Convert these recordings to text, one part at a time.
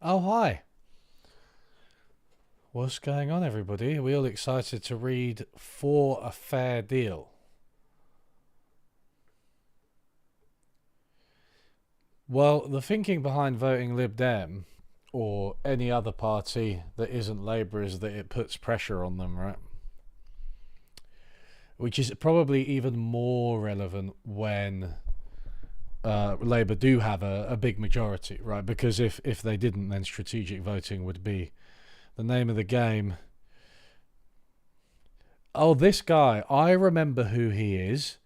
Oh, hi. What's going on, everybody? Are we all excited to read For a Fair Deal? Well, the thinking behind voting Lib Dem or any other party that isn't Labour is that it puts pressure on them, right? Which is probably even more relevant when Labour do have a big majority, right? Because if they didn't, then strategic voting would be the name of the game. Oh, this guy, I remember who he is.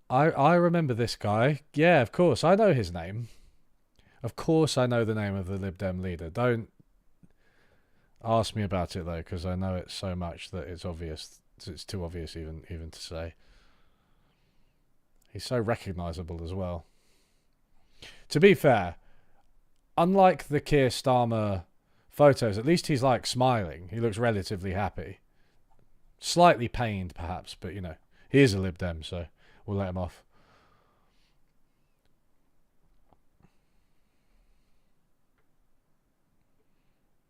I remember this guy. Yeah, of course, I know his name. Of course, I know the name of the Lib Dem leader. Don't ask me about it though, because I know it so much that it's obvious. It's too obvious even to say. He's so recognisable as well. To be fair, unlike the Keir Starmer photos, at least he's like smiling. He looks relatively happy. Slightly pained, perhaps, but he is a Lib Dem, so we'll let him off.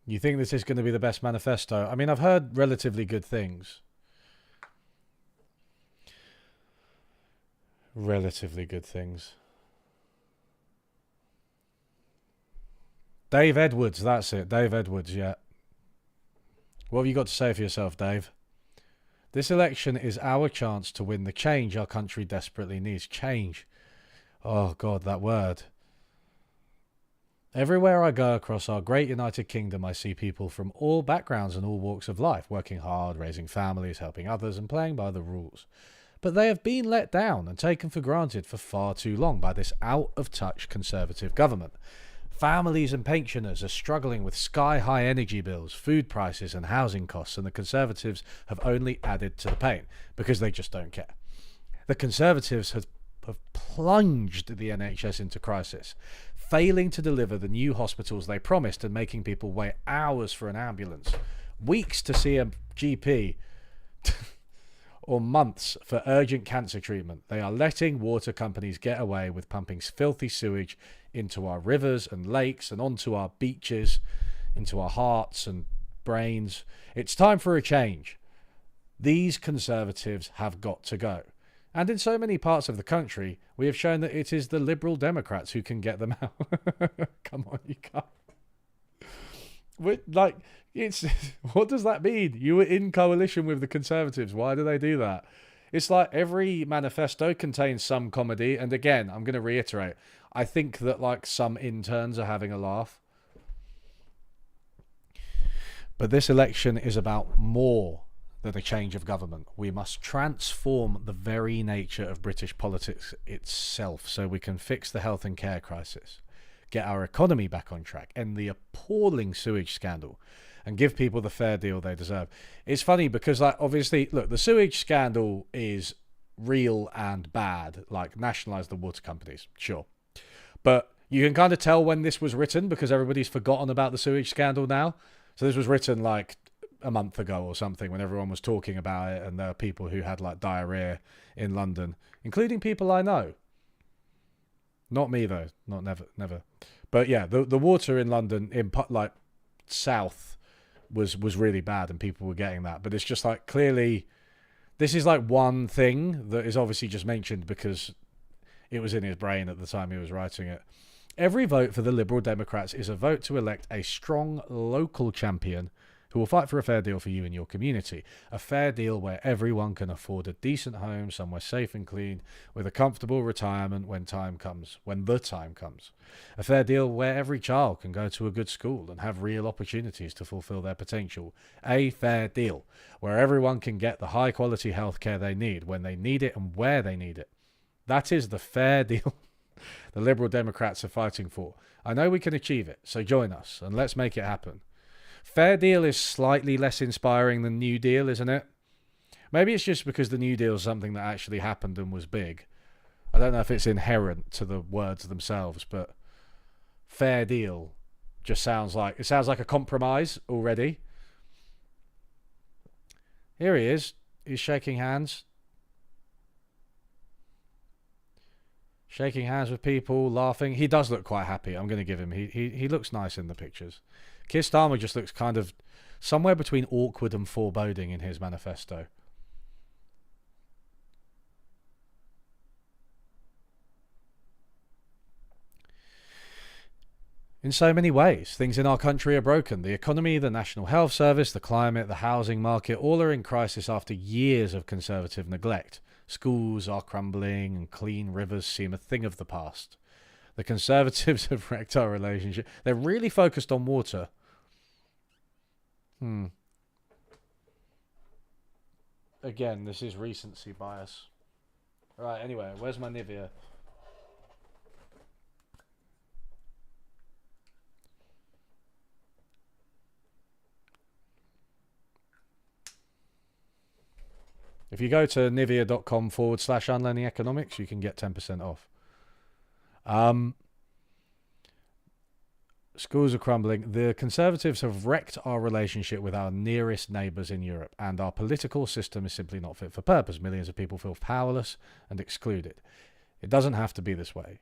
You think this is going to be the best manifesto? I mean, I've heard relatively good things. Relatively good things. Dave Edwards, that's it. Dave Edwards, yeah. What have you got to say for yourself, Dave? This election is our chance to win the change our country desperately needs. Change. Oh, God, that word. Everywhere I go across our great United Kingdom, I see people from all backgrounds and all walks of life, working hard, raising families, helping others, and playing by the rules. But they have been let down and taken for granted for far too long by this out-of-touch Conservative government. Families and pensioners are struggling with sky-high energy bills, food prices and housing costs, and the Conservatives have only added to the pain because they just don't care. The Conservatives have plunged the NHS into crisis, failing to deliver the new hospitals they promised and making people wait hours for an ambulance, weeks to see a GP, or months for urgent cancer treatment. They are letting water companies get away with pumping filthy sewage into our rivers and lakes and onto our beaches, into our hearts and brains. It's time for a change. These Conservatives have got to go. And in so many parts of the country, we have shown that it is the Liberal Democrats who can get them out. Come on, you can't. What does that mean? You were in coalition with the Conservatives. Why do they do that? It's like every manifesto contains some comedy. And again, I'm going to reiterate, I think that some interns are having a laugh. But this election is about more than a change of government. We must transform the very nature of British politics itself so we can fix the health and care crisis, get our economy back on track, end the appalling sewage scandal, and give people the fair deal they deserve. It's funny because, obviously, look, the sewage scandal is real and bad. Nationalise the water companies, sure. But you can kind of tell when this was written because everybody's forgotten about the sewage scandal now. So this was written a month ago or something when everyone was talking about it, and there are people who had diarrhea in London, including people I know. Not me though, not never. But yeah, the water in London in south was really bad, and people were getting that. But it's just clearly, this is one thing that is obviously just mentioned because it was in his brain at the time he was writing it. Every vote for the Liberal Democrats is a vote to elect a strong local champion who will fight for a fair deal for you and your community. A fair deal where everyone can afford a decent home, somewhere safe and clean, with a comfortable retirement when the time comes. A fair deal where every child can go to a good school and have real opportunities to fulfill their potential. A fair deal where everyone can get the high quality healthcare they need when they need it and where they need it. That is the fair deal the Liberal Democrats are fighting for. I know we can achieve it, so join us and let's make it happen. Fair Deal is slightly less inspiring than New Deal, isn't it? Maybe it's just because the New Deal is something that actually happened and was big. I don't know if it's inherent to the words themselves, but Fair Deal just sounds like a compromise already. Here he is. He's shaking hands. shaking hands with people, laughing. He does look quite happy. I'm going to give him. He looks nice in the pictures. Keir Starmer just looks kind of somewhere between awkward and foreboding in his manifesto. In so many ways, things in our country are broken. The economy, the National Health Service, the climate, the housing market, all are in crisis after years of Conservative neglect. Schools are crumbling and clean rivers seem a thing of the past. The Conservatives have wrecked our relationship. They're really focused on water. Again, this is recency bias. Right, anyway, where's my Nivea? If you go to nivea.com/unlearning economics, you can get 10% off. Schools are crumbling. The Conservatives have wrecked our relationship with our nearest neighbours in Europe, and our political system is simply not fit for purpose. Millions of people feel powerless and excluded. It doesn't have to be this way.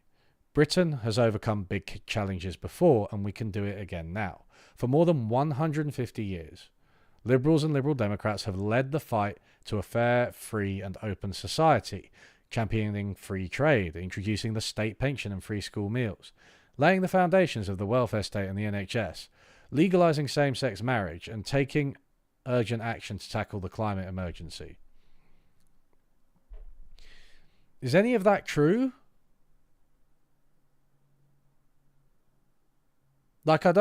Britain has overcome big challenges before, and we can do it again now. For more than 150 years, Liberals and Liberal Democrats have led the fight to a fair, free and open society, championing free trade, introducing the state pension and free school meals, laying the foundations of the welfare state and the NHS, legalising same-sex marriage and taking urgent action to tackle the climate emergency. Is any of that true? Like, I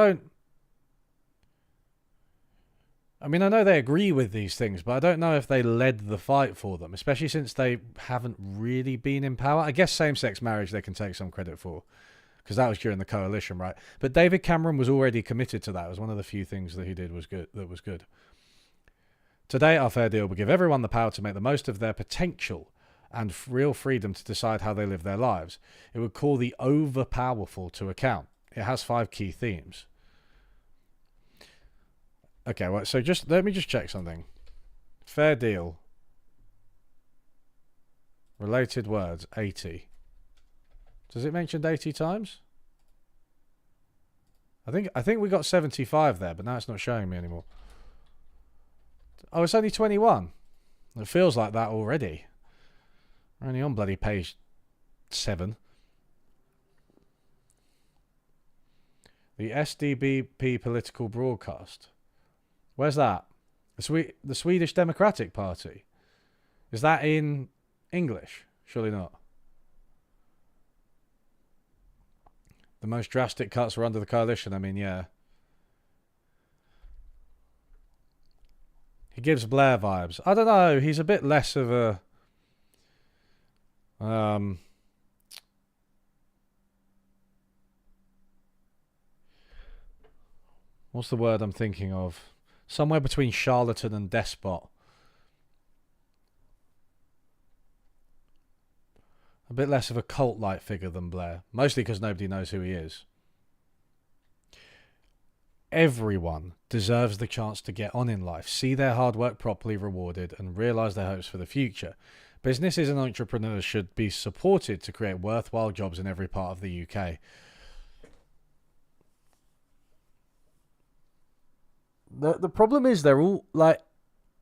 know they agree with these things, but I don't know if they led the fight for them, especially since they haven't really been in power. I guess same-sex marriage they can take some credit for, because that was during the coalition, right? But David Cameron was already committed to that. It was one of the few things that he did that was good. Today, our fair deal will give everyone the power to make the most of their potential and real freedom to decide how they live their lives. It would call the overpowerful to account. It has 5 key themes. Okay, well, so let me just check something. Fair deal. Related words, 80. Does it mention 80 times? I think we got 75 there, but now it's not showing me anymore. Oh, it's only 21. It feels like that already. We're only on bloody page 7. The SDBP political broadcast. Where's that? The Swedish Democratic Party. Is that in English? Surely not. The most drastic cuts were under the coalition. I mean, yeah. He gives Blair vibes. I don't know. He's a bit less of a... what's the word I'm thinking of? Somewhere between charlatan and despot. A bit less of a cult-like figure than Blair. Mostly because nobody knows who he is. Everyone deserves the chance to get on in life, see their hard work properly rewarded, and realise their hopes for the future. Businesses and entrepreneurs should be supported to create worthwhile jobs in every part of the UK. The problem is they're all, like,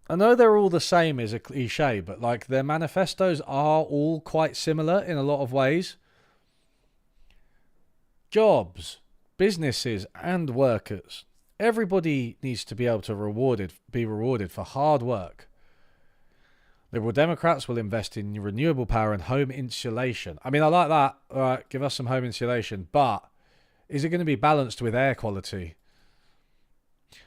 I know they're all the same is a cliche, but, like, their manifestos are all quite similar in a lot of ways. Jobs, businesses, and workers. Everybody needs to be able to be rewarded for hard work. Liberal Democrats will invest in renewable power and home insulation. I mean, I like that. All right, give us some home insulation. But is it going to be balanced with air quality?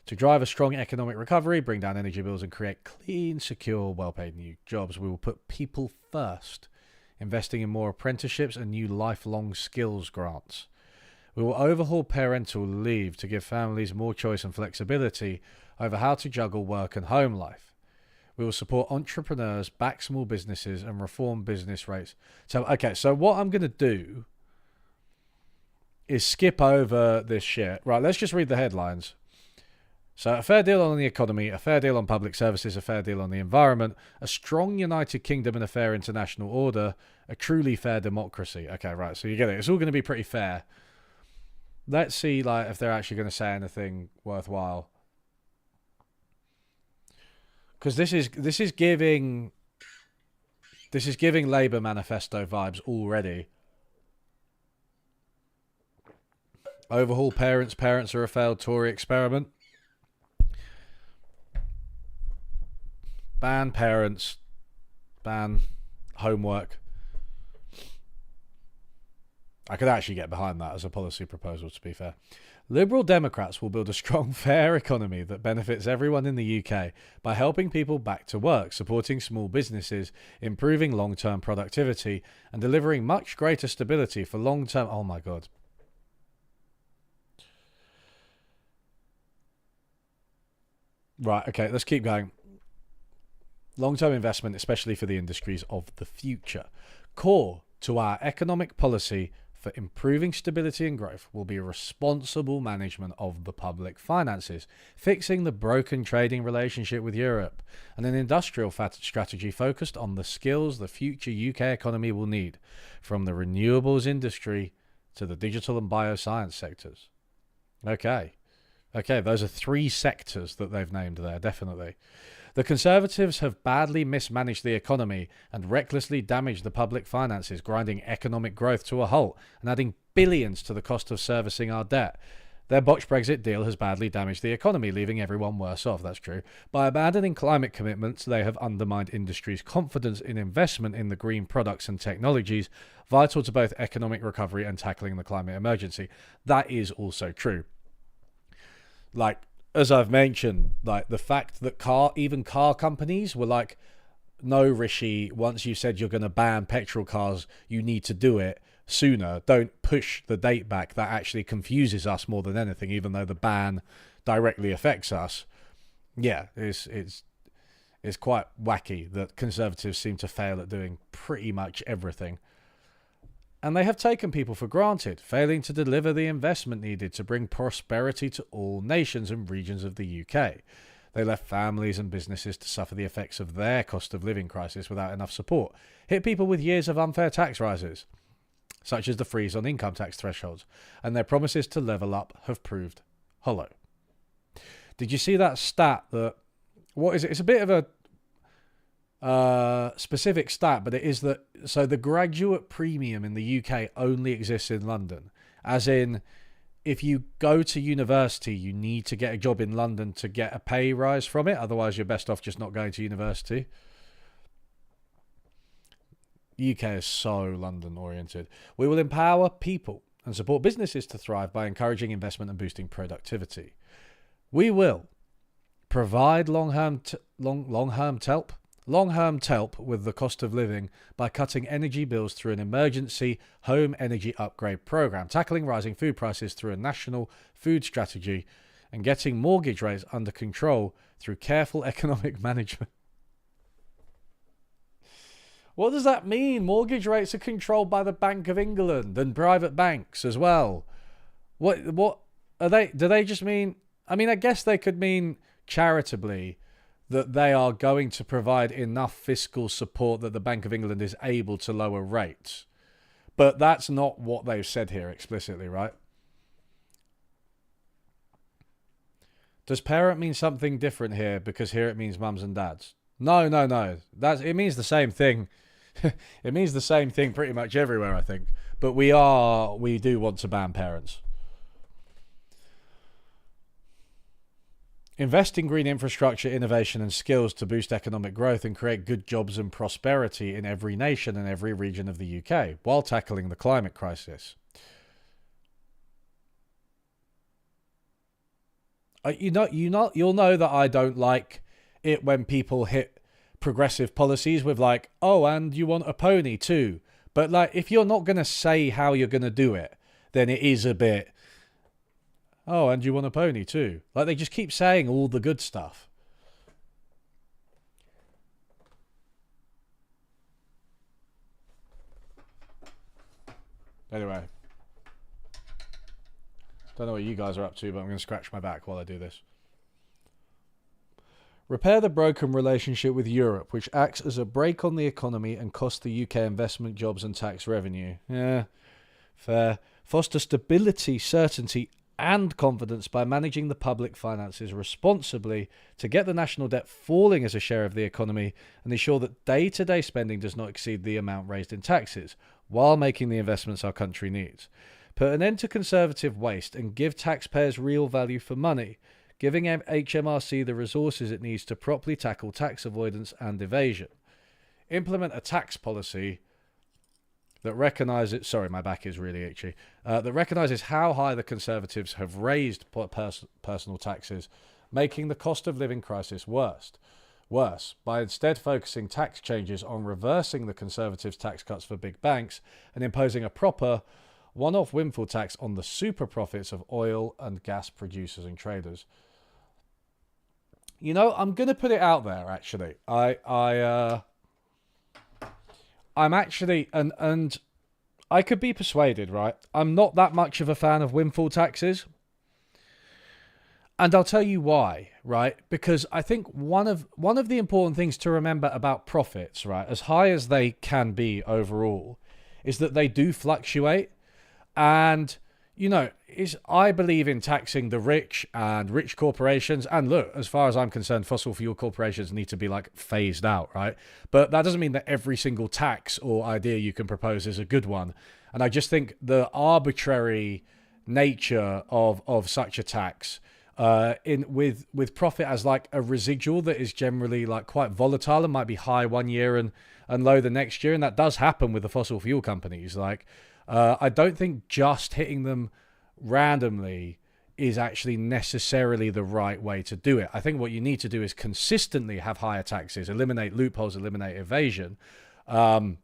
To drive a strong economic recovery, bring down energy bills and create clean, secure, well-paid new jobs, we will put people first, investing in more apprenticeships and new lifelong skills grants. We will overhaul parental leave to give families more choice and flexibility over how to juggle work and home life. We will support entrepreneurs, back small businesses and reform business rates. So what I'm going to do is skip over this shit. Right, let's just read the headlines. So a fair deal on the economy, a fair deal on public services, a fair deal on the environment, a strong United Kingdom and a fair international order, a truly fair democracy. Okay, right, so you get it. It's all going to be pretty fair. Let's see like if they're actually going to say anything worthwhile. Because this is giving Labour manifesto vibes already. Overhaul parents. Parents are a failed Tory experiment. Ban parents. Ban homework. I could actually get behind that as a policy proposal, to be fair. Liberal Democrats will build a strong, fair economy that benefits everyone in the UK by helping people back to work, supporting small businesses, improving long-term productivity, and delivering much greater stability for long-term... Oh my God. Right, okay, let's keep going. Long-term investment, especially for the industries of the future. Core to our economic policy for improving stability and growth will be responsible management of the public finances, fixing the broken trading relationship with Europe, and an industrial strategy focused on the skills the future UK economy will need, from the renewables industry to the digital and bioscience sectors. Okay, those are 3 sectors that they've named there, definitely. The Conservatives have badly mismanaged the economy and recklessly damaged the public finances, grinding economic growth to a halt and adding billions to the cost of servicing our debt. Their botched Brexit deal has badly damaged the economy, leaving everyone worse off, that's true. By abandoning climate commitments, they have undermined industry's confidence in investment in the green products and technologies vital to both economic recovery and tackling the climate emergency. That is also true. Like, as I've mentioned, like the fact that even car companies were like, no, Rishi, once you said you're going to ban petrol cars, you need to do it sooner. Don't push the date back. That actually confuses us more than anything, even though the ban directly affects us. Yeah, it's quite wacky that Conservatives seem to fail at doing pretty much everything. And they have taken people for granted, failing to deliver the investment needed to bring prosperity to all nations and regions of the UK. They left families and businesses to suffer the effects of their cost of living crisis without enough support, hit people with years of unfair tax rises, such as the freeze on income tax thresholds, and their promises to level up have proved hollow. Did you see that stat that, what is it? It's a bit of a specific stat, but it is that, so the graduate premium in the UK only exists in London. As in, if you go to university, you need to get a job in London to get a pay rise from it. Otherwise, you're best off just not going to university. UK is so London oriented. We will empower people and support businesses to thrive by encouraging investment and boosting productivity. We will provide long-term help with the cost of living by cutting energy bills through an emergency home energy upgrade program, tackling rising food prices through a national food strategy, and getting mortgage rates under control through careful economic management. What does that mean? Mortgage rates are controlled by the Bank of England and private banks as well. What are they? Do they just mean... I mean, I guess they could mean charitably that they are going to provide enough fiscal support that the Bank of England is able to lower rates. But that's not what they've said here explicitly, right? Does parent mean something different here because here it means mums and dads? No. It means the same thing. It means the same thing pretty much everywhere, I think. But we do want to ban parents. Invest in green infrastructure, innovation and skills to boost economic growth and create good jobs and prosperity in every nation and every region of the UK while tackling the climate crisis. You'll know that I don't like it when people hit progressive policies with like, oh, and you want a pony too. But like, if you're not going to say how you're going to do it, then it is a bit... Oh, and you want a pony too. Like, they just keep saying all the good stuff. Anyway. Don't know what you guys are up to, but I'm going to scratch my back while I do this. Repair the broken relationship with Europe, which acts as a brake on the economy and costs the UK investment, jobs and tax revenue. Yeah, fair. Foster stability, certainty and confidence by managing the public finances responsibly to get the national debt falling as a share of the economy and ensure that day-to-day spending does not exceed the amount raised in taxes, while making the investments our country needs. Put an end to conservative waste and give taxpayers real value for money, giving HMRC the resources it needs to properly tackle tax avoidance and evasion. Implement a tax policy that recognises... Sorry, my back is really itchy. That recognises how high the Conservatives have raised personal taxes, making the cost of living crisis worse, by instead focusing tax changes on reversing the Conservatives' tax cuts for big banks and imposing a proper one-off windfall tax on the super profits of oil and gas producers and traders. You know, I'm going to put it out there, actually. I'm actually, and I could be persuaded, right? I'm not that much of a fan of windfall taxes. And I'll tell you why, right? Because I think one of the important things to remember about profits, right, as high as they can be overall, is that they do fluctuate. And, you know, I believe in taxing the rich and rich corporations. And look, as far as I'm concerned, fossil fuel corporations need to be like phased out, right? But that doesn't mean that every single tax or idea you can propose is a good one. And I just think the arbitrary nature of such a tax, with profit as like a residual that is generally like quite volatile and might be high one year and low the next year, and that does happen with the fossil fuel companies. Like, I don't think just hitting them randomly is actually necessarily the right way to do it. I think what you need to do is consistently have higher taxes, eliminate loopholes, eliminate evasion, and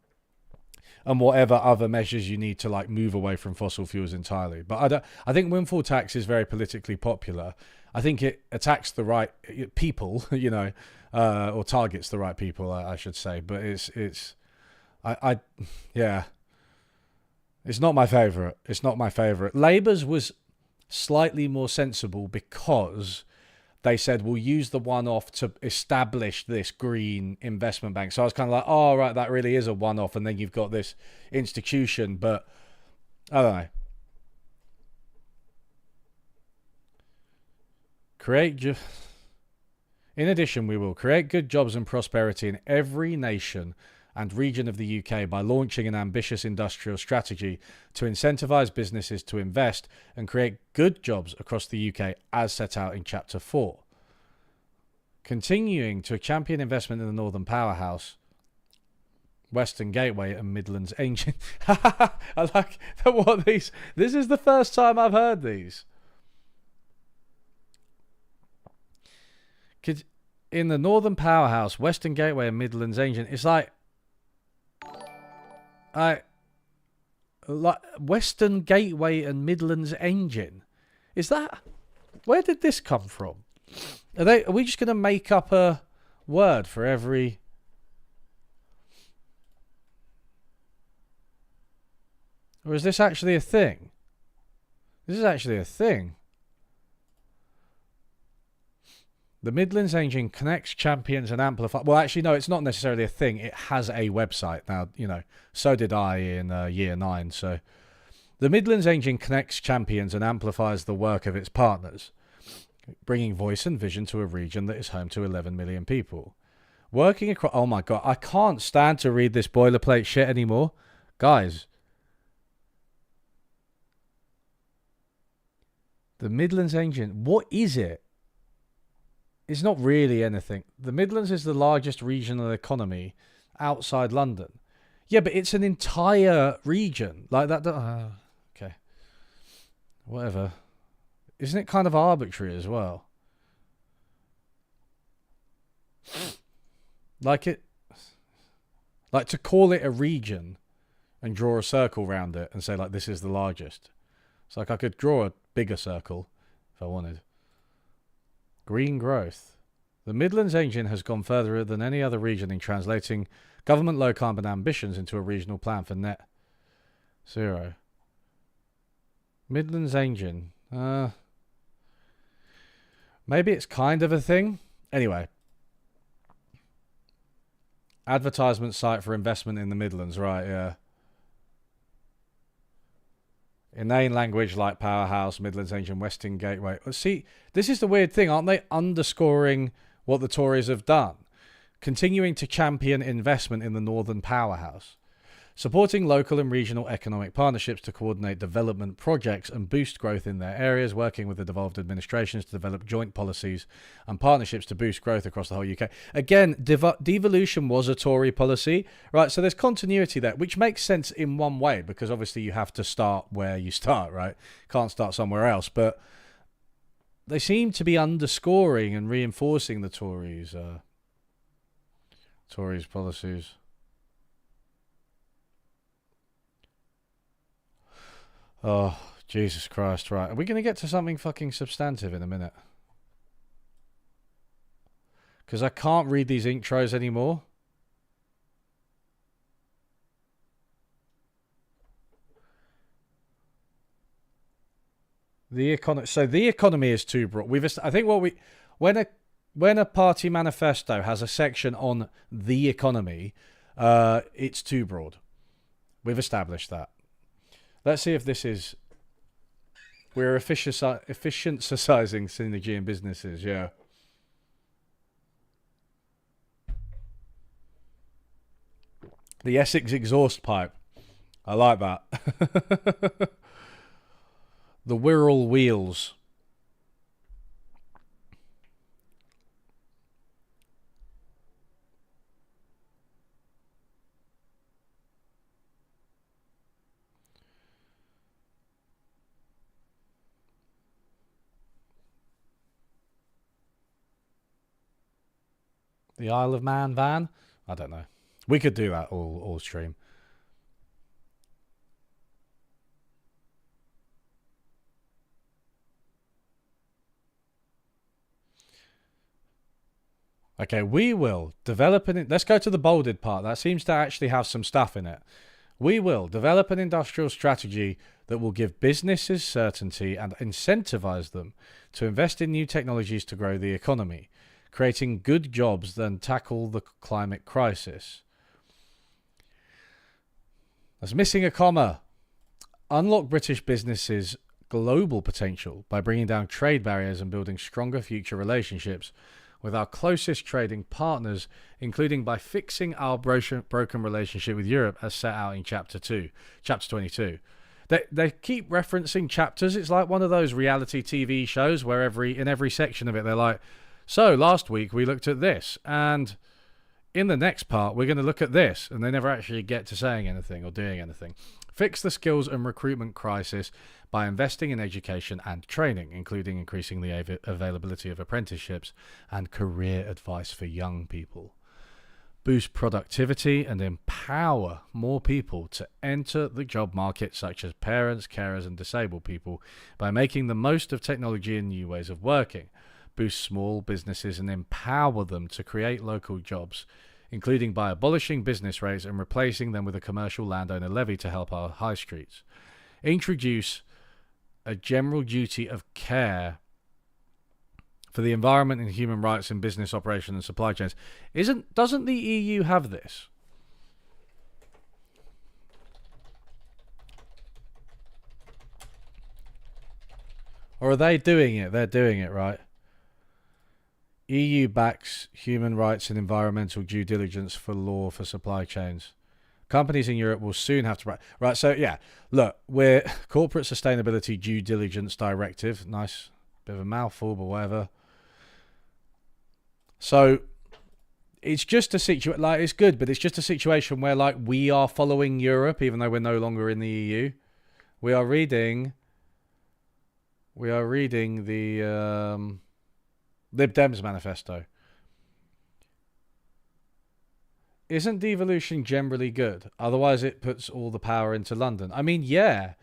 whatever other measures you need to like move away from fossil fuels entirely. But I think windfall tax is very politically popular. I think it attacks the right people, you know, or targets the right people, I should say. But yeah. It's not my favourite. It's not my favourite. Labour's was slightly more sensible because they said we'll use the one-off to establish this green investment bank. So I was kind of like, oh, right, that really is a one-off. And then you've got this institution. But I don't know. In addition, we will create good jobs and prosperity in every nation and region of the UK by launching an ambitious industrial strategy to incentivise businesses to invest and create good jobs across the UK as set out in Chapter 4. Continuing to champion investment in the Northern Powerhouse, Western Gateway and Midlands Engine. I like what these... This is the first time I've heard these. In the Northern Powerhouse, Western Gateway and Midlands Engine, it's like Western Gateway and Midlands Engine. Is that... Where did this come from? Are we just going to make up a word for every... Or is this actually a thing? This is actually a thing. The Midlands Engine connects, champions and amplifies... Well, actually, no, it's not necessarily a thing. It has a website. Now, you know, so did I in year 9. So the Midlands Engine connects, champions and amplifies the work of its partners, bringing voice and vision to a region that is home to 11 million people. Working across... Oh, my God. I can't stand to read this boilerplate shit anymore. Guys. The Midlands Engine. What is it? It's not really anything. The Midlands is the largest regional economy outside London. Yeah, but it's an entire region. Like that. Okay. Whatever. Isn't it kind of arbitrary as well? Like to call it a region and draw a circle around it and say like this is the largest. It's like I could draw a bigger circle if I wanted. Green growth. The Midlands Engine has gone further than any other region in translating government low-carbon ambitions into a regional plan for net zero. Midlands Engine. Maybe it's kind of a thing. Anyway, Advertisement site for investment in the Midlands, right? Yeah. Inane language like Powerhouse, Midlands Engine, Western Gateway. See, this is the weird thing, aren't they? Underscoring what the Tories have done. Continuing to champion investment in the Northern Powerhouse. Supporting local and regional economic partnerships to coordinate development projects and boost growth in their areas, working with the devolved administrations to develop joint policies and partnerships to boost growth across the whole UK. Again, devolution was a Tory policy, right? So there's continuity there, which makes sense in one way, because obviously you have to start where you start, right? Can't start somewhere else. But they seem to be underscoring and reinforcing the Tories' policies. Oh, Jesus Christ, right. Are we going to get to something fucking substantive in a minute? Because I can't read these intros anymore. So the economy is too broad. I think when a party manifesto has a section on the economy, it's too broad. We've established that. Let's see if this is... We're efficiencising synergy in businesses, yeah. The Essex exhaust pipe. I like that. The Wirral wheels. The Isle of Man van? I don't know. We could do that all stream. Okay, we will develop an... Let's go to the bolded part. That seems to actually have some stuff in it. We will develop an industrial strategy that will give businesses certainty and incentivize them to invest in new technologies to grow the economy, creating good jobs then tackle the climate crisis. That's missing a comma. Unlock British businesses' global potential by bringing down trade barriers and building stronger future relationships with our closest trading partners, including by fixing our broken relationship with Europe as set out in Chapter 22. They keep referencing chapters. It's like one of those reality TV shows where in every section of it they're like, so last week we looked at this, and in the next part we're going to look at this, and they never actually get to saying anything or doing anything. Fix the skills and recruitment crisis by investing in education and training, including increasing the availability of apprenticeships and career advice for young people. Boost productivity and empower more people to enter the job market, such as parents, carers, and disabled people, by making the most of technology and new ways of working. Boost small businesses and empower them to create local jobs, including by abolishing business rates and replacing them with a commercial landowner levy to help our high streets. Introduce a general duty of care for the environment and human rights in business operation and supply chains. Doesn't the EU have this? Or are they doing it? They're doing it, right? EU backs human rights and environmental due diligence for law for supply chains. Companies in Europe will soon have to... Right, so yeah, look, we're Corporate Sustainability Due Diligence Directive. Nice, bit of a mouthful, but whatever. So it's just a situation... Like, it's good, but it's just a situation where, like, we are following Europe, even though we're no longer in the EU. We are reading the... Lib Dems manifesto. Isn't devolution generally good? Otherwise it puts all the power into London. I mean, yeah,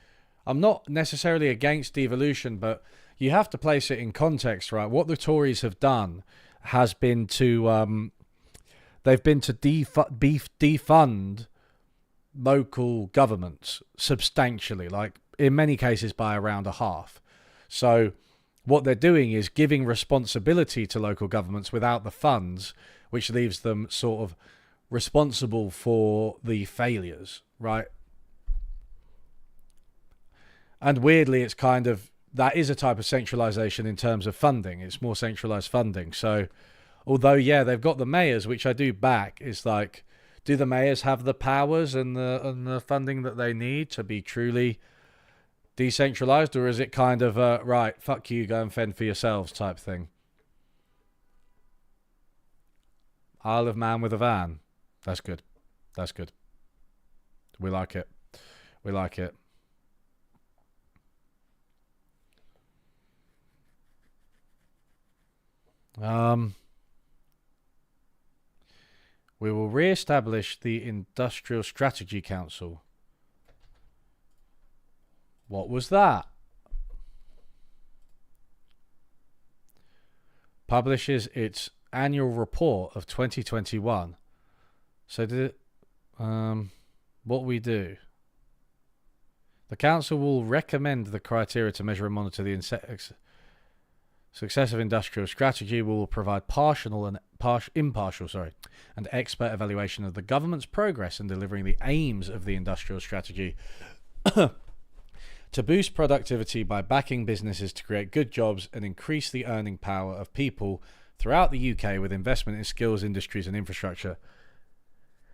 I'm not necessarily against devolution, but you have to place it in context, right? What the Tories have done has been to defund local governments substantially, like in many cases by around a half. So what they're doing is giving responsibility to local governments without the funds, which leaves them sort of responsible for the failures, right? And weirdly, it's kind of, that is a type of centralization in terms of funding. It's more centralized funding. So although, yeah, they've got the mayors, which I do back, is like, do the mayors have the powers and the funding that they need to be truly decentralized? Or is it kind of a, right, fuck you, go and fend for yourselves type thing? Isle of Man with a van. That's good. That's good. We like it. We like it. We will re-establish the Industrial Strategy Council. What was that? Publishes its annual report of 2021. So did it, what we do? The council will recommend the criteria to measure and monitor the success of industrial strategy. Will provide impartial and expert evaluation of the government's progress in delivering the aims of the industrial strategy to boost productivity by backing businesses to create good jobs and increase the earning power of people throughout the UK with investment in skills, industries and infrastructure.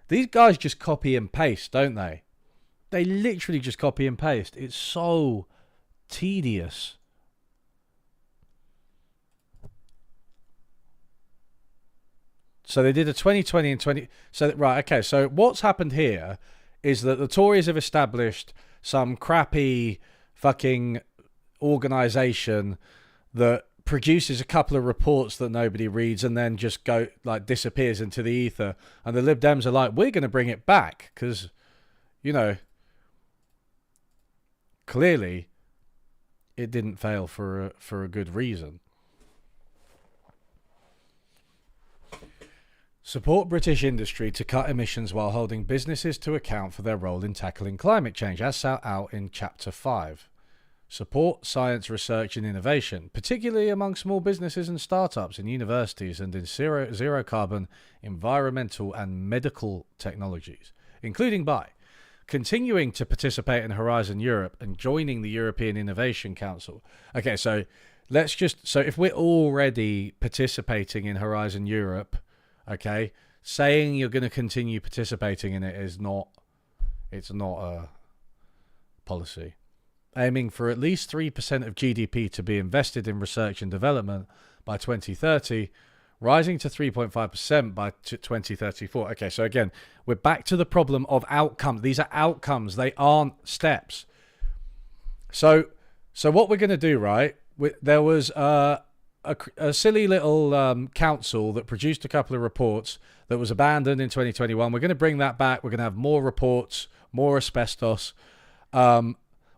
These guys just copy and paste, don't they? They literally just copy and paste. It's so tedious. So they did a 2020 and 20. So, right, okay. So what's happened here is that the Tories have established some crappy fucking organisation that produces a couple of reports that nobody reads and then just disappears into the ether. And the Lib Dems are like, we're going to bring it back because, clearly it didn't fail for a good reason. Support British industry to cut emissions while holding businesses to account for their role in tackling climate change, as set out in Chapter 5. Support science, research and innovation, particularly among small businesses and startups in universities and in zero carbon, environmental and medical technologies, including by continuing to participate in Horizon Europe and joining the European Innovation Council. Okay, so if we're already participating in Horizon Europe, okay, saying you're going to continue participating in it it's not a policy. Aiming for at least 3% of GDP to be invested in research and development by 2030, rising to 3.5% by 2034. Okay, so again, we're back to the problem of outcomes. These are outcomes. They aren't steps. So what we're going to do, right? There was a silly little council that produced a couple of reports that was abandoned in 2021. We're going to bring that back. We're going to have more reports, more asbestos.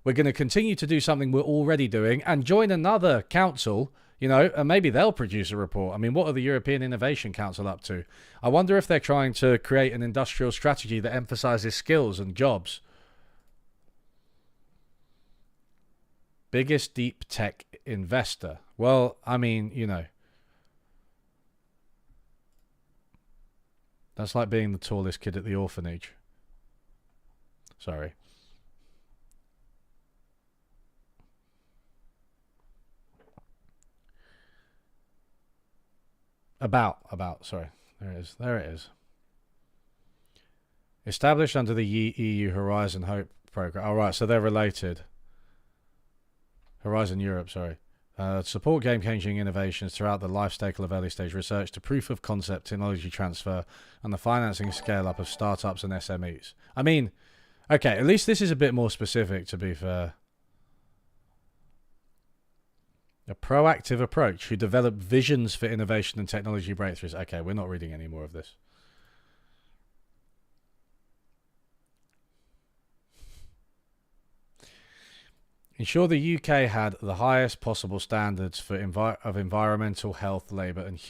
We're going to continue to do something we're already doing and join another council, and maybe they'll produce a report. I mean, what are the European Innovation Council up to? I wonder if they're trying to create an industrial strategy that emphasizes skills and jobs. Biggest deep tech investor. Well, I mean, that's like being the tallest kid at the orphanage. Sorry. Sorry. There it is. Established under the EU Horizon Hope program. All right, so they're related. Horizon Europe, sorry. Support game-changing innovations throughout the life cycle of early-stage research to proof-of-concept technology transfer and the financing scale-up of startups and SMEs. I mean, okay, at least this is a bit more specific, to be fair. A proactive approach who develop visions for innovation and technology breakthroughs. Okay, we're not reading any more of this. Ensure the UK had the highest possible standards for environmental, health, labour, and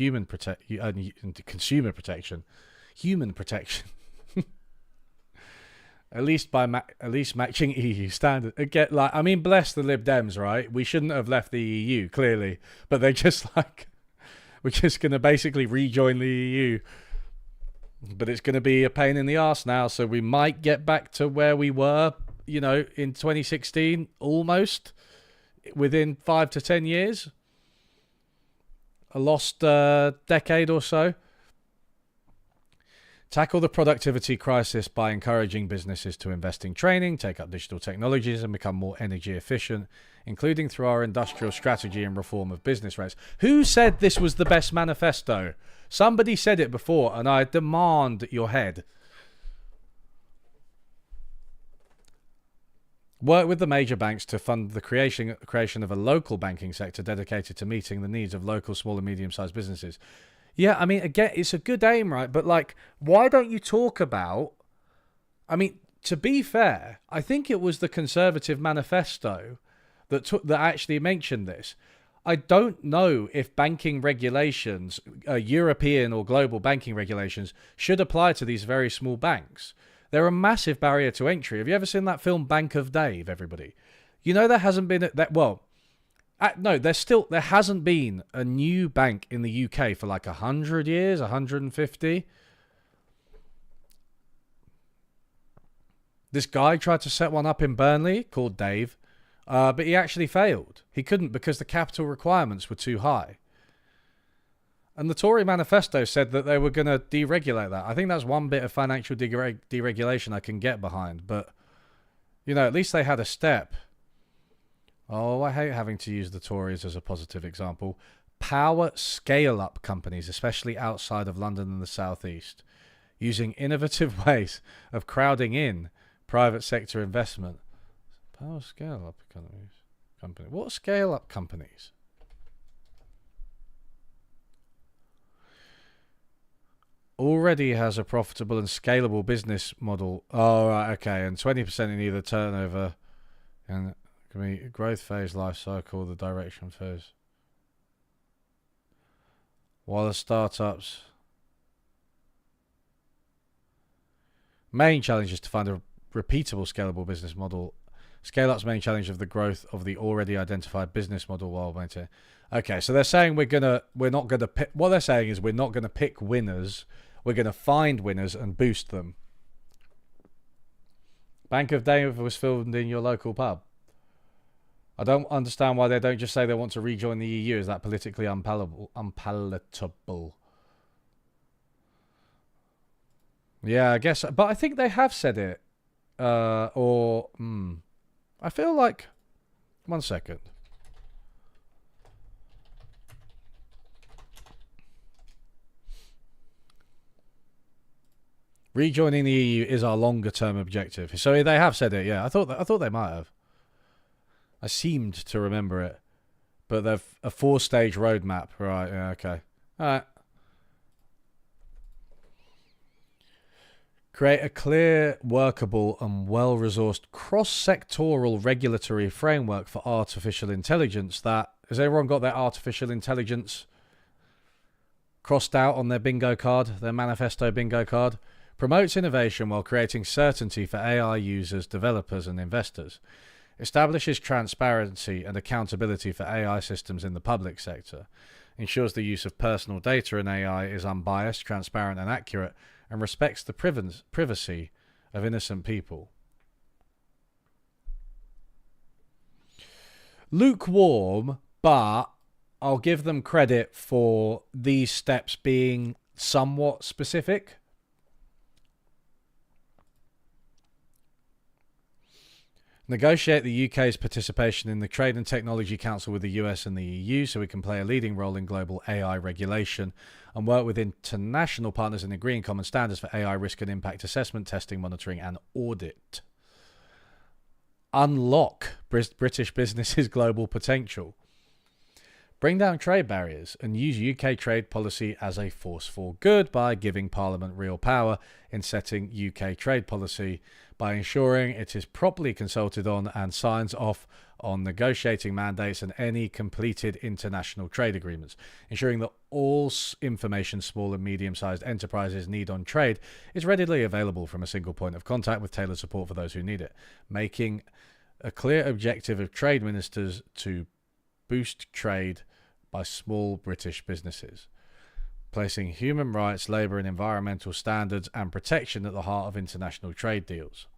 consumer protection. Human protection. At least matching EU standard. Again, bless the Lib Dems, right? We shouldn't have left the EU, clearly, but they're just like, we're just gonna basically rejoin the EU. But it's going to be a pain in the arse now, so we might get back to where we were, in 2016, almost, within 5 to 10 years. A lost decade or so. Tackle the productivity crisis by encouraging businesses to invest in training, take up digital technologies, and become more energy efficient, including through our industrial strategy and reform of business rates. Who said this was the best manifesto? Somebody said it before, and I demand your head. Work with the major banks to fund the creation of a local banking sector dedicated to meeting the needs of local small and medium-sized businesses. Yeah, I mean, again, it's a good aim, right? But, why don't you talk about... I mean, to be fair, I think it was the Conservative Manifesto that actually mentioned this. I don't know if banking regulations, European or global banking regulations, should apply to these very small banks. They're a massive barrier to entry. Have you ever seen that film Bank of Dave, everybody? There hasn't been... there hasn't been a new bank in the UK for 100 years, 150. This guy tried to set one up in Burnley called Dave, but he actually failed. He couldn't because the capital requirements were too high. And the Tory manifesto said that they were going to deregulate that. I think that's one bit of financial deregulation I can get behind. But, at least they had a step. Oh, I hate having to use the Tories as a positive example. Power scale-up companies, especially outside of London and the southeast, using innovative ways of crowding in private sector investment. Power scale-up companies. What scale-up companies? Already has a profitable and scalable business model. Oh, right, okay. And 20% in either turnover and... growth phase, life cycle, the direction phase. While the startups... Main challenge is to find a repeatable, scalable business model. Scale-up's main challenge of the growth of the already identified business model while maintaining... Okay, so they're saying we're not gonna pick... What they're saying is we're not gonna pick winners. We're gonna find winners and boost them. Bank of Dave was filmed in your local pub. I don't understand why they don't just say they want to rejoin the EU. Is that politically unpalatable? Yeah, I guess. But I think they have said it. I feel like... One second. Rejoining the EU is our longer term objective. So they have said it, yeah. I thought they might have. I seemed to remember it. But they've a 4-stage roadmap. Right, yeah, okay. Alright. Create a clear, workable and well-resourced cross-sectoral regulatory framework for artificial intelligence that... Has everyone got their artificial intelligence crossed out on their bingo card, their manifesto bingo card? Promotes innovation while creating certainty for AI users, developers and investors. Establishes transparency and accountability for AI systems in the public sector. Ensures the use of personal data in AI is unbiased, transparent and accurate, and respects the privacy of innocent people. Lukewarm, but I'll give them credit for these steps being somewhat specific. Negotiate the UK's participation in the Trade and Technology Council with the US and the EU so we can play a leading role in global AI regulation and work with international partners in agreeing common standards for AI risk and impact assessment, testing, monitoring and audit. Unlock British businesses' global potential. Bring down trade barriers and use UK trade policy as a force for good by giving Parliament real power in setting UK trade policy, by ensuring it is properly consulted on and signs off on negotiating mandates and any completed international trade agreements, ensuring that all information small and medium-sized enterprises need on trade is readily available from a single point of contact with tailored support for those who need it, making a clear objective of trade ministers to boost trade by small British businesses. placing human rights, labour and environmental standards and protection at the heart of international trade deals.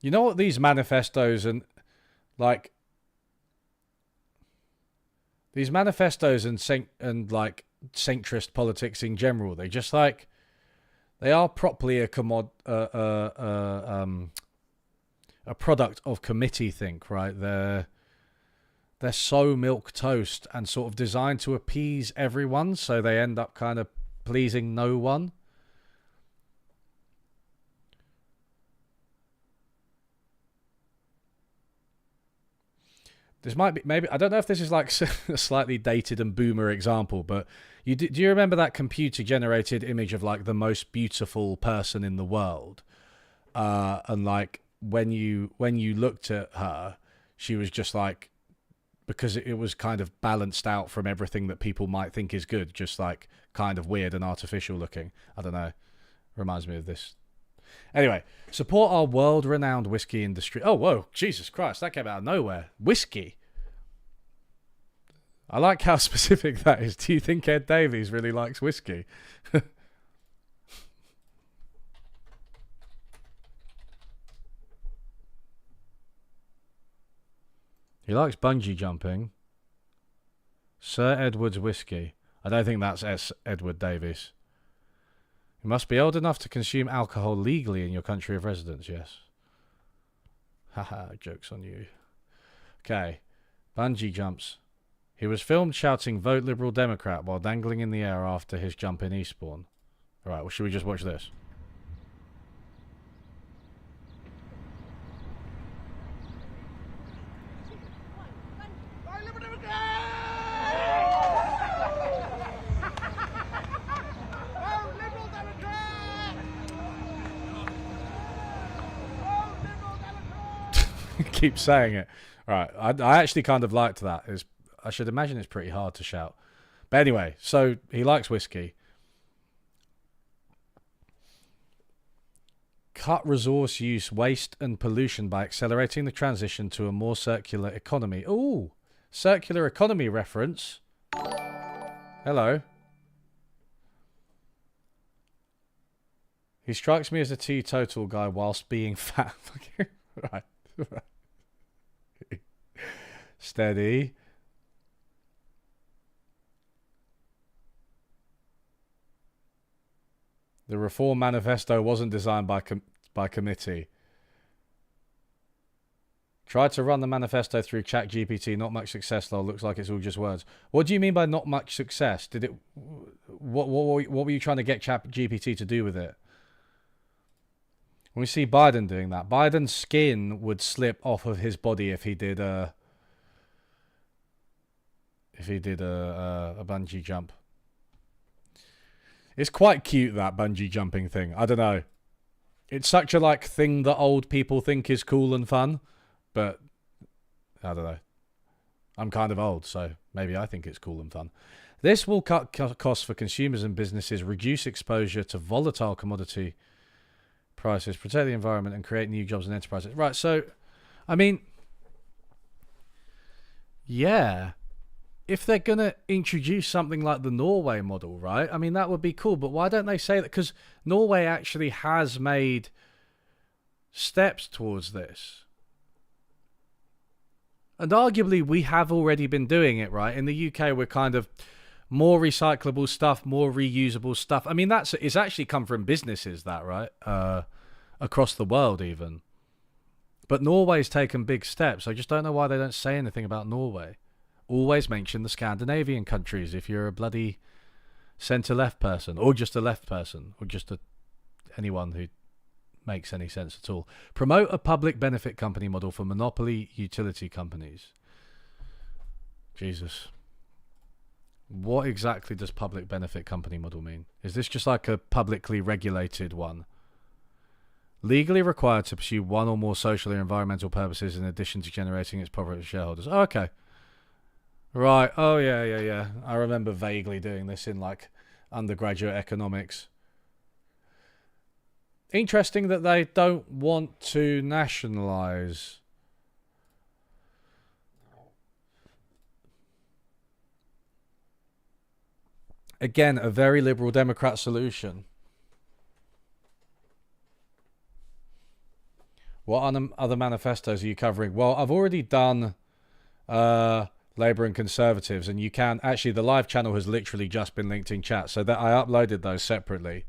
You know what these manifestos and like these manifestos and like centrist politics in general, they just like they are properly a product of committee think, right? They're so milk toast and sort of designed to appease everyone, so they end up kind of pleasing no one. This might be, maybe, I don't know if this is like a slightly dated and boomer example, but do you remember that computer generated image of like the most beautiful person in the world? And like when you looked at her, she was just like, because it was kind of balanced out from everything that people might think is good, just like kind of weird and artificial looking. I don't know. Reminds me of this. Anyway, support our world-renowned whiskey industry. Oh, whoa, Jesus Christ, that came out of nowhere. Whiskey. I like how specific that is. Do you think Ed Davies really likes whiskey? He likes bungee jumping. Sir Edward's whiskey. I don't think that's S. Edward Davies. You must be old enough to consume alcohol legally in your country of residence, yes. Haha, joke's on you. Okay. Bungee jumps. He was filmed shouting, "Vote Liberal Democrat," while dangling in the air after his jump in Eastbourne. Alright, well, should we just watch this? Keep saying it. Right, I actually kind of liked that. I should imagine it's pretty hard to shout. But anyway, so he likes whiskey. Cut resource use, waste and pollution by accelerating the transition to a more circular economy. Ooh, circular economy reference. Hello. He strikes me as a teetotal guy whilst being fat. Right. Steady. The Reform Manifesto wasn't designed by committee. Tried to run the manifesto through ChatGPT. Not much success, though. Looks like it's all just words. What do you mean by not much success? Did it? What were you trying to get ChatGPT to do with it? When we see Biden doing that, Biden's skin would slip off of his body if he did a bungee jump. It's quite cute, that bungee jumping thing. I don't know. It's such a like thing that old people think is cool and fun, but I don't know. I'm kind of old, so maybe I think it's cool and fun. This will cut costs for consumers and businesses, reduce exposure to volatile commodity prices, protect the environment, and create new jobs and enterprises. Right, so, I mean, yeah, if they're going to introduce something like the Norway model, right, I mean, that would be cool, but why don't they say that? Because Norway actually has made steps towards this. And arguably, we have already been doing it, right? In the UK, we're kind of more recyclable stuff, more reusable stuff. I mean, it's actually come from businesses, that, right? Across the world, even. But Norway's taken big steps. I just don't know why they don't say anything about Norway. Always mention the Scandinavian countries if you're a bloody centre-left person, or just a left person, or just anyone who makes any sense at all. Promote a public benefit company model for monopoly utility companies. Jesus. What exactly does public benefit company model mean? Is this just like a publicly regulated one? Legally required to pursue one or more social or environmental purposes in addition to generating its profit for shareholders. Oh, okay. Right. Oh, yeah. I remember vaguely doing this in like undergraduate economics. Interesting that they don't want to nationalise. Again, a very liberal Democrat solution. What other manifestos are you covering? Well, I've already done Labour and Conservatives, and you can actually, the live channel has literally just been linked in chat, so that I uploaded those separately,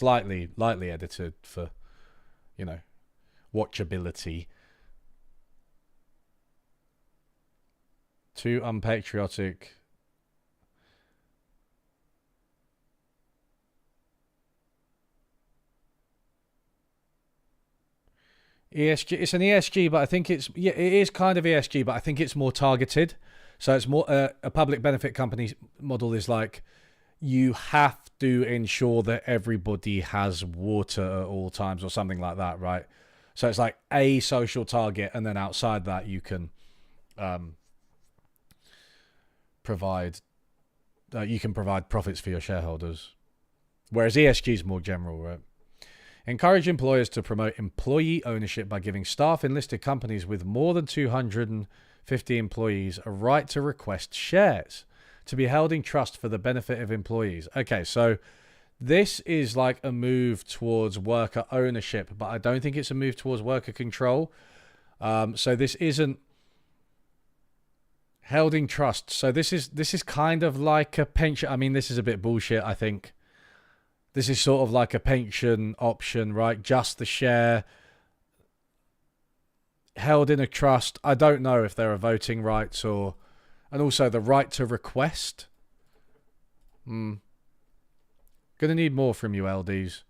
lightly edited for, you know, watchability. Too unpatriotic. ESG, it's an ESG, but I think it is kind of ESG, but I think it's more targeted. So it's more a public benefit company model is like you have to ensure that everybody has water at all times or something like that, right? So it's like a social target, and then outside that you can provide profits for your shareholders. Whereas ESG is more general, right? Encourage employers to promote employee ownership by giving staff in listed companies with more than 250 employees a right to request shares to be held in trust for the benefit of employees. Okay, so this is like a move towards worker ownership, but I don't think it's a move towards worker control. So this isn't held in trust. So this is kind of like a pension. I mean, this is a bit bullshit, I think. This is sort of like a pension option, right? Just the share held in a trust. I don't know if there are voting rights and also the right to request. Gonna need more from you, LDs.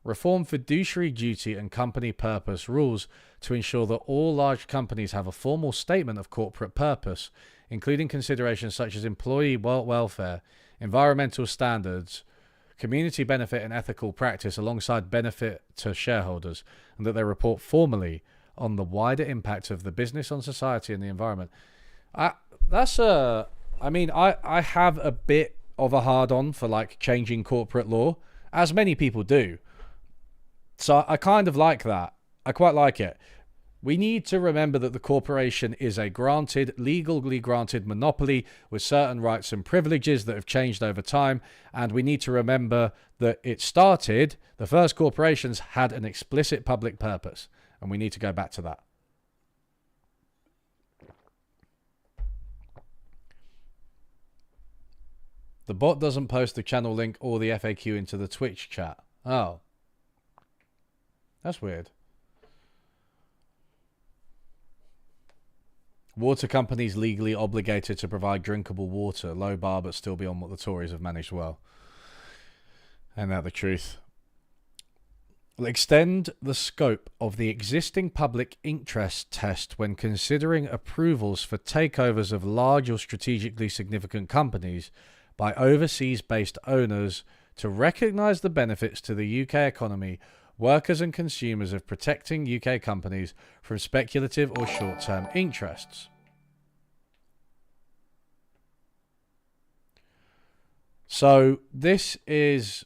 Reform fiduciary duty and company purpose rules to ensure that all large companies have a formal statement of corporate purpose, including considerations such as employee welfare, environmental standards, community benefit and ethical practice alongside benefit to shareholders, and that they report formally on the wider impact of the business on society and the environment. I have a bit of a hard-on for like changing corporate law, as many people do. So I kind of like that. I quite like it. We need to remember that the corporation is a legally granted monopoly with certain rights and privileges that have changed over time. And we need to remember that the first corporations had an explicit public purpose. And we need to go back to that. The bot doesn't post the channel link or the FAQ into the Twitch chat. Oh. That's weird. Water companies legally obligated to provide drinkable water. Low bar, but still beyond what the Tories have managed well. Ain't that the truth? Will extend the scope of the existing public interest test when considering approvals for takeovers of large or strategically significant companies by overseas-based owners to recognise the benefits to the UK economy, workers and consumers of protecting UK companies from speculative or short-term interests. So this is...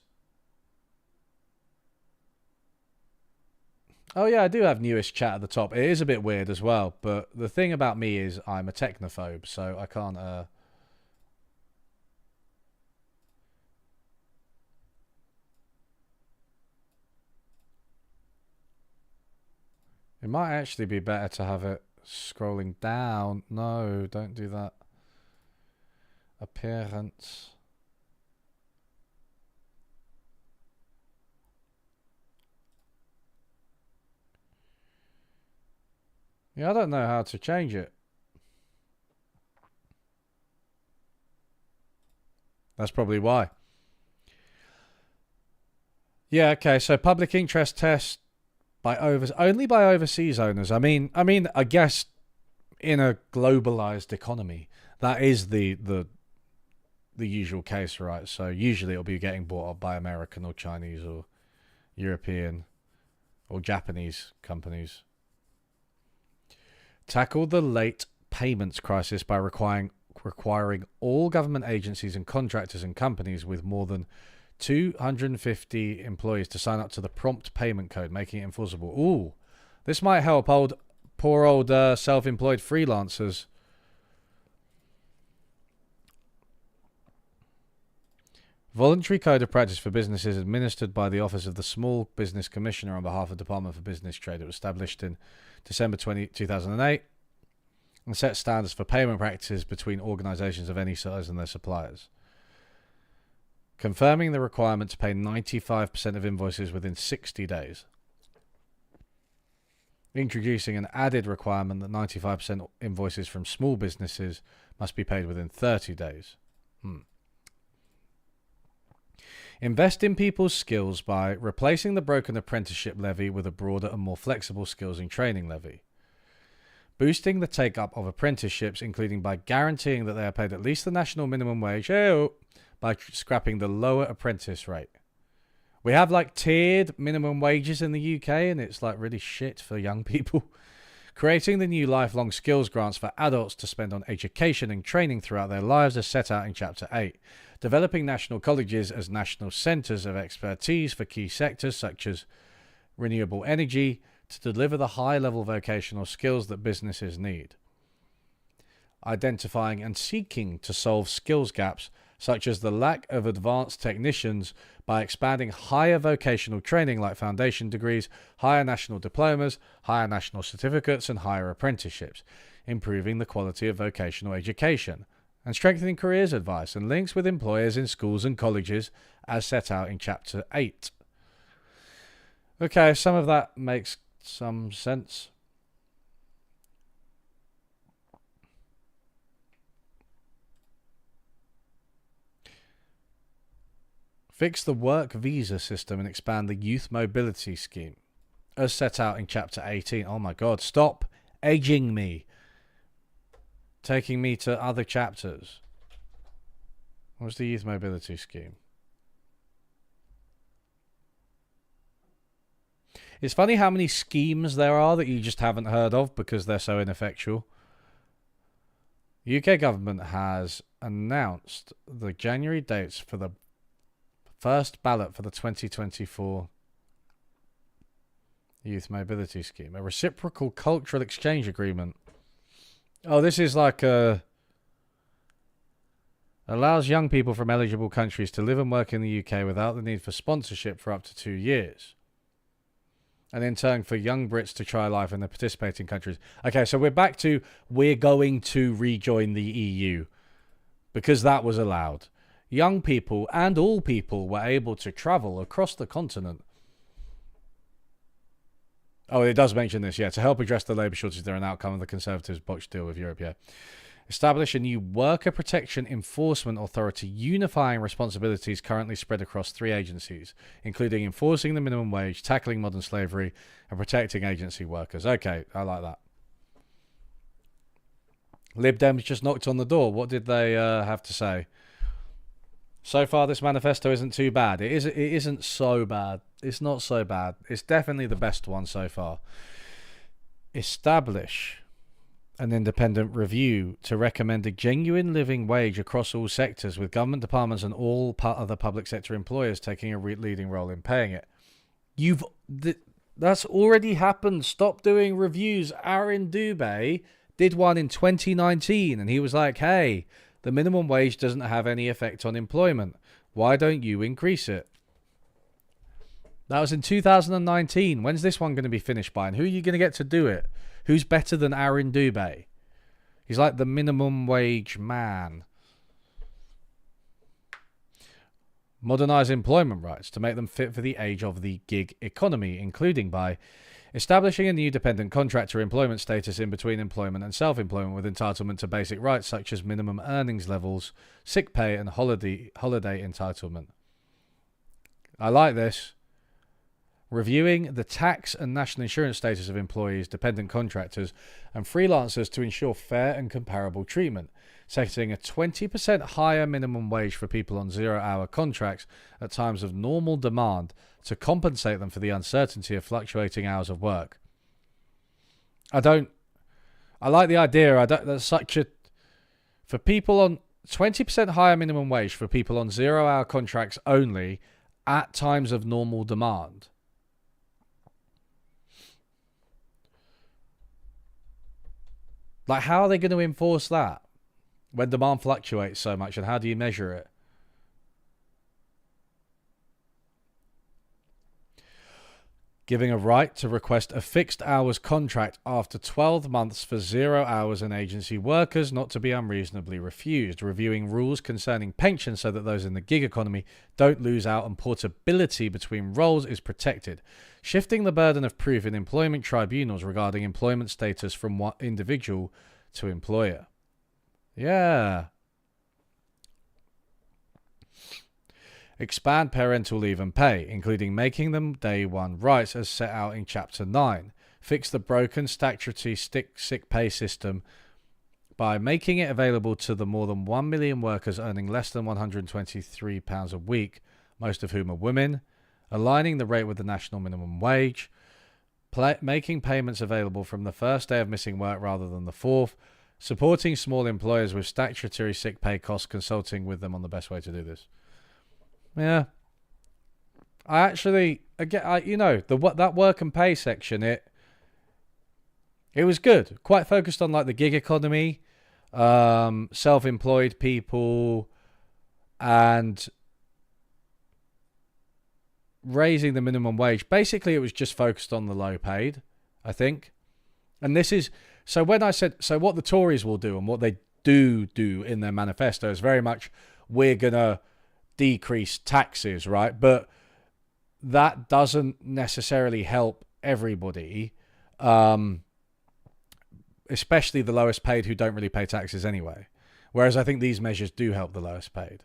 Oh yeah, I do have newest chat at the top. It is a bit weird as well, but the thing about me is I'm a technophobe, so I can't... It might actually be better to have it scrolling down. No, don't do that. Appearance. Yeah, I don't know how to change it. That's probably why. Yeah, okay, so public interest test only by overseas owners. I mean, I guess in a globalized economy, that is the usual case, right? So usually it'll be getting bought up by American or Chinese or European or Japanese companies. Tackle the late payments crisis by requiring all government agencies and contractors and companies with more than 250 employees to sign up to the prompt payment code, making it enforceable. Ooh, this might help poor old self-employed freelancers. Voluntary code of practice for businesses administered by the Office of the Small Business Commissioner on behalf of the Department for Business Trade. It was established in December 2008 and sets standards for payment practices between organizations of any size and their suppliers. Confirming the requirement to pay 95% of invoices within 60 days. Introducing an added requirement that 95% invoices from small businesses must be paid within 30 days. Invest in people's skills by replacing the broken apprenticeship levy with a broader and more flexible skills and training levy. Boosting the take-up of apprenticeships, including by guaranteeing that they are paid at least the national minimum wage, by scrapping the lower apprentice rate. We have like tiered minimum wages in the UK, and it's like really shit for young people. Creating the new lifelong skills grants for adults to spend on education and training throughout their lives as set out in Chapter 8. Developing national colleges as national centres of expertise for key sectors such as renewable energy to deliver the high-level vocational skills that businesses need. Identifying and seeking to solve skills gaps such as the lack of advanced technicians by expanding higher vocational training like foundation degrees, higher national diplomas, higher national certificates and higher apprenticeships, improving the quality of vocational education, and strengthening careers advice and links with employers in schools and colleges as set out in Chapter 8. Okay, some of that makes some sense. Fix the work visa system and expand the youth mobility scheme as set out in Chapter 18. Oh my God, stop aging me. Taking me to other chapters. What's the youth mobility scheme? It's funny how many schemes there are that you just haven't heard of because they're so ineffectual. The UK government has announced the January dates for the first ballot for the 2024 Youth Mobility Scheme. A reciprocal cultural exchange agreement. Oh, this is like allows young people from eligible countries to live and work in the UK without the need for sponsorship for up to 2 years. And in turn for young Brits to try life in the participating countries. Okay, so we're back to we're going to rejoin the EU because that was allowed. Young people and all people were able to travel across the continent. Oh, it does mention this, yeah. To help address the labour shortage, they're an outcome of the Conservatives' botched deal with Europe, yeah. Establish a new worker protection enforcement authority unifying responsibilities currently spread across 3 agencies, including enforcing the minimum wage, tackling modern slavery, and protecting agency workers. Okay, I like that. Lib Dems just knocked on the door. What did they have to say? So far, this manifesto isn't too bad. It isn't so bad. It's not so bad. It's definitely the best one so far. Establish an independent review to recommend a genuine living wage across all sectors, with government departments and all other public sector employers taking a leading role in paying it. That's already happened. Stop doing reviews. Aaron Dubé did one in 2019, and he was like, hey, the minimum wage doesn't have any effect on employment. Why don't you increase it? That was in 2019. When's this one going to be finished by? And who are you going to get to do it? Who's better than Aaron Dubé? He's like the minimum wage man. Modernise employment rights to make them fit for the age of the gig economy, including by establishing a new dependent contractor employment status in between employment and self-employment with entitlement to basic rights such as minimum earnings levels, sick pay and holiday entitlement. I like this. Reviewing the tax and national insurance status of employees, dependent contractors and freelancers to ensure fair and comparable treatment. Setting a 20% higher minimum wage for people on 0-hour contracts at times of normal demand to compensate them for the uncertainty of fluctuating hours of work. I like the idea. For people on 20% higher minimum wage for people on 0-hour contracts only at times of normal demand. Like, how are they going to enforce that when demand fluctuates so much, and how do you measure it? Giving a right to request a fixed hours contract after 12 months for 0 hours and agency workers, not to be unreasonably refused. Reviewing rules concerning pensions so that those in the gig economy don't lose out and portability between roles is protected. Shifting the burden of proof in employment tribunals regarding employment status from one individual to employer. Yeah. Expand parental leave and pay, including making them day one rights as set out in Chapter 9. Fix the broken statutory sick pay system by making it available to the more than 1 million workers earning less than £123 a week, most of whom are women, aligning the rate with the national minimum wage, making payments available from the first day of missing work rather than the fourth, supporting small employers with statutory sick pay costs, consulting with them on the best way to do this. Yeah, I actually, again, that work and pay section, it was good. Quite focused on like the gig economy, self-employed people, and raising the minimum wage. Basically, it was just focused on the low paid, I think. And this is, so when I said, so what the Tories will do and what they do in their manifesto is very much, we're going to decrease taxes, right? But that doesn't necessarily help everybody, especially the lowest paid who don't really pay taxes anyway. Whereas I think these measures do help the lowest paid.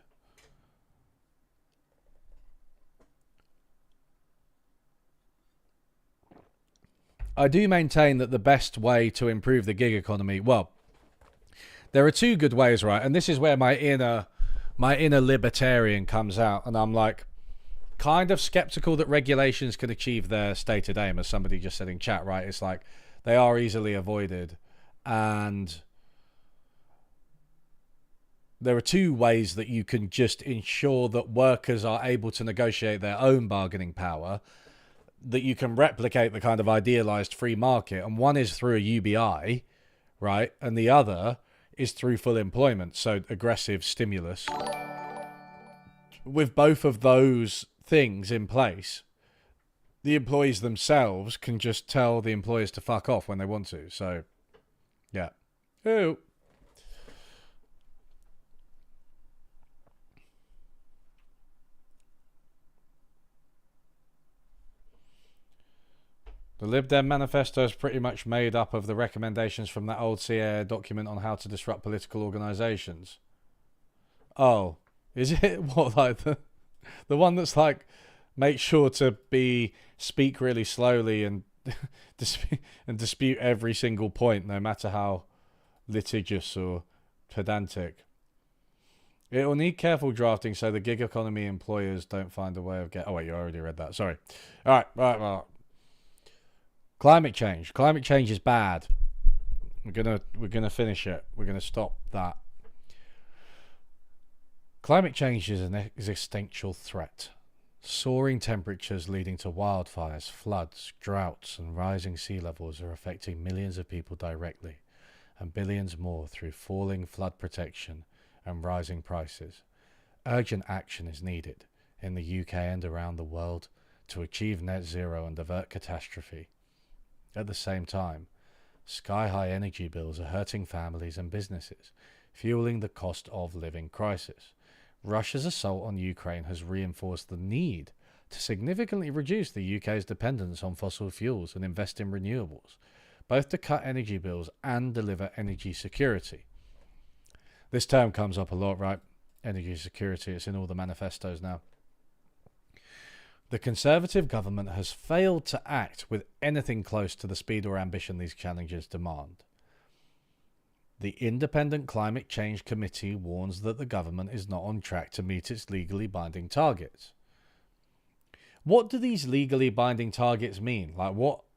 I do maintain that the best way to improve the gig economy, well, there are two good ways, right? And this is where my inner libertarian comes out, and I'm like kind of skeptical that regulations can achieve their stated aim, as somebody just said in chat, right? It's like they are easily avoided, and there are two ways that you can just ensure that workers are able to negotiate their own bargaining power, that you can replicate the kind of idealized free market, and one is through a UBI, right? And the other is through full employment, so aggressive stimulus. With both of those things in place, the employees themselves can just tell the employers to fuck off when they want to. So, yeah. Ooh. The Lib Dem manifesto is pretty much made up of the recommendations from that old CIA document on how to disrupt political organisations. Oh, is it? What, like the one that's like, make sure to speak really slowly and dispute every single point, no matter how litigious or pedantic. It will need careful drafting so the gig economy employers don't find a way of getting... Oh wait, you already read that. Sorry. All right. Climate change. Climate change is bad. We're gonna finish it. We're gonna stop that. Climate change is an existential threat. Soaring temperatures leading to wildfires, floods, droughts, and rising sea levels are affecting millions of people directly, and billions more through falling flood protection and rising prices. Urgent action is needed in the UK and around the world to achieve net zero and avert catastrophe. At the same time, sky-high energy bills are hurting families and businesses, fueling the cost of living crisis. Russia's assault on Ukraine has reinforced the need to significantly reduce the UK's dependence on fossil fuels and invest in renewables, both to cut energy bills and deliver energy security. This term comes up a lot, right? Energy security, it's in all the manifestos now. The Conservative government has failed to act with anything close to the speed or ambition these challenges demand. The Independent Climate Change Committee warns that the government is not on track to meet its legally binding targets. What do these legally binding targets mean? What's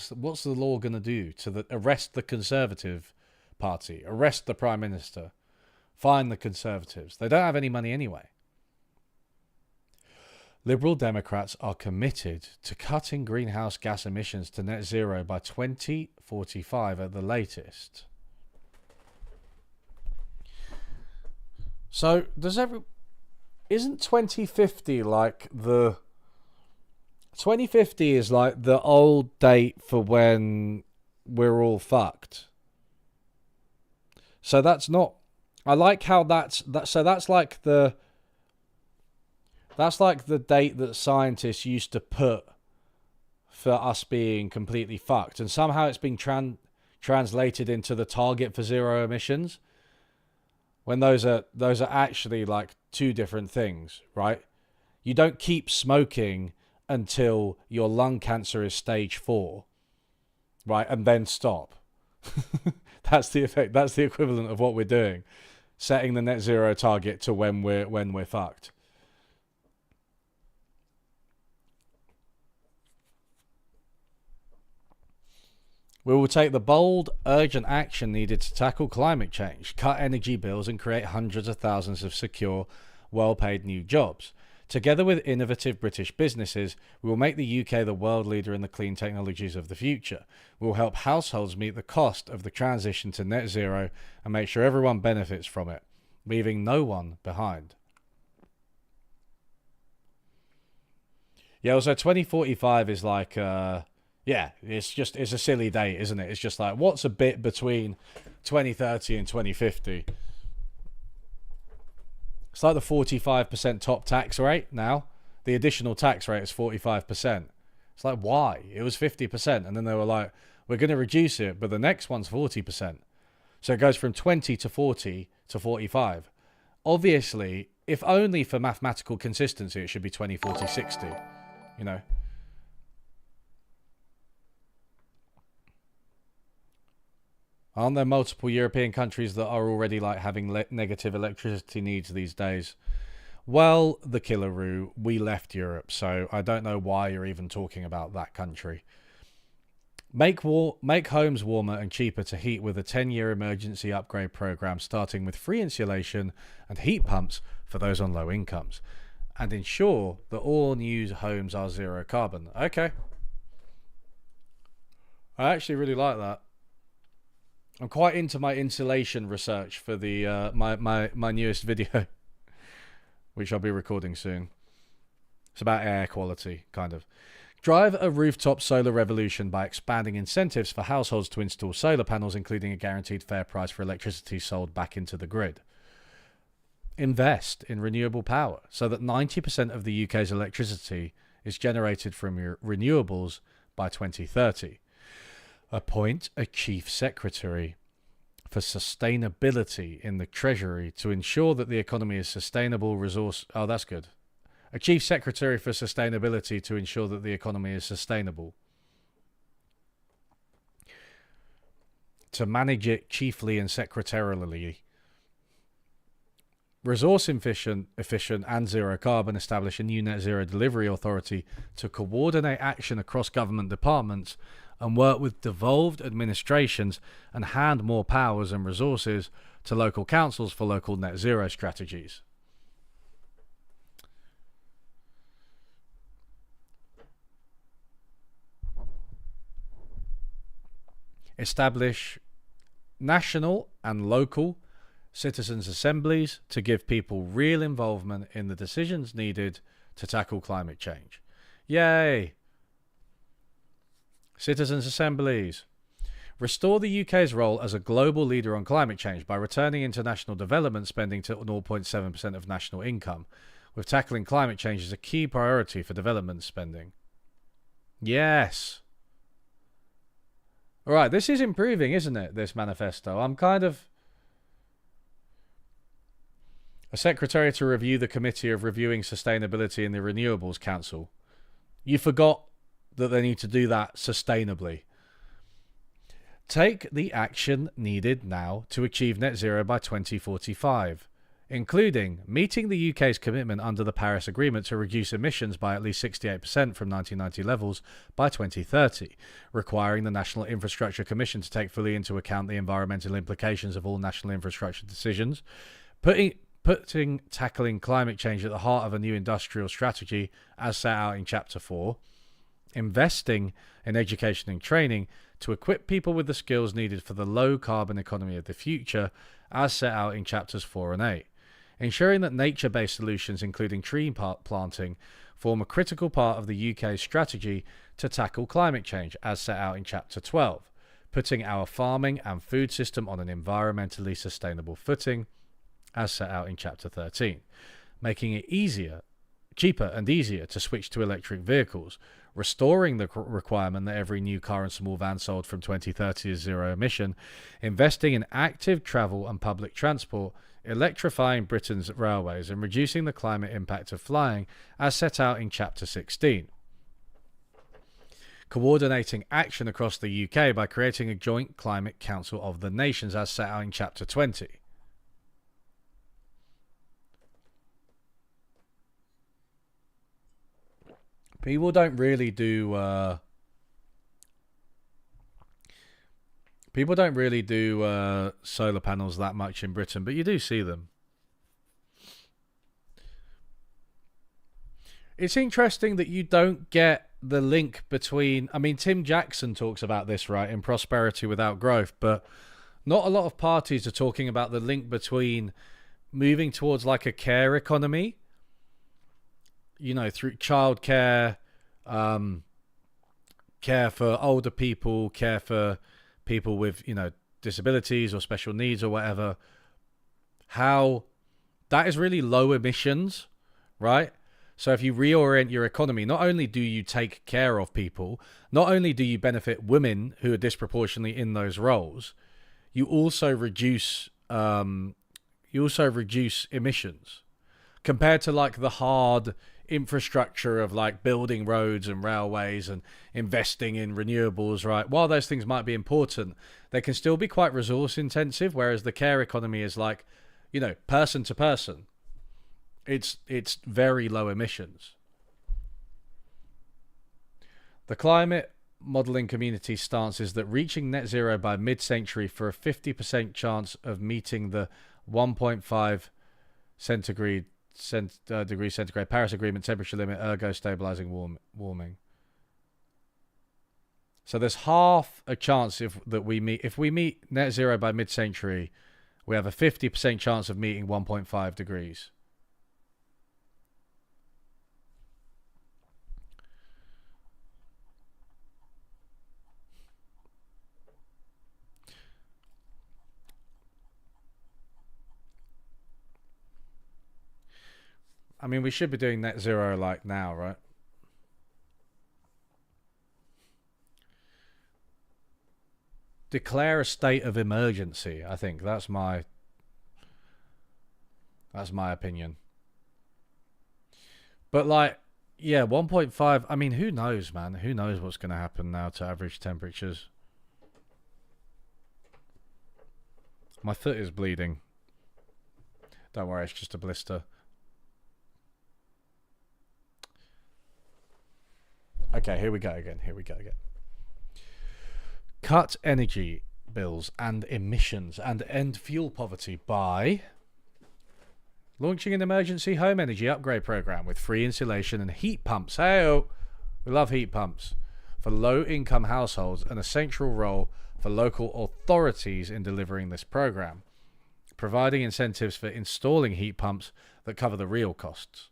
the law going to do to arrest the Conservative Party, arrest the Prime Minister, fine the Conservatives? They don't have any money anyway. Liberal Democrats are committed to cutting greenhouse gas emissions to net zero by 2045 at the latest. So, isn't 2050 like the... 2050 is like the old date for when we're all fucked. So that's not... I like how that's like the date that scientists used to put for us being completely fucked, and somehow it's been translated into the target for zero emissions, when those are actually like two different things, right? You don't keep smoking until your lung cancer is stage 4, right, and then stop. That's the effect. That's the equivalent of what we're doing, setting the net zero target to when we're fucked. We will take the bold, urgent action needed to tackle climate change, cut energy bills, and create hundreds of thousands of secure, well-paid new jobs. Together with innovative British businesses, we will make the UK the world leader in the clean technologies of the future. We will help households meet the cost of the transition to net zero and make sure everyone benefits from it, leaving no one behind. Yeah, also 2045 is like... yeah, it's a silly date, isn't it? It's just like, what's a bit between 2030 and 2050? It's like the 45% top tax rate now. The additional tax rate is 45%. It's like, why? It was 50%. And then they were like, we're going to reduce it, but the next one's 40%. So it goes from 20 to 40 to 45. Obviously, if only for mathematical consistency, it should be 20, 40, 60. You know? Aren't there multiple European countries that are already like having negative electricity needs these days? Well, the Killaroo, we left Europe, so I don't know why you're even talking about that country. Make homes warmer and cheaper to heat with a 10-year emergency upgrade program, starting with free insulation and heat pumps for those on low incomes, and ensure that all new homes are zero carbon. Okay. I actually really like that. I'm quite into my insulation research for the my newest video, which I'll be recording soon. It's about air quality, kind of. Drive a rooftop solar revolution by expanding incentives for households to install solar panels, including a guaranteed fair price for electricity sold back into the grid. Invest in renewable power so that 90% of the UK's electricity is generated from renewables by 2030. Appoint a Chief Secretary for Sustainability in the Treasury to ensure that the economy is sustainable resource... Oh, that's good. A Chief Secretary for Sustainability to ensure that the economy is sustainable. To manage it chiefly and secretarially. Resource efficient and zero carbon, establish a new net zero delivery authority to coordinate action across government departments and work with devolved administrations and hand more powers and resources to local councils for local net zero strategies. Establish national and local citizens' assemblies to give people real involvement in the decisions needed to tackle climate change. Yay! Citizens' assemblies. Restore the UK's role as a global leader on climate change by returning international development spending to 0.7% of national income, with tackling climate change as a key priority for development spending. Yes! Alright, this is improving, isn't it, this manifesto? I'm kind of... A secretary to review the Committee of Reviewing Sustainability in the Renewables Council. You forgot that they need to do that sustainably. Take the action needed now to achieve net zero by 2045, including meeting the UK's commitment under the Paris Agreement to reduce emissions by at least 68% from 1990 levels by 2030, requiring the National Infrastructure Commission to take fully into account the environmental implications of all national infrastructure decisions, putting tackling climate change at the heart of a new industrial strategy as set out in Chapter 4, investing in education and training to equip people with the skills needed for the low-carbon economy of the future as set out in Chapters 4 and 8, ensuring that nature-based solutions, including tree planting, form a critical part of the UK's strategy to tackle climate change as set out in Chapter 12, putting our farming and food system on an environmentally sustainable footing as set out in Chapter 13, making it cheaper and easier to switch to electric vehicles, restoring the requirement that every new car and small van sold from 2030 is zero emission, investing in active travel and public transport, electrifying Britain's railways, and reducing the climate impact of flying as set out in Chapter 16. Coordinating action across the UK by creating a joint climate council of the nations as set out in Chapter 20. People don't really do solar panels that much in Britain, but you do see them. It's interesting that you don't get the link between, I mean, Tim Jackson talks about this, right, in Prosperity Without Growth, but not a lot of parties are talking about the link between moving towards like a care economy, you know, through childcare, care for older people, care for people with, you know, disabilities or special needs or whatever, how that is really low emissions, right? So if you reorient your economy, not only do you take care of people, not only do you benefit women who are disproportionately in those roles, you also reduce emissions compared to like the hard infrastructure of like building roads and railways and investing in renewables, right? While those things might be important, they can still be quite resource intensive, whereas the care economy is like, you know, person to person. It's very low emissions. The climate modelling community stance is that reaching net zero by mid-century for a 50% chance of meeting the 1.5 degree centigrade Paris Agreement temperature limit, ergo stabilizing warming. So there's half a chance if we meet net zero by mid-century, we have a 50% chance of meeting 1.5 degrees. I mean, we should be doing net zero like now, right? Declare a state of emergency. I think that's my opinion. But like, yeah, 1.5. I mean, who knows, man? Who knows what's going to happen now to average temperatures? My foot is bleeding. Don't worry, it's just a blister. Okay, here we go again. Cut energy bills and emissions and end fuel poverty by launching an emergency home energy upgrade program with free insulation and heat pumps. Hey, we love heat pumps for low-income households, and a central role for local authorities in delivering this program, providing incentives for installing heat pumps that cover the real costs.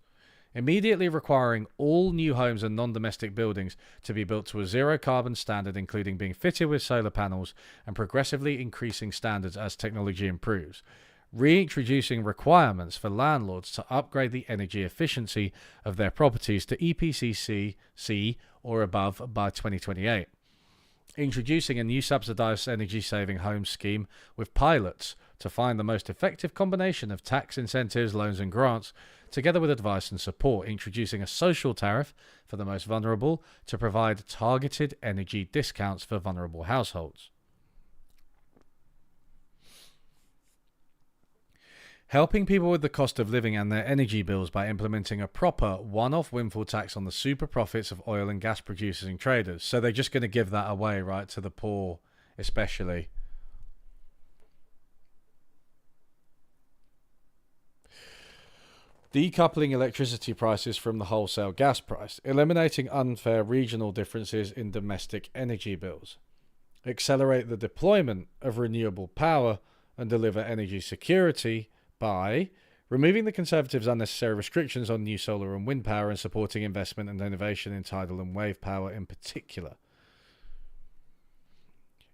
Immediately requiring all new homes and non-domestic buildings to be built to a zero-carbon standard, including being fitted with solar panels, and progressively increasing standards as technology improves. Reintroducing requirements for landlords to upgrade the energy efficiency of their properties to EPC C or above by 2028. Introducing a new subsidised energy-saving home scheme with pilots to find the most effective combination of tax incentives, loans and grants, together with advice and support. Introducing a social tariff for the most vulnerable to provide targeted energy discounts for vulnerable households. Helping people with the cost of living and their energy bills by implementing a proper one-off windfall tax on the super profits of oil and gas producers and traders. So they're just going to give that away, right, to the poor especially. Decoupling electricity prices from the wholesale gas price, eliminating unfair regional differences in domestic energy bills, accelerate the deployment of renewable power and deliver energy security by removing the Conservatives' unnecessary restrictions on new solar and wind power and supporting investment and innovation in tidal and wave power in particular.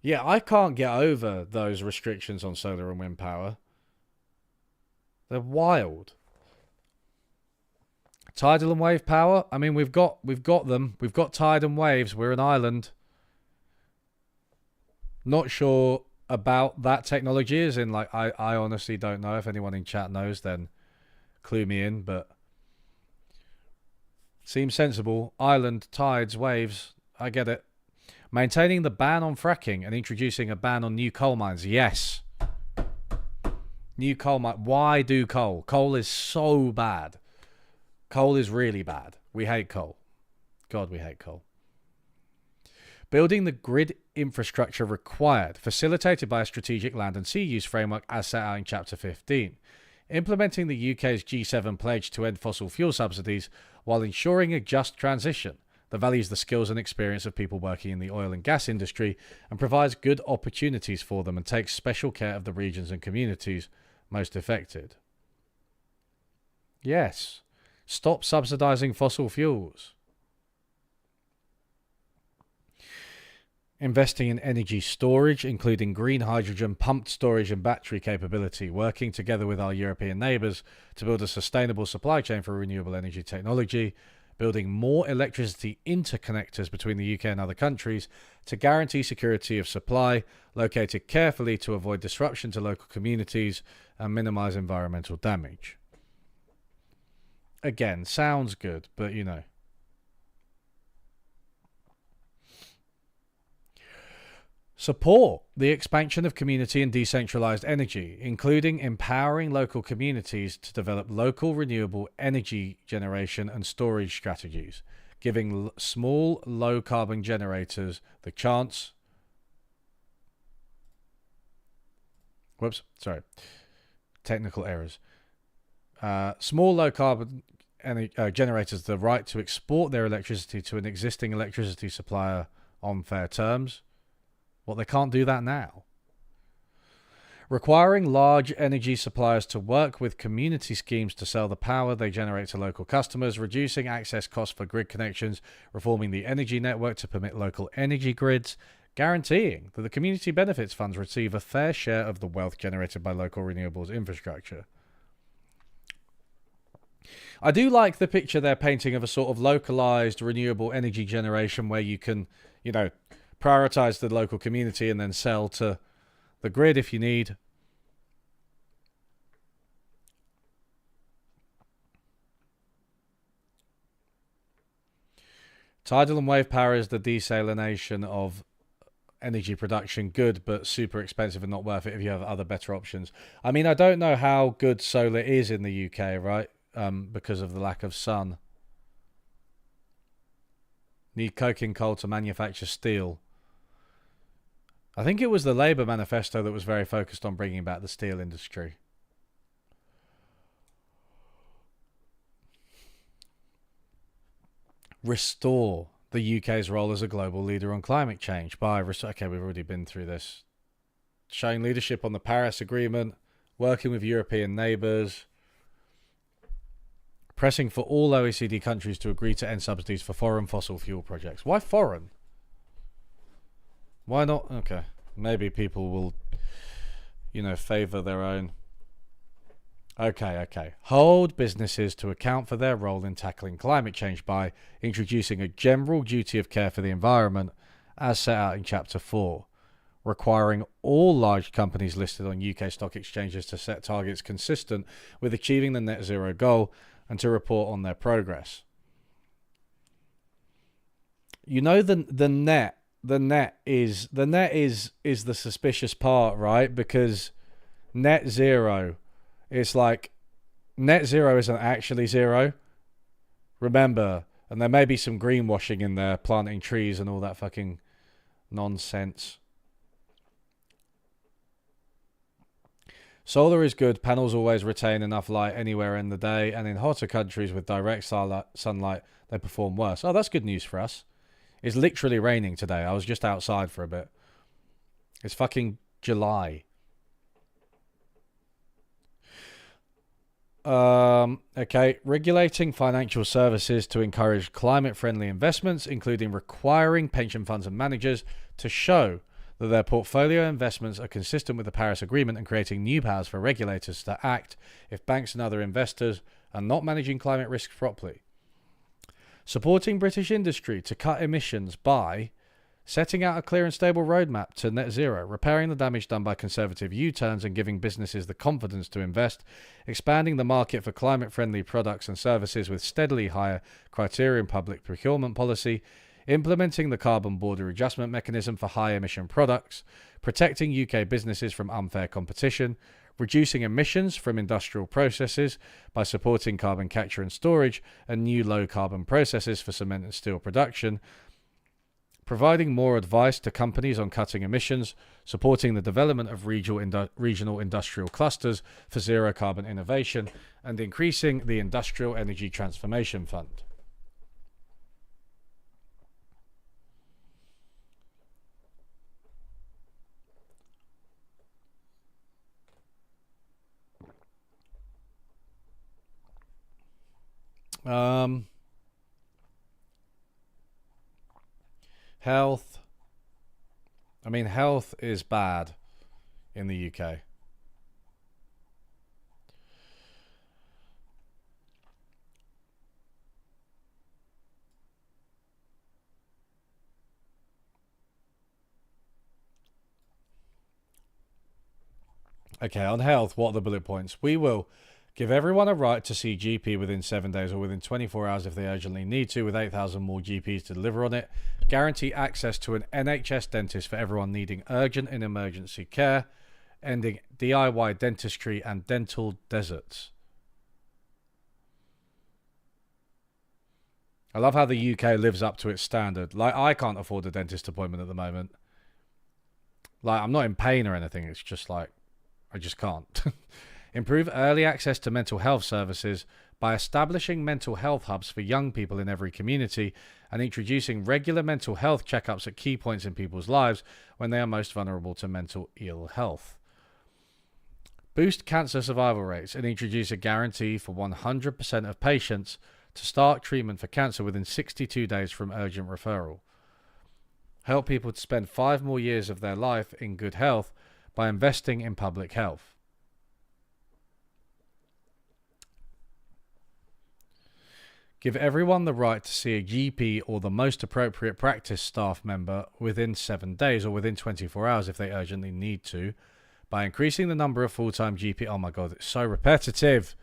Yeah, I can't get over those restrictions on solar and wind power. They're wild. Tidal and wave power, I mean, we've got them. We've got tide and waves. We're an island. Not sure about that technology, as in, like, I honestly don't know. If anyone in chat knows, then clue me in, but seems sensible. Island, tides, waves, I get it. Maintaining the ban on fracking and introducing a ban on new coal mines. Yes. New coal mine. Why do coal? Coal is so bad. Coal is really bad. We hate coal. God, we hate coal. Building the grid infrastructure required, facilitated by a strategic land and sea use framework as set out in Chapter 15. Implementing the UK's G7 pledge to end fossil fuel subsidies while ensuring a just transition that values the skills and experience of people working in the oil and gas industry and provides good opportunities for them and takes special care of the regions and communities most affected. Yes. Stop subsidising fossil fuels. Investing in energy storage, including green hydrogen, pumped storage and battery capability, working together with our European neighbours to build a sustainable supply chain for renewable energy technology, building more electricity interconnectors between the UK and other countries to guarantee security of supply, located carefully to avoid disruption to local communities and minimise environmental damage. Again, sounds good, but you know. Support the expansion of community and decentralized energy, including empowering local communities to develop local renewable energy generation and storage strategies, giving small, low-carbon generators the chance... Whoops, sorry. Technical errors. Small, low-carbon generators the right to export their electricity to an existing electricity supplier on fair terms. Well, they can't do that now. Requiring large energy suppliers to work with community schemes to sell the power they generate to local customers, reducing access costs for grid connections, reforming the energy network to permit local energy grids, guaranteeing that the community benefits funds receive a fair share of the wealth generated by local renewables infrastructure. I do like the picture they're painting of a sort of localized renewable energy generation where you can, you know, prioritize the local community and then sell to the grid if you need. Tidal and wave power is the desalination of energy production. Good, but super expensive and not worth it if you have other better options. I mean, I don't know how good solar is in the UK, right? Because of the lack of sun. Need coking coal to manufacture steel. I think it was the Labour manifesto that was very focused on bringing back the steel industry. Restore the UK's role as a global leader on climate change by... Okay, we've already been through this. Showing leadership on the Paris Agreement, working with European neighbours, pressing for all OECD countries to agree to end subsidies for foreign fossil fuel projects. Why foreign? Why not? Okay. Maybe people will, you know, favour their own. Okay. Hold businesses to account for their role in tackling climate change by introducing a general duty of care for the environment as set out in Chapter 4, requiring all large companies listed on UK stock exchanges to set targets consistent with achieving the net zero goal and to report on their progress. You know, the net is the suspicious part, right? Because net zero, it's like net zero isn't actually zero. Remember, and there may be some greenwashing in there, planting trees and all that fucking nonsense. Solar is good. Panels always retain enough light anywhere in the day, and in hotter countries with direct sunlight, they perform worse. Oh, that's good news for us. It's literally raining today. I was just outside for a bit. It's fucking July. Okay. Regulating financial services to encourage climate-friendly investments, including requiring pension funds and managers to show that their portfolio investments are consistent with the Paris Agreement, and creating new powers for regulators to act if banks and other investors are not managing climate risks properly. Supporting British industry to cut emissions by setting out a clear and stable roadmap to net zero, repairing the damage done by conservative U-turns and giving businesses the confidence to invest, expanding the market for climate-friendly products and services with steadily higher criteria in public procurement policy, implementing the carbon border adjustment mechanism for high-emission products, protecting UK businesses from unfair competition, reducing emissions from industrial processes by supporting carbon capture and storage and new low-carbon processes for cement and steel production, providing more advice to companies on cutting emissions, supporting the development of regional industrial clusters for zero carbon innovation, and increasing the Industrial Energy Transformation Fund. Health. I mean, health is bad in the UK. Okay, on health, what are the bullet points? We will give everyone a right to see GP within 7 days or within 24 hours if they urgently need to, with 8,000 more GPs to deliver on it. Guarantee access to an NHS dentist for everyone needing urgent and emergency care. Ending DIY dentistry and dental deserts. I love how the UK lives up to its standard. Like, I can't afford a dentist appointment at the moment. Like, I'm not in pain or anything. It's just like, I just can't. Improve early access to mental health services by establishing mental health hubs for young people in every community and introducing regular mental health checkups at key points in people's lives when they are most vulnerable to mental ill health. Boost cancer survival rates and introduce a guarantee for 100% of patients to start treatment for cancer within 62 days from urgent referral. Help people to spend 5 more years of their life in good health by investing in public health. Give everyone the right to see a GP or the most appropriate practice staff member within 7 days or within 24 hours if they urgently need to, by increasing the number of full-time GP. Oh my God, it's so repetitive.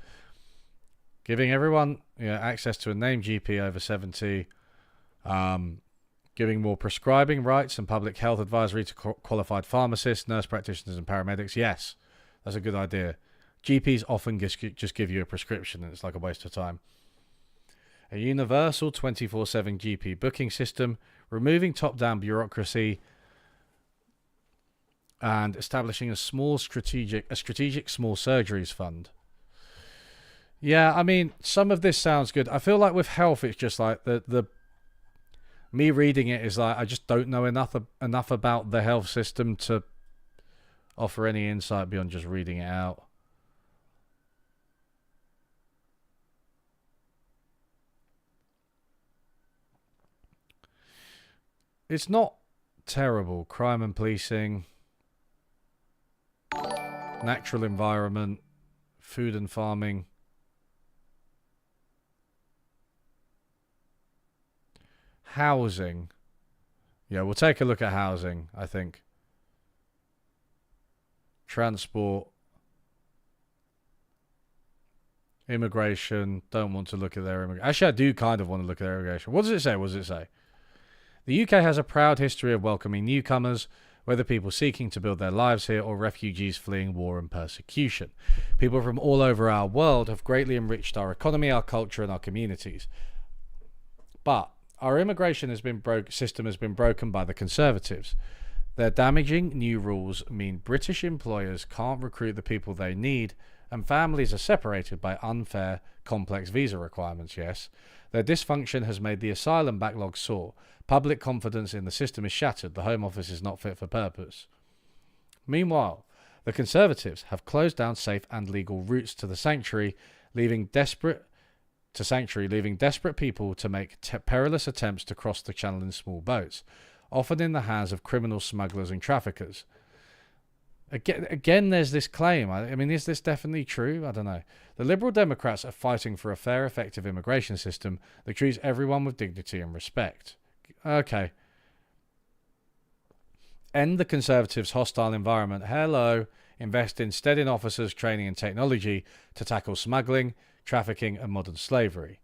Giving everyone access to a named GP over 70. Giving more prescribing rights and public health advisory to qualified pharmacists, nurse practitioners and paramedics. Yes, that's a good idea. GPs often just give you a prescription and it's like a waste of time. A universal 24/7 GP booking system, removing top-down bureaucracy and establishing a strategic small surgeries fund. Yeah, I mean, some of this sounds good. I feel like with health, it's just like the me reading it is like I just don't know enough about the health system to offer any insight beyond just reading it out. It's not terrible. Crime and policing, natural environment, food and farming. Housing. Yeah, we'll take a look at housing, I think. Transport. Immigration. Don't want to look at their immigration. Actually, I do kind of want to look at their immigration. What does it say? The UK has a proud history of welcoming newcomers, whether people seeking to build their lives here or refugees fleeing war and persecution. People from all over our world have greatly enriched our economy, our culture, and our communities. But our immigration system has been broken by the Conservatives. Their damaging new rules mean British employers can't recruit the people they need, and families are separated by unfair, complex visa requirements, yes. Their dysfunction has made the asylum backlog sore. Public confidence in the system is shattered. The Home Office is not fit for purpose. Meanwhile, the Conservatives have closed down safe and legal routes to the sanctuary, leaving desperate people to make perilous attempts to cross the channel in small boats, often in the hands of criminal smugglers and traffickers. Again, there's this claim. I mean, is this definitely true? I don't know. The Liberal Democrats are fighting for a fair, effective immigration system that treats everyone with dignity and respect. Okay. End the Conservatives' hostile environment. Hello. Invest instead in officers, training and technology to tackle smuggling, trafficking and modern slavery.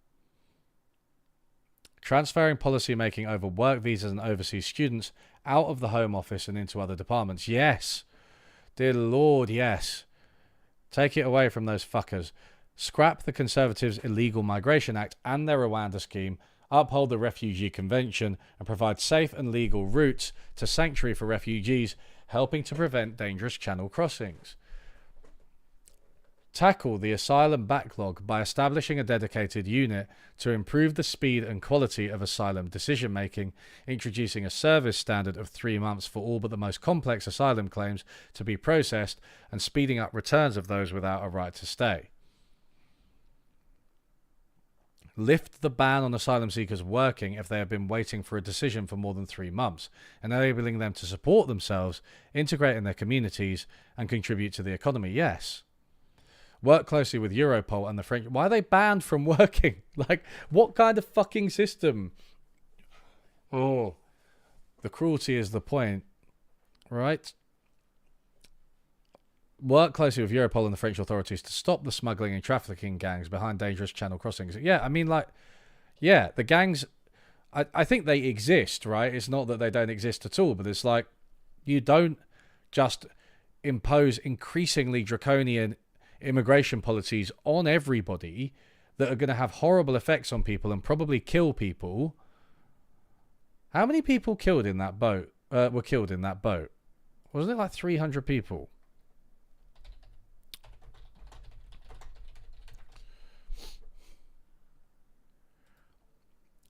Transferring policy making over work visas and overseas students out of the Home Office and into other departments. Yes. Dear Lord, yes. Take it away from those fuckers. Scrap the Conservatives' Illegal Migration Act and their Rwanda scheme. Uphold the Refugee Convention and provide safe and legal routes to sanctuary for refugees, helping to prevent dangerous channel crossings. Tackle the asylum backlog by establishing a dedicated unit to improve the speed and quality of asylum decision-making, introducing a service standard of 3 months for all but the most complex asylum claims to be processed, and speeding up returns of those without a right to stay. Lift the ban on asylum seekers working if they have been waiting for a decision for more than 3 months, enabling them to support themselves, integrate in their communities, and contribute to the economy. Yes. Work closely with Europol and the French. Why are they banned from working? Like, what kind of fucking system? Oh, the cruelty is the point, right? Work closely with Europol and the French authorities to stop the smuggling and trafficking gangs behind dangerous channel crossings. Yeah, I mean, like, yeah, the gangs, I think they exist, right? It's not that they don't exist at all, but it's like, you don't just impose increasingly draconian immigration policies on everybody that are going to have horrible effects on people and probably kill people. How many people killed in that boat? Were killed in that boat? Wasn't it like 300 people?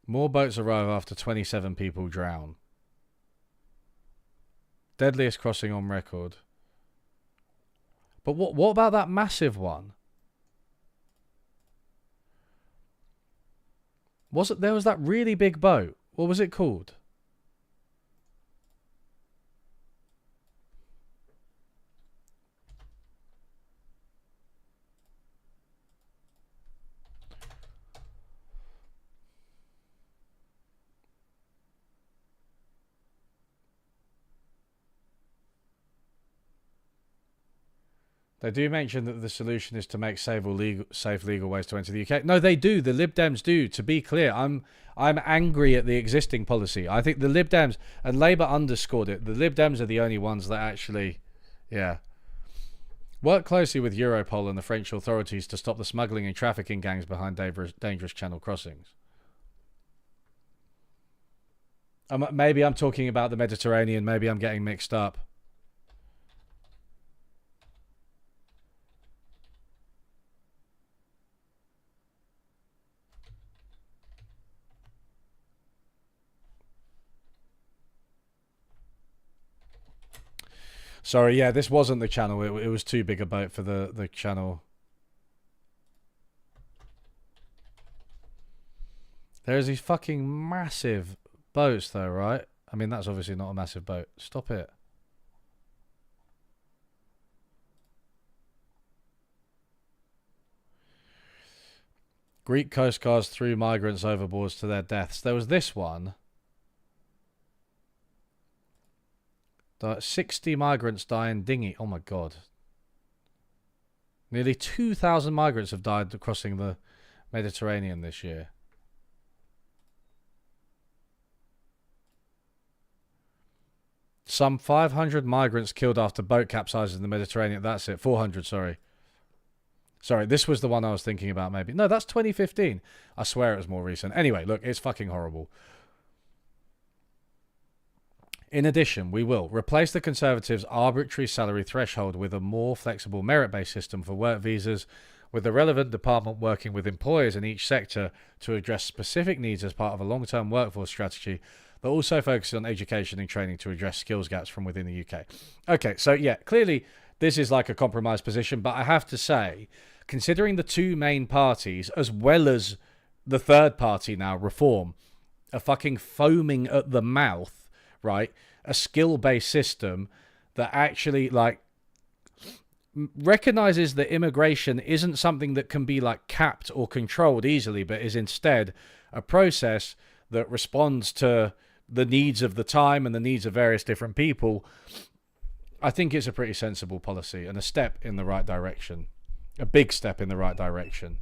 More boats arrive after 27 people drown. Deadliest crossing on record. But what about that massive one? There was that really big boat. What was it called? They do mention that the solution is to make safe legal ways to enter the UK. No, they do. The Lib Dems do. To be clear, I'm angry at the existing policy. I think the Lib Dems, and Labour underscored it, the Lib Dems are the only ones that actually, yeah. Work closely with Europol and the French authorities to stop the smuggling and trafficking gangs behind dangerous channel crossings. Maybe I'm talking about the Mediterranean. Maybe I'm getting mixed up. Sorry, yeah, this wasn't the channel. It was too big a boat for the channel. There's these fucking massive boats though, right? I mean, that's obviously not a massive boat. Stop it. Greek coast guards threw migrants overboard to their deaths. There was this one. 60 migrants die in dinghy. Oh my god. Nearly 2,000 migrants have died crossing the Mediterranean this year. Some 500 migrants killed after boat capsized in the Mediterranean. That's it. 400, sorry. Sorry, this was the one I was thinking about maybe. No, that's 2015. I swear it was more recent. Anyway, look, it's fucking horrible. In addition, we will replace the Conservatives' arbitrary salary threshold with a more flexible merit-based system for work visas, with the relevant department working with employers in each sector to address specific needs as part of a long-term workforce strategy that also focuses on education and training to address skills gaps from within the UK. Okay, so yeah, clearly this is like a compromise position, but I have to say, considering the two main parties, as well as the third party now, Reform, are fucking foaming at the mouth, right? A skill-based system that actually, like, recognizes that immigration isn't something that can be, like, capped or controlled easily, but is instead a process that responds to the needs of the time and the needs of various different people. I think it's a pretty sensible policy and a step in the right direction. A big step in the right direction.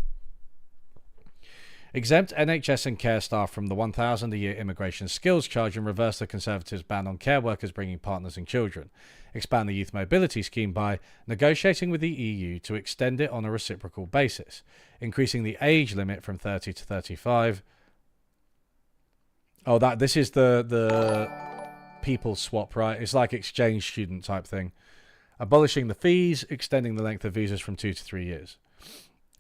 Exempt NHS and care staff from the £1,000 a year immigration skills charge and reverse the Conservatives' ban on care workers bringing partners and children. Expand the youth mobility scheme by negotiating with the EU to extend it on a reciprocal basis. Increasing the age limit from 30 to 35. Oh, this is the people swap, right? It's like exchange student type thing. Abolishing the fees, extending the length of visas from 2 to 3 years.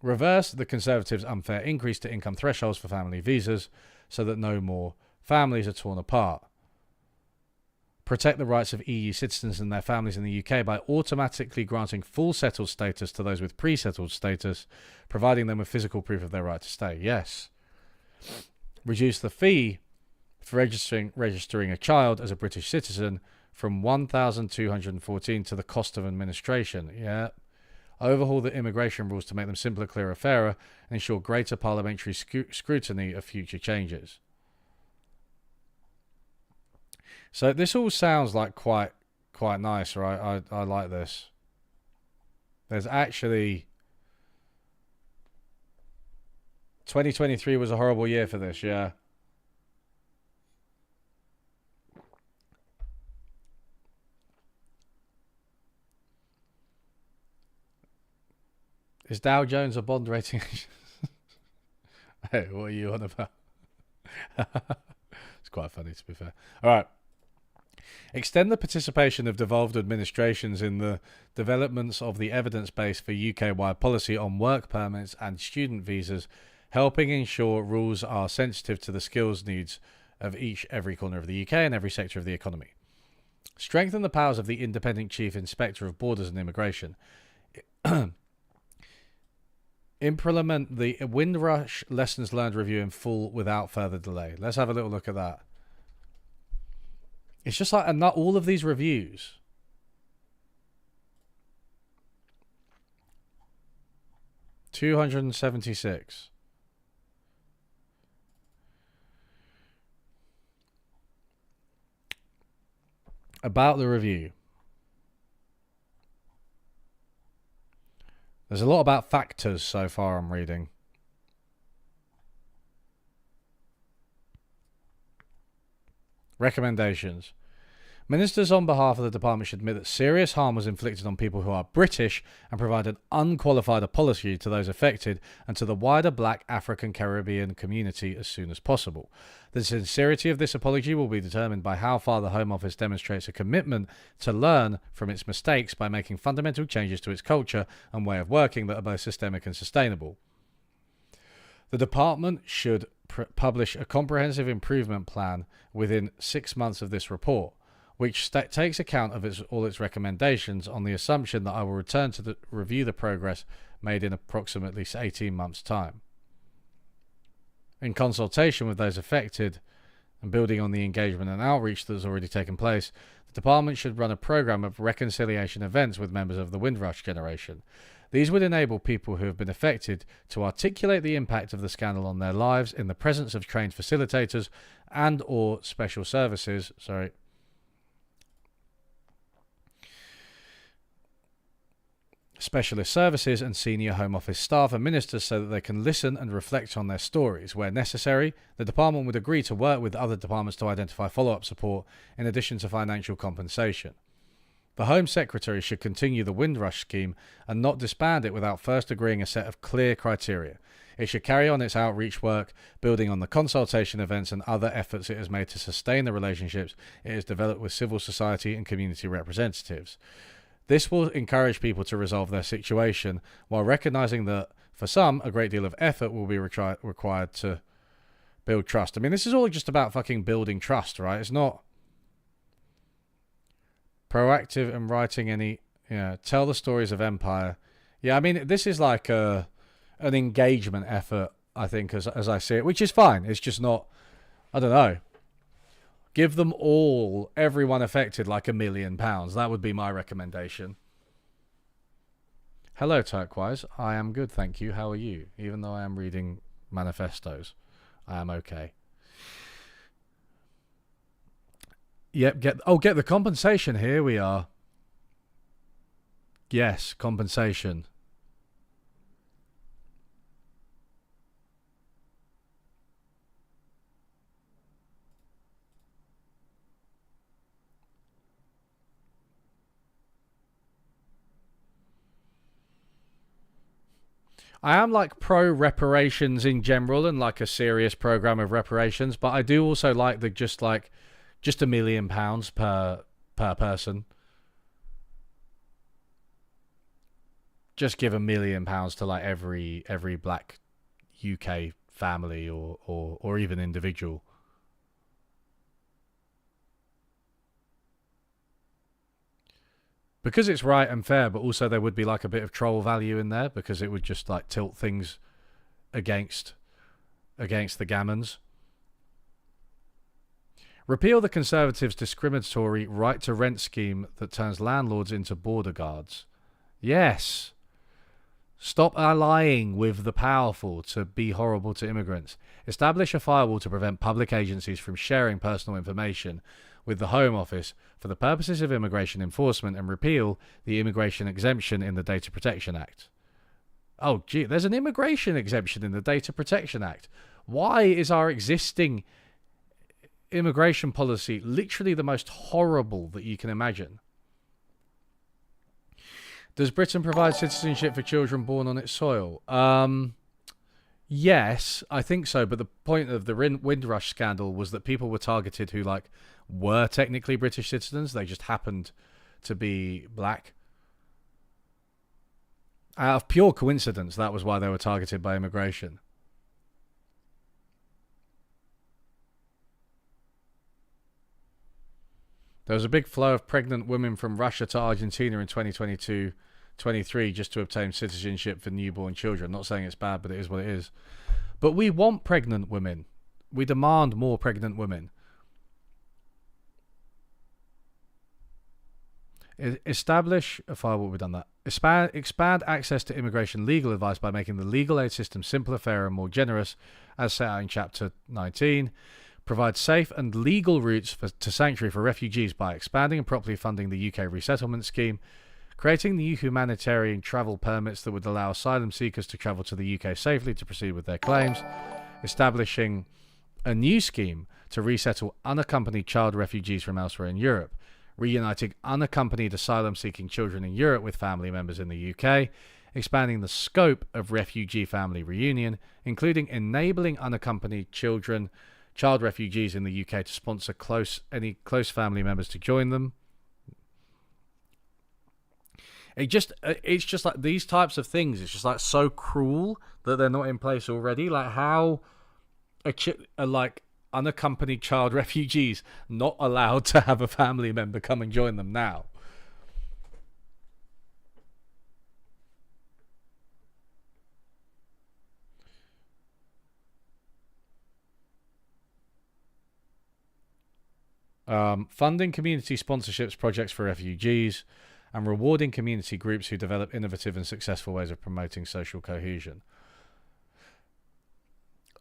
Reverse the Conservatives' unfair increase to income thresholds for family visas so that no more families are torn apart. Protect the rights of EU citizens and their families in the UK by automatically granting full settled status to those with pre-settled status, providing them with physical proof of their right to stay. Yes. Reduce the fee for registering a child as a British citizen from $1,214 to the cost of administration. Yeah. Overhaul the immigration rules to make them simpler, clearer, fairer, and ensure greater parliamentary scrutiny of future changes. So this all sounds like quite nice, right? I like this. There's actually 2023 was a horrible year for this, yeah. Is Dow Jones a bond rating? Hey, what are you on about? It's quite funny, to be fair. All right. Extend the participation of devolved administrations in the developments of the evidence base for UK-wide policy on work permits and student visas, helping ensure rules are sensitive to the skills needs of every corner of the UK and every sector of the economy. Strengthen the powers of the Independent Chief Inspector of Borders and Immigration. Implement the Windrush Lessons Learned review in full without further delay. Let's have a little look at that. It's just like not all of these reviews. $276. About the review. There's a lot about factors so far I'm reading. Recommendations. Ministers on behalf of the department should admit that serious harm was inflicted on people who are British and provide an unqualified apology to those affected and to the wider Black African Caribbean community as soon as possible. The sincerity of this apology will be determined by how far the Home Office demonstrates a commitment to learn from its mistakes by making fundamental changes to its culture and way of working that are both systemic and sustainable. The department should publish a comprehensive improvement plan within 6 months of this report, which takes account of all its recommendations on the assumption that I will return to review the progress made in approximately 18 months' time. In consultation with those affected and building on the engagement and outreach that has already taken place, the department should run a program of reconciliation events with members of the Windrush generation. These would enable people who have been affected to articulate the impact of the scandal on their lives in the presence of trained facilitators and or special services, specialist services and senior Home Office staff and ministers so that they can listen and reflect on their stories. Where necessary, the department would agree to work with other departments to identify follow-up support in addition to financial compensation. The Home Secretary should continue the Windrush scheme and not disband it without first agreeing a set of clear criteria. It should carry on its outreach work, building on the consultation events and other efforts it has made to sustain the relationships it has developed with civil society and community representatives. This will encourage people to resolve their situation while recognizing that, for some, a great deal of effort will be required to build trust. I mean, this is all just about fucking building trust, right? It's not proactive and writing any, tell the stories of empire. Yeah, I mean, this is like an engagement effort, I think, as I see it, which is fine. It's just not, I don't know. Give them all, everyone affected, like £1 million. That would be my recommendation. Hello, Turquoise. I am good, thank you. How are you? Even though I am reading manifestos, I am okay. Yep, get the compensation. Here we are. Yes, compensation. I am like pro reparations in general and like a serious program of reparations, but I do also like the just £1 million per person. Just give £1 million to like every black UK family or even individual. Because it's right and fair, but also there would be like a bit of troll value in there because it would just like tilt things against the gammons. Repeal the Conservatives' discriminatory right-to-rent scheme that turns landlords into border guards. Yes. Stop allying with the powerful to be horrible to immigrants. Establish a firewall to prevent public agencies from sharing personal information with the Home Office for the purposes of immigration enforcement, and repeal the immigration exemption in the Data Protection Act. Oh, gee, there's an immigration exemption in the Data Protection Act. Why is our existing immigration policy literally the most horrible that you can imagine? Does Britain provide citizenship for children born on its soil? Yes, I think so. But the point of the Windrush scandal was that people were targeted who were technically British citizens. They just happened to be black. Out of pure coincidence, that was why they were targeted by immigration. There was a big flow of pregnant women from Russia to Argentina in 2022-23 just to obtain citizenship for newborn children. Not saying it's bad, but it is what it is. But we want pregnant women. We demand more pregnant women. Establish a firewall. We've done that. Expand access to immigration legal advice by making the legal aid system simpler, fairer, and more generous, as set out in Chapter 19. Provide safe and legal routes to sanctuary for refugees by expanding and properly funding the UK resettlement scheme, creating the humanitarian travel permits that would allow asylum seekers to travel to the UK safely to proceed with their claims, establishing a new scheme to resettle unaccompanied child refugees from elsewhere in Europe, reuniting unaccompanied asylum-seeking children in Europe with family members in the UK, expanding the scope of refugee family reunion, including enabling unaccompanied child refugees in the UK to sponsor any close family members to join them. It's just like these types of things. It's just like so cruel that they're not in place already. Like how like unaccompanied child refugees not allowed to have a family member come and join them now. Funding community sponsorships projects for refugees, and rewarding community groups who develop innovative and successful ways of promoting social cohesion.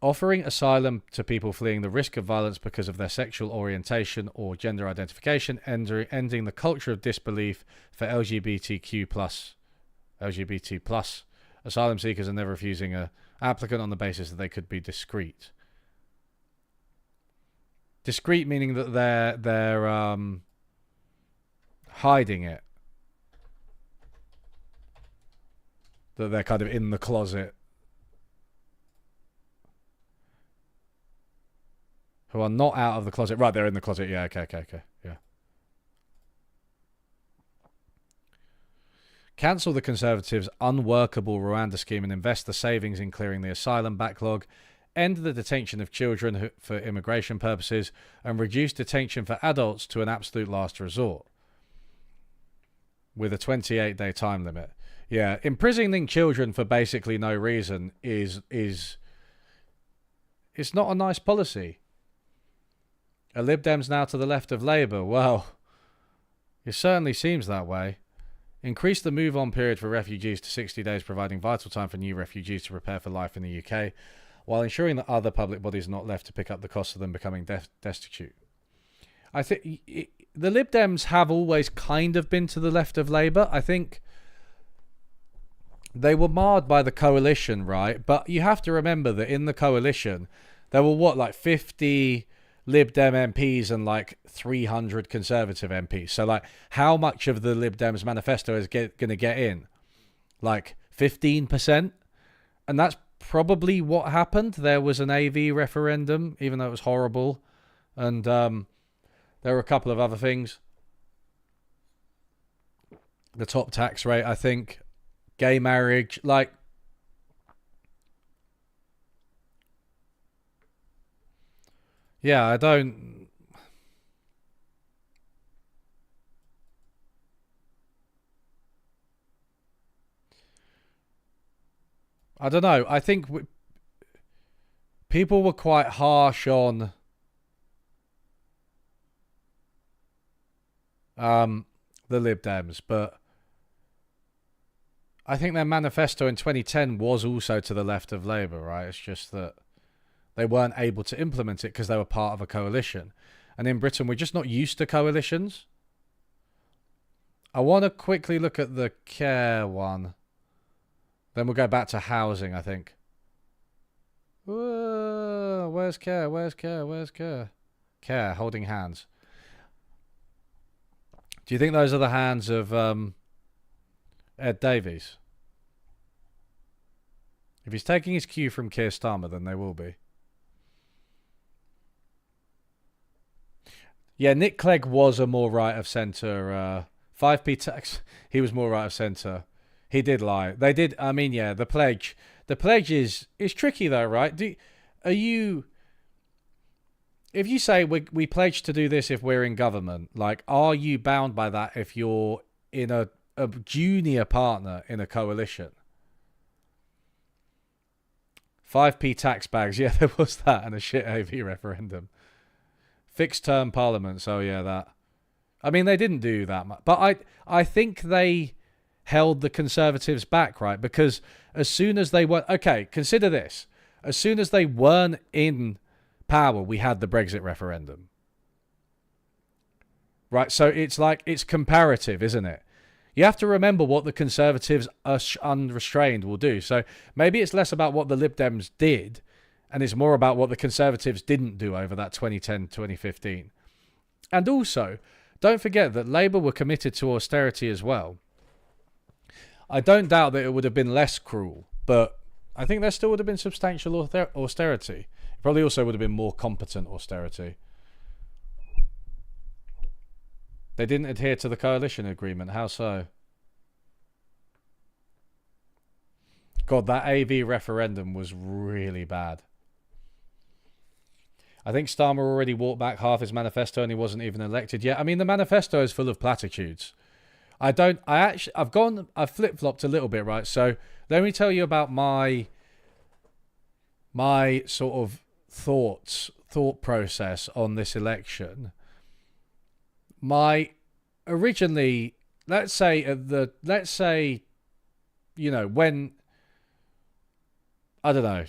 Offering asylum to people fleeing the risk of violence because of their sexual orientation or gender identification, ending the culture of disbelief for LGBT plus asylum seekers, and never refusing an applicant on the basis that they could be discreet. Discreet meaning that they're hiding it, that they're kind of in the closet. Who are not out of the closet. Right, they're in the closet. Yeah, okay. Yeah. Cancel the Conservatives' unworkable Rwanda scheme and invest the savings in clearing the asylum backlog, end the detention of children for immigration purposes, and reduce detention for adults to an absolute last resort, with a 28-day time limit. Yeah, imprisoning children for basically no reason is it's not a nice policy. Are Lib Dems now to the left of Labour? Well, it certainly seems that way. Increase the move-on period for refugees to 60 days, providing vital time for new refugees to prepare for life in the UK, while ensuring that other public bodies are not left to pick up the cost of them becoming destitute. I think the Lib Dems have always kind of been to the left of Labour. I think they were marred by the coalition, right? But you have to remember that in the coalition, there were, 50... Lib Dem MPs and 300 Conservative MPs. So how much of the Lib Dems manifesto is going to get in? 15%? And that's probably what happened. There was an AV referendum, even though it was horrible. And there were a couple of other things. The top tax rate, I think. Gay marriage. Yeah, I don't know. I think people were quite harsh on the Lib Dems, but I think their manifesto in 2010 was also to the left of Labour, right? It's just that they weren't able to implement it because they were part of a coalition. And in Britain, we're just not used to coalitions. I want to quickly look at the care one. Then we'll go back to housing, I think. Whoa, where's care? Where's care? Where's care? Care, holding hands. Do you think those are the hands of Ed Davies? If he's taking his cue from Keir Starmer, then they will be. Yeah, Nick Clegg was a more right of centre. 5p tax. He was more right of centre. He did lie. They did. I mean, yeah, the pledge. The pledge is tricky though, right? If you say we pledge to do this if we're in government, are you bound by that if you're in a junior partner in a coalition? 5p tax bags. Yeah, there was that and a shit AV referendum. Fixed term parliaments. Oh yeah, that. I mean, they didn't do that much, but I think they held the Conservatives back, right? Because as soon as they were consider this: as soon as they weren't in power, we had the Brexit referendum, right? So it's comparative, isn't it? You have to remember what the Conservatives unrestrained will do. So maybe it's less about what the Lib Dems did, and it's more about what the Conservatives didn't do over that 2010-2015. And also, don't forget that Labour were committed to austerity as well. I don't doubt that it would have been less cruel, but I think there still would have been substantial austerity. Probably also would have been more competent austerity. They didn't adhere to the coalition agreement. How so? God, that AV referendum was really bad. I think Starmer already walked back half his manifesto and he wasn't even elected yet. I mean, the manifesto is full of platitudes. I've flip-flopped a little bit, right? So let me tell you about my sort of thought process on this election. Originally, let's say, when, I don't know,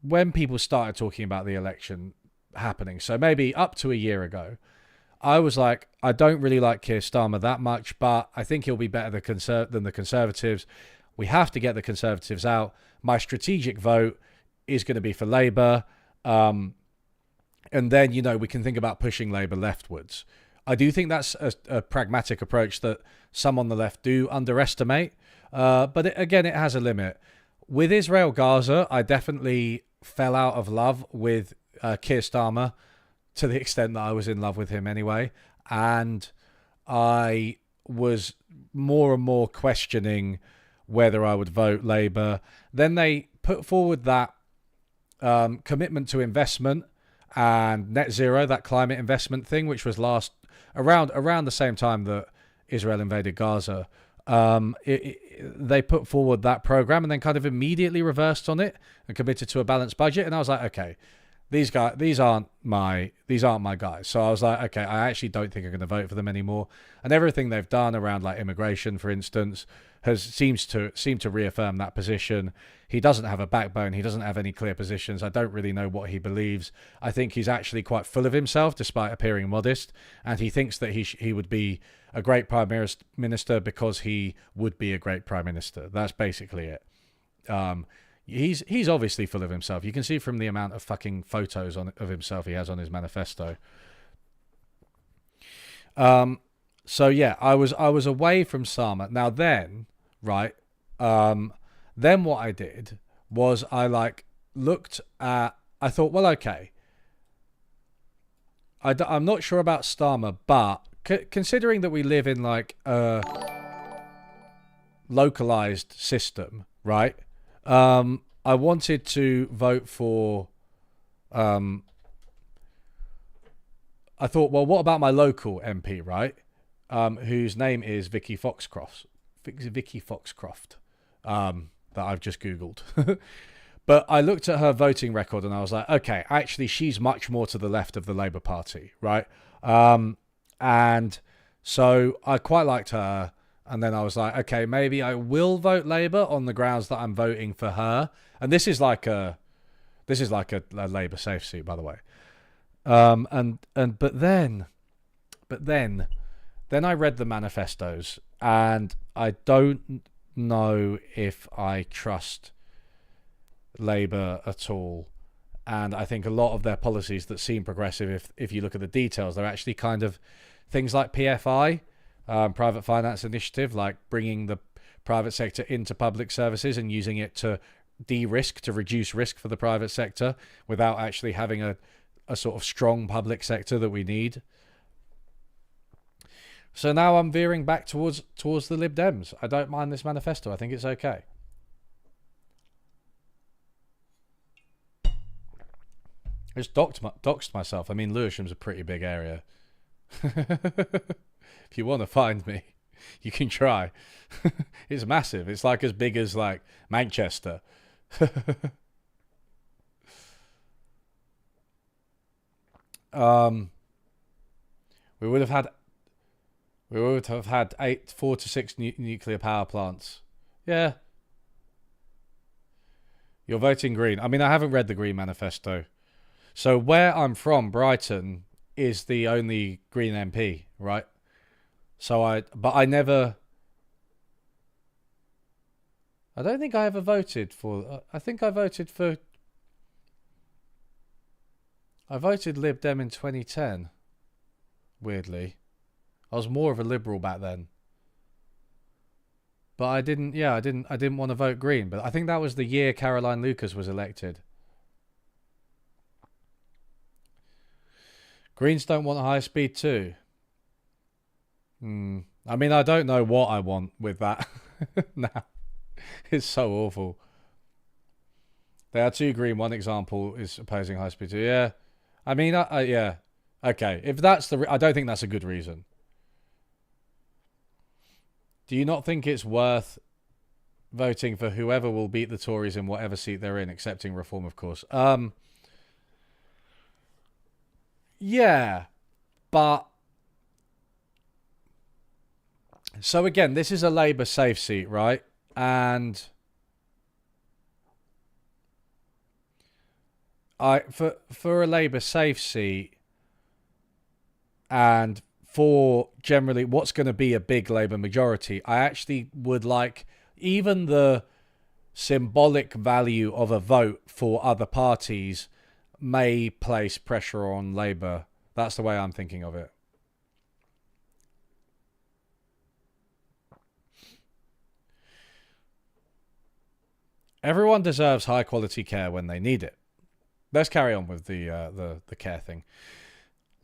when people started talking about the election happening, so maybe up to a year ago, I was like, I don't really like Keir Starmer that much, but I think he'll be better than the Conservatives. We have to get the Conservatives out. My strategic vote is going to be for Labour. And then, we can think about pushing Labour leftwards. I do think that's a pragmatic approach that some on the left do underestimate. But again, it has a limit. With Israel Gaza, I definitely fell out of love with Keir Starmer to the extent that I was in love with him anyway. And I was more and more questioning whether I would vote Labour. Then they put forward that commitment to investment and net zero, that climate investment thing, which was around the same time that Israel invaded Gaza. They put forward that program and then kind of immediately reversed on it and committed to a balanced budget. And I was like, okay, these aren't my guys. So I was like, okay, I actually don't think I'm going to vote for them anymore. And everything they've done around like immigration, for instance, seems to reaffirm that position. He doesn't have a backbone. He doesn't have any clear positions. I don't really know what he believes. I think he's actually quite full of himself, despite appearing modest. And he thinks that he would be a great prime minister because he would be a great prime minister. That's basically it. He's obviously full of himself. You can see from the amount of fucking photos of himself he has on his manifesto. So yeah, I was away from Starmer. Now then, right? Then what I did was I looked at. I thought, well, okay. I'm not sure about Starmer, but considering that we live in like a localized system, right? I wanted to vote for. I thought, well, what about my local MP, right? Whose name is Vicky Foxcroft. Vicky Foxcroft. That I've just Googled. But I looked at her voting record and I was like, okay, actually, she's much more to the left of the Labour Party, right? And so I quite liked her. And then I was like, okay, maybe I will vote Labour on the grounds that I'm voting for her. And this is like a Labour safe seat, by the way. But then I read the manifestos, and I don't know if I trust Labour at all. And I think a lot of their policies that seem progressive, if you look at the details, they're actually kind of things like PFI, private finance initiative, like bringing the private sector into public services and using it to de-risk, to reduce risk for the private sector without actually having a sort of strong public sector that we need. So now I'm veering back towards the Lib Dems. I don't mind this manifesto. I think it's okay. I just doxed myself. I mean, Lewisham's a pretty big area. If you want to find me, you can try. It's massive. It's like as big as like Manchester. We would have had 4 to 6 nuclear power plants. Yeah. You're voting Green. I mean, I haven't read the Green Manifesto. So where I'm from, Brighton, is the only Green MP, right? But I never. I don't think I ever voted for. I think I voted for. I voted Lib Dem in 2010. Weirdly, I was more of a liberal back then. But I didn't. Yeah, I didn't want to vote Green. But I think that was the year Caroline Lucas was elected. Greens don't want high speed too. I mean, I don't know what I want with that. Now, it's so awful. There are 2 Green. One example is opposing high speed too. Yeah, I mean, yeah, okay. If that's I don't think that's a good reason. Do you not think it's worth voting for whoever will beat the Tories in whatever seat they're in, excepting Reform, of course? Yeah, but so again, this is a Labour safe seat, right? And for a Labour safe seat, and for generally what's going to be a big Labour majority, I actually would like even the symbolic value of a vote for other parties may place pressure on Labour. That's the way I'm thinking of it. Everyone deserves high quality care when they need it. Let's carry on with the care thing.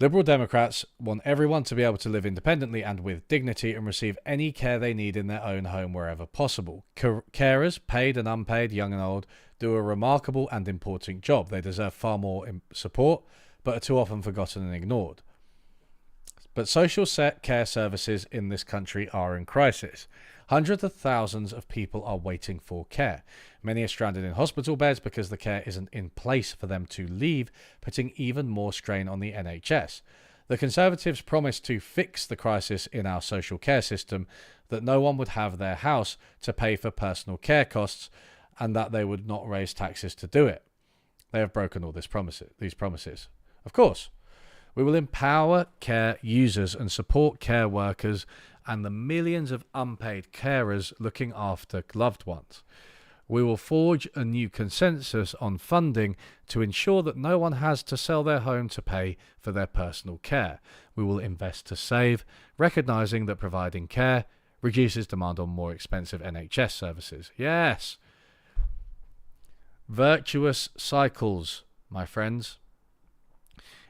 Liberal Democrats want everyone to be able to live independently and with dignity and receive any care they need in their own home wherever possible. Carers, paid and unpaid, young and old, do a remarkable and important job. They deserve far more support, but are too often forgotten and ignored. But social care services in this country are in crisis. Hundreds of thousands of people are waiting for care. Many are stranded in hospital beds because the care isn't in place for them to leave, putting even more strain on the NHS. The Conservatives promised to fix the crisis in our social care system, that no one would have their house to pay for personal care costs, and that they would not raise taxes to do it. They have broken all these promises. Of course, we will empower care users and support care workers and the millions of unpaid carers looking after loved ones. We will forge a new consensus on funding to ensure that no one has to sell their home to pay for their personal care. We will invest to save, recognising that providing care reduces demand on more expensive NHS services. Yes! Virtuous cycles, my friends.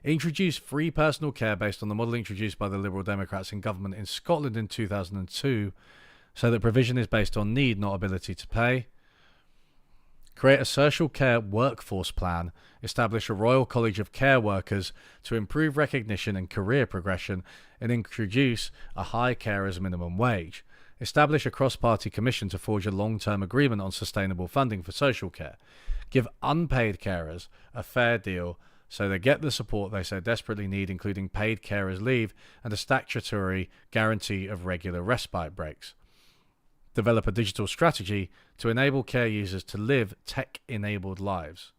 Introduce free personal care based on the model introduced by the Liberal Democrats in government in Scotland in 2002, so that provision is based on need, not ability to pay. Create a social care workforce plan. Establish a Royal College of Care Workers to improve recognition and career progression, and introduce a high carers minimum wage. Establish a cross-party commission to forge a long-term agreement on sustainable funding for social care. Give unpaid carers a fair deal so they get the support they so desperately need, including paid carers leave and a statutory guarantee of regular respite breaks. Develop a digital strategy to enable care users to live tech-enabled lives.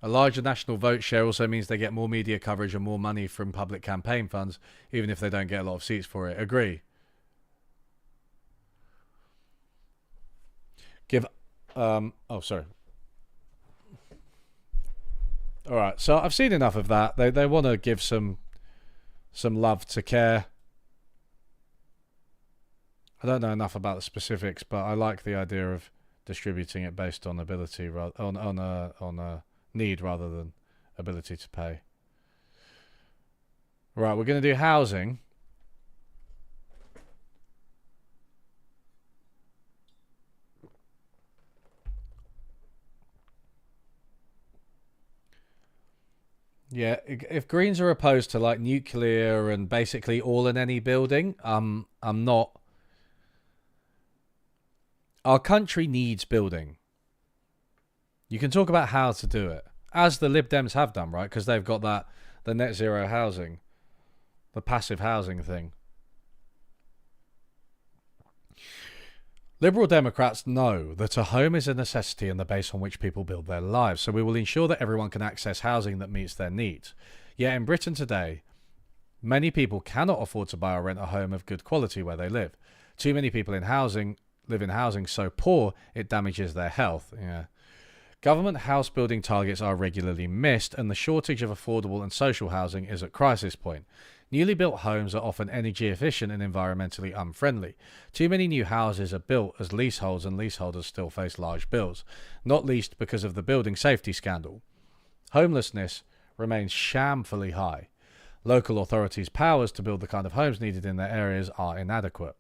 A larger national vote share also means they get more media coverage and more money from public campaign funds, even if they don't get a lot of seats for it. Agree. Sorry. All right, so I've seen enough of that. They want to give some love to care. I don't know enough about the specifics, but I like the idea of distributing it based on ability, on need rather than ability to pay. Right, we're going to do housing. Yeah, if Greens are opposed to like nuclear and basically all and any building, I'm not. Our country needs building. You can talk about how to do it, as the Lib Dems have done, right? Because they've got the net zero housing, the passive housing thing. Liberal Democrats know that a home is a necessity and the base on which people build their lives, so we will ensure that everyone can access housing that meets their needs. Yet in Britain today, many people cannot afford to buy or rent a home of good quality where they live. Too many people live in housing so poor it damages their health. Yeah. Government house building targets are regularly missed, and the shortage of affordable and social housing is at crisis point. Newly built homes are often energy efficient and environmentally unfriendly. Too many new houses are built as leaseholds, and leaseholders still face large bills, not least because of the building safety scandal. Homelessness remains shamefully high. Local authorities' powers to build the kind of homes needed in their areas are inadequate.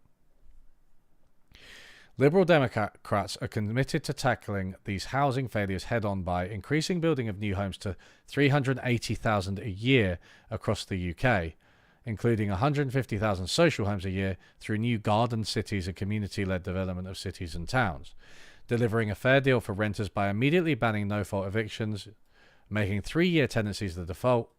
Liberal Democrats are committed to tackling these housing failures head-on by increasing building of new homes to 380,000 a year across the UK, including 150,000 social homes a year through new garden cities and community-led development of cities and towns, delivering a fair deal for renters by immediately banning no-fault evictions, making 3-year tenancies the default,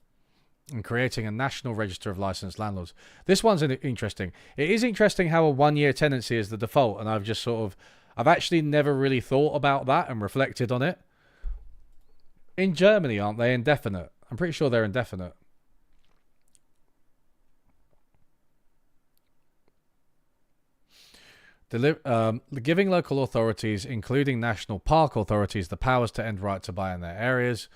and creating a national register of licensed landlords. This one's interesting. It is interesting how a 1-year tenancy is the default, and I've actually never really thought about that and reflected on it. In Germany, aren't they indefinite? I'm pretty sure they're indefinite. Giving local authorities, including national park authorities, the powers to end right to buy in their areas,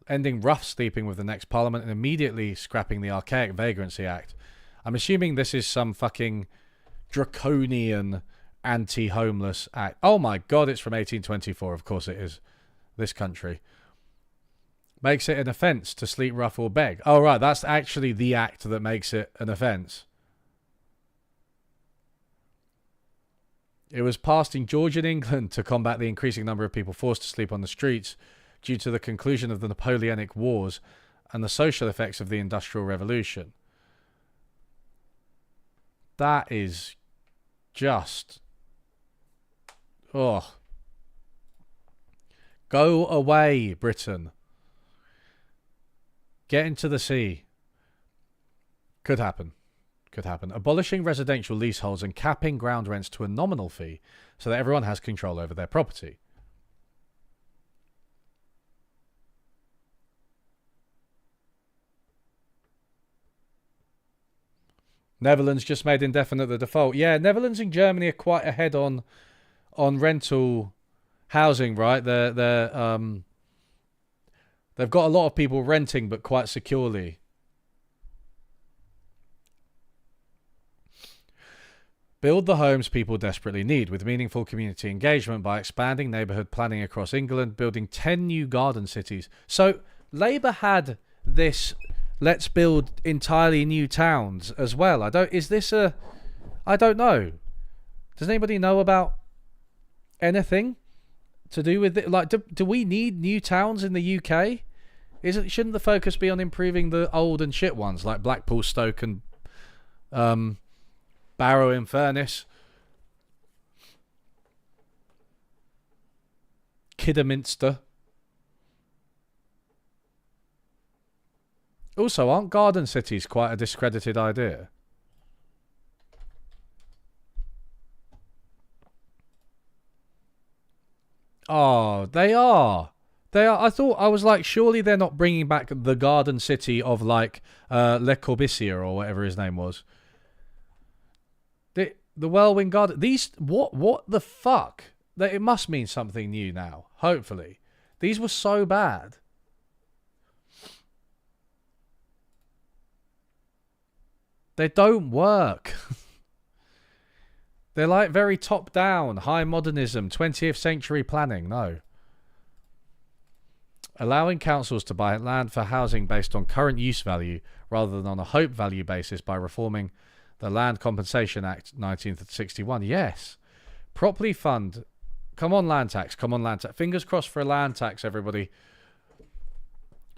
ending rough sleeping with the next parliament, and immediately scrapping the archaic Vagrancy Act. I'm assuming this is some fucking draconian anti-homeless act. Oh my god, it's from 1824. Of course it is. This country makes it an offence to sleep rough or beg. Oh right, that's actually the act that makes it an offence. It was passed in Georgian England to combat the increasing number of people forced to sleep on the streets due to the conclusion of the Napoleonic Wars and the social effects of the Industrial Revolution. That is just... oh. Go away, Britain. Get into the sea. Could happen. Could happen. Abolishing residential leaseholds and capping ground rents to a nominal fee so that everyone has control over their property. Netherlands just made indefinite the default. Yeah, Netherlands and Germany are quite ahead on rental housing, right? They've got a lot of people renting, but quite securely. Build the homes people desperately need with meaningful community engagement by expanding neighbourhood planning across England, building 10 new garden cities. So Labour had this, let's build entirely new towns as well. I don't know. Does anybody know about anything to do with it? Like, do we need new towns in the UK? Shouldn't the focus be on improving the old and shit ones like Blackpool, Stoke, and Barrow in Furness, Kidderminster? Also, aren't garden cities quite a discredited idea? Oh, they are. They are. I was like, surely they're not bringing back the garden city of like Le Corbusier or whatever his name was. The Whirlwind Garden. These, what the fuck? It must mean something new now. Hopefully, these were so bad. They don't work. They're like very top down, high modernism, 20th century planning. No. Allowing councils to buy land for housing based on current use value rather than on a hope value basis by reforming the Land Compensation Act 1961. Yes. Properly fund. Come on, land tax. Come on, land tax. Fingers crossed for a land tax, everybody.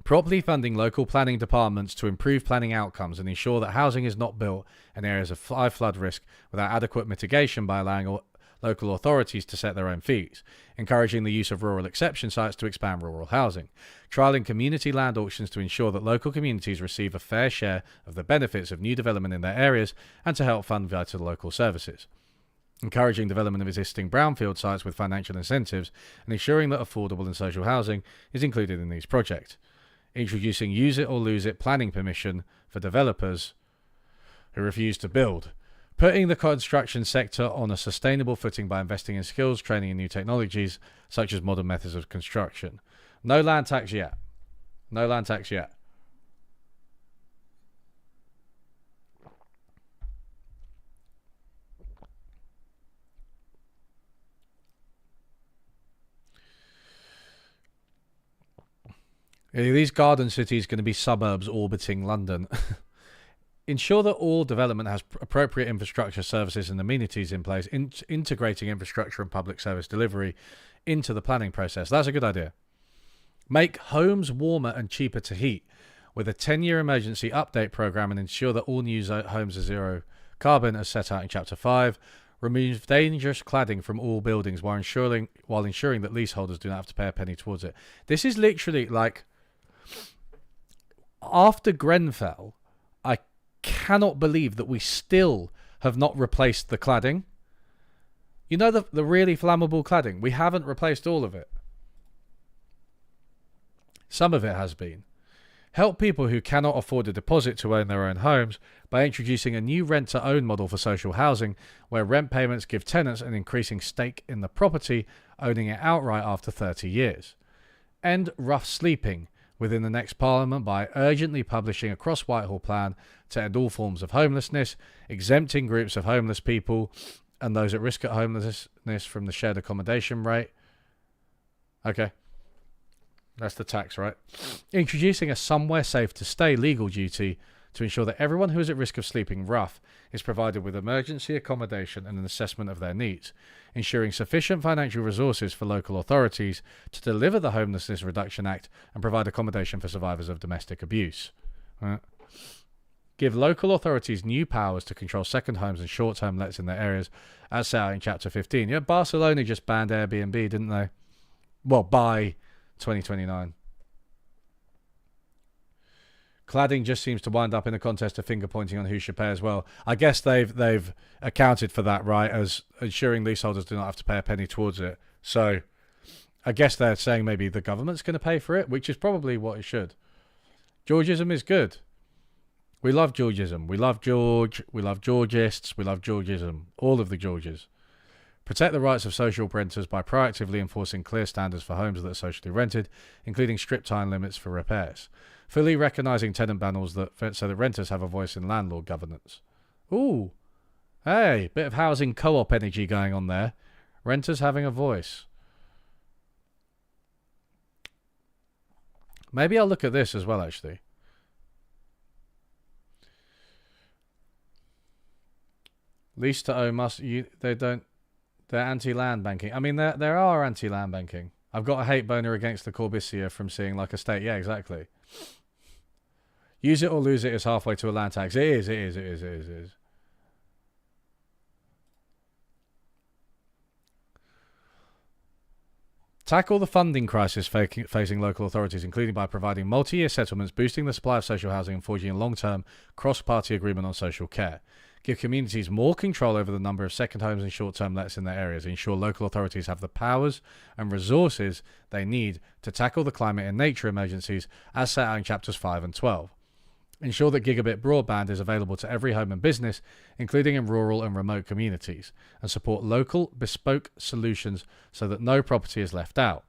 Properly funding local planning departments to improve planning outcomes and ensure that housing is not built in areas of high flood risk without adequate mitigation by allowing local authorities to set their own fees, encouraging the use of rural exception sites to expand rural housing, trialling community land auctions to ensure that local communities receive a fair share of the benefits of new development in their areas and to help fund vital local services, encouraging development of existing brownfield sites with financial incentives and ensuring that affordable and social housing is included in these projects, introducing use it or lose it planning permission for developers who refuse to build, putting the construction sector on a sustainable footing by investing in skills, training and new technologies such as modern methods of construction. No land tax yet. No land tax yet. These garden cities are going to be suburbs orbiting London. Ensure that all development has appropriate infrastructure, services and amenities in place, integrating infrastructure and public service delivery into the planning process. That's a good idea. Make homes warmer and cheaper to heat with a 10-year emergency update program and ensure that all new homes are zero carbon as set out in Chapter 5. Remove dangerous cladding from all buildings while ensuring that leaseholders do not have to pay a penny towards it. This is literally like... After Grenfell, I cannot believe that we still have not replaced the cladding. You know, the really flammable cladding? We haven't replaced all of it. Some of it has been. Help people who cannot afford a deposit to own their own homes by introducing a new rent-to-own model for social housing where rent payments give tenants an increasing stake in the property, owning it outright after 30 years. End rough sleeping within the next Parliament by urgently publishing a cross-Whitehall plan to end all forms of homelessness, exempting groups of homeless people and those at risk of homelessness from the shared accommodation rate. Okay. That's the tax, right? Introducing a somewhere safe to stay legal duty to ensure that everyone who is at risk of sleeping rough is provided with emergency accommodation and an assessment of their needs, ensuring sufficient financial resources for local authorities to deliver the Homelessness Reduction Act and provide accommodation for survivors of domestic abuse. Right. Give local authorities new powers to control second homes and short-term lets in their areas, as set out in Chapter 15. Yeah, Barcelona just banned Airbnb, didn't they? Well, by 2029. Cladding just seems to wind up in a contest of finger pointing on who should pay as well. I guess they've accounted for that, right, as ensuring leaseholders do not have to pay a penny towards it. So I guess they're saying maybe the government's going to pay for it, which is probably what it should. Georgism is good. We love Georgism. We love George. We love Georgists. We love Georgism. All of the Georges. Protect the rights of social renters by proactively enforcing clear standards for homes that are socially rented, including strict time limits for repairs. Fully recognising tenant panels so that renters have a voice in landlord governance. Ooh. Hey, bit of housing co-op energy going on there. Renters having a voice. Maybe I'll look at this as well, actually. Lease to own they're anti-land banking. I mean, there are anti-land banking. I've got a hate boner against the Corbussia from seeing like a state. Yeah, exactly. Use it or lose it is halfway to a land tax. It is. Tackle the funding crisis facing local authorities, including by providing multi-year settlements, boosting the supply of social housing and forging a long-term cross-party agreement on social care. Give communities more control over the number of second homes and short-term lets in their areas. Ensure local authorities have the powers and resources they need to tackle the climate and nature emergencies as set out in Chapters 5 and 12. Ensure that gigabit broadband is available to every home and business, including in rural and remote communities, and support local, bespoke solutions so that no property is left out.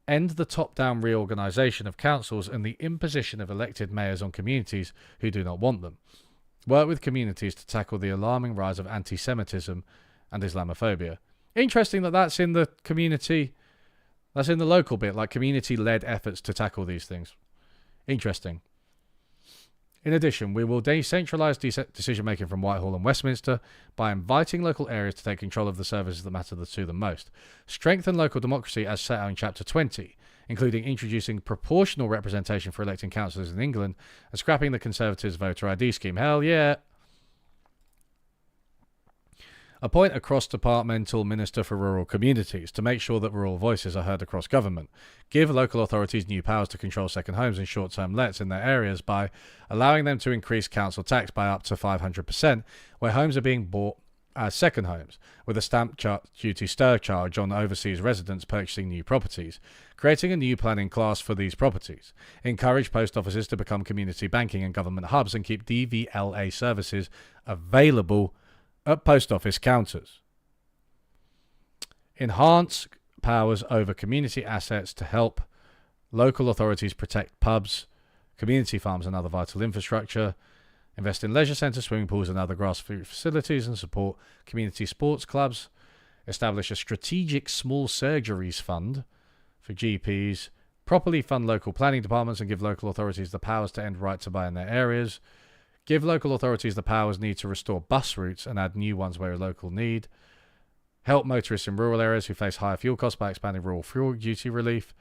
End the top-down reorganisation of councils and the imposition of elected mayors on communities who do not want them. Work with communities to tackle the alarming rise of anti-Semitism and Islamophobia. Interesting that that's in the community, that's in the local bit, like community-led efforts to tackle these things. Interesting. In addition, we will decentralise decision-making from Whitehall and Westminster by inviting local areas to take control of the services that matter to them most. Strengthen local democracy as set out in Chapter 20, including introducing proportional representation for electing councillors in England and scrapping the Conservatives' voter ID scheme. Hell yeah! Appoint a cross-departmental minister for rural communities to make sure that rural voices are heard across government. Give local authorities new powers to control second homes and short-term lets in their areas by allowing them to increase council tax by up to 500% where homes are being bought as second homes, with a stamp duty surcharge on overseas residents purchasing new properties, creating a new planning class for these properties. Encourage post offices to become community banking and government hubs and keep DVLA services available at post office counters. Enhance powers over community assets to help local authorities protect pubs, community farms and other vital infrastructure. Invest in leisure centres, swimming pools and other grassroots facilities and support community sports clubs. Establish a strategic small surgeries fund for GPs. Properly fund local planning departments and give local authorities the powers to end right to buy in their areas. Give local authorities the powers needed to restore bus routes and add new ones where a local need. Help motorists in rural areas who face higher fuel costs by expanding rural fuel duty relief.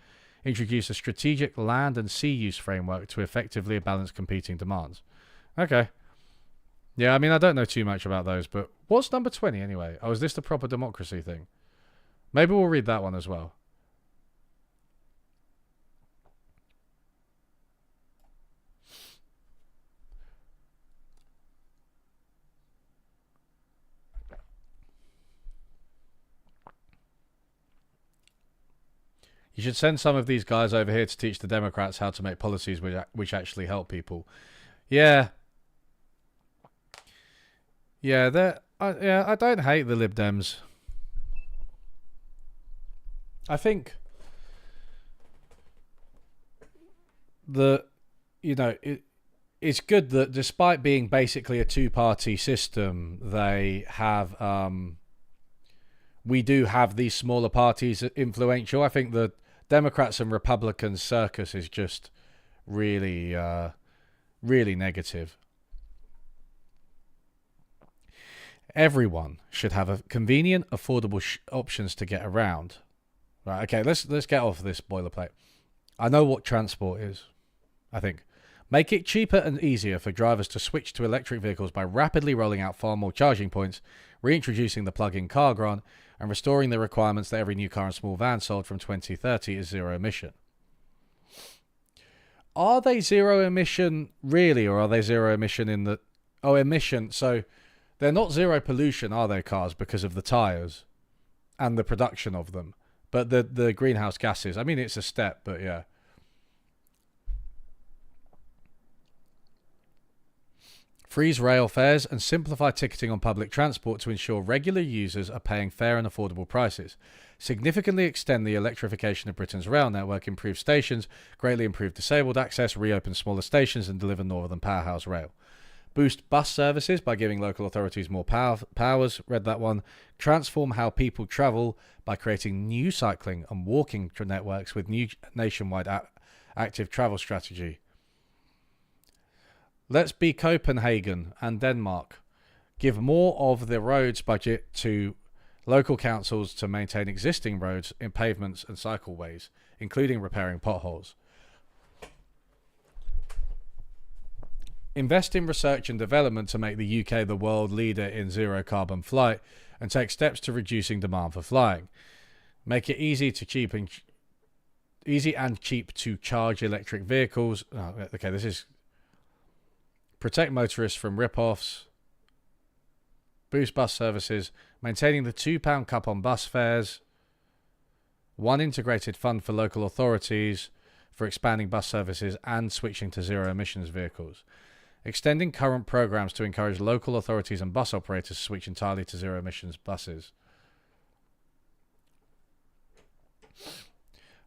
Introduce a strategic land and sea use framework to effectively balance competing demands. Okay. Yeah, I mean, I don't know too much about those, but what's number 20 anyway? Oh, is this the proper democracy thing? Maybe we'll read that one as well. You should send some of these guys over here to teach the Democrats how to make policies which actually help people. Yeah. Yeah, I don't hate the Lib Dems. I think the it's good that despite being basically a two-party system, they have we do have these smaller parties influential. I think the Democrats and Republicans circus is just really really negative. Everyone should have a convenient, affordable options to get around. Right, okay, let's get off this boilerplate. I know what transport is, I think. Make it cheaper and easier for drivers to switch to electric vehicles by rapidly rolling out far more charging points, reintroducing the plug-in car grant, and restoring the requirements that every new car and small van sold from 2030 is zero emission. Are they zero emission really, or are they zero emission in the... Oh, emission, so they're not zero pollution, are they, cars, because of the tyres and the production of them? But the greenhouse gases, I mean, it's a step, but yeah. Freeze rail fares and simplify ticketing on public transport to ensure regular users are paying fair and affordable prices. Significantly extend the electrification of Britain's rail network, improve stations, greatly improve disabled access, reopen smaller stations and deliver Northern Powerhouse Rail. Boost bus services by giving local authorities more powers, read that one. Transform how people travel by creating new cycling and walking networks with new nationwide active travel strategy. Let's be Copenhagen and Denmark. Give more of the roads budget to local councils to maintain existing roads in pavements and cycleways, including repairing potholes. Invest in research and development to make the UK the world leader in zero carbon flight and take steps to reducing demand for flying. Make it easy and cheap to charge electric vehicles. Oh, okay, this is... Protect motorists from rip-offs. Boost bus services. Maintaining the £2 cap on bus fares. One integrated fund for local authorities for expanding bus services and switching to zero emissions vehicles. Extending current programs to encourage local authorities and bus operators to switch entirely to zero emissions buses.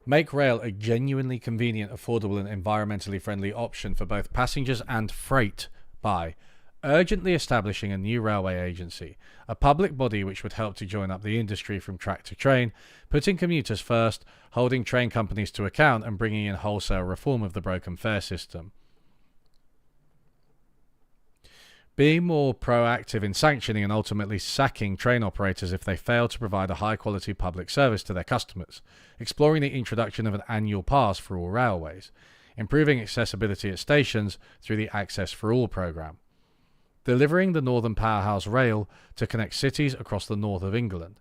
Make rail a genuinely convenient, affordable and environmentally friendly option for both passengers and freight by urgently establishing a new railway agency, a public body which would help to join up the industry from track to train, putting commuters first, holding train companies to account and bringing in wholesale reform of the broken fare system. Being more proactive in sanctioning and ultimately sacking train operators if they fail to provide a high-quality public service to their customers. Exploring the introduction of an annual pass for all railways. Improving accessibility at stations through the Access for All programme. Delivering the Northern Powerhouse Rail to connect cities across the north of England.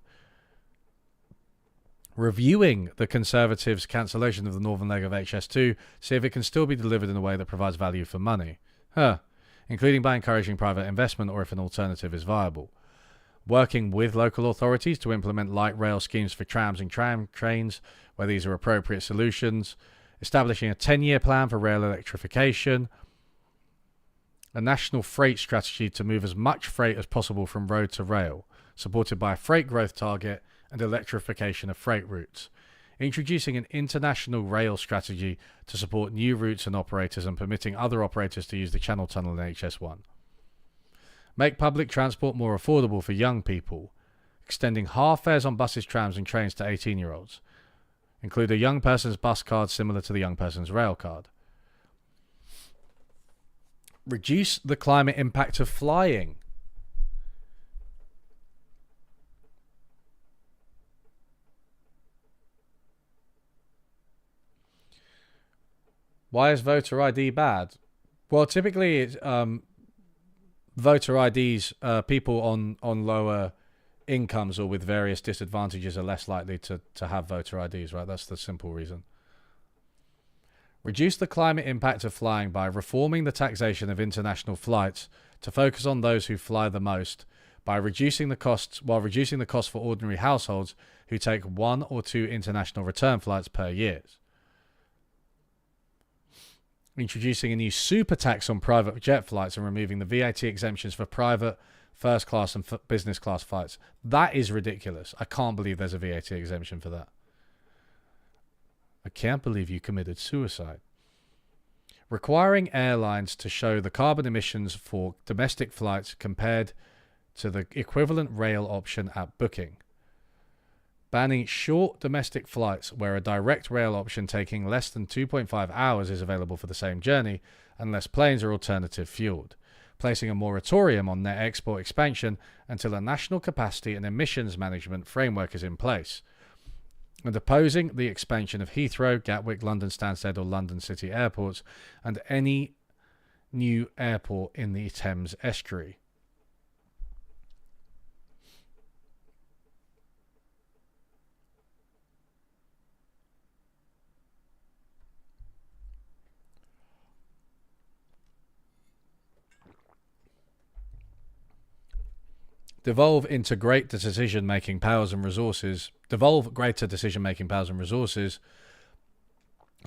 Reviewing the Conservatives' cancellation of the northern leg of HS2 to see if it can still be delivered in a way that provides value for money. Including by encouraging private investment or if an alternative is viable. Working with local authorities to implement light rail schemes for trams and tram trains where these are appropriate solutions. Establishing a 10-year plan for rail electrification. A national freight strategy to move as much freight as possible from road to rail, supported by a freight growth target and electrification of freight routes. Introducing an international rail strategy to support new routes and operators and permitting other operators to use the Channel Tunnel in HS1. Make public transport more affordable for young people, extending half fares on buses, trams and trains to 18-year-olds. Include a young person's bus card similar to the young person's rail card. Reduce the climate impact of flying. Why is voter ID bad? Well, typically, it's, voter IDs, people on lower incomes or with various disadvantages are less likely to have voter IDs, right? That's the simple reason. Reduce the climate impact of flying by reforming the taxation of international flights to focus on those who fly the most, by reducing the costs for ordinary households who take 1 or 2 international return flights per year. Introducing a new super tax on private jet flights and removing the VAT exemptions for private, first class and business class flights. That is ridiculous. I can't believe there's a VAT exemption for that. I can't believe you committed suicide. requiring airlines to show the carbon emissions for domestic flights compared to the equivalent rail option at booking. Banning short domestic flights where a direct rail option taking less than 2.5 hours is available for the same journey, unless planes are alternative fueled. Placing a moratorium on net export expansion until a national capacity and emissions management framework is in place. And opposing the expansion of Heathrow, Gatwick, London Stansted or London City airports and any new airport in the Thames estuary. Devolve greater decision-making powers and resources.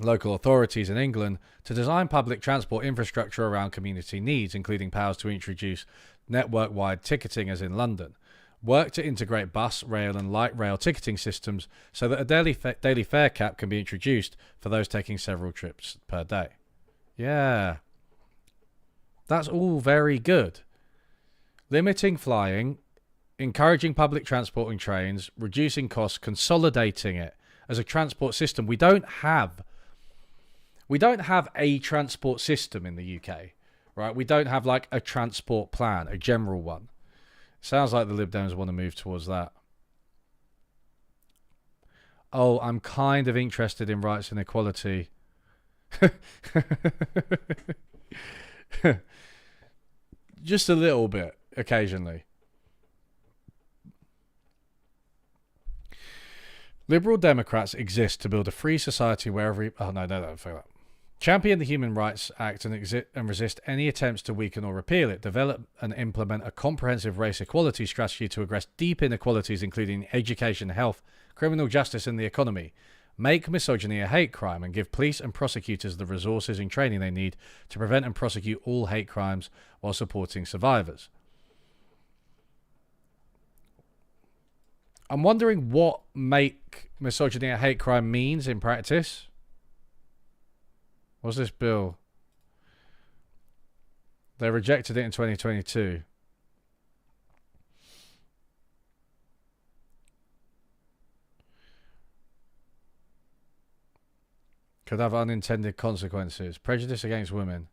Local authorities in England to design public transport infrastructure around community needs, including powers to introduce network-wide ticketing as in London. Work to integrate bus, rail and light rail ticketing systems so that a daily fare cap can be introduced for those taking several trips per day. Yeah. That's all very good. Limiting flying, encouraging public transport and trains, reducing costs, consolidating it as a transport system. We don't have a transport system in the UK, right? We don't have like a transport plan, a general one. Sounds like the Lib Dems want to move towards that. Oh, I'm kind of interested in rights and equality. Just a little bit, occasionally. Liberal Democrats exist to build a free society where every... Oh, no, fuck that. Champion the Human Rights Act and resist any attempts to weaken or repeal it. Develop and implement a comprehensive race equality strategy to address deep inequalities, including education, health, criminal justice, and the economy. Make misogyny a hate crime and give police and prosecutors the resources and training they need to prevent and prosecute all hate crimes while supporting survivors. I'm wondering what make misogyny a hate crime means in practice. What's this bill? They rejected it in 2022. Could have unintended consequences. Prejudice against women.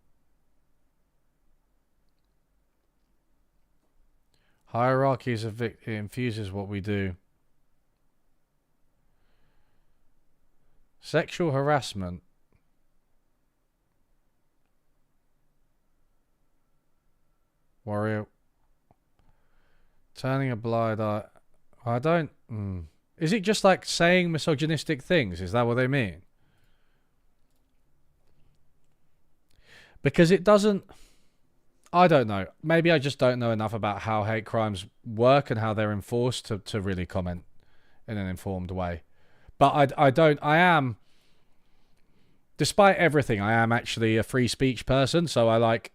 Hierarchies of it infuses what we do. Sexual harassment. Warrior. Turning a blind eye. I don't... Is it just like saying misogynistic things? Is that what they mean? Because it doesn't... I don't know. Maybe I just don't know enough about how hate crimes work and how they're enforced to really comment in an informed way. But I am... Despite everything, I am actually a free speech person, so I like...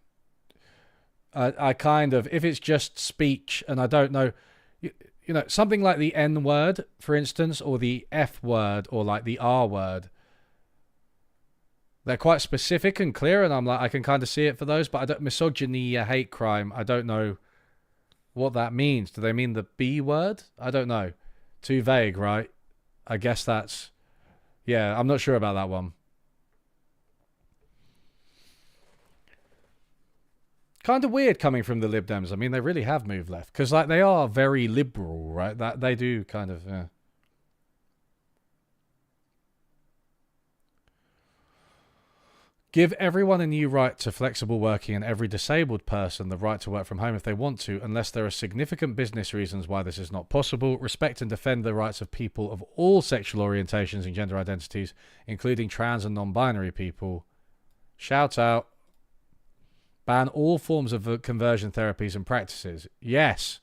I kind of, if it's just speech and I don't know, you know, something like the N word, for instance, or the F word, or like the R word, they're quite specific and clear, and I'm like, I can kind of see it for those, but I don't, misogyny, a hate crime, I don't know what that means. Do they mean the B word? I don't know. Too vague, right? I guess that's, yeah, I'm not sure about that one. Kind of weird coming from the Lib Dems. I mean, they really have moved left. Because, like, they are very liberal, right? That they do kind of... Yeah. Give everyone a new right to flexible working and every disabled person the right to work from home if they want to, unless there are significant business reasons why this is not possible. Respect and defend the rights of people of all sexual orientations and gender identities, including trans and non-binary people. Shout out. Ban all forms of conversion therapies and practices. Yes.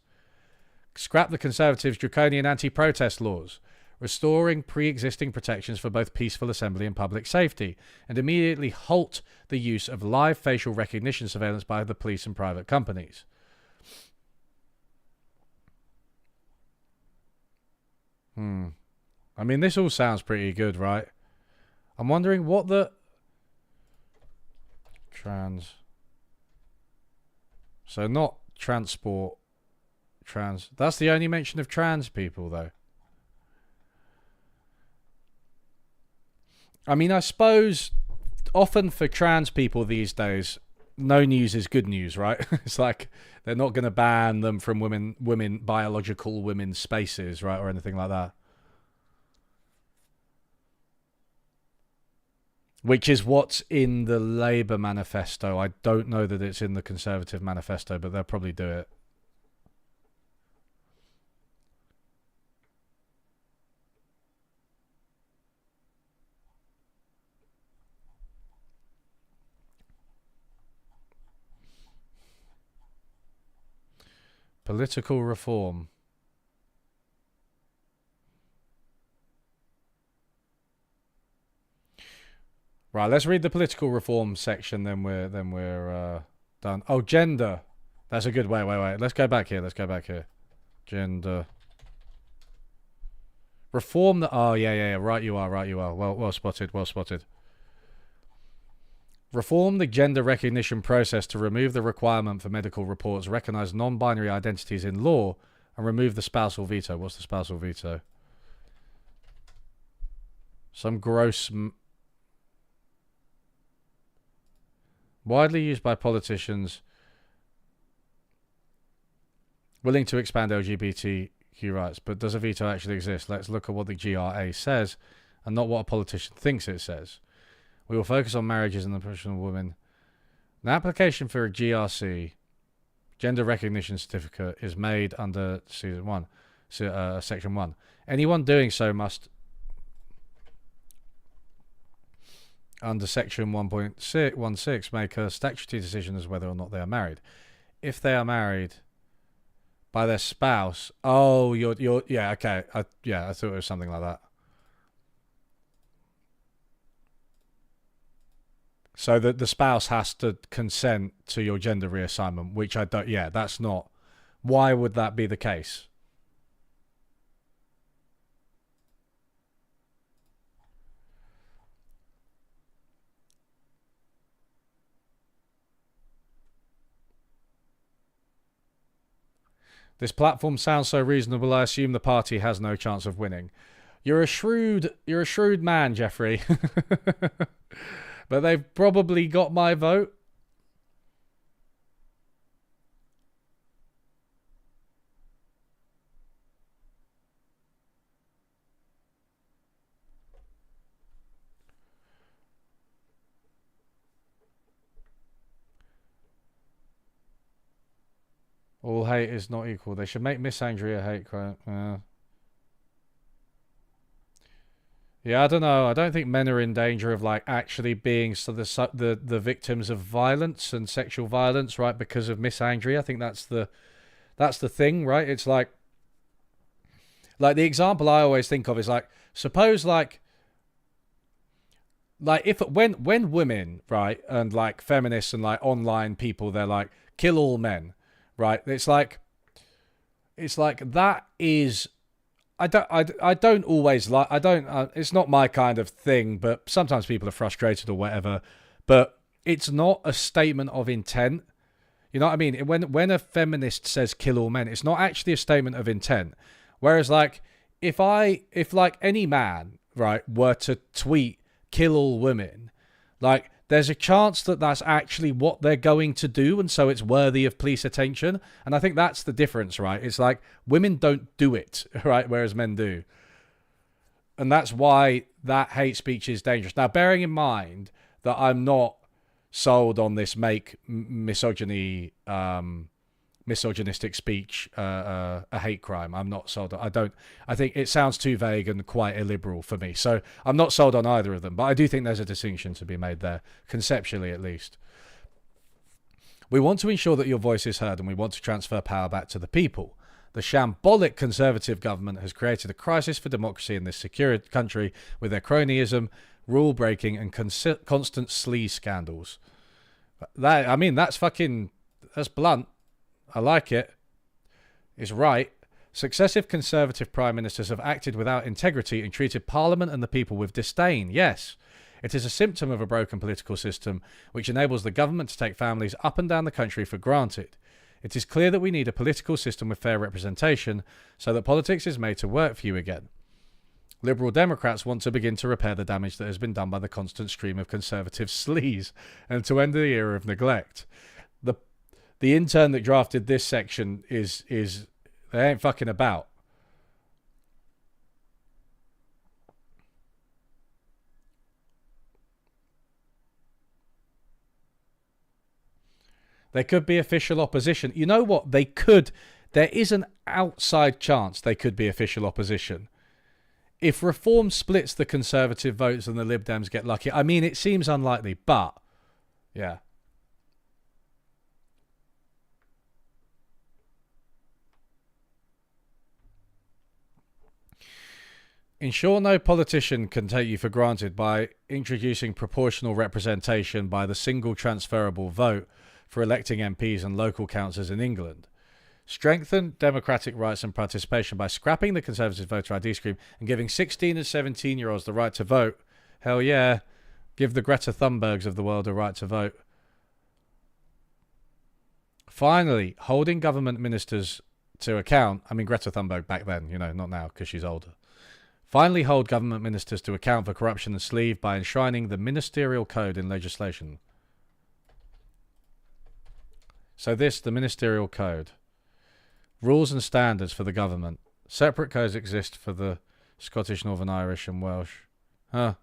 Scrap the Conservatives' draconian anti-protest laws. Restoring pre-existing protections for both peaceful assembly and public safety. And immediately halt the use of live facial recognition surveillance by the police and private companies. I mean, this all sounds pretty good, right? I'm wondering what the... Trans. So not transport. Trans. That's the only mention of trans people, though. I mean, I suppose often for trans people these days, no news is good news, right? It's like they're not going to ban them from biological women's spaces, right, or anything like that. Which is what's in the Labour manifesto. I don't know that it's in the Conservative manifesto, but they'll probably do it. Political reform. Right, let's read the political reform section. Then we're done. Oh, gender. That's a good way. Wait. Let's go back here. Gender. Reform the. Oh yeah. Right, you are. Well spotted. Reform the gender recognition process to remove the requirement for medical reports, recognize non-binary identities in law, and remove the spousal veto. What's the spousal veto? Some gross. Widely used by politicians willing to expand LGBTQ rights, but does a veto actually exist? Let's look at what the GRA says and not what a politician thinks it says. We will focus on marriages and the protection of women. An application for a GRC, gender recognition certificate, is made under Section 1. Anyone doing so must, under Section 1.16, make a statutory decision as whether or not they are married. If they are married by their spouse, yeah, okay, I thought it was something like that. So that the spouse has to consent to your gender reassignment, which I don't. Yeah, that's not. Why would that be the case? This platform sounds so reasonable. I assume the party has no chance of winning. You're a shrewd man, Jeffrey. But they've probably got my vote. All hate is not equal. They should make misandry a hate crime. Yeah, I don't know. I don't think men are in danger of like actually being the victims of violence and sexual violence, right? Because of misandry. I think that's the thing, right? It's like the example I always think of is like, suppose like if when women, right, and like feminists and like online people, they're like kill all men, right? It's like that is. I don't always like. I don't. It's not my kind of thing. But sometimes people are frustrated or whatever. But it's not a statement of intent. You know what I mean? When a feminist says "kill all men," it's not actually a statement of intent. Whereas, like, if like any man, right, were to tweet "kill all women," like, there's a chance that that's actually what they're going to do, and so it's worthy of police attention. And I think that's the difference, right? It's like women don't do it, right, whereas men do. And that's why that hate speech is dangerous. Now, bearing in mind that I'm not sold on this misogynistic speech a hate crime. I'm not sold on. I think it sounds too vague and quite illiberal for me. So I'm not sold on either of them, but I do think there's a distinction to be made there, conceptually at least. We want to ensure that your voice is heard, and we want to transfer power back to the people. The shambolic Conservative government has created a crisis for democracy in this secure country with their cronyism, rule breaking, and constant sleaze scandals. That's blunt. I like it. It's right. Successive Conservative prime ministers have acted without integrity and treated Parliament and the people with disdain. Yes. It is a symptom of a broken political system which enables the government to take families up and down the country for granted. It is clear that we need a political system with fair representation so that politics is made to work for you again. Liberal Democrats want to begin to repair the damage that has been done by the constant stream of conservative sleaze and to end the era of neglect. The intern that drafted this section is they ain't fucking about. They could be official opposition. You know what? They could. There is an outside chance they could be official opposition. If reform splits the Conservative votes and the Lib Dems get lucky, I mean, it seems unlikely, but yeah. Ensure no politician can take you for granted by introducing proportional representation by the single transferable vote for electing MPs and local councillors in England. Strengthen democratic rights and participation by scrapping the Conservative voter ID scheme and giving 16 and 17-year-olds the right to vote. Hell yeah. Give the Greta Thunbergs of the world a right to vote. Finally, holding government ministers to account. I mean, Greta Thunberg back then, not now because she's older. Finally, hold government ministers to account for corruption and sleeve by enshrining the ministerial code in legislation. So the ministerial code. Rules and standards for the government. Separate codes exist for the Scottish, Northern Irish and Welsh. Huh.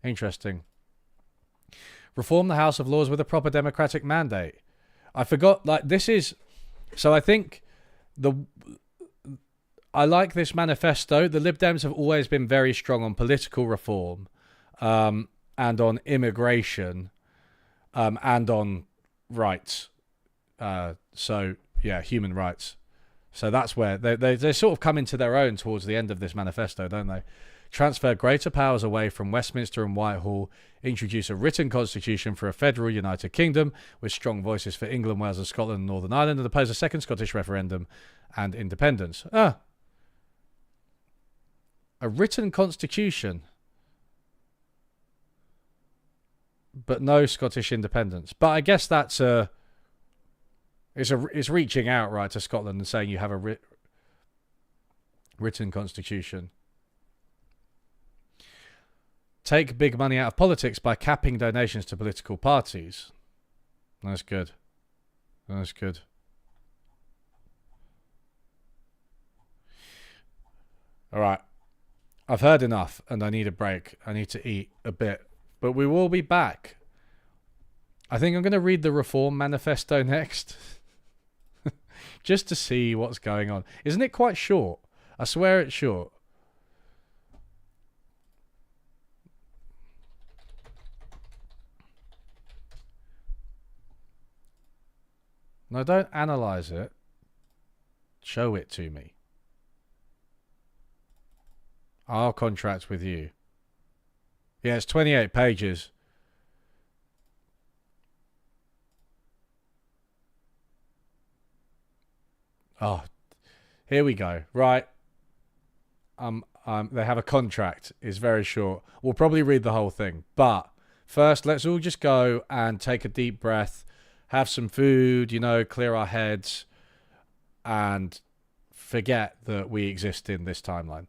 Interesting. Reform the House of Lords with a proper democratic mandate. I forgot, so I think I like this manifesto. The Lib Dems have always been very strong on political reform and on immigration and on rights. Human rights. So that's where they sort of come into their own towards the end of this manifesto, don't they? Transfer greater powers away from Westminster and Whitehall, introduce a written constitution for a federal United Kingdom with strong voices for England, Wales and Scotland and Northern Ireland, and oppose a second Scottish referendum and independence. A written constitution, but no Scottish independence. But I guess that's it's reaching out right to Scotland and saying you have a written constitution. Take big money out of politics by capping donations to political parties. That's good. That's good. All right. I've heard enough and I need a break. I need to eat a bit. But we will be back. I think I'm going to read the Reform Manifesto next. Just to see what's going on. Isn't it quite short? I swear it's short. No, don't analyze it. Show it to me. I'll contract with you. Yeah, it's 28 pages. Oh, here we go. Right. They have a contract. It's very short. We'll probably read the whole thing. But first, let's all just go and take a deep breath, have some food, clear our heads, and forget that we exist in this timeline.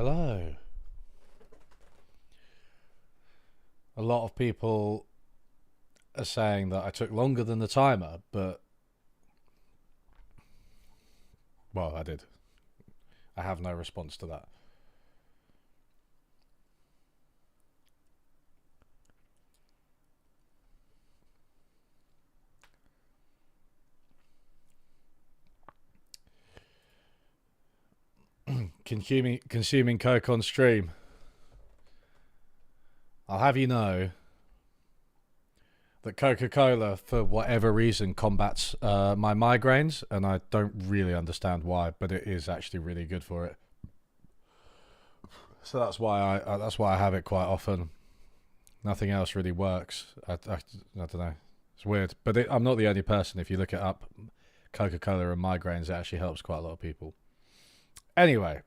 Hello. A lot of people are saying that I took longer than the timer, but well, I did. I have no response to that. Consuming Coke on stream. I'll have you know that Coca-Cola, for whatever reason, combats my migraines, and I don't really understand why, but it is actually really good for it. So that's why I have it quite often. Nothing else really works. I don't know. It's weird, but I'm not the only person. If you look it up, Coca-Cola and migraines, it actually helps quite a lot of people. Anyway.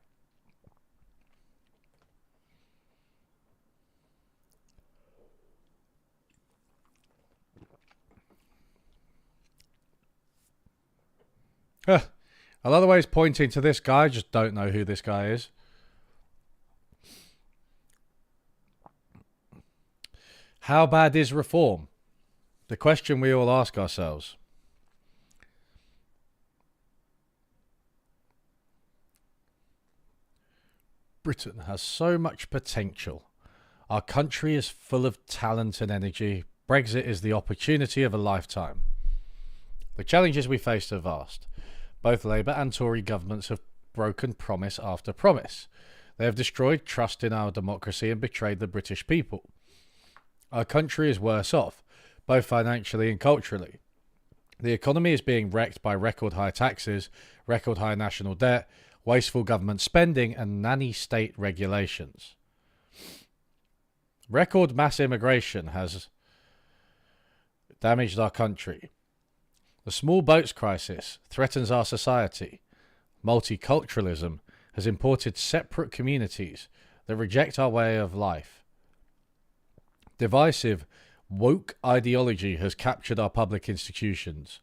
I love the way he's pointing to this guy. I just don't know who this guy is. How bad is reform? The question we all ask ourselves. Britain has so much potential. Our country is full of talent and energy. Brexit is the opportunity of a lifetime. The challenges we face are vast. Both Labour and Tory governments have broken promise after promise. They have destroyed trust in our democracy and betrayed the British people. Our country is worse off, both financially and culturally. The economy is being wrecked by record high taxes, record high national debt, wasteful government spending, and nanny state regulations. Record mass immigration has damaged our country. The small boats crisis threatens our society. Multiculturalism has imported separate communities that reject our way of life. Divisive, woke ideology has captured our public institutions.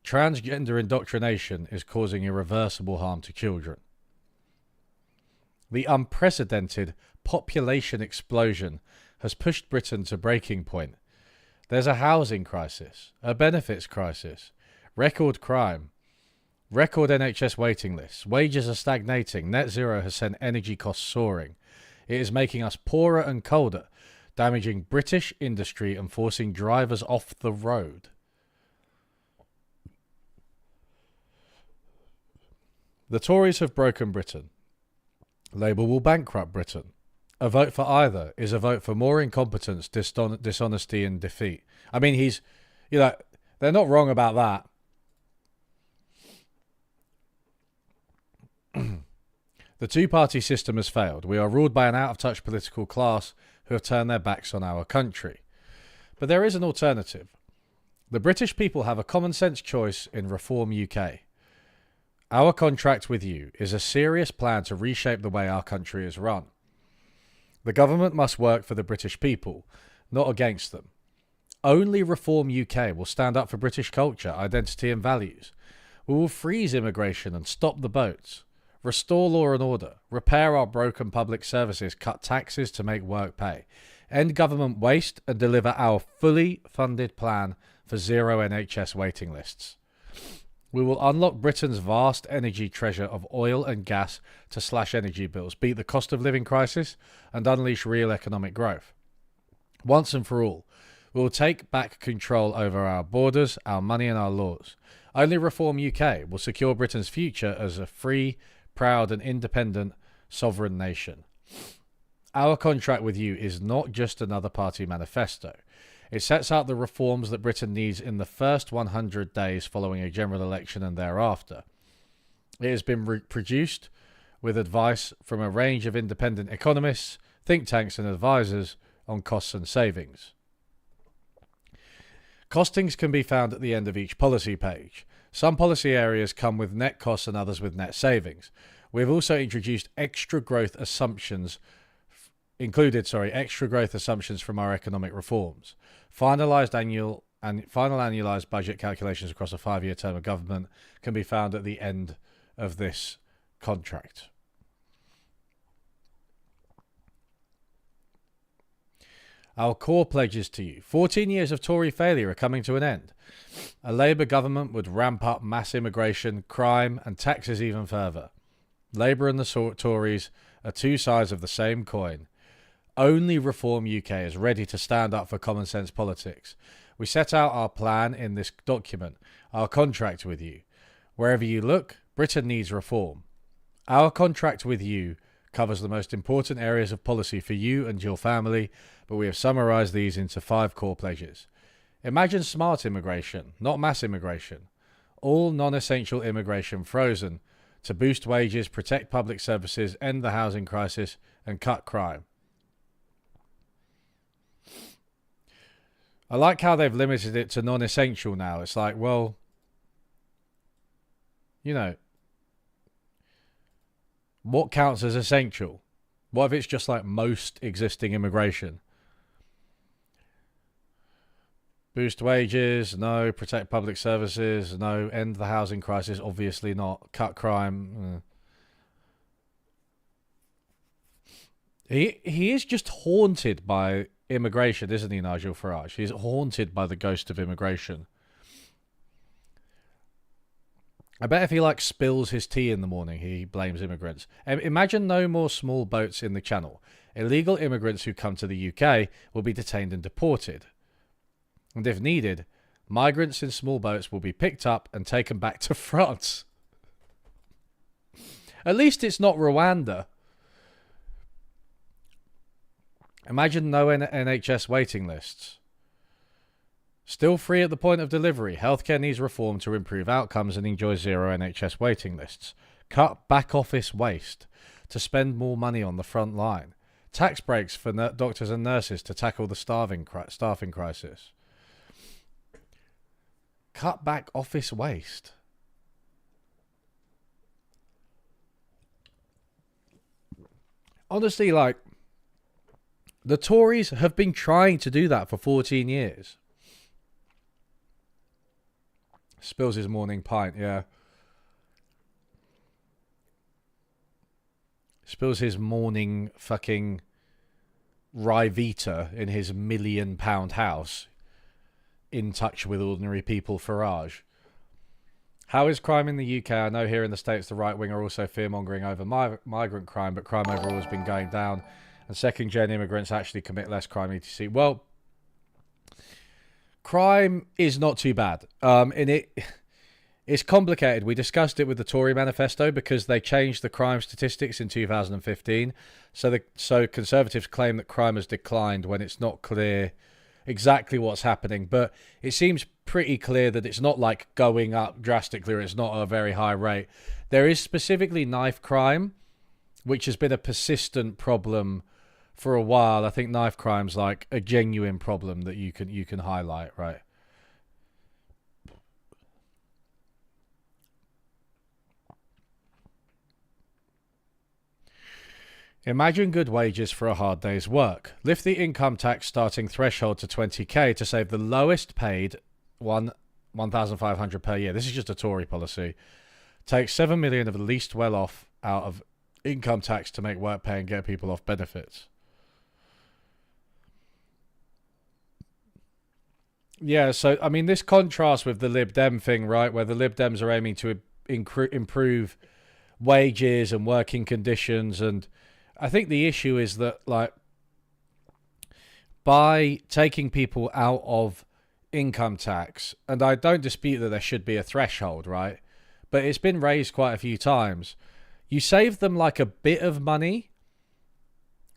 Transgender indoctrination is causing irreversible harm to children. The unprecedented population explosion has pushed Britain to breaking point. There's a housing crisis, a benefits crisis, record crime, record NHS waiting lists, wages are stagnating, net zero has sent energy costs soaring. It is making us poorer and colder, damaging British industry and forcing drivers off the road. The Tories have broken Britain. Labour will bankrupt Britain. A vote for either is a vote for more incompetence, dishonesty and defeat. I mean, they're not wrong about that. The two-party system has failed. We are ruled by an out-of-touch political class who have turned their backs on our country. But there is an alternative. The British people have a common-sense choice in Reform UK. Our contract with you is a serious plan to reshape the way our country is run. The government must work for the British people, not against them. Only Reform UK will stand up for British culture, identity and values. We will freeze immigration and stop the boats. Restore law and order, repair our broken public services, cut taxes to make work pay, end government waste and deliver our fully funded plan for zero NHS waiting lists. We will unlock Britain's vast energy treasure of oil and gas to slash energy bills, beat the cost of living crisis and unleash real economic growth. Once and for all, we will take back control over our borders, our money and our laws. Only Reform UK will secure Britain's future as a free, proud and independent sovereign nation. Our contract with you is not just another party manifesto. It sets out the reforms that Britain needs in the first 100 days following a general election and thereafter. It has been produced with advice from a range of independent economists, think tanks and advisors on costs and savings. Costings can be found at the end of each policy page. Some policy areas come with net costs and others with net savings. We have also introduced extra growth assumptions from our economic reforms. Final annualized budget calculations across a 5-year term of government can be found at the end of this contract. Our core pledges to you. 14 years of Tory failure are coming to an end. A Labour government would ramp up mass immigration, crime, and taxes even further. Labour and the Tories are two sides of the same coin. Only Reform UK is ready to stand up for common sense politics. We set out our plan in this document, our contract with you. Wherever you look, Britain needs reform. Our contract with you covers the most important areas of policy for you and your family, but we have summarised these into 5 core pledges. Imagine smart immigration, not mass immigration. All non-essential immigration frozen to boost wages, protect public services, end the housing crisis, and cut crime. I like how they've limited it to non-essential now. It's like, well, you know, what counts as essential? What if it's just like most existing immigration? Boost wages? No. Protect public services? No. End the housing crisis? Obviously not. Cut crime? He is just haunted by immigration, isn't he, Nigel Farage? He's haunted by the ghost of immigration. I bet if he spills his tea in the morning, he blames immigrants. Imagine no more small boats in the Channel. Illegal immigrants who come to the UK will be detained and deported. And if needed, migrants in small boats will be picked up and taken back to France. At least it's not Rwanda. Imagine no NHS waiting lists. Still free at the point of delivery. Healthcare needs reform to improve outcomes and enjoy zero NHS waiting lists. Cut back office waste to spend more money on the front line. Tax breaks for doctors and nurses to tackle the staffing crisis. Cut back office waste. Honestly, the Tories have been trying to do that for 14 years. Spills his morning pint, yeah. Spills his morning fucking Ryvita in his £1 million house. In touch with ordinary people, Farage. How is crime in the UK? I know here in the States the right wing are also fear-mongering over migrant crime, but crime overall has been going down. And second-gen immigrants actually commit less crime, etc. Well, crime is not too bad. It's complicated. We discussed it with the Tory manifesto because they changed the crime statistics in 2015. So Conservatives claim that crime has declined when it's not clear exactly what's happening. But it seems pretty clear that it's not going up drastically, or it's not a very high rate. There is specifically knife crime, which has been a persistent problem for a while. I think knife crime's a genuine problem that you can highlight, right? Imagine good wages for a hard day's work. Lift the income tax starting threshold to 20k to save the lowest paid $1,500 per year. This is just a Tory policy. Take 7 million of the least well off out of income tax to make work pay and get people off benefits. Yeah, so, I mean, this contrasts with the Lib Dem thing, right, where the Lib Dems are aiming to improve wages and working conditions. And I think the issue is that, by taking people out of income tax, and I don't dispute that there should be a threshold, right, but it's been raised quite a few times, you save them a bit of money,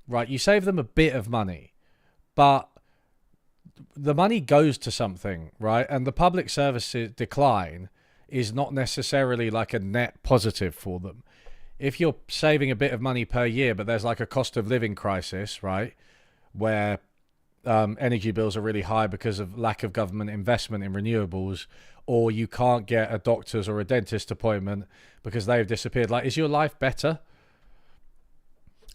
right? You save them a bit of money, but the money goes to something, right? And the public services decline is not necessarily a net positive for them. If you're saving a bit of money per year, but there's a cost of living crisis, right, where energy bills are really high because of lack of government investment in renewables, or you can't get a doctor's or a dentist appointment because they've disappeared, is your life better?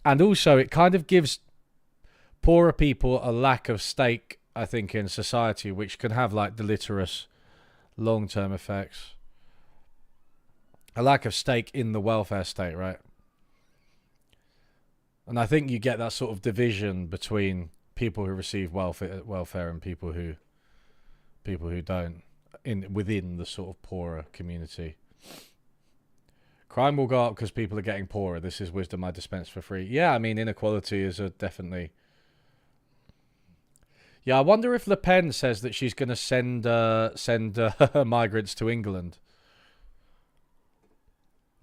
And also, it kind of gives poorer people a lack of stake, I think, in society, which can have deleterious long-term effects. A lack of stake in the welfare state, right? And I think you get that sort of division between people who receive welfare and people who don't within the sort of poorer community. Crime will go up because people are getting poorer. This is wisdom I dispense for free. Yeah, I mean, inequality is definitely... Yeah, I wonder if Le Pen says that she's going to send migrants to England.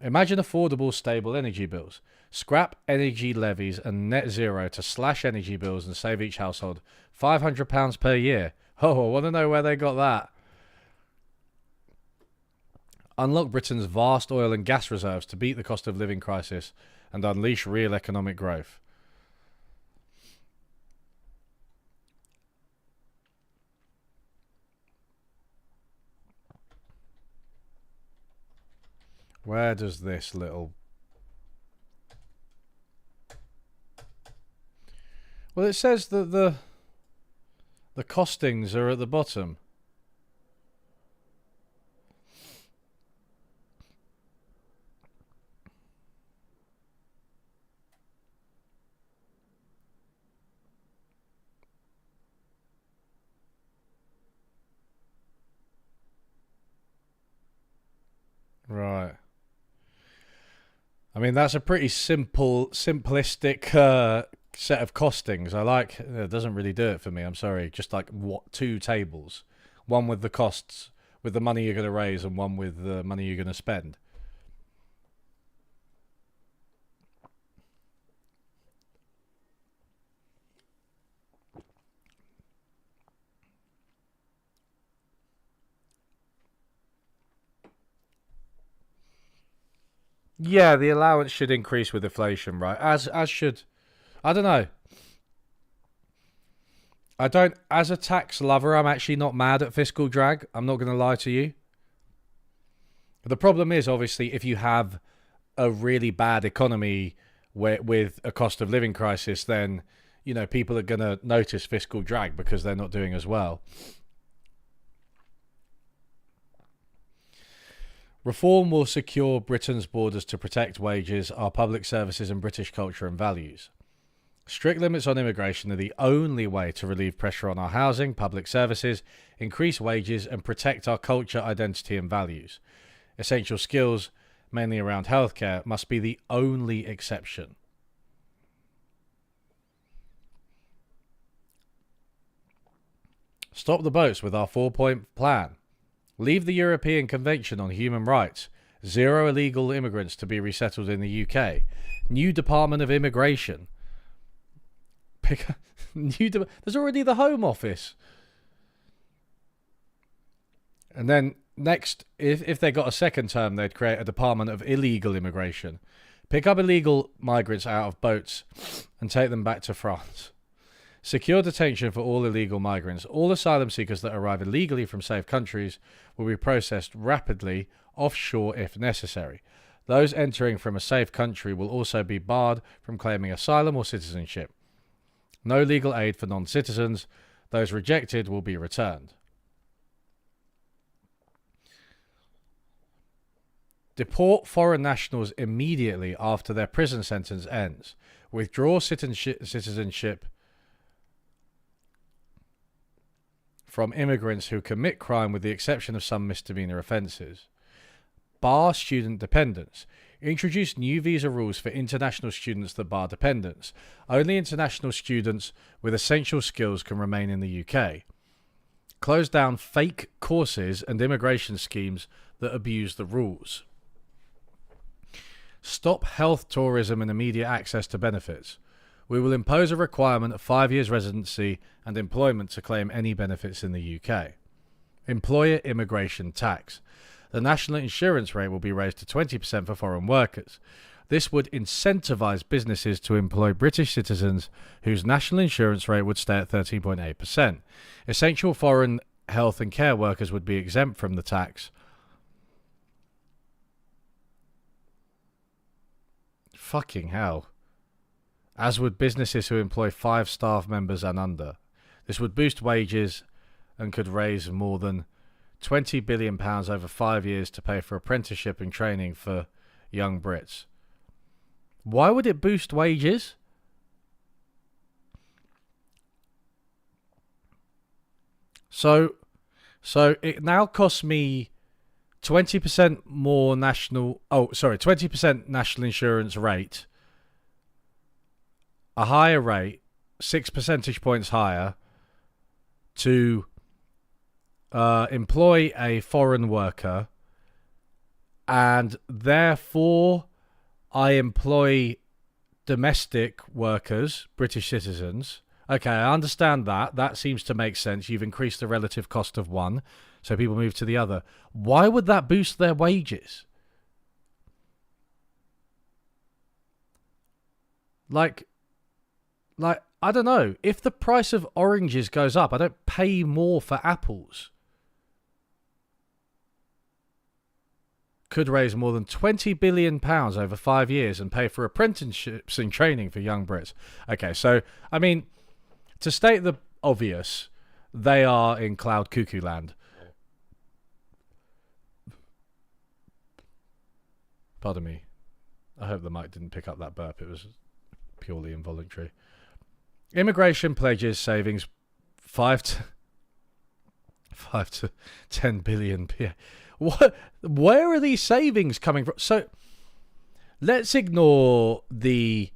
Imagine affordable, stable energy bills. Scrap energy levies and net zero to slash energy bills and save each household £500 per year. Oh, I want to know where they got that. Unlock Britain's vast oil and gas reserves to beat the cost of living crisis and unleash real economic growth. Where does this little... Well, it says that the costings are at the bottom. Right. I mean, that's a pretty simplistic set of costings. I like... It doesn't really do it for me, I'm sorry. Just like, two tables. One with the costs, with the money you're going to raise, and one with the money you're going to spend. Yeah, the allowance should increase with inflation, right? As should... I don't know. I don't... As a tax lover, I'm actually not mad at fiscal drag. I'm not going to lie to you. The problem is, obviously, if you have a really bad economy with a cost of living crisis, then, you know, people are going to notice fiscal drag because they're not doing as well. Reform will secure Britain's borders to protect wages, our public services and British culture and values. Strict limits on immigration are the only way to relieve pressure on our housing, public services, increase wages and protect our culture, identity and values. Essential skills, mainly around healthcare, must be the only exception. Stop the boats with our 4-point plan. Leave the European Convention on Human Rights. 0 illegal immigrants to be resettled in the UK. New Department of Immigration. There's already the Home Office. And then next, if they got a second term, they'd create a Department of Illegal Immigration. Pick up illegal migrants out of boats and take them back to France. Secure detention for all illegal migrants. All asylum seekers that arrive illegally from safe countries will be processed rapidly offshore if necessary. Those entering from a safe country will also be barred from claiming asylum or citizenship. No legal aid for non-citizens. Those rejected will be returned. Deport foreign nationals immediately after their prison sentence ends. Withdraw citizenship from immigrants who commit crime with the exception of some misdemeanor offences. Bar student dependence. Introduce new visa rules for international students that bar dependents. Only international students with essential skills can remain in the UK. Close down fake courses and immigration schemes that abuse the rules. Stop health tourism and immediate access to benefits. We will impose a requirement of 5 years residency and employment to claim any benefits in the UK. Employer immigration tax. The national insurance rate will be raised to 20% for foreign workers. This would incentivise businesses to employ British citizens whose national insurance rate would stay at 13.8%. Essential foreign health and care workers would be exempt from the tax. Fucking hell. As would businesses who employ 5 staff members and under. This would boost wages and could raise more than £20 billion over 5 years to pay for apprenticeship and training for young Brits. Why would it boost wages? So so it now costs me 20% more national. Oh, sorry, 20% national insurance rate, a higher rate, 6 percentage points higher to employ a foreign worker, and therefore I employ domestic workers, British citizens. Okay, I understand that. That seems to make sense. You've increased the relative cost of one, so people move to the other. Why would that boost their wages? Like, like I don't know. If the price of oranges goes up, I don't pay more for apples. Could raise more than £20 billion over 5 years and pay for apprenticeships and training for young Brits. Okay, so, I mean, to state the obvious, they are in cloud cuckoo land. Pardon me. I hope the mic didn't pick up that burp. It was purely involuntary. Immigration pledges savings 5 to 10 billion. What? Where are these savings coming from? So let's ignore the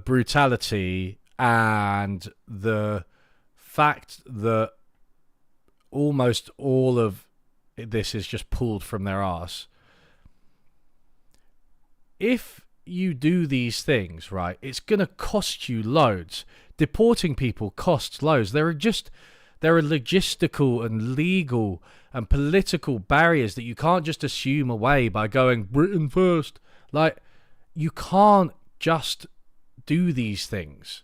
brutality and the fact that almost all of this is just pulled from their arse. If you do these things, right, it's going to cost you loads. Deporting people costs loads. There are logistical and legal and political barriers that you can't just assume away by going Britain first. Like, you can't just do these things.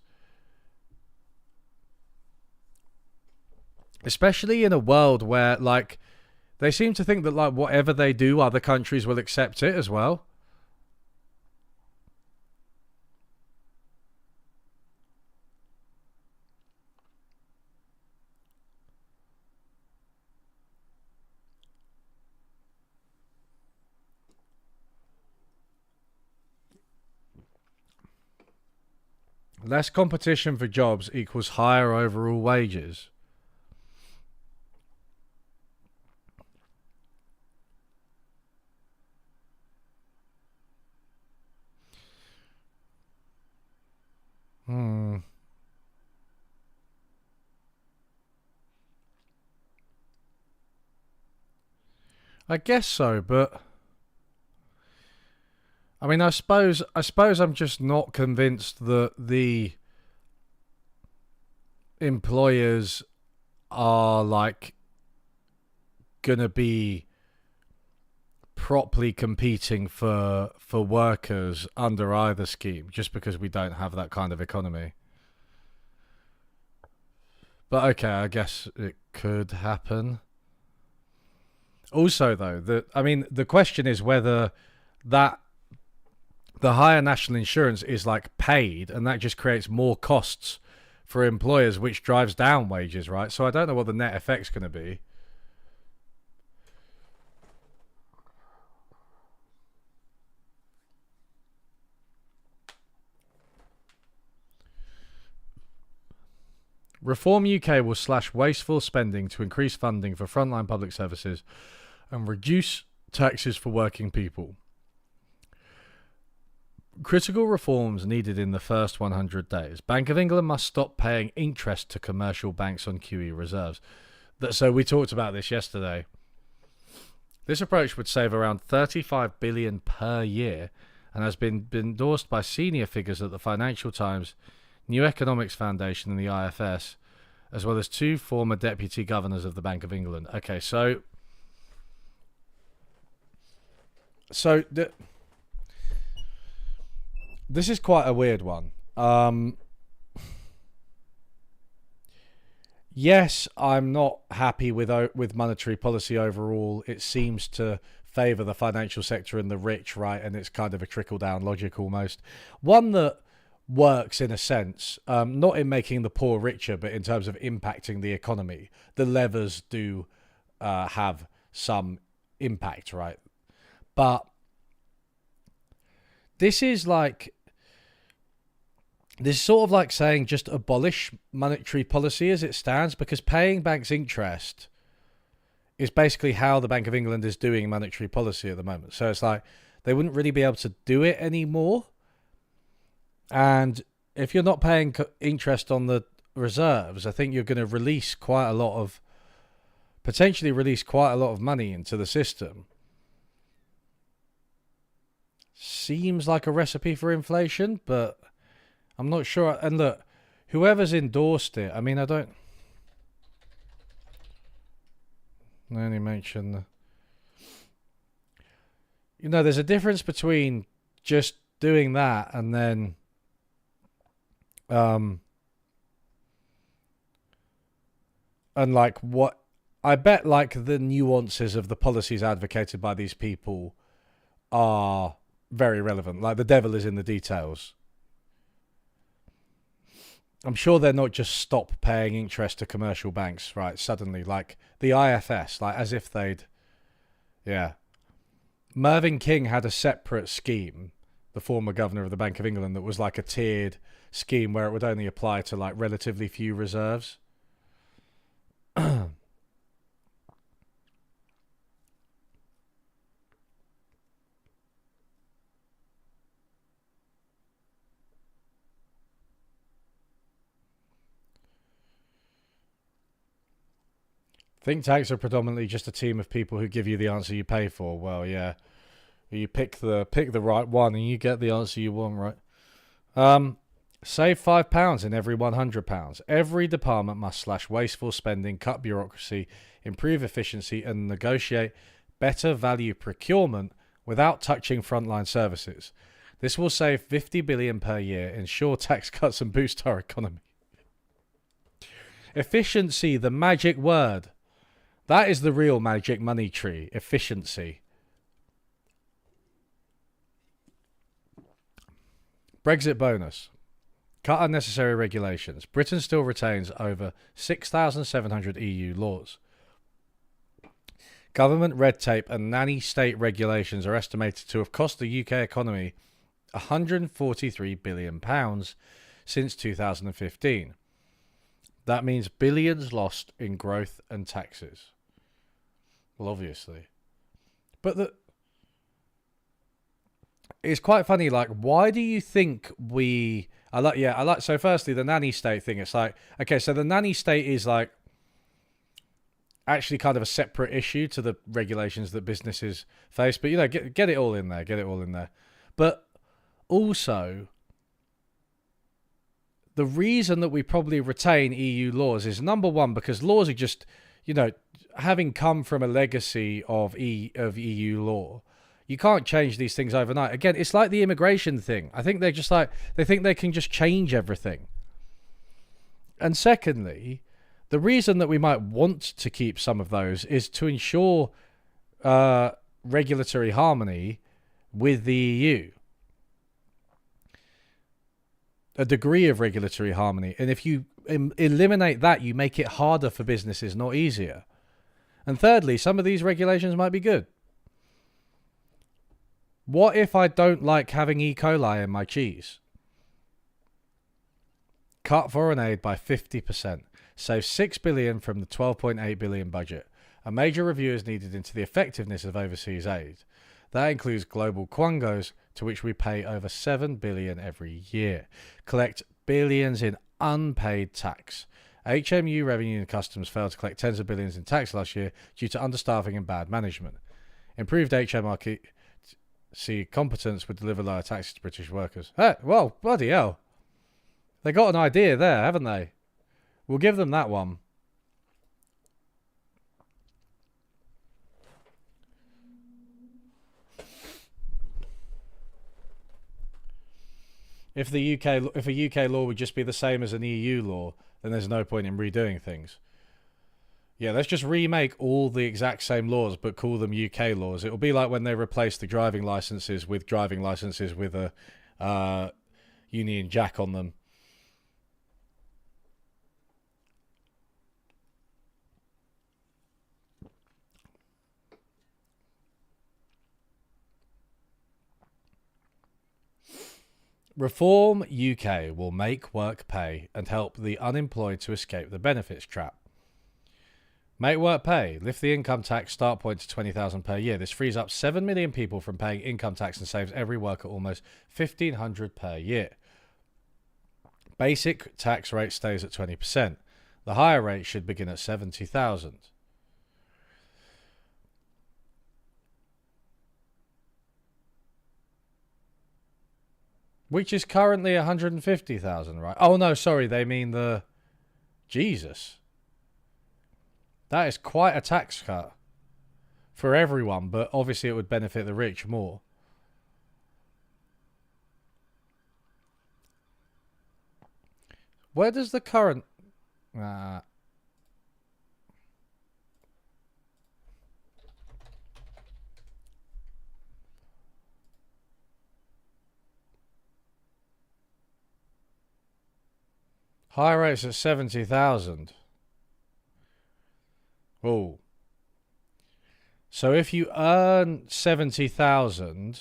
Especially in a world where, like, they seem to think that, like, whatever they do, other countries will accept it as well. Less competition for jobs equals higher overall wages. I guess so, but I mean, I suppose I'm just not convinced that the employers are like gonna be properly competing for workers under either scheme, just because we don't have that kind of economy. But okay, I guess it could happen. Also, though, the question is whether that the higher national insurance is like paid, and that just creates more costs for employers, which drives down wages, right? So I don't know what the net effect's going to be. Reform UK will slash wasteful spending to increase funding for frontline public services and reduce taxes for working people. Critical reforms needed in the first 100 days. Bank of England must stop paying interest to commercial banks on QE reserves. So we talked about this yesterday. This approach would save around 35 billion per year and has been endorsed by senior figures at the Financial Times, New Economics Foundation and the IFS, as well as two former deputy governors of the Bank of England. Okay, so this is quite a weird one. Yes, I'm not happy with monetary policy overall. It seems to favour the financial sector and the rich, right? And it's kind of a trickle-down logic almost. One that works in a sense, not in making the poor richer, but in terms of impacting the economy. The levers do have some impact, right? But this is like This is sort of like saying just abolish monetary policy as it stands, because paying banks interest is basically how the Bank of England is doing monetary policy at the moment. So it's like they wouldn't really be able to do it anymore. And if you're not paying interest on the reserves, I think you're going to potentially release quite a lot of money into the system. Seems like a recipe for inflation, but I'm not sure. And look, whoever's endorsed it, I mean, I only mention there's a difference between just doing that and then and like what I bet like the nuances of the policies advocated by these people are very relevant. Like the devil is in the details. I'm sure they're not just stop paying interest to commercial banks, right? Suddenly, like the IFS, like as if they'd, yeah. Mervyn King had a separate scheme, the former governor of the Bank of England, that was like a tiered scheme where it would only apply to like relatively few reserves. Think tanks are predominantly just a team of people who give you the answer you pay for. Well, yeah, you pick the right one and you get the answer you want, right? Save £5 in every £100. Every department must slash wasteful spending, cut bureaucracy, improve efficiency, and negotiate better value procurement without touching frontline services. This will save $50 billion per year, ensure tax cuts, and boost our economy. Efficiency, the magic word. That is the real magic money tree. Efficiency. Brexit bonus. Cut unnecessary regulations. Britain still retains over 6,700 EU laws. Government red tape and nanny state regulations are estimated to have cost the UK economy £143 billion since 2015. That means billions lost in growth and taxes. Well, obviously. But it's quite funny, like, why do you think so firstly, the nanny state thing, it's like, okay, so the nanny state is like actually kind of a separate issue to the regulations that businesses face, but get it all in there. But also, the reason that we probably retain EU laws is, number one, because laws are just, having come from a legacy of EU law, you can't change these things overnight. Again, it's like the immigration thing. I think they're just like, they think they can just change everything. And secondly, the reason that we might want to keep some of those is to ensure regulatory harmony with the EU. A degree of regulatory harmony. And if you eliminate that, you make it harder for businesses, not easier. And thirdly, some of these regulations might be good. What if I don't like having E. coli in my cheese? Cut foreign aid by 50%. Save $6 billion from the $12.8 billion budget. A major review is needed into the effectiveness of overseas aid. That includes global quangos, to which we pay over $7 billion every year. Collect billions in unpaid tax. HMU Revenue and Customs failed to collect tens of billions in tax last year due to understaffing and bad management. Improved HMRC competence would deliver lower taxes to British workers. Hey, well, bloody hell. They got an idea there, haven't they? We'll give them that one. If a UK law would just be the same as an EU law, then there's no point in redoing things. Yeah, let's just remake all the exact same laws, but call them UK laws. It'll be like when they replaced the driving licenses with a Union Jack on them. Reform UK will make work pay and help the unemployed to escape the benefits trap. Make work pay. Lift the income tax start point to $20,000 per year. This frees up 7 million people from paying income tax and saves every worker almost $1,500 per year. Basic tax rate stays at 20%. The higher rate should begin at $70,000. Which is currently $150,000, right? Oh no, sorry, they mean the... Jesus. That is quite a tax cut for everyone, but obviously it would benefit the rich more. Where does the current... high rates at 70,000. Oh. So if you earn 70,000,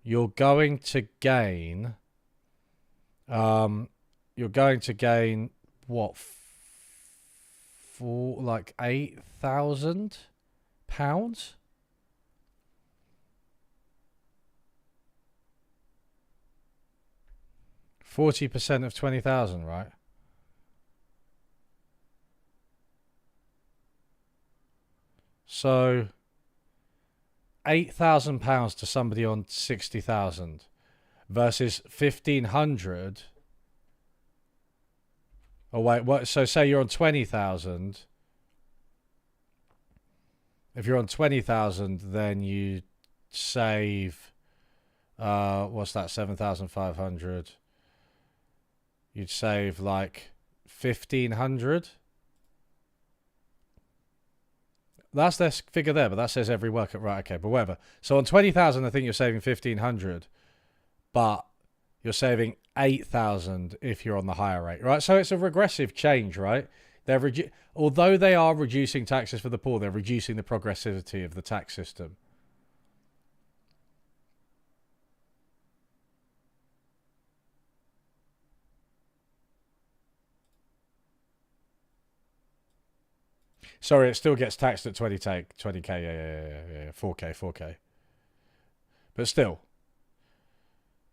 you're going to gain what, for like £8,000? 40% of 20,000, right? So £8,000 to somebody on 60,000 versus 1,500. Oh wait, what? So say you're on 20,000. If you're on 20,000, then you save. What's that? 7,500. You'd save like 1,500. That's their figure there, but that says every worker. Right, okay, but whatever. So on 20,000, I think you're saving 1,500, but you're saving 8,000 if you're on the higher rate, right? So it's a regressive change, right? Although they are reducing taxes for the poor, they're reducing the progressivity of the tax system. Sorry, it still gets taxed at 20k, yeah, 4k. But still,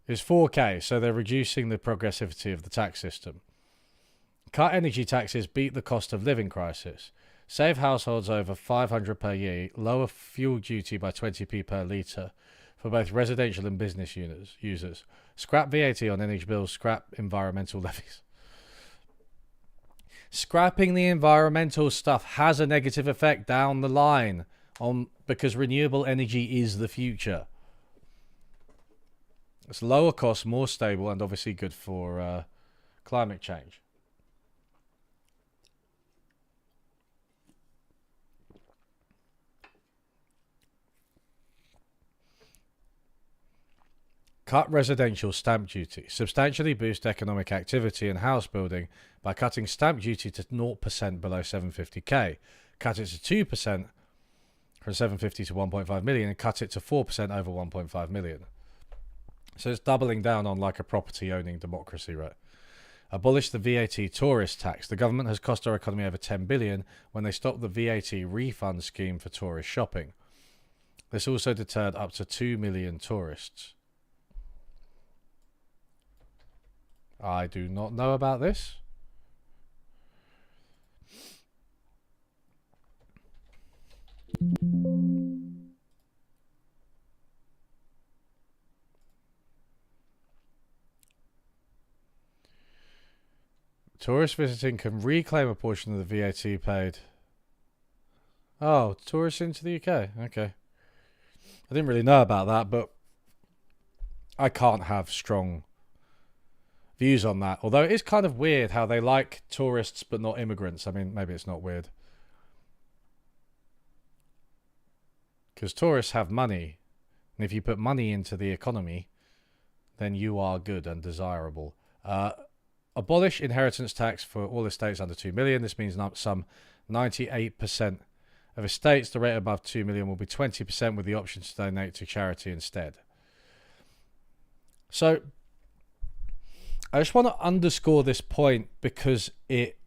it's 4k, so they're reducing the progressivity of the tax system. Cut energy taxes, beat the cost of living crisis. Save households over $500 per year. Lower fuel duty by 20p per litre for both residential and business users. Scrap VAT on energy bills. Scrap environmental levies. Scrapping the environmental stuff has a negative effect down the line because renewable energy is the future. It's lower cost, more stable, and obviously good for climate change. Cut residential stamp duty. Substantially boost economic activity and house building by cutting stamp duty to 0% below 750k. Cut it to 2% from 750 to 1.5 million and cut it to 4% over 1.5 million. So it's doubling down on like a property owning democracy, right? Abolish the VAT tourist tax. The government has cost our economy over 10 billion when they stopped the VAT refund scheme for tourist shopping. This also deterred up to 2 million tourists. I do not know about this. Tourists visiting can reclaim a portion of the VAT paid. Oh, tourists into the UK. Okay. I didn't really know about that, but I can't have strong views on that. Although it is kind of weird how they like tourists but not immigrants. I mean, maybe it's not weird. Because tourists have money. And if you put money into the economy, then you are good and desirable. Abolish inheritance tax for all estates under 2 million. This means some 98% of estates, the rate above 2 million will be 20% with the option to donate to charity instead. So I just want to underscore this point because it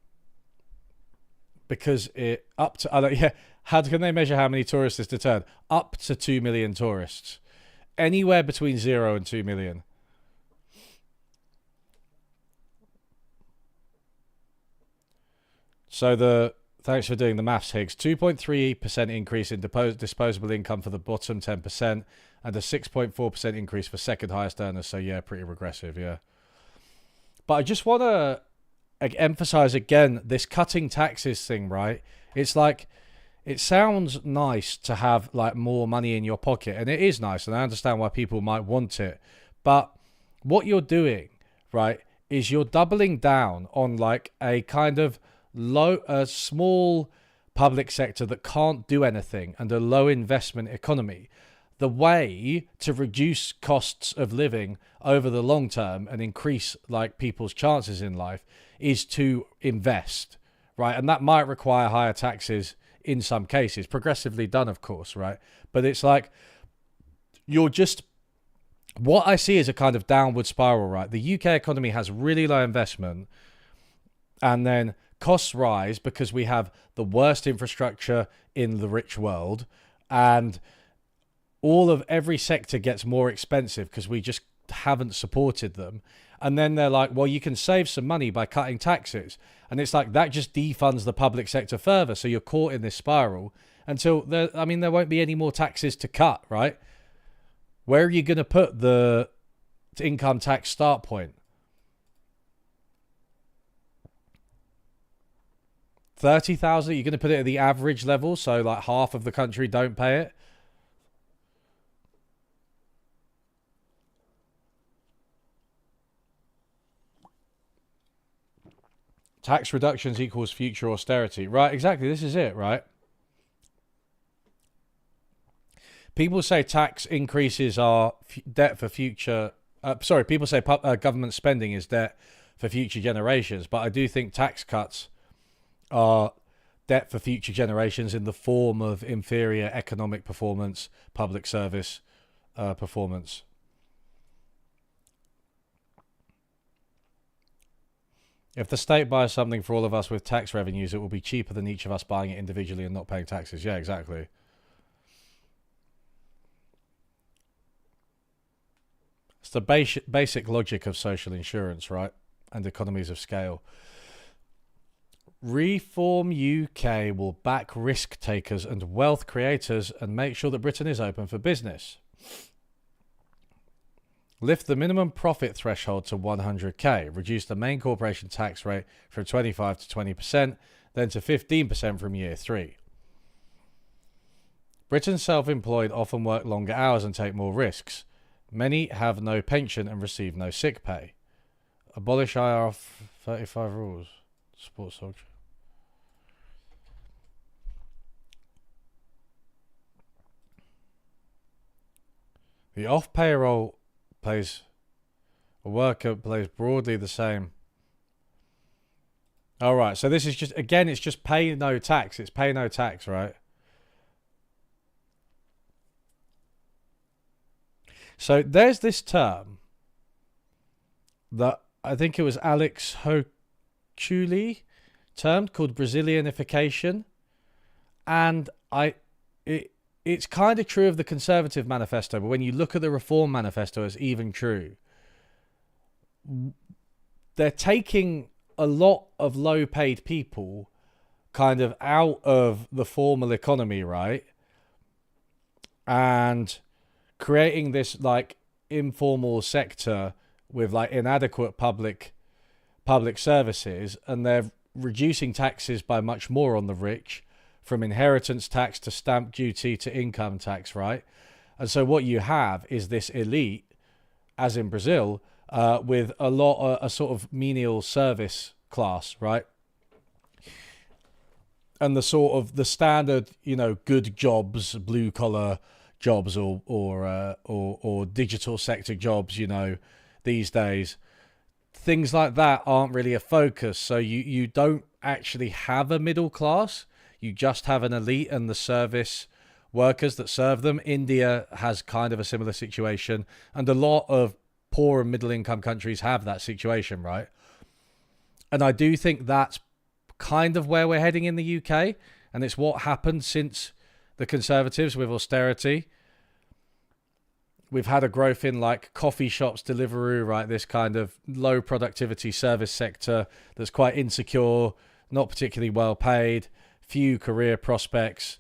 up to how can they measure how many tourists is deterred? Up to 2 million tourists, anywhere between 0 and 2 million. So thanks for doing the maths, Higgs. 2.3% increase in disposable income for the bottom 10%, and a 6.4% increase for second highest earners. So yeah, pretty regressive, yeah. But I just want to emphasize again this cutting taxes thing, right? It's like, it sounds nice to have like more money in your pocket, and it is nice, and I understand why people might want it. But what you're doing, right, is you're doubling down on like a kind of a small public sector that can't do anything and a low investment economy. The way to reduce costs of living over the long term and increase like people's chances in life is to invest, right? And that might require higher taxes in some cases, progressively done, of course, right? But it's like, what I see is a kind of downward spiral, right? The UK economy has really low investment, and then costs rise because we have the worst infrastructure in the rich world, and every sector gets more expensive because we just haven't supported them. And then they're like, well, you can save some money by cutting taxes. And it's like, that just defunds the public sector further. So you're caught in this spiral until there won't be any more taxes to cut, right? Where are you going to put the income tax start point? 30,000, you're going to put it at the average level, so like half of the country don't pay it. Tax reductions equals future austerity. Right, exactly. This is it, right? People say tax increases are debt for future... people say government spending is debt for future generations, but I do think tax cuts are debt for future generations in the form of inferior economic performance, public service performance. If the state buys something for all of us with tax revenues, it will be cheaper than each of us buying it individually and not paying taxes. Yeah, exactly. It's the basic logic of social insurance, right? And economies of scale. Reform UK will back risk takers and wealth creators and make sure that Britain is open for business. Lift the minimum profit threshold to 100k. Reduce the main corporation tax rate from 25 to 20%, then to 15% from year 3. Britain's self-employed often work longer hours and take more risks. Many have no pension and receive no sick pay. Abolish IR 35 rules. Sports soldier. The off-payroll a worker plays broadly the same. All right, so this is just, again, it's just pay no tax. It's pay no tax, right? So there's this term that I think it was Alex Hochuli termed called Brazilianification, and it's kind of true of the Conservative Manifesto, but when you look at the Reform Manifesto, it's even true. They're taking a lot of low-paid people kind of out of the formal economy, right? And creating this like informal sector with like inadequate public services, and they're reducing taxes by much more on the rich, from inheritance tax to stamp duty to income tax, right? And so what you have is this elite, as in Brazil, with a sort of menial service class, right? And the sort of the standard, good jobs, blue collar jobs, or digital sector jobs, these days, things like that aren't really a focus. So you don't actually have a middle class. You just have an elite and the service workers that serve them. India has kind of a similar situation, and a lot of poor and middle income countries have that situation, right? And I do think that's kind of where we're heading in the UK. And it's what happened since the Conservatives with austerity. We've had a growth in like coffee shops, Deliveroo, right? This kind of low productivity service sector that's quite insecure, not particularly well paid, few career prospects.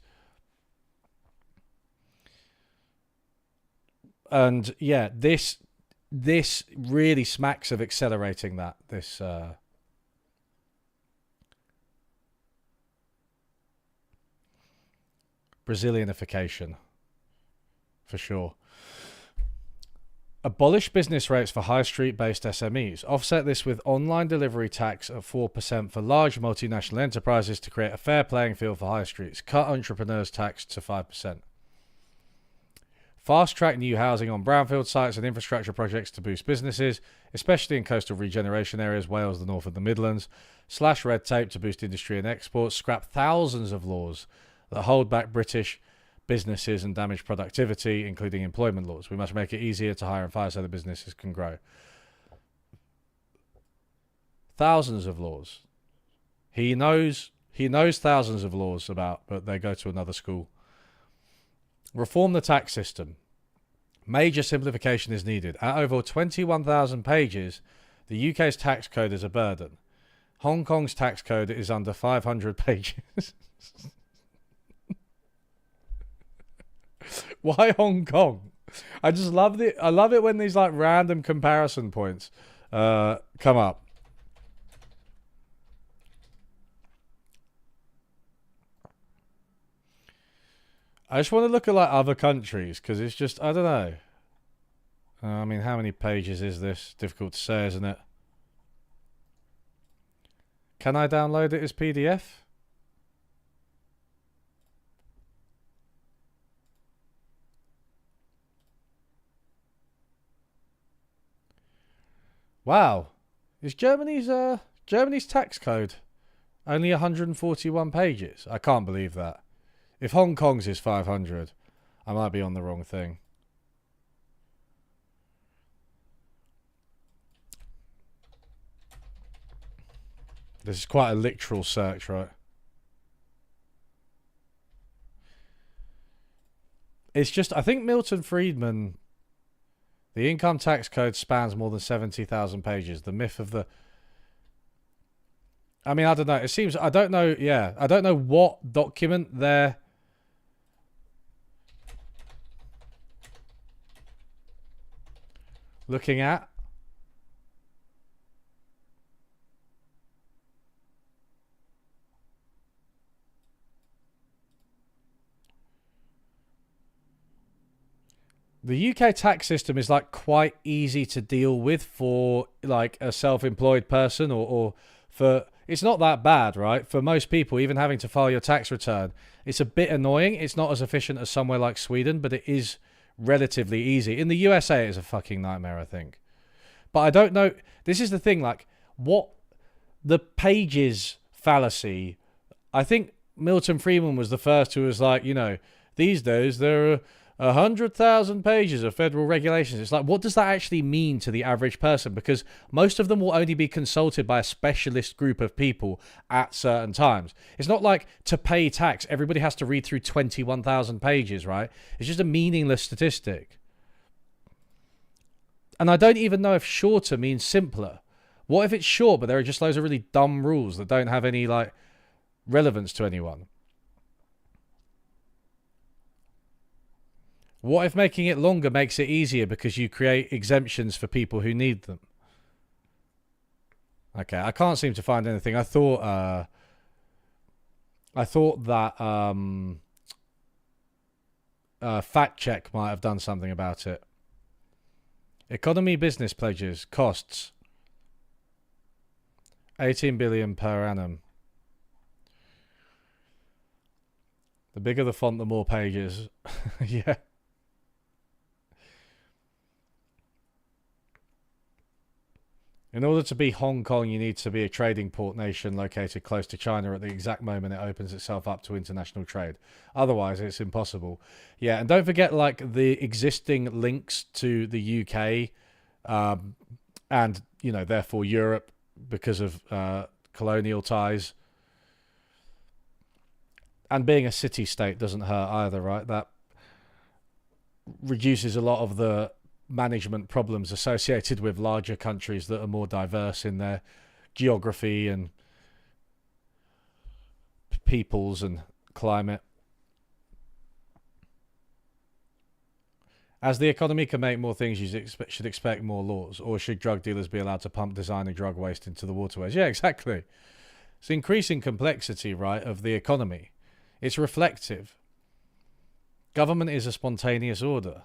And yeah, this really smacks of accelerating that. This Brazilianification, for sure. Abolish business rates for high street based SMEs. Offset this with online delivery tax of 4% for large multinational enterprises to create a fair playing field for high streets. Cut entrepreneurs' tax to 5%. Fast track new housing on brownfield sites and infrastructure projects to boost businesses, especially in coastal regeneration areas, Wales, the north of the Midlands. Slash red tape to boost industry and exports. Scrap thousands of laws that hold back British businesses and damage productivity, including employment laws. We must make it easier to hire and fire so that businesses can grow. Thousands of laws. He knows thousands of laws about, but they go to another school. Reform the tax system. Major simplification is needed. At over 21,000 pages, the UK's tax code is a burden. Hong Kong's tax code is under 500 pages. Why Hong Kong? I just love it. I love it when these like random comparison points come up. I just want to look at like other countries because it's just, I don't know. I mean, how many pages is this? Difficult to say, isn't it? Can I download it as PDF? Wow. Is Germany's tax code only 141 pages? I can't believe that. If Hong Kong's is 500, I might be on the wrong thing. This is quite a literal search, right? It's just, I think Milton Friedman, the income tax code spans more than 70,000 pages. The myth of the... I mean, I don't know. It seems, I don't know, yeah. I don't know what document they're... looking at. The UK tax system is like quite easy to deal with for like a self-employed person or for, it's not that bad, right? For most people, even having to file your tax return, it's a bit annoying. It's not as efficient as somewhere like Sweden, but it is relatively easy. In the USA, it's a fucking nightmare, I think. But I don't know. This is the thing, like, what the pages fallacy. I think Milton Friedman was the first who was like, you know, these days there are 100,000 pages of federal regulations. It's like, what does that actually mean to the average person? Because most of them will only be consulted by a specialist group of people at certain times. It's not like to pay tax, everybody has to read through 21,000 pages, right? It's just a meaningless statistic. And I don't even know if shorter means simpler. What if it's short, but there are just loads of really dumb rules that don't have any, like, relevance to anyone? What if making it longer makes it easier because you create exemptions for people who need them? Okay, I can't seem to find anything. I thought that Fact Check might have done something about it. Economy business pledges costs 18 billion per annum. The bigger the font, the more pages. Yeah. In order to be Hong Kong, you need to be a trading port nation located close to China at the exact moment it opens itself up to international trade. Otherwise, it's impossible. Yeah, and don't forget, like, the existing links to the UK And, therefore Europe, because of colonial ties. And being a city-state doesn't hurt either, right? That reduces a lot of the management problems associated with larger countries that are more diverse in their geography and peoples and climate. As the economy can make more things, you should expect more laws. Or should drug dealers be allowed to pump designer drug waste into the waterways? Yeah, exactly. It's increasing complexity, right, of the economy. It's reflective. Government is a spontaneous order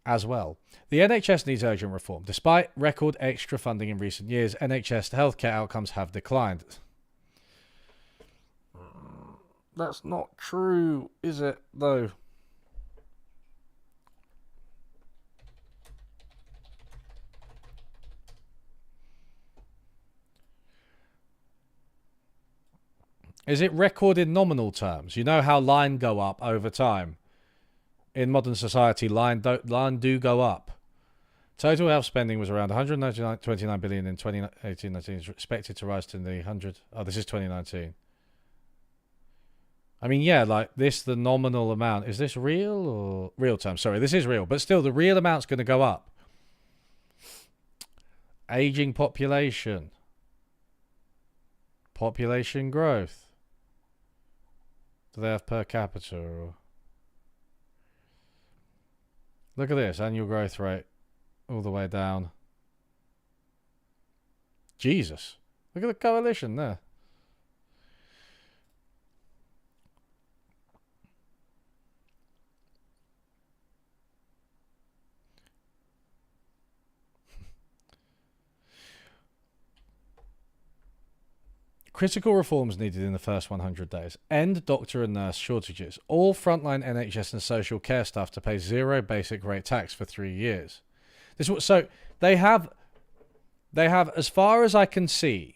as well. The NHS needs urgent reform. Despite record extra funding in recent years, NHS healthcare outcomes have declined. That's not true, is it, though? Is it record in nominal terms? You know how line go up over time? In modern society, line do go up. Total health spending was around 129 billion in 2018-19. It's expected to rise to the 100. Oh, this is 2019. I mean, yeah, like this, the nominal amount. Is this real or real terms? Sorry, this is real, but still, the real amount's going to go up. Aging population. Population growth. Do they have per capita? Or... Look at this, annual growth rate all the way down. Jesus. Look at the coalition there. Critical reforms needed in the first 100 days. End doctor and nurse shortages. All frontline NHS and social care staff to pay zero basic rate tax for 3 years. So they have, as far as I can see,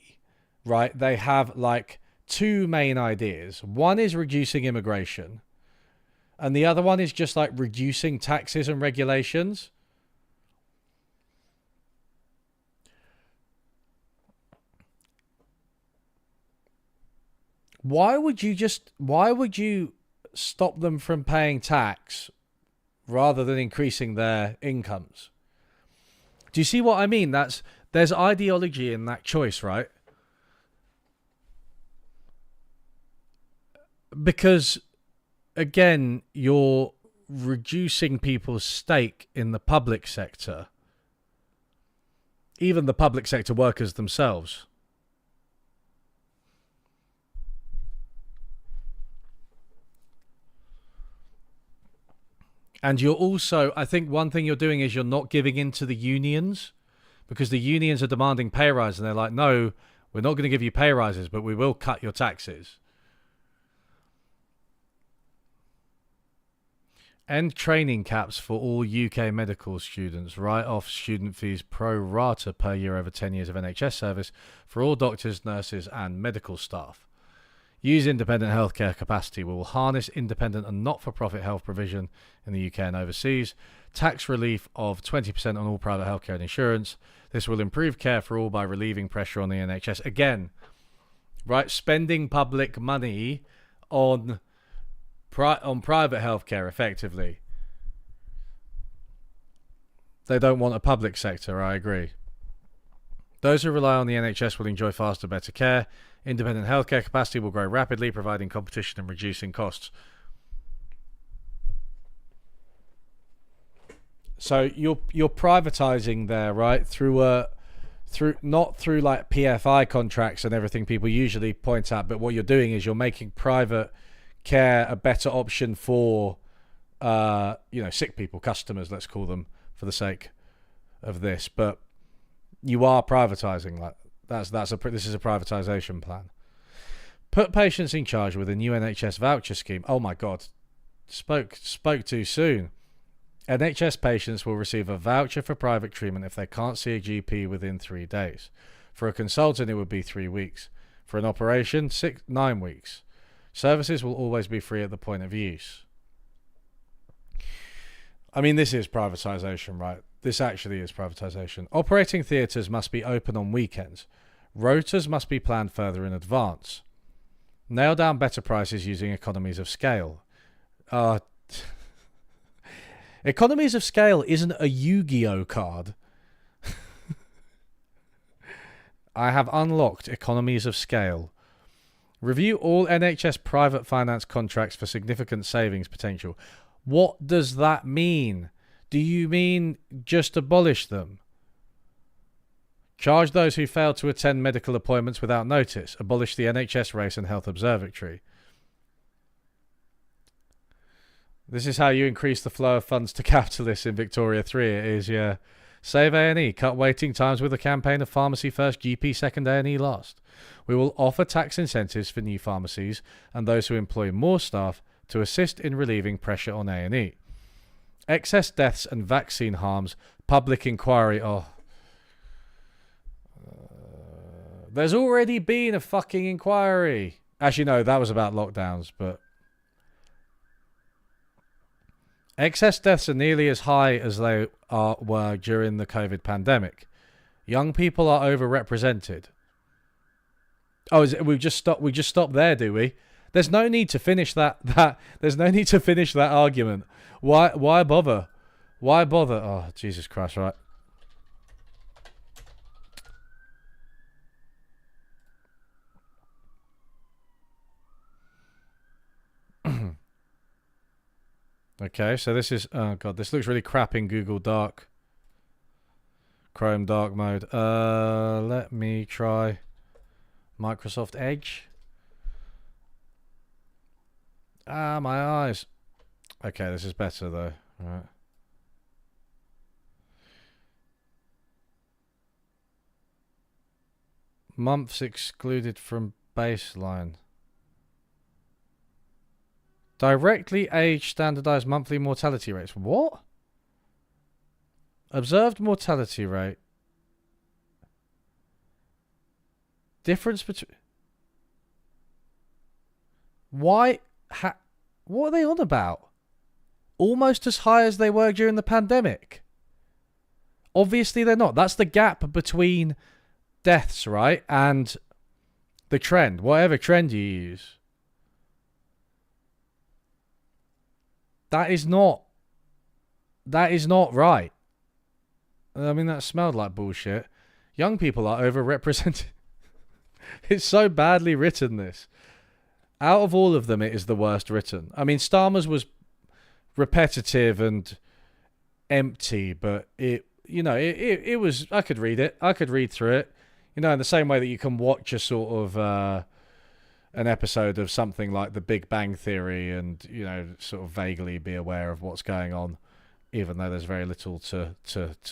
right, they have like two main ideas. One is reducing immigration, and the other one is just like reducing taxes and regulations. Why would you stop them from paying tax rather than increasing their incomes? Do you see what I mean? There's ideology in that choice, right? Because again, you're reducing people's stake in the public sector, even the public sector workers themselves. And you're also, I think one thing you're doing is you're not giving in to the unions, because the unions are demanding pay rises, and they're like, no, we're not going to give you pay rises, but we will cut your taxes. End training caps for all UK medical students. Write off student fees pro rata per year over 10 years of NHS service for all doctors, nurses and medical staff. Use independent healthcare capacity. We will harness independent and not-for-profit health provision in the UK and overseas. Tax relief of 20% on all private healthcare and insurance. This will improve care for all by relieving pressure on the NHS. Again, right, spending public money on private healthcare effectively. They don't want a public sector, I agree. Those who rely on the NHS will enjoy faster, better care. Independent healthcare capacity will grow rapidly, providing competition and reducing costs. So you're privatizing there, right? Not through like PFI contracts and everything people usually point at, but what you're doing is you're making private care a better option for sick people, customers, let's call them for the sake of this. But you are privatizing. Like this is a privatization plan. Put patients in charge with a new NHS voucher scheme. Oh my God, spoke too soon. NHS patients will receive a voucher for private treatment if they can't see a GP within 3 days. For a consultant, it would be 3 weeks. For an operation, 9 weeks. Services will always be free at the point of use. I mean, this is privatization, right? This actually is privatization. Operating theatres must be open on weekends. Rotas must be planned further in advance. Nail down better prices using economies of scale. Economies of scale isn't a Yu-Gi-Oh card. I have unlocked economies of scale. Review all NHS private finance contracts for significant savings potential. What does that mean? Do you mean just abolish them? Charge those who fail to attend medical appointments without notice. Abolish the NHS Race and Health Observatory. This is how you increase the flow of funds to capitalists in Victoria 3. It is, yeah. Save A&E. Cut waiting times with a campaign of pharmacy first, GP second, A&E last. We will offer tax incentives for new pharmacies and those who employ more staff to assist in relieving pressure on A&E. Excess deaths and vaccine harms. Public inquiry. There's already been a fucking inquiry. Actually, no, that was about lockdowns, but... Excess deaths are nearly as high as they were during the COVID pandemic. Young people are overrepresented. Oh, we just stop there, do we? There's no need to finish that. There's no need to finish that argument. Why bother? Why bother? Oh, Jesus Christ! Right. Okay, so this is... Oh, God, this looks really crap in Google Dark. Chrome Dark Mode. Let me try Microsoft Edge. Ah, my eyes. Okay, this is better, though. All right. Months excluded from baseline. Directly age standardized monthly mortality rates. What? Observed mortality rate. Difference between... Why? What are they on about? Almost as high as they were during the pandemic. Obviously they're not. That's the gap between deaths, right? And the trend. Whatever trend you use. That is not right. I mean, that smelled like bullshit. Young people are overrepresented. It's so badly written, this. Out of all of them, it is the worst written. I mean, Starmer's was repetitive and empty, but it was... I could read it. I could read through it. You know, in the same way that you can watch a sort of... an episode of something like The Big Bang Theory and, you know, sort of vaguely be aware of what's going on, even though there's very little to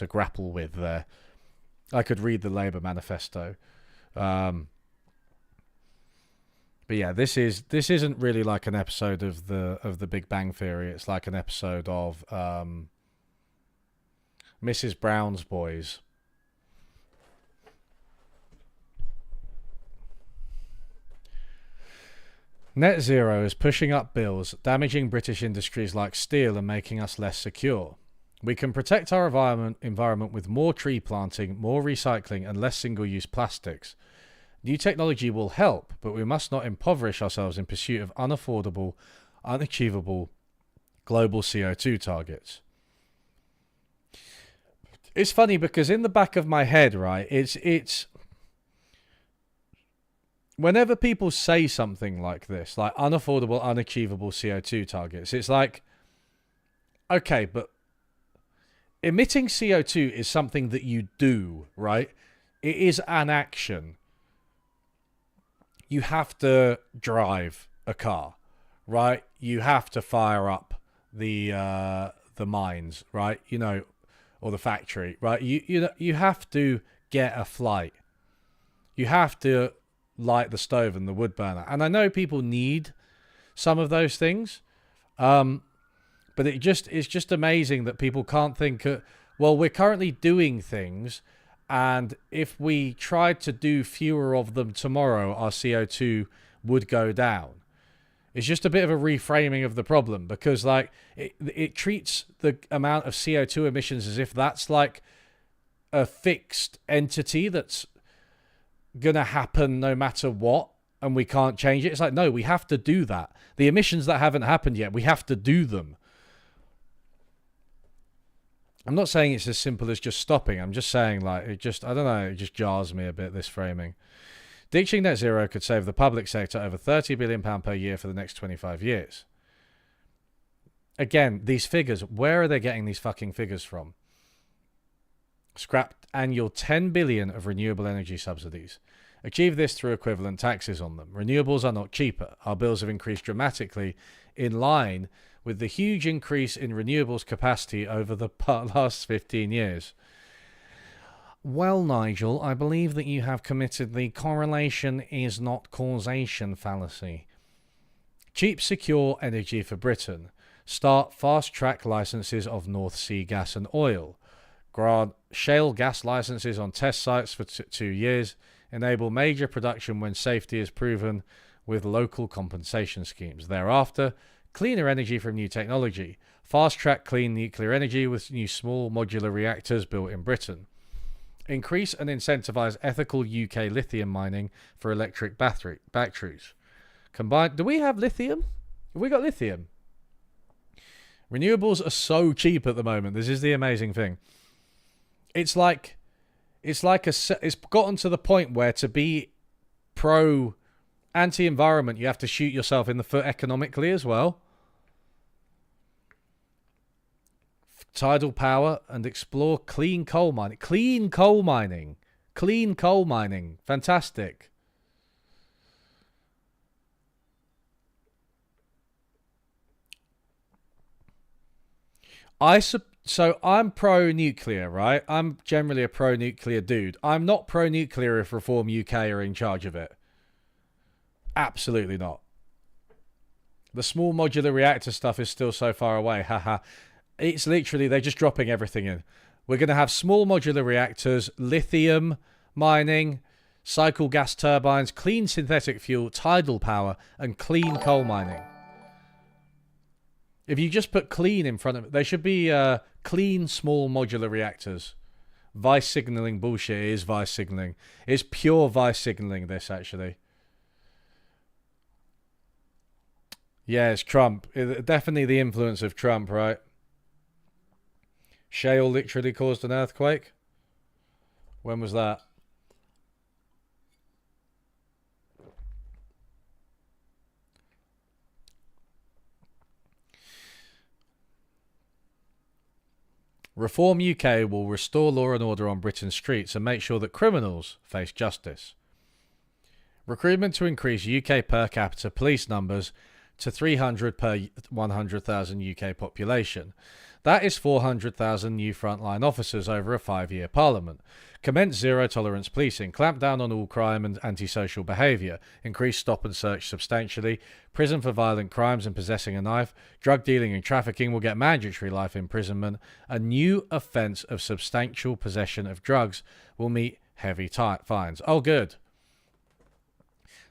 grapple with there. I could read the Labour manifesto. But yeah, this isn't really like an episode of the Big Bang Theory. It's like an episode of Mrs. Brown's Boys. Net zero is pushing up bills, damaging British industries like steel and making us less secure. We can protect our environment with more tree planting, more recycling and less single-use plastics. New technology will help, but we must not impoverish ourselves in pursuit of unaffordable, unachievable global CO2 targets. It's funny because in the back of my head, right, it's whenever people say something like this, like unaffordable, unachievable CO2 targets, it's like, okay, but emitting CO2 is something that you do, right? It is an action. You have to drive a car, right? You have to fire up the mines, right? You know, or the factory, right? You have to get a flight. You have to light the stove and the wood burner. And I know people need some of those things, but it's just amazing that people can't think, well, we're currently doing things, and if we tried to do fewer of them tomorrow, our CO2 would go down. It's just a bit of a reframing of the problem, because like it treats the amount of CO2 emissions as if that's like a fixed entity that's gonna happen no matter what, and we can't change it. It's like, no, we have to do that. The emissions that haven't happened yet, we have to do them. I'm not saying it's as simple as just stopping. I'm just saying, like, I don't know, it just jars me a bit, this framing. Ditching net zero could save the public sector over £30 billion per year for the next 25 years. Again, these figures, where are they getting these fucking figures from? Scrap annual 10 billion of renewable energy subsidies. Achieve this through equivalent taxes on them. Renewables are not cheaper. Our bills have increased dramatically in line with the huge increase in renewables capacity over the last 15 years. Well, Nigel, I believe that you have committed the correlation is not causation fallacy. Cheap, secure energy for Britain. Start fast-track licenses of North Sea gas and oil. Grant shale gas licenses on test sites for 2 years. Enable major production when safety is proven with local compensation schemes. Thereafter, cleaner energy from new technology. Fast-track clean nuclear energy with new small modular reactors built in Britain. Increase and incentivize ethical UK lithium mining for electric batteries. Combined, do we have lithium? Have we got lithium? Renewables are so cheap at the moment. This is the amazing thing. It's gotten to the point where to be anti-environment, you have to shoot yourself in the foot economically as well. Tidal power and explore clean coal mining. Clean coal mining. Clean coal mining. Fantastic. So I'm pro-nuclear, right? I'm generally a pro-nuclear dude. I'm not pro-nuclear if Reform UK are in charge of it. Absolutely not. The small modular reactor stuff is still so far away. Haha. It's literally, they're just dropping everything in. We're going to have small modular reactors, lithium mining, cycle gas turbines, clean synthetic fuel, tidal power, and clean coal mining. If you just put clean in front of it, they should be clean small modular reactors. Vice signaling bullshit is vice signaling. It's pure vice signaling, this, actually. Yeah, it's Trump. Definitely the influence of Trump, right? Shale literally caused an earthquake. When was that? Reform UK will restore law and order on Britain's streets and make sure that criminals face justice. Recruitment to increase UK per capita police numbers to 300 per 100,000 UK population. That is 400,000 new frontline officers over a 5-year parliament. Commence zero-tolerance policing. Clamp down on all crime and antisocial behaviour. Increase stop and search substantially. Prison for violent crimes and possessing a knife. Drug dealing and trafficking will get mandatory life imprisonment. A new offence of substantial possession of drugs will meet heavy fines. Oh, good.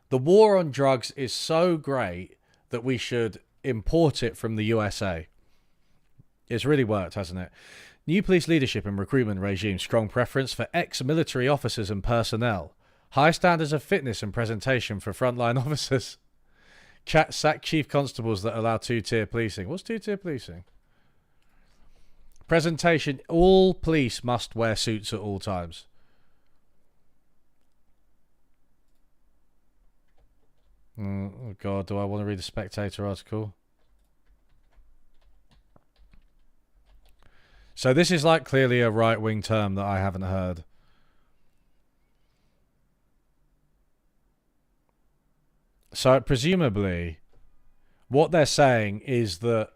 The war on drugs is so great that we should import it from the USA. It's really worked, hasn't it? New police leadership and recruitment regime. Strong preference for ex-military officers and personnel. High standards of fitness and presentation for frontline officers. Sack chief constables that allow two-tier policing. What's two-tier policing? Presentation. All police must wear suits at all times. Oh, God. Do I want to read the Spectator article? So this is like clearly a right-wing term that I haven't heard. So presumably, what they're saying is that,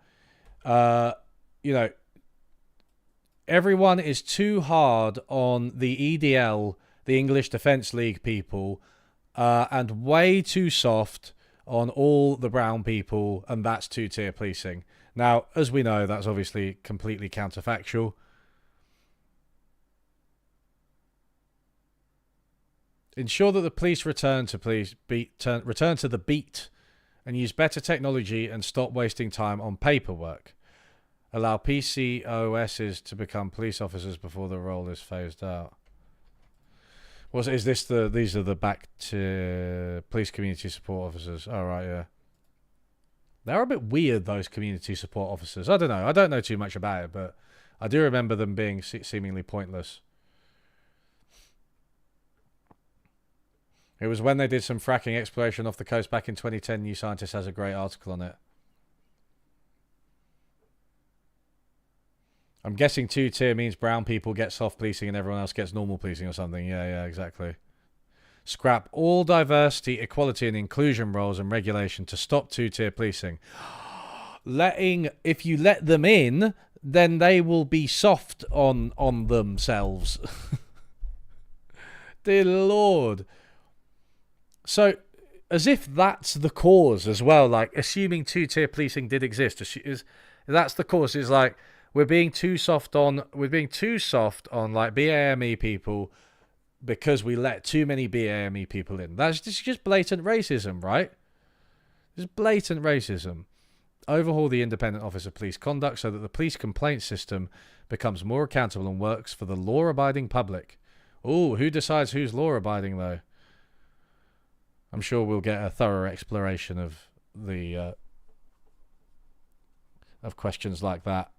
everyone is too hard on the EDL, the English Defence League people, and way too soft on all the brown people, and that's two-tier policing. Now, as we know, that's obviously completely counterfactual. Ensure that the police return to the beat and use better technology and stop wasting time on paperwork. Allow PCOSs to become police officers before the role is phased out. These are the back to police community support officers. Oh, right, yeah. They're a bit weird, those community support officers. I don't know. I don't know too much about it, but I do remember them being seemingly pointless. It was when they did some fracking exploration off the coast back in 2010. New Scientist has a great article on it. I'm guessing 2-tier means brown people get soft policing and everyone else gets normal policing or something. Yeah, exactly. Scrap all diversity, equality, and inclusion roles and regulation to stop 2-tier policing. If you let them in, then they will be soft on themselves. Dear Lord. So, as if that's the cause as well, like, assuming 2-tier policing did exist, that's the cause, is like, we're being too soft on like BAME people because we let too many BAME people in. This is just blatant racism, right? This is blatant racism. Overhaul the Independent Office of Police Conduct so that the police complaint system becomes more accountable and works for the law-abiding public. Ooh, who decides who's law-abiding, though? I'm sure we'll get a thorough exploration of the of questions like that.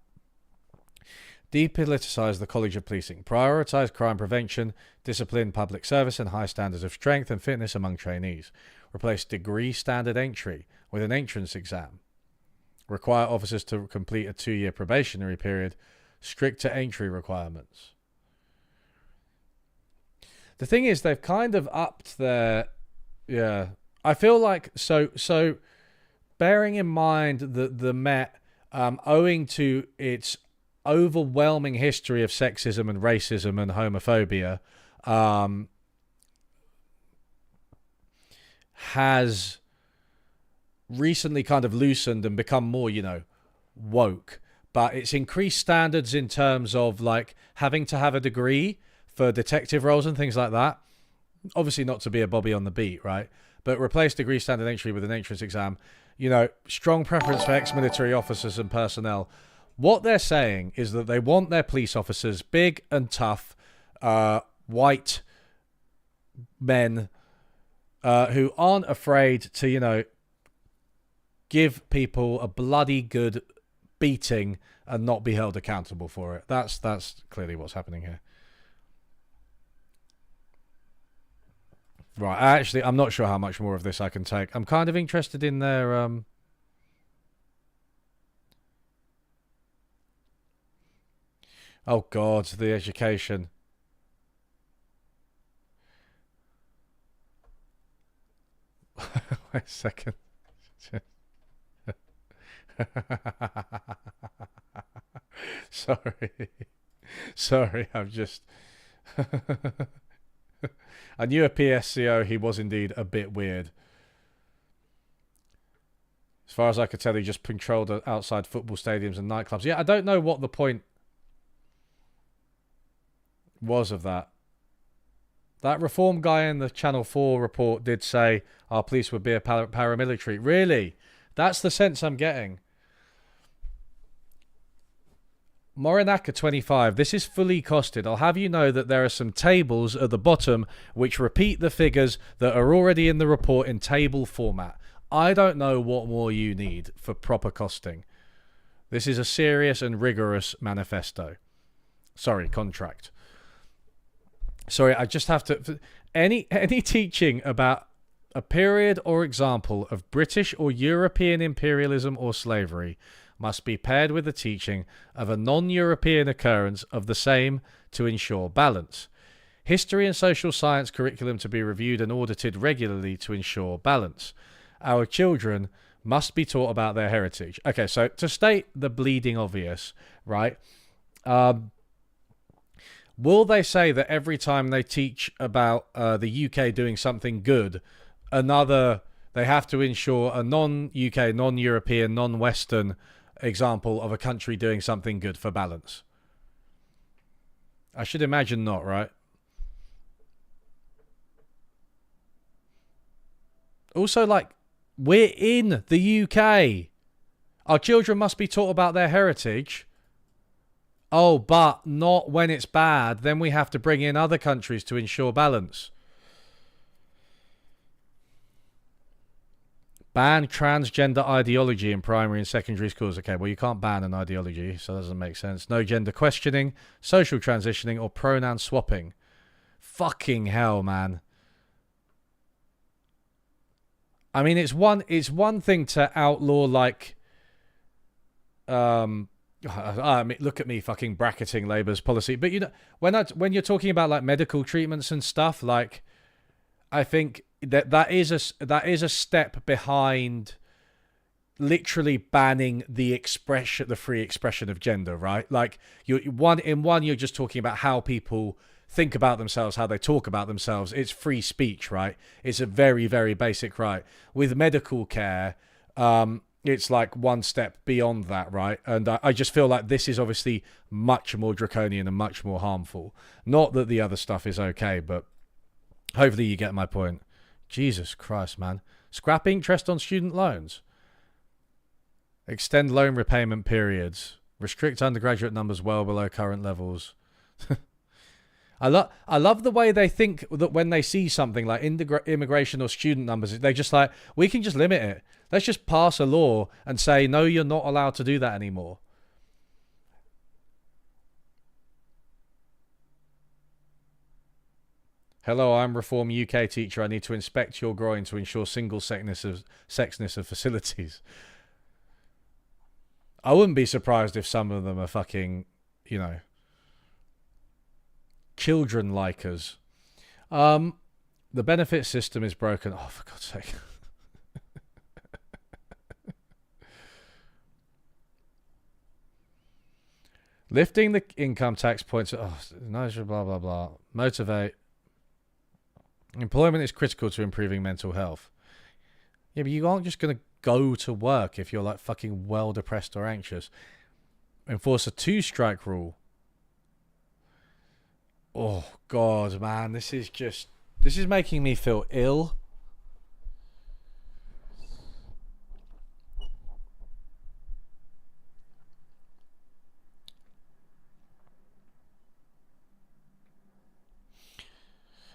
Depoliticize the College of Policing. Prioritize crime prevention, discipline, public service, and high standards of strength and fitness among trainees. Replace degree standard entry with an entrance exam. Require officers to complete a 2-year probationary period. Stricter entry requirements. The thing is, they've kind of upped their... Yeah. I feel like... So bearing in mind that the Met, owing to its overwhelming history of sexism and racism and homophobia, has recently kind of loosened and become more, woke. But it's increased standards in terms of like having to have a degree for detective roles and things like that. Obviously not to be a Bobby on the beat, right? But replace degree standard entry with an entrance exam. Strong preference for ex-military officers and personnel. What they're saying is that they want their police officers big and tough, white men who aren't afraid to, give people a bloody good beating and not be held accountable for it. That's clearly what's happening here. Right, I'm not sure how much more of this I can take. I'm kind of interested in their... Oh, God, the education. Wait a second. Sorry, I'm just... I knew a PSCO, he was indeed a bit weird. As far as I could tell, he just controlled outside football stadiums and nightclubs. Yeah, I don't know what the point was of that. That reform guy in the Channel 4 report did say our police would be a paramilitary. Really? That's the sense I'm getting. Morinaka 25. This is fully costed. I'll have you know that there are some tables at the bottom which repeat the figures that are already in the report in table format. I don't know what more you need for proper costing. This is a serious and rigorous manifesto. Sorry, contract. Sorry, I just have to... Any teaching about a period or example of British or European imperialism or slavery must be paired with the teaching of a non-European occurrence of the same to ensure balance. History and social science curriculum to be reviewed and audited regularly to ensure balance. Our children must be taught about their heritage. Okay, so to state the bleeding obvious, right? Will they say that every time they teach about the UK doing something good, they have to ensure a non-UK, non-European, non-Western example of a country doing something good for balance? I should imagine not, right? Also, like, We're in the UK. Our children must be taught about their heritage. Oh, but not when it's bad. Then we have to bring in other countries to ensure balance. Ban transgender ideology in primary and secondary schools. Okay, well, you can't ban an ideology, so that doesn't make sense. No gender questioning, social transitioning, or pronoun swapping. Fucking hell, man. I mean, it's one thing to outlaw, like, I mean, look at me fucking bracketing Labour's policy, but you know, when you're talking about like medical treatments and stuff, like, I think that is a step behind literally banning the free expression of gender, right? Like, you're just talking about how people think about themselves, how they talk about themselves. It's free speech, right? It's a very, very basic right. With medical care, it's like one step beyond that, right? And I just feel like this is obviously much more draconian and much more harmful. Not that the other stuff is okay, but hopefully you get my point. Jesus Christ, man. Scrap interest on student loans. Extend loan repayment periods. Restrict undergraduate numbers well below current levels. I love the way they think that when they see something like immigration or student numbers, they just like, we can just limit it. Let's just pass a law and say, no, you're not allowed to do that anymore. Hello, I'm Reform UK teacher. I need to inspect your groin to ensure sexness of facilities. I wouldn't be surprised if some of them are fucking, you know, children likers. The benefit system is broken. Oh, for God's sake. Lifting the income tax points. Oh, nice, blah, blah, blah. Motivate. Employment is critical to improving mental health. Yeah, but you aren't just going to go to work if you're like fucking well depressed or anxious. Enforce a 2-strike rule. Oh, God, man. This is making me feel ill.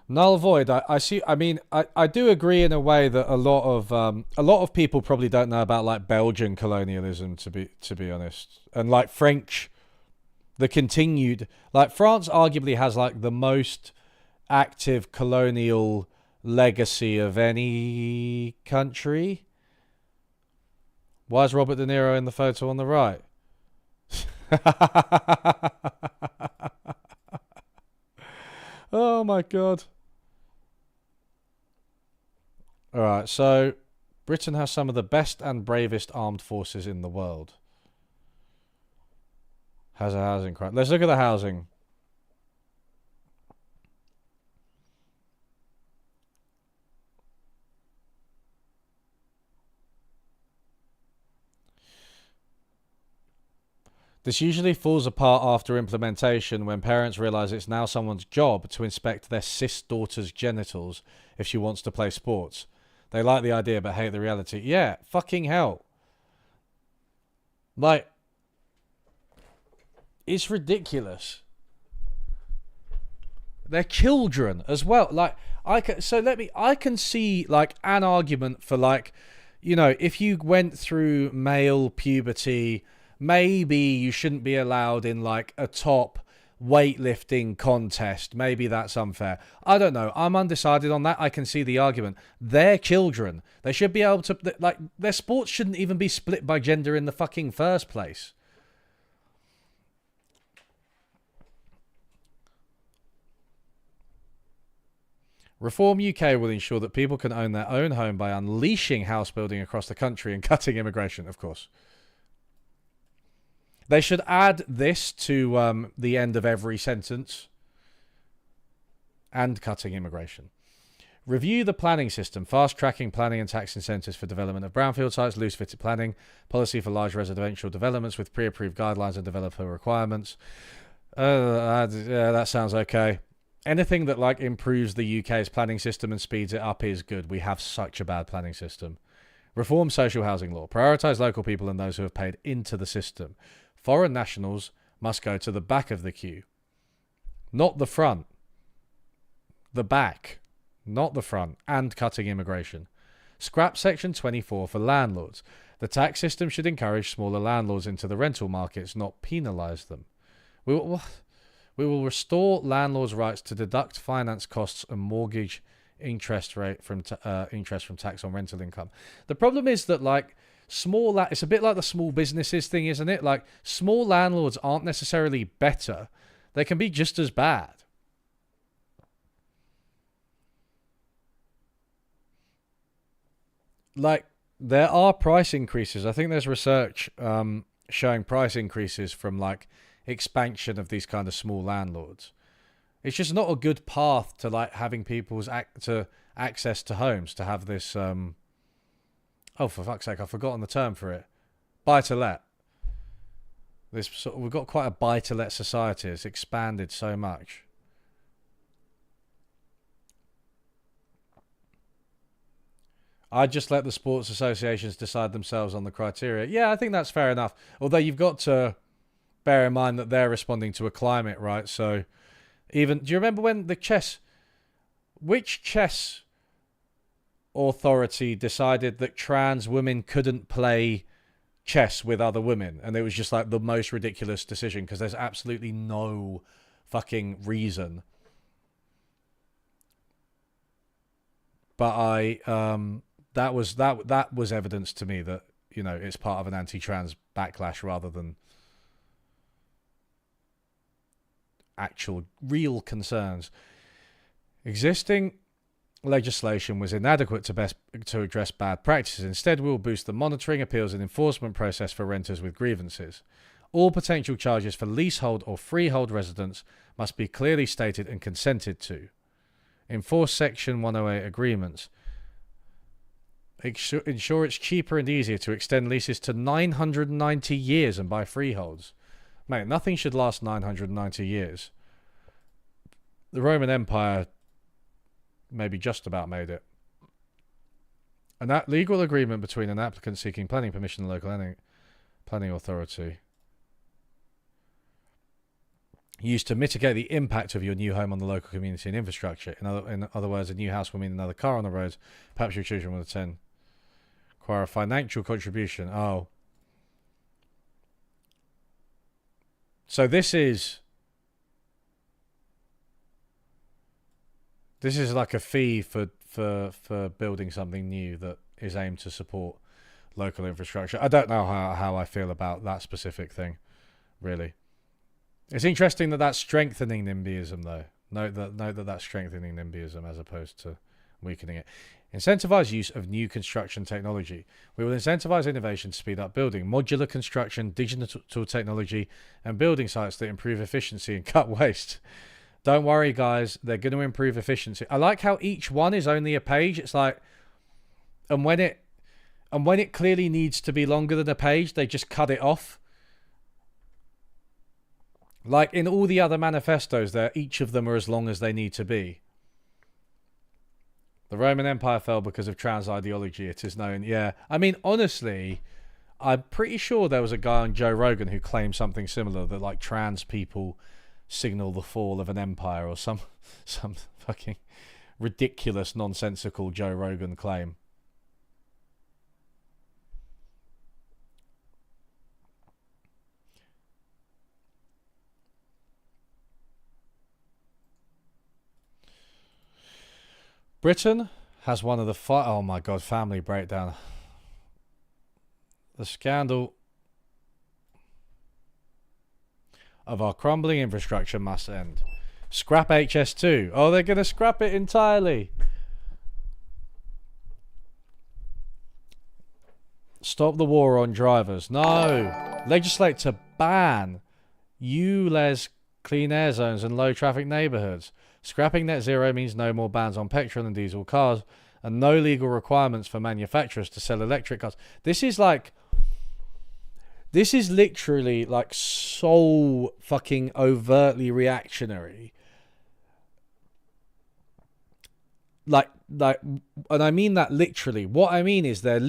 Null void. I see. I mean, I do agree in a way that a lot of people probably don't know about like Belgian colonialism, to be honest, and like French, the continued, like, France arguably has like the most active colonial legacy of any country. Why is Robert De Niro in the photo on the right? Oh my God. All right, so Britain has some of the best and bravest armed forces in the world. Has a housing crisis. Let's look at the housing. This usually falls apart after implementation when parents realise it's now someone's job to inspect their cis daughter's genitals if she wants to play sports. They like the idea but hate the reality. Yeah, fucking hell. Like, it's ridiculous. They're children as well. Like, I can see like an argument for, like, you know, if you went through male puberty, maybe you shouldn't be allowed in like a top weightlifting contest. Maybe that's unfair. I don't know. I'm undecided on that. I can see the argument. They're children. They should be able to, like, their sports shouldn't even be split by gender in the fucking first place. Reform UK will ensure that people can own their own home by unleashing house building across the country and cutting immigration, of course. They should add this to the end of every sentence. And cutting immigration. Review the planning system. Fast-tracking planning and tax incentives for development of brownfield sites. Loose-fitted planning. Policy for large residential developments with pre-approved guidelines and developer requirements. Yeah, that sounds okay. Anything that like improves the UK's planning system and speeds it up is good. We have such a bad planning system. Reform social housing law. Prioritise local people and those who have paid into the system. Foreign nationals must go to the back of the queue. Not the front. The back. Not the front. And cutting immigration. Scrap Section 24 for landlords. The tax system should encourage smaller landlords into the rental markets, not penalise them. We will restore landlords' rights to deduct finance costs and mortgage interest rate from interest from tax on rental income. The problem is that, like, it's a bit like the small businesses thing, isn't it? Like, small landlords aren't necessarily better. They can be just as bad. Like, there are price increases. I think there's research showing price increases from, like, expansion of these kind of small landlords. It's just not a good path to, like, having people's access to homes, to have this oh, for fuck's sake, I've forgotten the term for it. Buy to let. We've got quite a buy to let society. It's expanded so much. I'd just let the sports associations decide themselves on the criteria. Yeah, I think that's fair enough. Although you've got to bear in mind that they're responding to a climate, right? So do you remember when which chess authority decided that trans women couldn't play chess with other women? And it was just like the most ridiculous decision because there's absolutely no fucking reason. But that was evidence to me that, you know, it's part of an anti-trans backlash rather than actual real concerns. Existing legislation was inadequate to address bad practices. Instead, we will boost the monitoring, appeals and enforcement process for renters with grievances. All potential charges for leasehold or freehold residents must be clearly stated and consented to. Enforce Section 108 agreements. Ensure it's cheaper and easier to extend leases to 990 years and buy freeholds. Mate, nothing should last 990 years. The Roman Empire maybe just about made it. And that legal agreement between an applicant seeking planning permission and local planning authority used to mitigate the impact of your new home on the local community and infrastructure. In other words, a new house will mean another car on the roads. Perhaps your children will attend. Require a financial contribution. Oh. So this is like a fee for building something new that is aimed to support local infrastructure. I don't know how I feel about that specific thing, really. It's interesting that that's strengthening NIMBYism, though. Note that that's strengthening NIMBYism as opposed to weakening it. Incentivize use of new construction technology. We will incentivize innovation to speed up building, modular construction, digital technology, and building sites that improve efficiency and cut waste. Don't worry, guys. They're going to improve efficiency. I like how each one is only a page. It's like, and when it clearly needs to be longer than a page, they just cut it off. Like in all the other manifestos, each of them are as long as they need to be. The Roman Empire fell because of trans ideology, it is known. Yeah. I mean, honestly, I'm pretty sure there was a guy on Joe Rogan who claimed something similar, that like trans people signal the fall of an empire, or some fucking ridiculous, nonsensical Joe Rogan claim. Britain has one of the oh my god, family breakdown. The scandal of our crumbling infrastructure must end. Scrap HS2. Oh, they're going to scrap it entirely. Stop the war on drivers. No. Legislate to ban ULEZ clean air zones and low traffic neighbourhoods. Scrapping net zero means no more bans on petrol and diesel cars and no legal requirements for manufacturers to sell electric cars. This is literally like so fucking overtly reactionary. like, and I mean that literally. What I mean is they're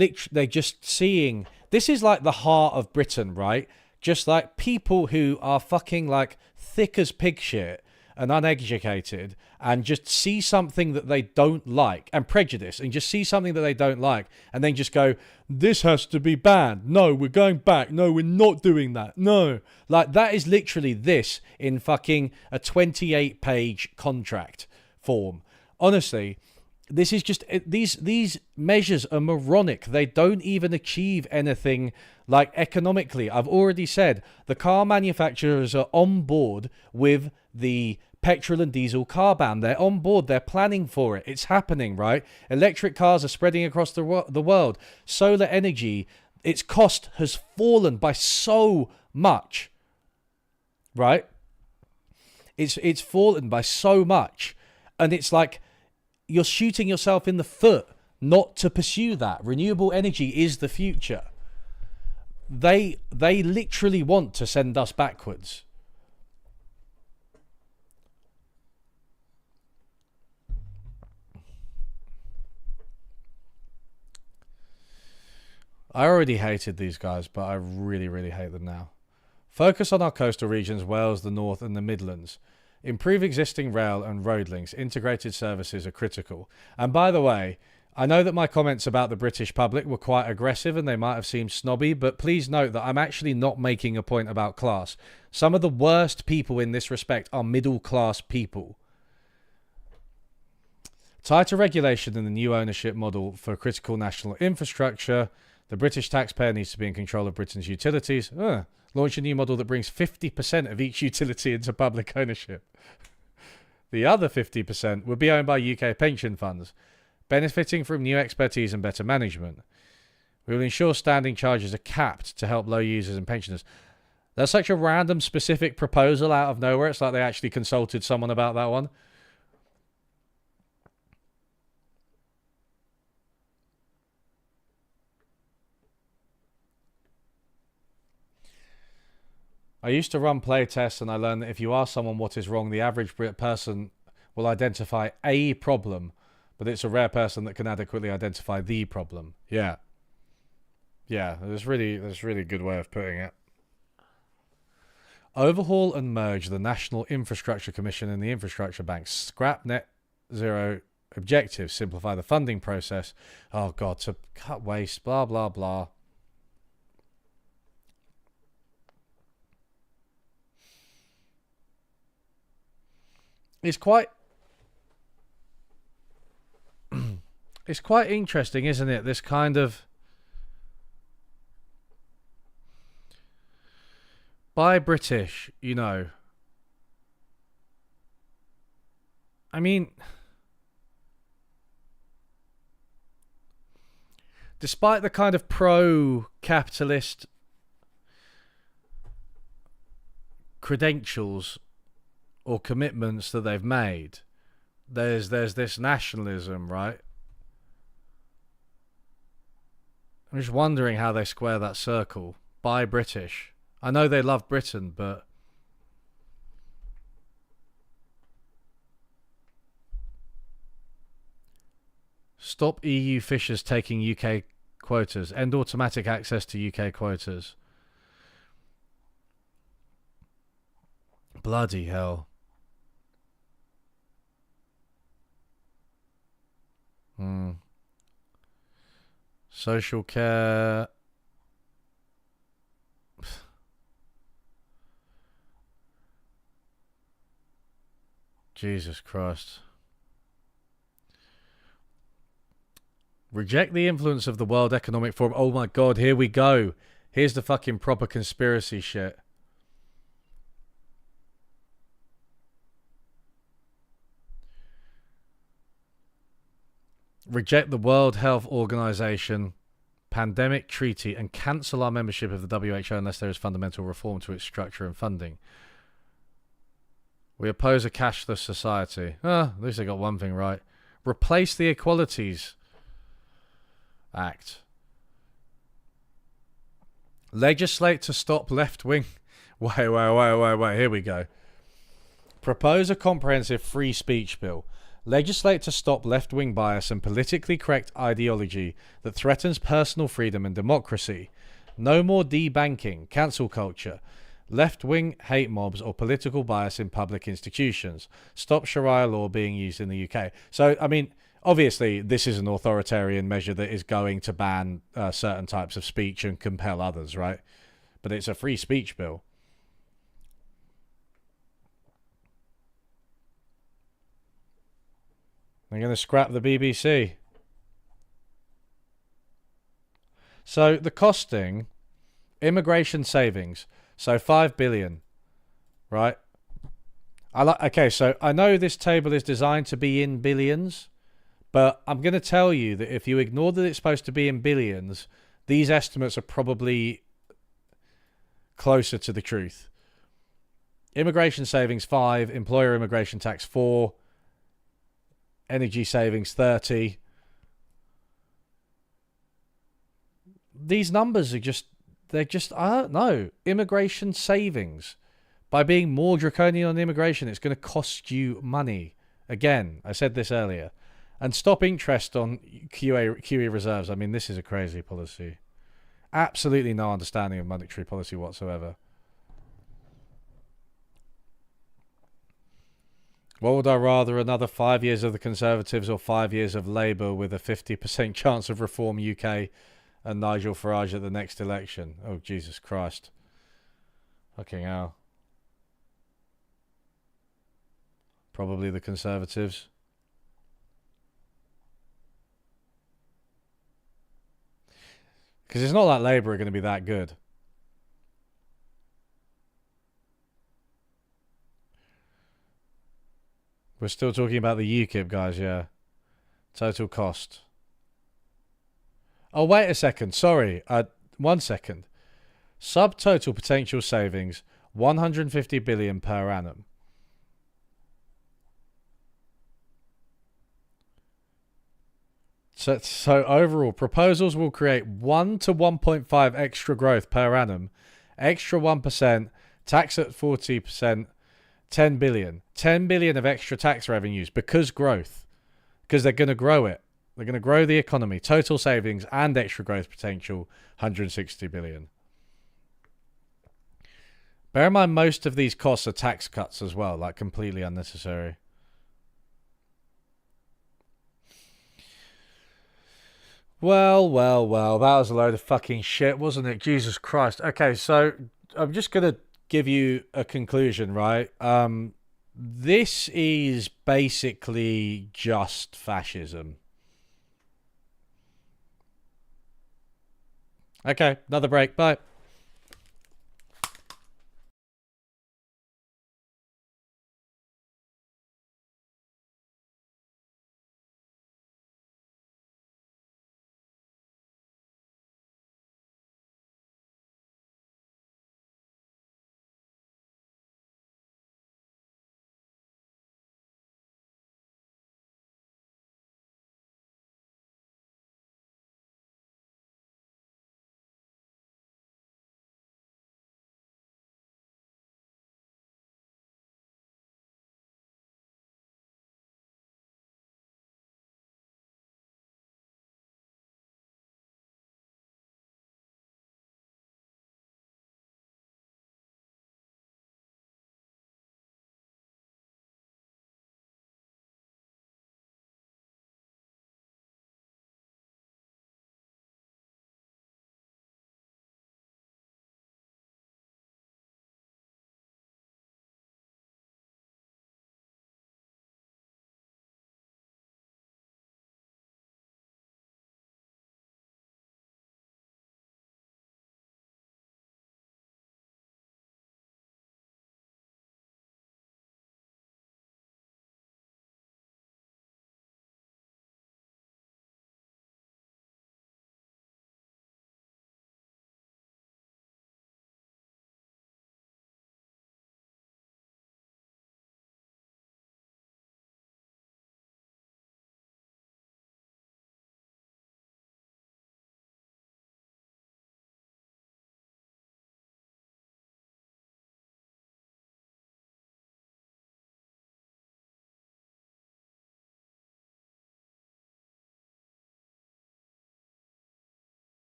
just seeing, this is like the heart of Britain, right? Just like people who are fucking like thick as pig shit and uneducated and just see something that they don't like, and prejudice, and just see something that they don't like and then just go, this has to be banned. No, we're going back. No, we're not doing that. No. Like, that is literally this in fucking a 28-page contract form. Honestly, this is just, these measures are moronic. They don't even achieve anything like economically. I've already said the car manufacturers are on board with the petrol and diesel car ban. They're on board. They're planning for it. It's happening, right? Electric cars are spreading across the world. Solar energy, its cost has fallen by so much, right? It's fallen by so much. And it's like, you're shooting yourself in the foot not to pursue that. Renewable energy is the future. They literally want to send us backwards. I already hated these guys, but I really, really hate them now. Focus on our coastal regions, Wales, the North and the Midlands. Improve existing rail and road links. Integrated services are critical. And by the way, I know that my comments about the British public were quite aggressive and they might have seemed snobby, but please note that I'm actually not making a point about class. Some of the worst people in this respect are middle class people. Tighter regulation in the new ownership model for critical national infrastructure. The British taxpayer needs to be in control of Britain's utilities. Launch a new model that brings 50% of each utility into public ownership. The other 50% would be owned by UK pension funds, benefiting from new expertise and better management. We will ensure standing charges are capped to help low users and pensioners. That's such a random specific proposal out of nowhere. It's like they actually consulted someone about that one. I used to run play tests and I learned that if you ask someone what is wrong, the average person will identify a problem, but it's a rare person that can adequately identify the problem. Yeah. Yeah, that's really a good way of putting it. Overhaul and merge the National Infrastructure Commission and the Infrastructure Bank. Scrap net zero objectives. Simplify the funding process. Oh, God, to cut waste, blah, blah, blah. It's quite interesting, isn't it? This kind of by British, you know. I mean, despite the kind of pro-capitalist credentials or commitments that they've made, there's this nationalism, right? I'm just wondering how they square that circle. By British. I know they love Britain, but stop EU fishers taking UK quotas. End automatic access to UK quotas. Bloody hell. Social care. Jesus Christ. Reject the influence of the World Economic Forum. Oh my God, here we go. Here's the fucking proper conspiracy shit. Reject the World Health Organization pandemic treaty and cancel our membership of the WHO unless there is fundamental reform to its structure and funding. We oppose a cashless society. At least they got one thing right. Replace the Equalities Act. Legislate to stop left-wing... Wait. Here we go. Propose a comprehensive free speech bill. Legislate to stop left-wing bias and politically correct ideology that threatens personal freedom and democracy. No more debanking, cancel culture, left-wing hate mobs or political bias in public institutions. Stop Sharia law being used in the UK. So, I mean, obviously, this is an authoritarian measure that is going to ban certain types of speech and compel others, right? But it's a free speech bill. They're going to scrap the BBC. So the costing, immigration savings, so 5 billion, right? Okay, so I know this table is designed to be in billions, but I'm going to tell you that if you ignore that it's supposed to be in billions, these estimates are probably closer to the truth. Immigration savings 5, employer immigration tax 4, energy savings 30. These numbers are they're just, I don't know. Immigration savings. By being more draconian on immigration, it's going to cost you money. Again, I said this earlier. And stop interest on QE reserves. I mean, this is a crazy policy. Absolutely no understanding of monetary policy whatsoever. What would I rather, another 5 years of the Conservatives or 5 years of Labour with a 50% chance of Reform UK and Nigel Farage at the next election? Oh, Jesus Christ. Fucking hell. Probably the Conservatives. Because it's not like Labour are going to be that good. We're still talking about the UKIP, guys, yeah. Total cost. Oh, wait a second. Sorry. 1 second. Subtotal potential savings, 150 billion per annum. So overall, proposals will create 1 to 1.5 extra growth per annum, extra 1%, tax at 40%, 10 billion. 10 billion of extra tax revenues because growth. Because they're going to grow it. They're going to grow the economy. Total savings and extra growth potential, 160 billion. Bear in mind, most of these costs are tax cuts as well, like completely unnecessary. Well, that was a load of fucking shit, wasn't it? Jesus Christ. Okay, so I'm just going to give you a conclusion, right? This is basically just fascism. Okay, another break. Bye.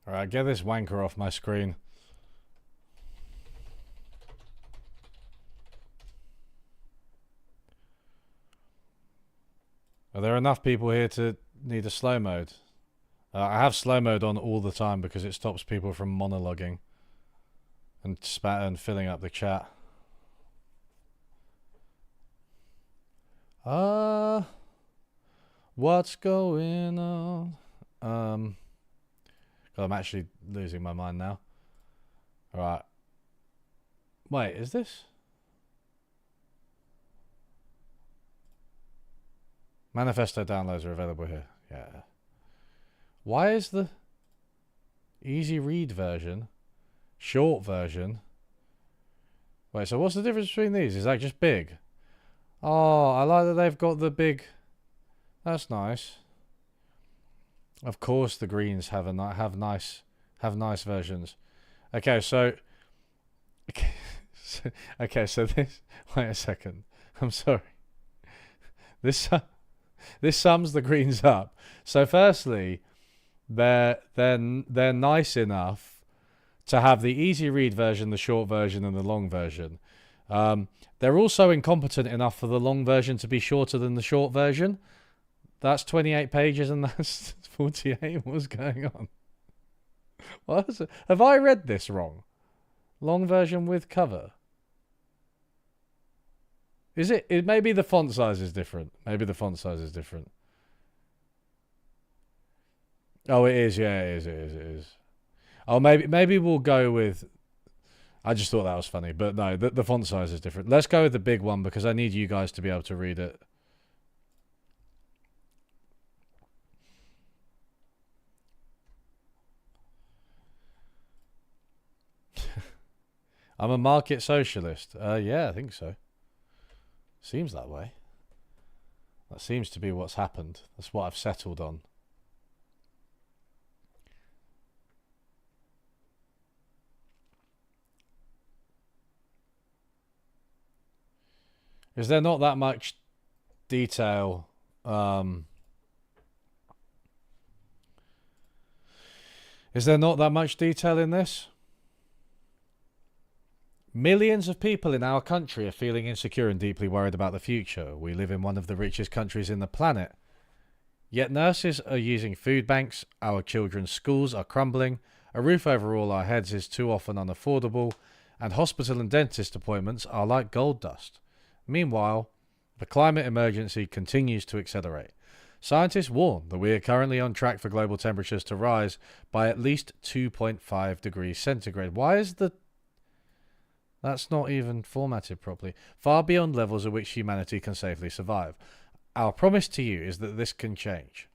Alright, get this wanker off my screen. Are there enough people here to need a slow mode? I have slow mode on all the time because it stops people from monologuing and filling up the chat. What's going on? God, I'm actually losing my mind now. Alright. Wait, is this? Manifesto downloads are available here. Yeah. Why is the easy read version, short version? Wait, so what's the difference between these? Is that just big? Oh, I like that they've got the big. That's nice. Of course, the greens have nice versions. Okay, so so this. Wait a second. I'm sorry. This sums the greens up. So firstly, they're nice enough to have the easy read version, the short version, and the long version. They're also incompetent enough for the long version to be shorter than the short version. That's 28 pages and that's 48. What's going on? What is it? Have I read this wrong? Long version with cover. Is it? Maybe the font size is different. Maybe the font size is different. Oh, it is. Yeah, it is. Oh, maybe we'll go with. I just thought that was funny, but no, the font size is different. Let's go with the big one because I need you guys to be able to read it. I'm a market socialist. Yeah, I think so. Seems that way. That seems to be what's happened. That's what I've settled on. Is there not that much detail? Is there not that much detail in this? Millions of people in our country are feeling insecure and deeply worried about the future. We live in one of the richest countries in the planet. Yet nurses are using food banks, our children's schools are crumbling, a roof over all our heads is too often unaffordable, and hospital and dentist appointments are like gold dust. Meanwhile, the climate emergency continues to accelerate. Scientists warn that we are currently on track for global temperatures to rise by at least 2.5 degrees centigrade. Why is the... That's not even formatted properly. Far beyond levels at which humanity can safely survive. Our promise to you is that this can change.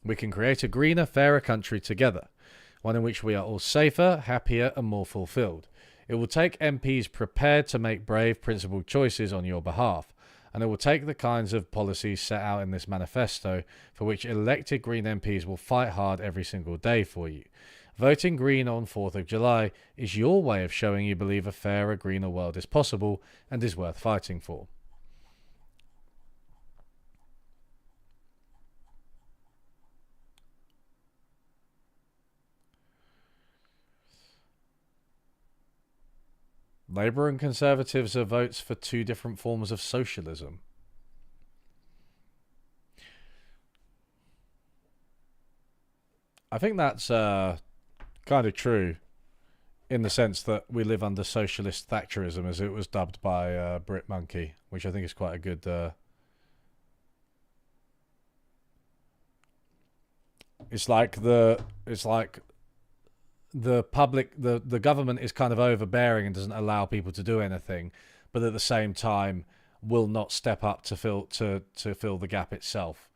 We can create a greener, fairer country together, one in which we are all safer, happier, and more fulfilled. It will take MPs prepared to make brave, principled choices on your behalf, and it will take the kinds of policies set out in this manifesto for which elected Green MPs will fight hard every single day for you. Voting Green on 4th of July is your way of showing you believe a fairer, greener world is possible and is worth fighting for. Labour and Conservatives are votes for two different forms of socialism. I think that's kind of true in the sense that we live under socialist Thatcherism, as it was dubbed by Brit Monkey, which I think is quite a good... It's like the public, the government is kind of overbearing and doesn't allow people to do anything, but at the same time will not step up to fill the gap itself.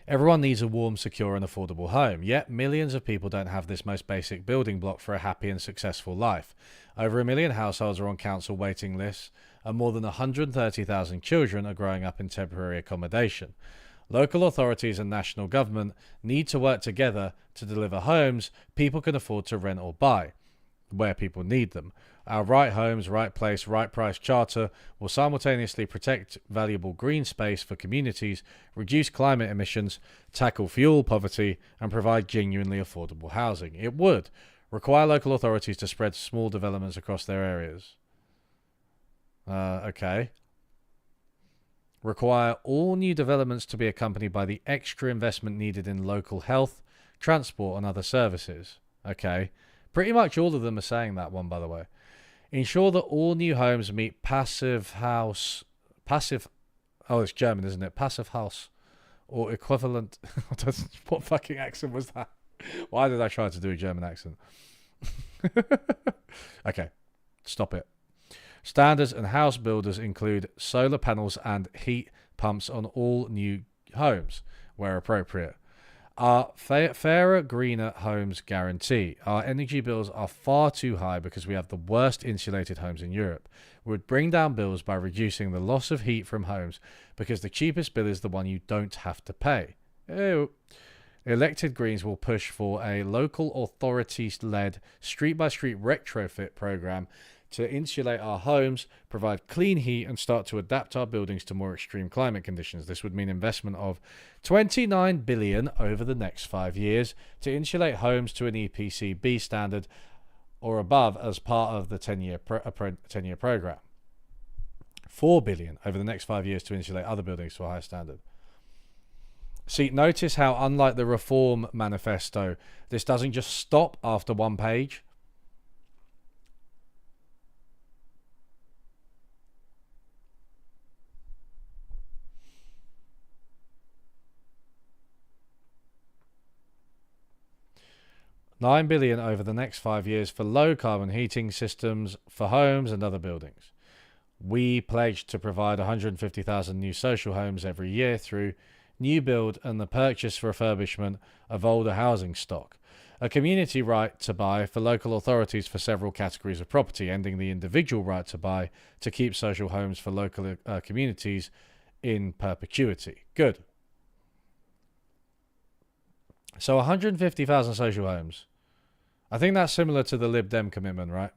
Everyone needs a warm, secure and affordable home, yet millions of people don't have this most basic building block for a happy and successful life. Over 1 million households are on council waiting lists, and more than 130,000 children are growing up in temporary accommodation. Local authorities and national government need to work together to deliver homes people can afford to rent or buy, where people need them. Our right homes, right place, right price charter will simultaneously protect valuable green space for communities, reduce climate emissions, tackle fuel poverty, and provide genuinely affordable housing. It would require local authorities to spread small developments across their areas. Okay. Require all new developments to be accompanied by the extra investment needed in local health, transport, and other services. Okay. Pretty much all of them are saying that one, by the way. Ensure that all new homes meet passive, oh, it's German, isn't it? Passive house or equivalent. What fucking accent was that? Why did I try to do a German accent? Okay, stop it. Standards and house builders include solar panels and heat pumps on all new homes where appropriate. Our fairer, greener homes guarantee. Our energy bills are far too high because we have the worst insulated homes in Europe. We would bring down bills by reducing the loss of heat from homes because the cheapest bill is the one you don't have to pay. Ew. Elected Greens will push for a local authorities-led street-by-street retrofit program to insulate our homes, provide clean heat, and start to adapt our buildings to more extreme climate conditions. This would mean investment of $29 billion over the next 5 years to insulate homes to an EPC B standard or above as part of the 10-year program. $4 billion over the next 5 years to insulate other buildings to a higher standard. See, notice how, unlike the Reform Manifesto, this doesn't just stop after one page. $9 billion over the next 5 years for low carbon heating systems for homes and other buildings. We pledged to provide 150,000 new social homes every year through new build and the purchase refurbishment of older housing stock. A community right to buy for local authorities for several categories of property, ending the individual right to buy to keep social homes for local communities in perpetuity. Good. So 150,000 social homes. I think that's similar to the Lib Dem commitment, right?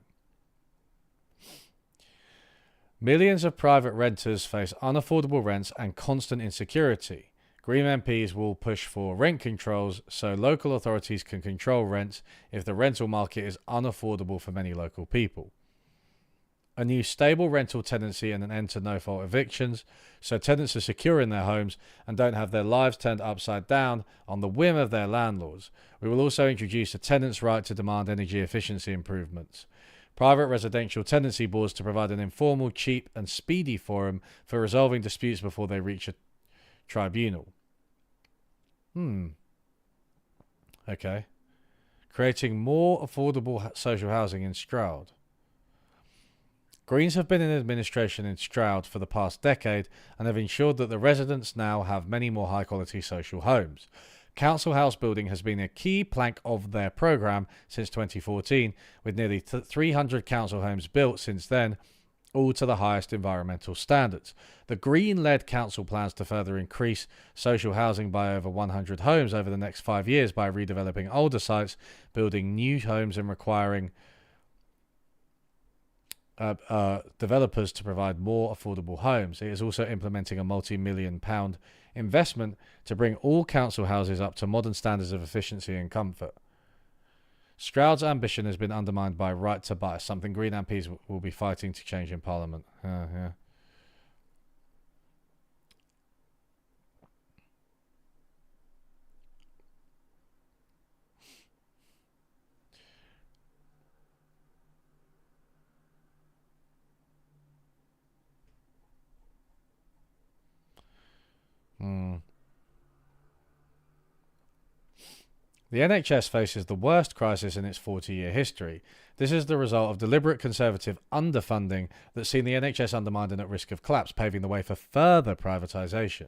Millions of private renters face unaffordable rents and constant insecurity. Green MPs will push for rent controls so local authorities can control rents if the rental market is unaffordable for many local people. A new stable rental tenancy and an end to no-fault evictions so tenants are secure in their homes and don't have their lives turned upside down on the whim of their landlords. We will also introduce a tenant's right to demand energy efficiency improvements. Private residential tenancy boards to provide an informal, cheap and speedy forum for resolving disputes before they reach a tribunal. Okay. Creating more affordable social housing in Stroud. Greens have been in administration in Stroud for the past decade and have ensured that the residents now have many more high-quality social homes. Council house building has been a key plank of their programme since 2014, with nearly 300 council homes built since then, all to the highest environmental standards. The Green-led council plans to further increase social housing by over 100 homes over the next 5 years by redeveloping older sites, building new homes and requiring developers to provide more affordable homes. It is also implementing a multi-million pound investment to bring all council houses up to modern standards of efficiency and comfort. Stroud's ambition has been undermined by right to buy, something Green MPs will be fighting to change in Parliament. Yeah. The NHS faces the worst crisis in its 40-year history. This is the result of deliberate Conservative underfunding that's seen the NHS undermined and at risk of collapse, paving the way for further privatisation.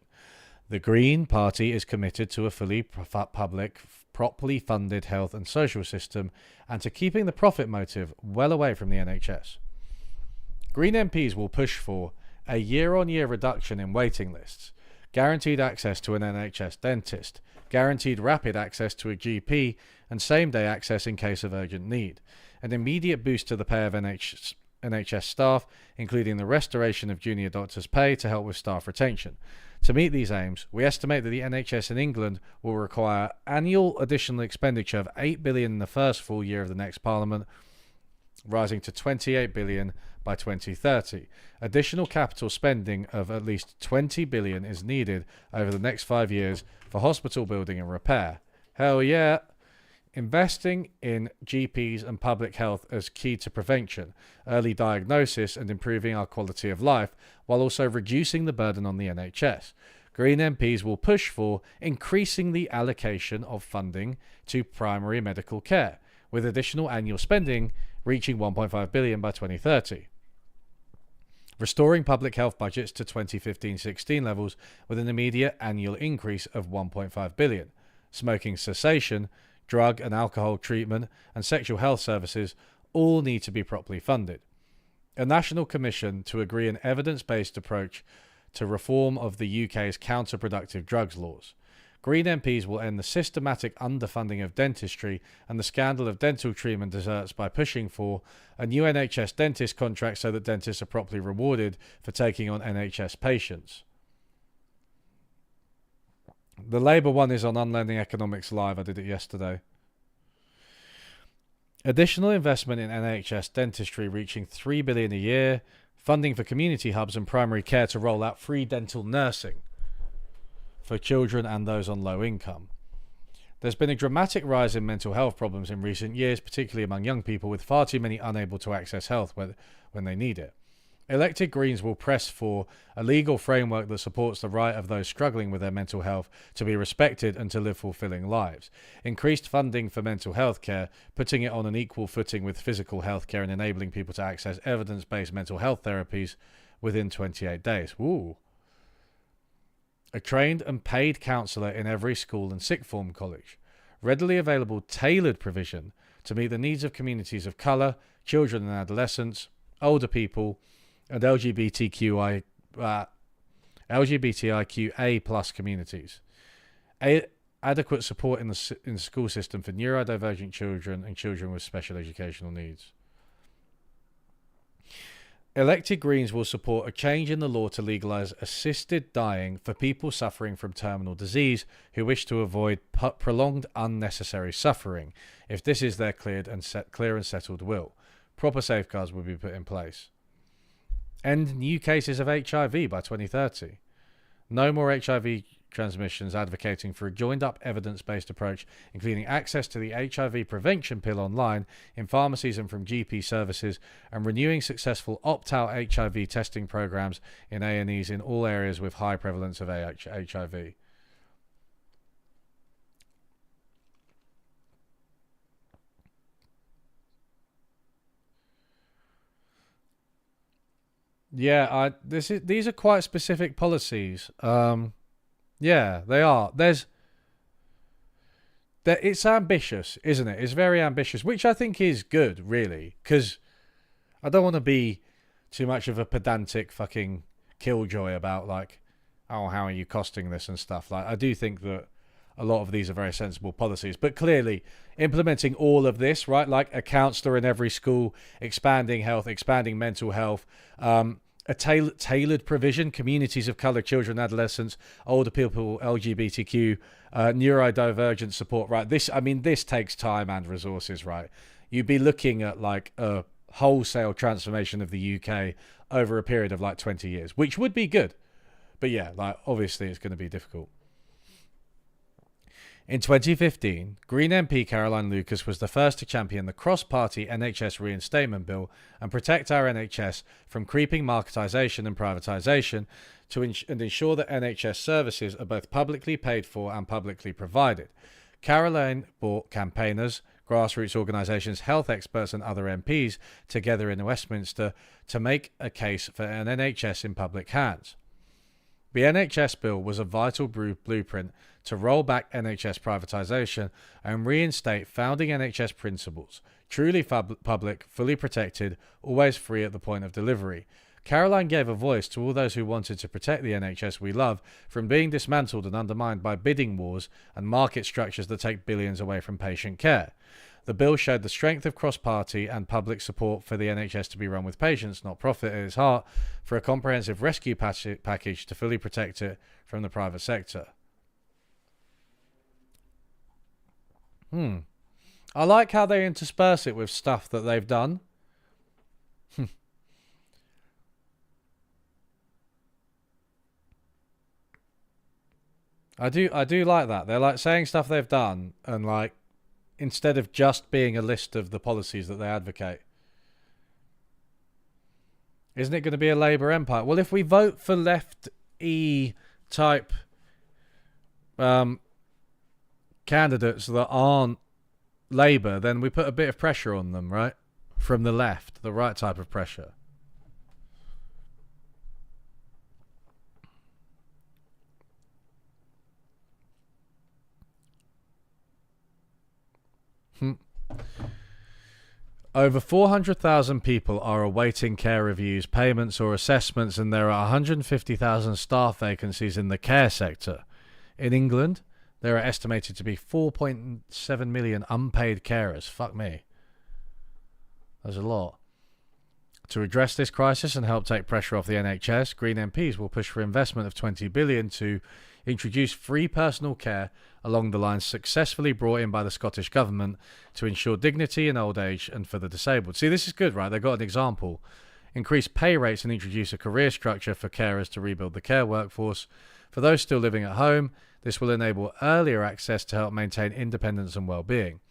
The Green Party is committed to a fully public, properly funded health and social system and to keeping the profit motive well away from the NHS. Green MPs will push for a year-on-year reduction in waiting lists, guaranteed access to an NHS dentist, guaranteed rapid access to a GP and same-day access in case of urgent need. An immediate boost to the pay of NHS staff, including the restoration of junior doctors' pay to help with staff retention. To meet these aims, we estimate that the NHS in England will require annual additional expenditure of £8 billion in the first full year of the next Parliament, rising to £28 billion by 2030. Additional capital spending of at least £20 billion is needed over the next 5 years for hospital building and repair. Hell yeah! Investing in GPs and public health as key to prevention, early diagnosis and improving our quality of life, while also reducing the burden on the NHS. Green MPs will push for increasing the allocation of funding to primary medical care, with additional annual spending reaching £1.5 billion by 2030. Restoring public health budgets to 2015-16 levels with an immediate annual increase of £1.5 billion. Smoking cessation, drug and alcohol treatment, and sexual health services all need to be properly funded. A national commission to agree an evidence-based approach to reform of the UK's counterproductive drugs laws. Green MPs will end the systematic underfunding of dentistry and the scandal of dental treatment deserts by pushing for a new NHS dentist contract so that dentists are properly rewarded for taking on NHS patients. The Labour one is on Unlearning Economics Live. I did it yesterday. Additional investment in NHS dentistry reaching $3 billion a year. Funding for community hubs and primary care to roll out free dental nursing for children and those on low income. There's been a dramatic rise in mental health problems in recent years, particularly among young people, with far too many unable to access health when they need it. Elected Greens will press for a legal framework that supports the right of those struggling with their mental health to be respected and to live fulfilling lives. Increased funding for mental health care, putting it on an equal footing with physical health care and enabling people to access evidence-based mental health therapies within 28 days. Ooh. A trained and paid counsellor in every school and sixth form college. Readily available tailored provision to meet the needs of communities of colour, children and adolescents, older people, and LGBTIQA plus communities. Adequate support in the school system for neurodivergent children and children with special educational needs. Elected Greens will support a change in the law to legalise assisted dying for people suffering from terminal disease who wish to avoid prolonged unnecessary suffering, if this is their clear and settled will. Proper safeguards will be put in place. End new cases of HIV by 2030. No more HIV transmissions, advocating for a joined-up evidence-based approach, including access to the HIV prevention pill online, in pharmacies and from GP services, and renewing successful opt-out HIV testing programs in A&Es in all areas with high prevalence of HIV. Yeah, these are quite specific policies. Yeah, they are. It's ambitious, isn't it? It's very ambitious, which I think is good, really, because I don't want to be too much of a pedantic fucking killjoy about, like, oh, how are you costing this and stuff. Like, I do think that a lot of these are very sensible policies, but clearly implementing all of this, right, like a counsellor in every school, expanding health, expanding mental health, a tailored provision, communities of colour, children, adolescents, older people, LGBTQ, neurodivergent support, right? This takes time and resources, right? You'd be looking at like a wholesale transformation of the UK over a period of like 20 years, which would be good. But yeah, like obviously it's going to be difficult. In 2015, Green MP Caroline Lucas was the first to champion the cross-party NHS reinstatement bill and protect our NHS from creeping marketisation and privatisation and ensure that NHS services are both publicly paid for and publicly provided. Caroline brought campaigners, grassroots organisations, health experts and other MPs together in Westminster to make a case for an NHS in public hands. The NHS bill was a vital blueprint to roll back NHS privatisation and reinstate founding NHS principles: truly public, fully protected, always free at the point of delivery. Caroline gave a voice to all those who wanted to protect the NHS we love from being dismantled and undermined by bidding wars and market structures that take billions away from patient care. The bill showed the strength of cross-party and public support for the NHS to be run with patients, not profit, at its heart, for a comprehensive rescue package to fully protect it from the private sector. I like how they intersperse it with stuff that they've done. I do like that. They're like saying stuff they've done and like instead of just being a list of the policies that they advocate. Isn't it going to be a Labour empire? Well, if we vote for left-y type candidates that aren't Labour, then we put a bit of pressure on them, right? From the left, the right type of pressure. Over 400,000 people are awaiting care reviews, payments or assessments, and there are 150,000 staff vacancies in the care sector. In England, there are estimated to be 4.7 million unpaid carers. Fuck me. That's a lot. To address this crisis and help take pressure off the NHS, Green MPs will push for investment of $20 billion to introduce free personal care along the lines successfully brought in by the Scottish Government to ensure dignity in old age and for the disabled. See, this is good, right? They've got an example. Increase pay rates and introduce a career structure for carers to rebuild the care workforce. For those still living at home, this will enable earlier access to help maintain independence and well-being.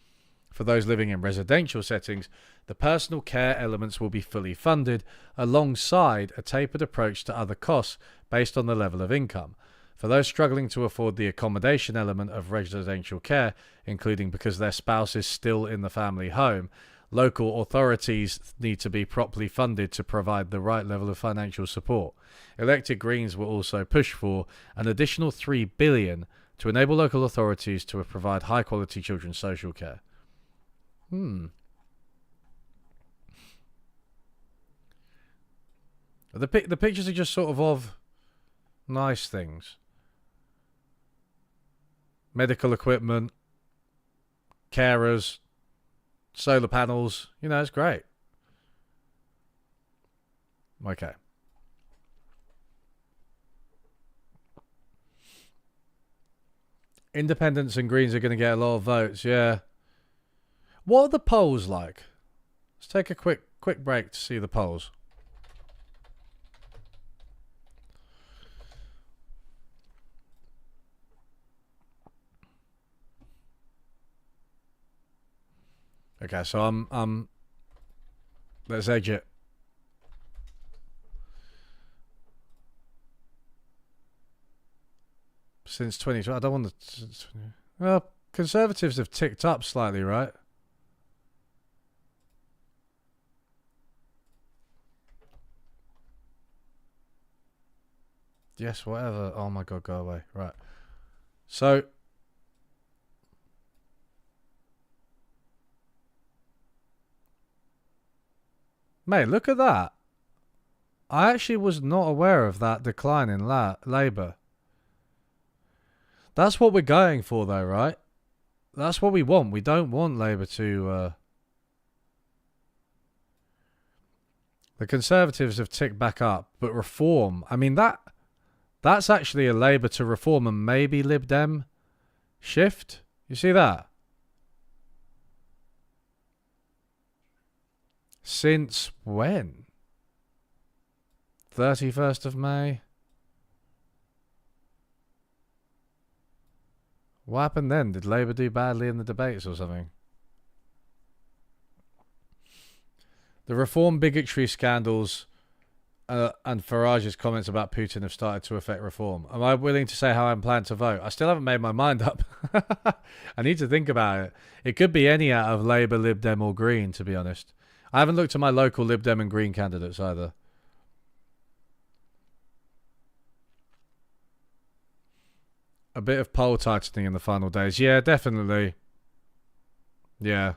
For those living in residential settings, the personal care elements will be fully funded alongside a tapered approach to other costs based on the level of income. For those struggling to afford the accommodation element of residential care, including because their spouse is still in the family home, local authorities need to be properly funded to provide the right level of financial support. Elected Greens will also push for an additional $3 billion to enable local authorities to provide high-quality children's social care. The pictures are just sort of nice things. Medical equipment, carers, solar panels. You know, it's great. Okay. Independents and Greens are going to get a lot of votes, yeah. What are the polls like? Let's take a quick break to see the polls. Okay, so I'm let's exit. Since 2020, I don't want to. Well, Conservatives have ticked up slightly, right? Yes, whatever. Oh my God, go away. Right. So. Mate, look at that. I actually was not aware of that decline in Labour. That's what we're going for, though, right? That's what we want. We don't want Labour to... The Conservatives have ticked back up, but Reform... I mean, that's actually a Labour to Reform and maybe Lib Dem shift. You see that? Since when? 31st of May? What happened then? Did Labour do badly in the debates or something? The Reform bigotry scandals and Farage's comments about Putin have started to affect Reform. Am I willing to say how I'm planning to vote? I still haven't made my mind up. I need to think about it. It could be any out of Labour, Lib Dem or Green, to be honest. I haven't looked at my local Lib Dem and Green candidates either. A bit of poll tightening in the final days. Yeah, definitely. Yeah.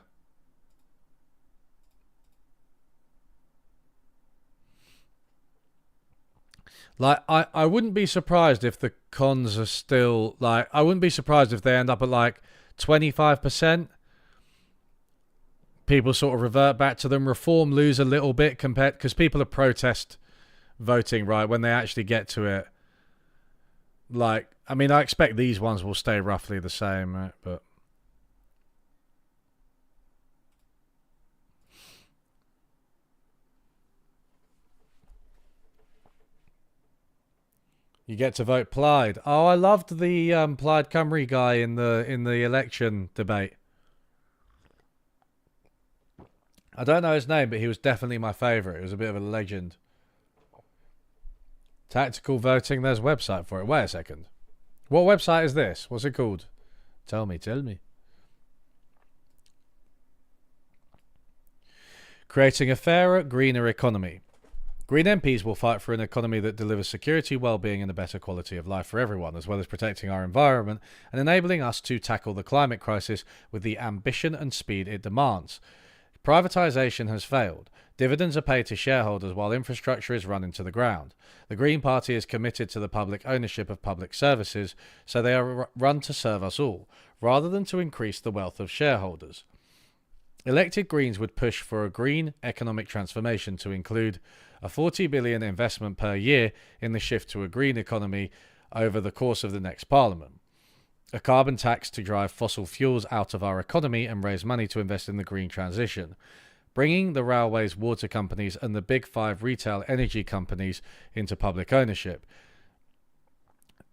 Like, I wouldn't be surprised if the cons are still, like, I wouldn't be surprised if they end up at like 25%. People sort of revert back to them. Reform lose a little bit compared, because people are protest voting, right, when they actually get to it. Like, I mean, I expect these ones will stay roughly the same, right? But you get to vote Plaid. Oh, I loved the Plaid Cymru guy in the election debate. I don't know his name, but he was definitely my favourite. He was a bit of a legend. Tactical voting, there's a website for it. Wait a second. What website is this? What's it called? Tell me. Creating a fairer, greener economy. Green MPs will fight for an economy that delivers security, well-being and a better quality of life for everyone, as well as protecting our environment and enabling us to tackle the climate crisis with the ambition and speed it demands. Privatisation has failed. Dividends are paid to shareholders while infrastructure is run into the ground. The Green Party is committed to the public ownership of public services, so they are run to serve us all, rather than to increase the wealth of shareholders. Elected Greens would push for a green economic transformation to include a 40 billion investment per year in the shift to a green economy over the course of the next parliament. A carbon tax to drive fossil fuels out of our economy and raise money to invest in the green transition. Bringing the railways, water companies and the big five retail energy companies into public ownership.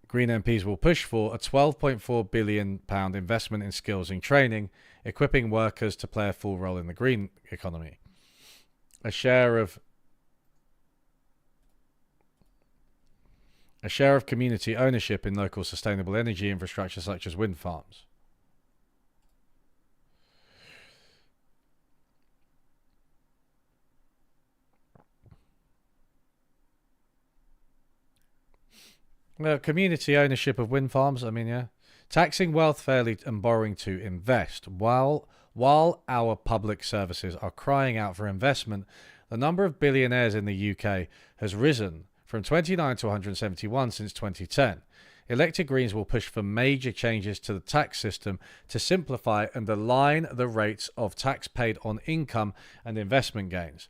Green MPs will push for a £12.4 billion investment in skills and training, equipping workers to play a full role in the green economy. A share of community ownership in local sustainable energy infrastructure such as wind farms. Well, community ownership of wind farms, I mean, yeah. Taxing wealth fairly and borrowing to invest. While our public services are crying out for investment, the number of billionaires in the UK has risen from 29 to 171 since 2010. Elected Greens will push for major changes to the tax system to simplify and align the rates of tax paid on income and investment gains,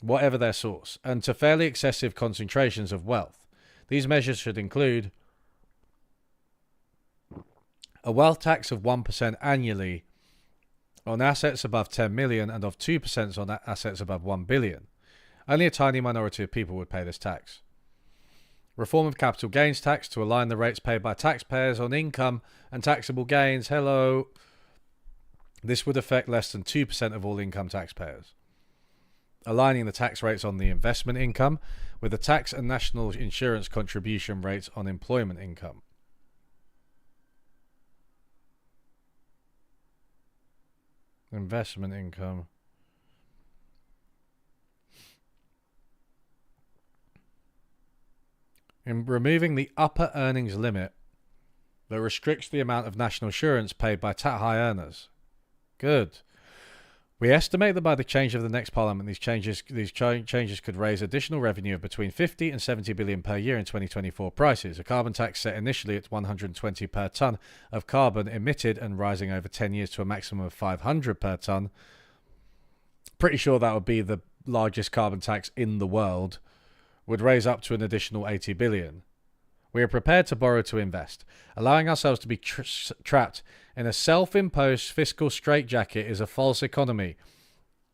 whatever their source, and to fairly excessive concentrations of wealth. These measures should include a wealth tax of 1% annually on assets above 10 million and of 2% on assets above 1 billion. Only a tiny minority of people would pay this tax. Reform of capital gains tax to align the rates paid by taxpayers on income and taxable gains. Hello. This would affect less than 2% of all income taxpayers. Aligning the tax rates on the investment income with the tax and national insurance contribution rates on employment income. Investment income. In removing the upper earnings limit that restricts the amount of national insurance paid by high earners. Good. We estimate that by the change of the next parliament, these changes could raise additional revenue of between 50 and 70 billion per year in 2024 prices. A carbon tax set initially at 120 per tonne of carbon emitted and rising over 10 years to a maximum of 500 per tonne. Pretty sure that would be the largest carbon tax in the world. Would raise up to an additional 80 billion. We are prepared to borrow to invest. Allowing ourselves to be trapped in a self-imposed fiscal straitjacket is a false economy.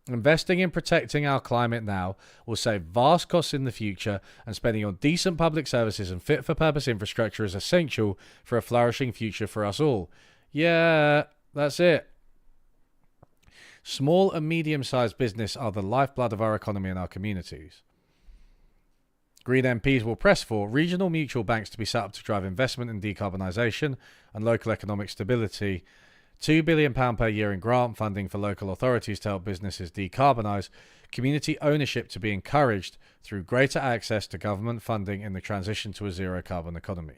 Investing in protecting our climate now will save vast costs in the future, and spending on decent public services and fit-for-purpose infrastructure is essential for a flourishing future for us all. Yeah, that's it. Small and medium-sized business are the lifeblood of our economy and our communities. Green MPs will press for regional mutual banks to be set up to drive investment in decarbonisation and local economic stability, £2 billion per year in grant funding for local authorities to help businesses decarbonise, community ownership to be encouraged through greater access to government funding in the transition to a zero-carbon economy.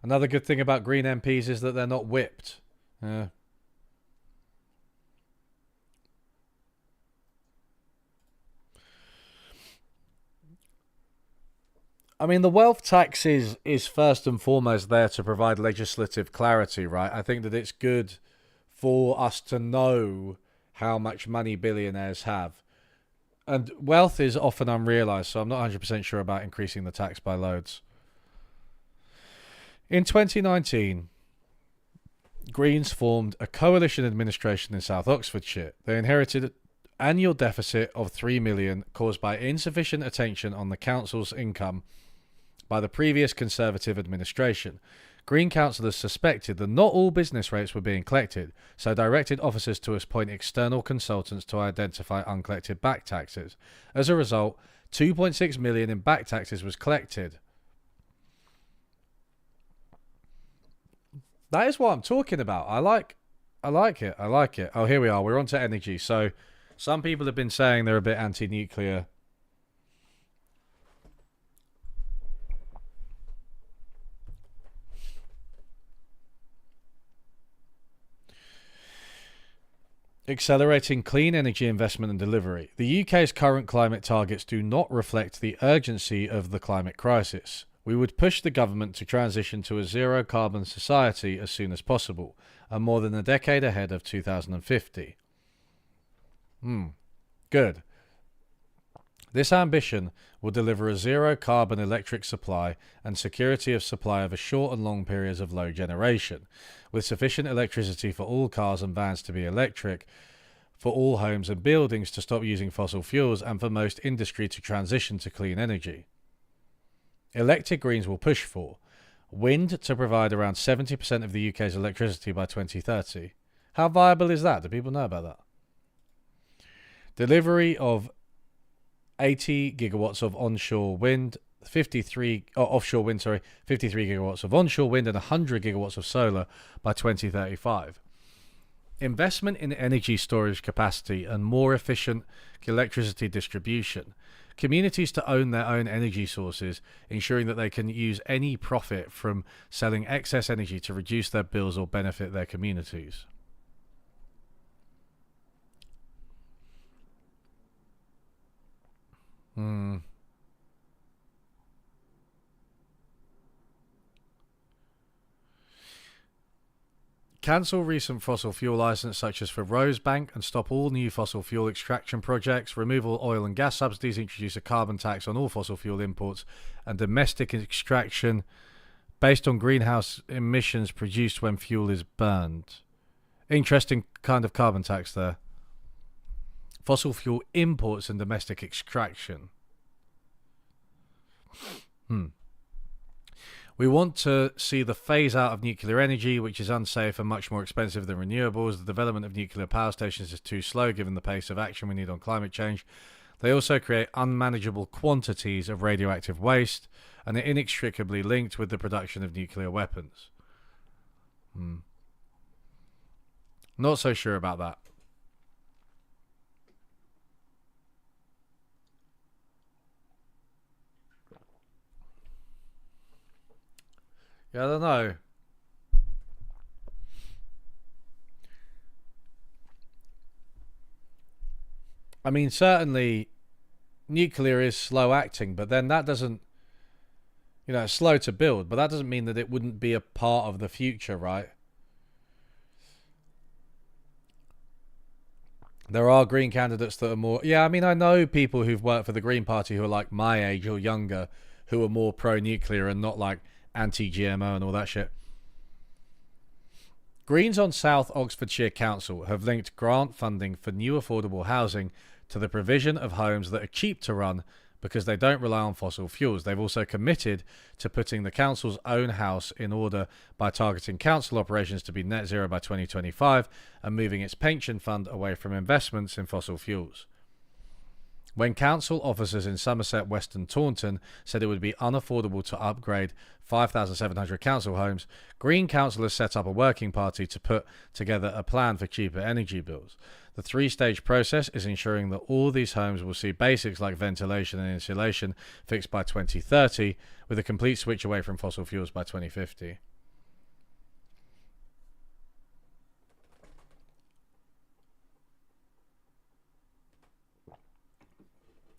Another good thing about Green MPs is that they're not whipped. I mean, the wealth tax is first and foremost there to provide legislative clarity, right? I think that it's good for us to know how much money billionaires have. And wealth is often unrealized, so I'm not 100% sure about increasing the tax by loads. In 2019, Greens formed a coalition administration in South Oxfordshire. They inherited an annual deficit of 3 million caused by insufficient attention on the council's income by the previous Conservative administration. Green councillors suspected that not all business rates were being collected, so directed officers to appoint external consultants to identify uncollected back taxes. As a result, 2.6 million in back taxes was collected. That is what I'm talking about. I like it. Oh, here we are. We're on to energy. So some people have been saying they're a bit anti-nuclear. Accelerating clean energy investment and delivery. The UK's current climate targets do not reflect the urgency of the climate crisis. We would push the government to transition to a zero-carbon society as soon as possible, and more than a decade ahead of 2050. Good. This ambition will deliver a zero-carbon electric supply and security of supply over short and long periods of low generation, with sufficient electricity for all cars and vans to be electric, for all homes and buildings to stop using fossil fuels, and for most industry to transition to clean energy. Elected Greens will push for wind to provide around 70% of the UK's electricity by 2030. How viable is that? Do people know about that? Delivery of 80 gigawatts of onshore wind, 53 gigawatts of onshore wind and 100 gigawatts of solar by 2035. Investment in energy storage capacity and more efficient electricity distribution. Communities to own their own energy sources, ensuring that they can use any profit from selling excess energy to reduce their bills or benefit their communities. Cancel recent fossil fuel license such as for Rosebank and stop all new fossil fuel extraction projects, remove all oil and gas subsidies, introduce a carbon tax on all fossil fuel imports and domestic extraction based on greenhouse emissions produced when fuel is burned. Interesting kind of carbon tax there. Fossil fuel imports and domestic extraction. We want to see the phase out of nuclear energy, which is unsafe and much more expensive than renewables. The development of nuclear power stations is too slow given the pace of action we need on climate change. They also create unmanageable quantities of radioactive waste and are inextricably linked with the production of nuclear weapons. Not so sure about that. Yeah, I don't know. I mean, certainly nuclear is slow acting, but then that doesn't, it's slow to build, but that doesn't mean that it wouldn't be a part of the future, right? There are Green candidates that are more... Yeah, I mean, I know people who've worked for the Green Party who are like my age or younger who are more pro-nuclear and not like anti-GMO and all that shit. Greens on South Oxfordshire Council have linked grant funding for new affordable housing to the provision of homes that are cheap to run because they don't rely on fossil fuels. They've also committed to putting the council's own house in order by targeting council operations to be net zero by 2025 and moving its pension fund away from investments in fossil fuels. When council officers in Somerset, West and Taunton said it would be unaffordable to upgrade 5,700 council homes, Green councillors set up a working party to put together a plan for cheaper energy bills. The three-stage process is ensuring that all these homes will see basics like ventilation and insulation fixed by 2030, with a complete switch away from fossil fuels by 2050.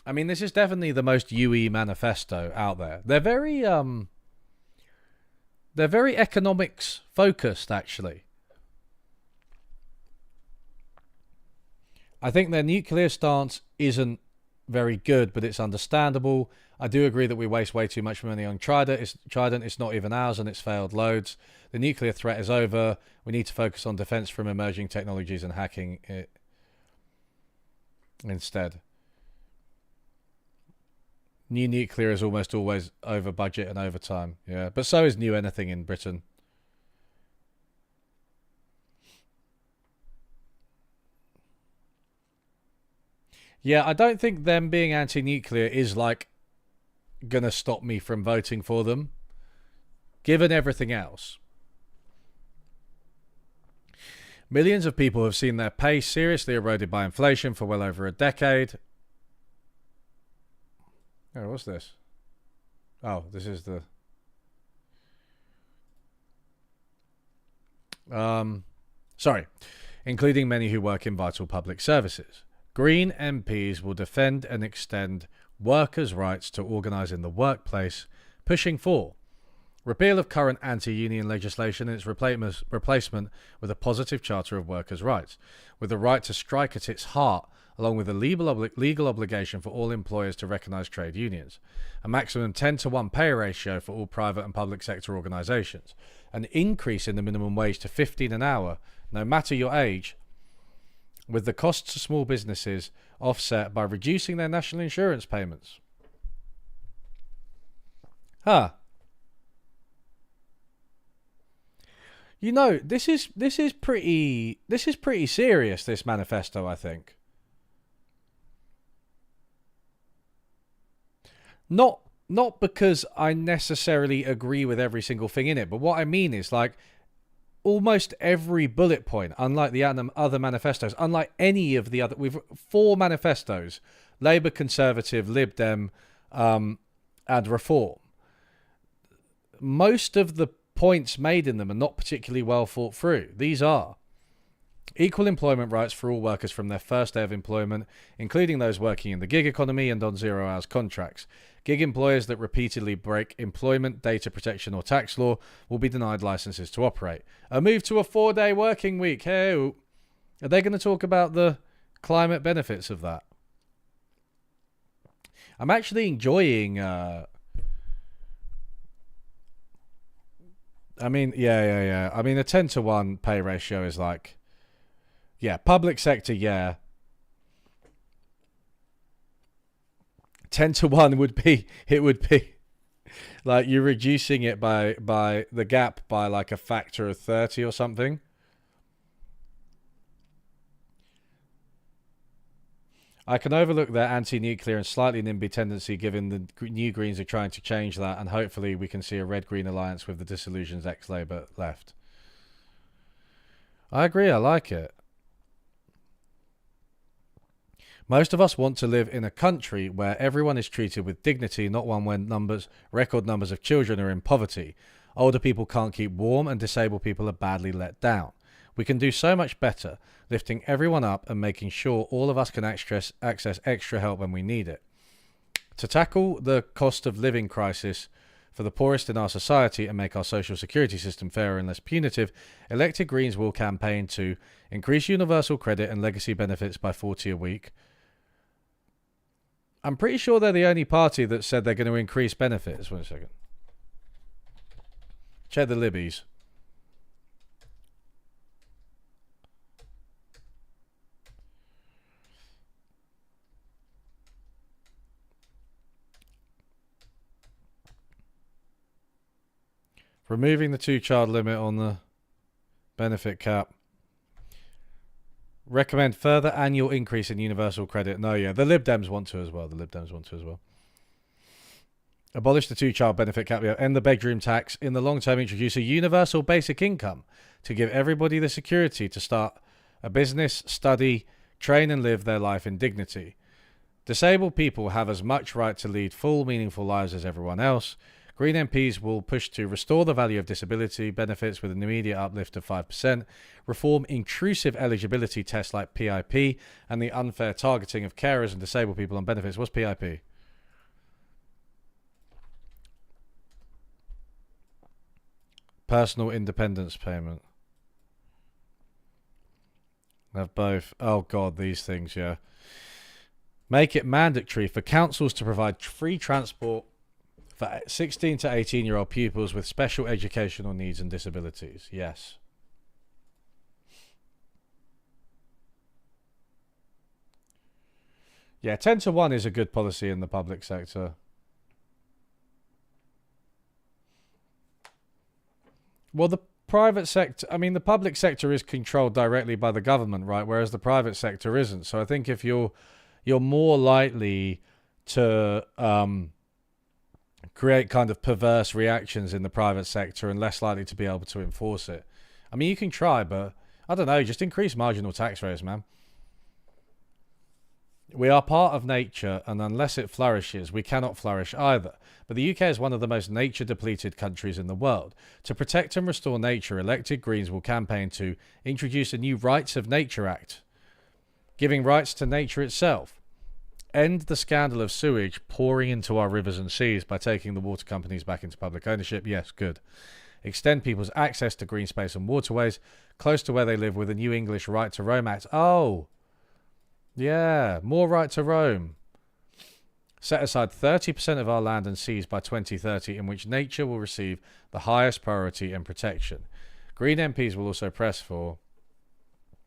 I mean, this is definitely the most UE manifesto out there. They're very economics focused, actually. I think their nuclear stance isn't very good, but it's understandable. I do agree that we waste way too much money on Trident. It's not even ours, and it's failed loads. The nuclear threat is over. We need to focus on defense from emerging technologies and hacking it instead. New nuclear is almost always over budget and over time. Yeah, but so is new anything in Britain. Yeah, I don't think them being anti-nuclear is like gonna stop me from voting for them, given everything else. Millions of people have seen their pay seriously eroded by inflation for well over a decade. Oh, what's this? Oh, this is the... Sorry. Including many who work in vital public services. Green MPs will defend and extend workers' rights to organise in the workplace, pushing for repeal of current anti-union legislation and its replacement with a positive charter of workers' rights, with the right to strike at its heart, along with a legal obligation for all employers to recognise trade unions, a maximum 10-to-1 pay ratio for all private and public sector organisations, an increase in the minimum wage to $15 an hour, no matter your age, with the costs to small businesses offset by reducing their national insurance payments. Huh. You know, this is pretty serious, this manifesto, I think. Not because I necessarily agree with every single thing in it, but what I mean is, like, almost every bullet point, unlike the other manifestos, unlike any of the other... We've 4 manifestos: Labour, Conservative, Lib Dem, and Reform. Most of the points made in them are not particularly well thought through. These are equal employment rights for all workers from their first day of employment, including those working in the gig economy and on 0 hours contracts. Gig employers that repeatedly break employment, data protection or tax law will be denied licenses to operate. A move to a 4-day working week. Hey, are they going to talk about the climate benefits of that? I'm actually enjoying... I mean, yeah. I mean, a 10-to-1 pay ratio is like... Yeah, public sector, yeah. 10-to-1 would be... It would be... Like, you're reducing it by the gap by like a factor of 30 or something. I can overlook their anti-nuclear and slightly NIMBY tendency, given the New Greens are trying to change that, and hopefully we can see a red-green alliance with the disillusioned ex-Labour left. I agree, I like it. Most of us want to live in a country where everyone is treated with dignity, not one where record numbers of children are in poverty. Older people can't keep warm and disabled people are badly let down. We can do so much better, lifting everyone up and making sure all of us can access extra help when we need it. To tackle the cost of living crisis for the poorest in our society and make our social security system fairer and less punitive, elected Greens will campaign to increase universal credit and legacy benefits by $40 a week. I'm pretty sure they're the only party that said they're going to increase benefits. Wait a second. Check the Libbies. Removing the 2-child limit on the benefit cap. Recommend further annual increase in universal credit. No, yeah, the Lib Dems want to as well. Abolish the 2-child benefit cap. Yeah. End the bedroom tax. In the long term, introduce a universal basic income to give everybody the security to start a business, study, train and live their life in dignity. Disabled people have as much right to lead full, meaningful lives as everyone else. Green MPs will push to restore the value of disability benefits with an immediate uplift of 5%, reform intrusive eligibility tests like PIP, and the unfair targeting of carers and disabled people on benefits. What's PIP? Personal independence payment. Have both. Oh God, these things, yeah. Make it mandatory for councils to provide free transport for 16 to 18-year-old pupils with special educational needs and disabilities. Yes. Yeah, 10 to 1 is a good policy in the public sector. Well, the private sector, I mean, the public sector is controlled directly by the government, right? Whereas the private sector isn't. So I think if you're more likely to create kind of perverse reactions in the private sector and less likely to be able to enforce it. I mean, you can try, but I don't know, just increase marginal tax rates, man. We are part of nature, and unless it flourishes, we cannot flourish either. But the UK is one of the most nature-depleted countries in the world. To protect and restore nature, elected Greens will campaign to introduce a new Rights of Nature Act, giving rights to nature itself. End the scandal of sewage pouring into our rivers and seas by taking the water companies back into public ownership. Yes, good. Extend people's access to green space and waterways close to where they live with a new English Right to Roam Act. Oh, yeah, more right to roam. Set aside 30% of our land and seas by 2030 in which nature will receive the highest priority and protection. Green MPs will also press for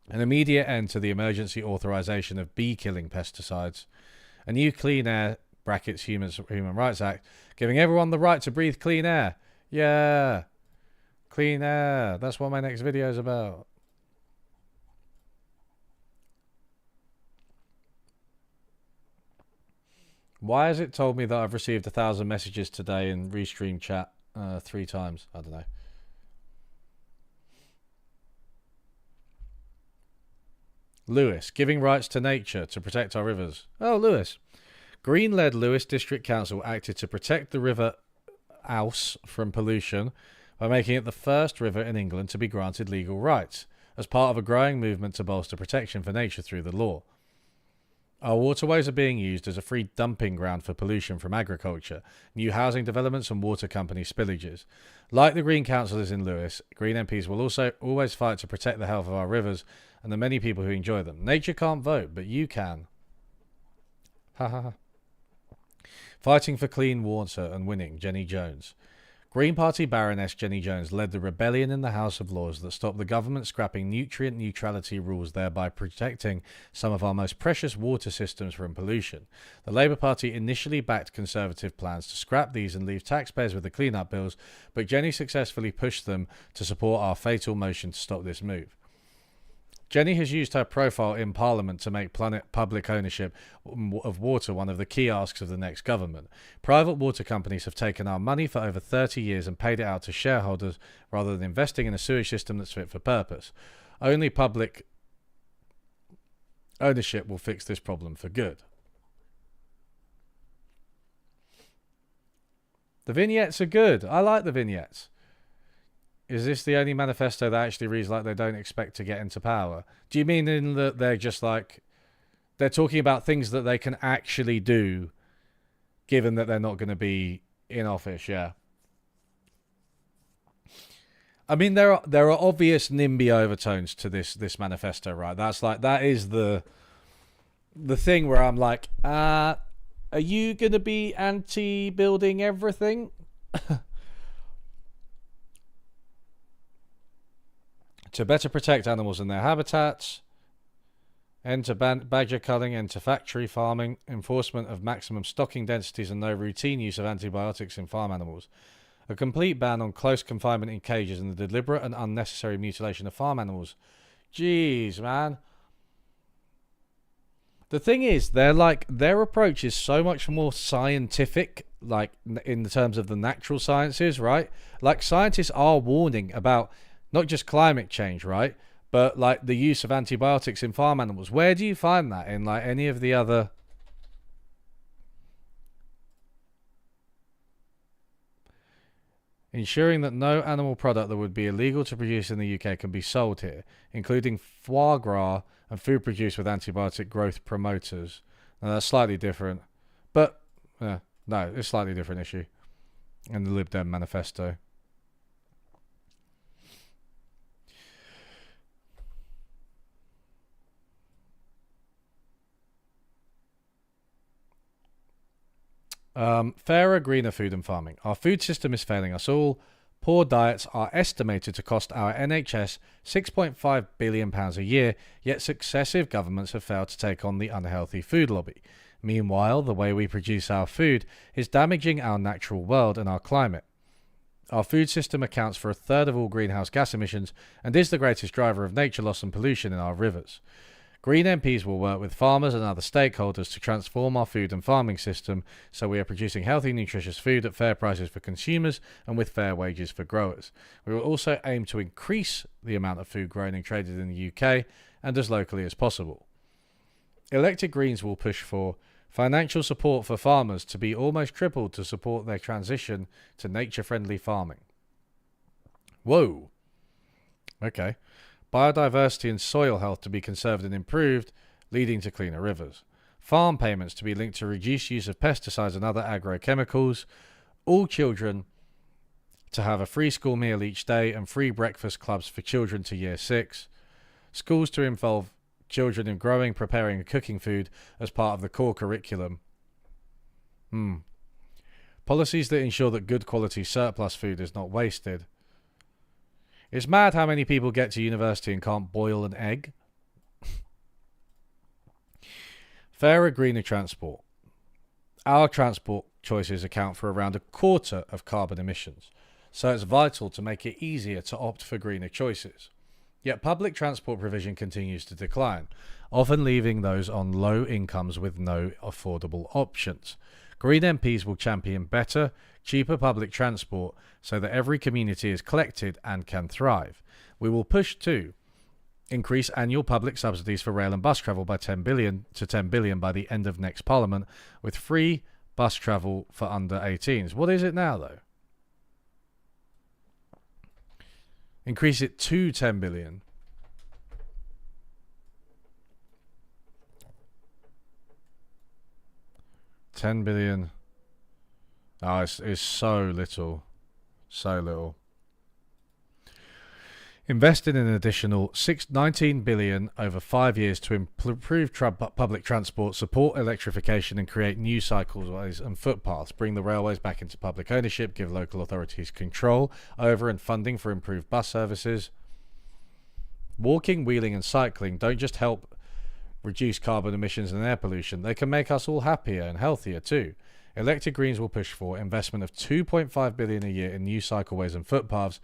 an immediate end to the emergency authorization of bee-killing pesticides, a new Clean Air (brackets Human Rights Act) giving everyone the right to breathe clean air. Yeah, clean air. That's what my next video is about. Why has it told me that I've received 1,000 messages today in Restream chat 3 times? I don't know. Lewis, giving rights to nature to protect our rivers. Oh, Lewis. Green-led Lewis District Council acted to protect the River Ouse from pollution by making it the first river in England to be granted legal rights, as part of a growing movement to bolster protection for nature through the law. Our waterways are being used as a free dumping ground for pollution from agriculture, new housing developments and water company spillages. Like the Green councillors in Lewis, Green MPs will also always fight to protect the health of our rivers and the many people who enjoy them. Nature can't vote, but you can. Ha ha ha. Fighting for clean water and winning, Jenny Jones. Green Party Baroness Jenny Jones led the rebellion in the House of Lords that stopped the government scrapping nutrient neutrality rules, thereby protecting some of our most precious water systems from pollution. The Labour Party initially backed Conservative plans to scrap these and leave taxpayers with the clean-up bills, but Jenny successfully pushed them to support our fatal motion to stop this move. Jenny has used her profile in Parliament to make public ownership of water one of the key asks of the next government. Private water companies have taken our money for over 30 years and paid it out to shareholders rather than investing in a sewage system that's fit for purpose. Only public ownership will fix this problem for good. The vignettes are good. I like the vignettes. Is this the only manifesto that actually reads like they don't expect to get into power? Do you mean in that they're just like, they're talking about things that they can actually do, given that they're not going to be in office? Yeah. I mean, there are obvious NIMBY overtones to this manifesto, right? That is the thing where I'm like, are you going to be anti-building everything? To better protect animals and their habitats, end to badger culling, end to factory farming, enforcement of maximum stocking densities and no routine use of antibiotics in farm animals, a complete ban on close confinement in cages and the deliberate and unnecessary mutilation of farm animals. Jeez, man. The thing is, their approach is so much more scientific, like in terms of the natural sciences, right? Like scientists are warning about not just climate change, right? But like the use of antibiotics in farm animals. Where do you find that in like any of the other? ensuring that no animal product that would be illegal to produce in the UK can be sold here, including foie gras and food produced with antibiotic growth promoters. Now, that's slightly different, but no, it's a slightly different issue in the Lib Dem manifesto. Fairer, greener food and farming. Our food system is failing us all. Poor diets are estimated to cost our NHS £6.5 billion a year, yet successive governments have failed to take on the unhealthy food lobby. Meanwhile, the way we produce our food is damaging our natural world and our climate. Our food system accounts for a third of all greenhouse gas emissions and is the greatest driver of nature loss and pollution in our rivers. Green MPs will work with farmers and other stakeholders to transform our food and farming system so we are producing healthy, nutritious food at fair prices for consumers and with fair wages for growers. We will also aim to increase the amount of food grown and traded in the UK and as locally as possible. Elected Greens will push for financial support for farmers to be almost tripled to support their transition to nature-friendly farming. Whoa. Okay. Biodiversity and soil health to be conserved and improved, leading to cleaner rivers. Farm payments to be linked to reduced use of pesticides and other agrochemicals. All children to have a free school meal each day and free breakfast clubs for children to year 6. Schools to involve children in growing, preparing and cooking food as part of the core curriculum. Policies that ensure that good quality surplus food is not wasted. It's mad how many people get to university and can't boil an egg. Fairer, greener transport. Our transport choices account for around a quarter of carbon emissions, so it's vital to make it easier to opt for greener choices. Yet public transport provision continues to decline, often leaving those on low incomes with no affordable options. Green MPs will champion better, cheaper public transport so that every community is collected and can thrive. We will push to increase annual public subsidies for rail and bus travel by 10 billion to 10 billion by the end of next parliament, with free bus travel for under 18s. What is it now, though? Increase it to 10 billion. $10 billion. Oh, it's so little. So little. Invested in an additional $19 billion over 5 years to improve public transport, support electrification and create new cycleways and footpaths, bring the railways back into public ownership, give local authorities control over and funding for improved bus services. Walking, wheeling and cycling don't just help reduce carbon emissions and air pollution, they can make us all happier and healthier too. Elected Greens will push for investment of $2.5 billion a year in new cycleways and footpaths,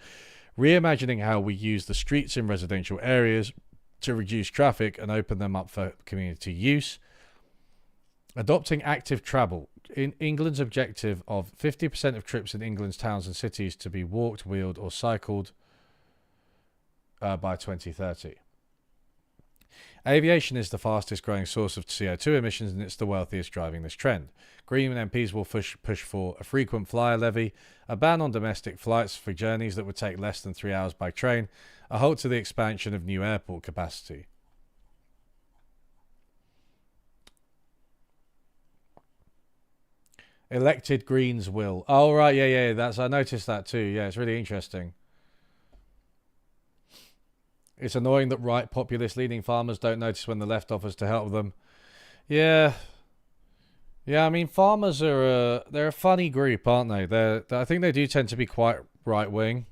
reimagining how we use the streets in residential areas to reduce traffic and open them up for community use. Adopting active travel. In England's objective of 50% of trips in England's towns and cities to be walked, wheeled or cycled by 2030. Aviation is the fastest growing source of CO2 emissions and it's the wealthiest driving this trend. Green MPs will push for a frequent flyer levy, a ban on domestic flights for journeys that would take less than 3 hours by train, a halt to the expansion of new airport capacity. Elected Greens will. Oh, right, yeah, I noticed that too. Yeah, it's really interesting. It's annoying that right populist-leaning farmers don't notice when the left offers to help them. Yeah, I mean, farmers are they're a funny group, aren't they? I think they do tend to be quite right-wing.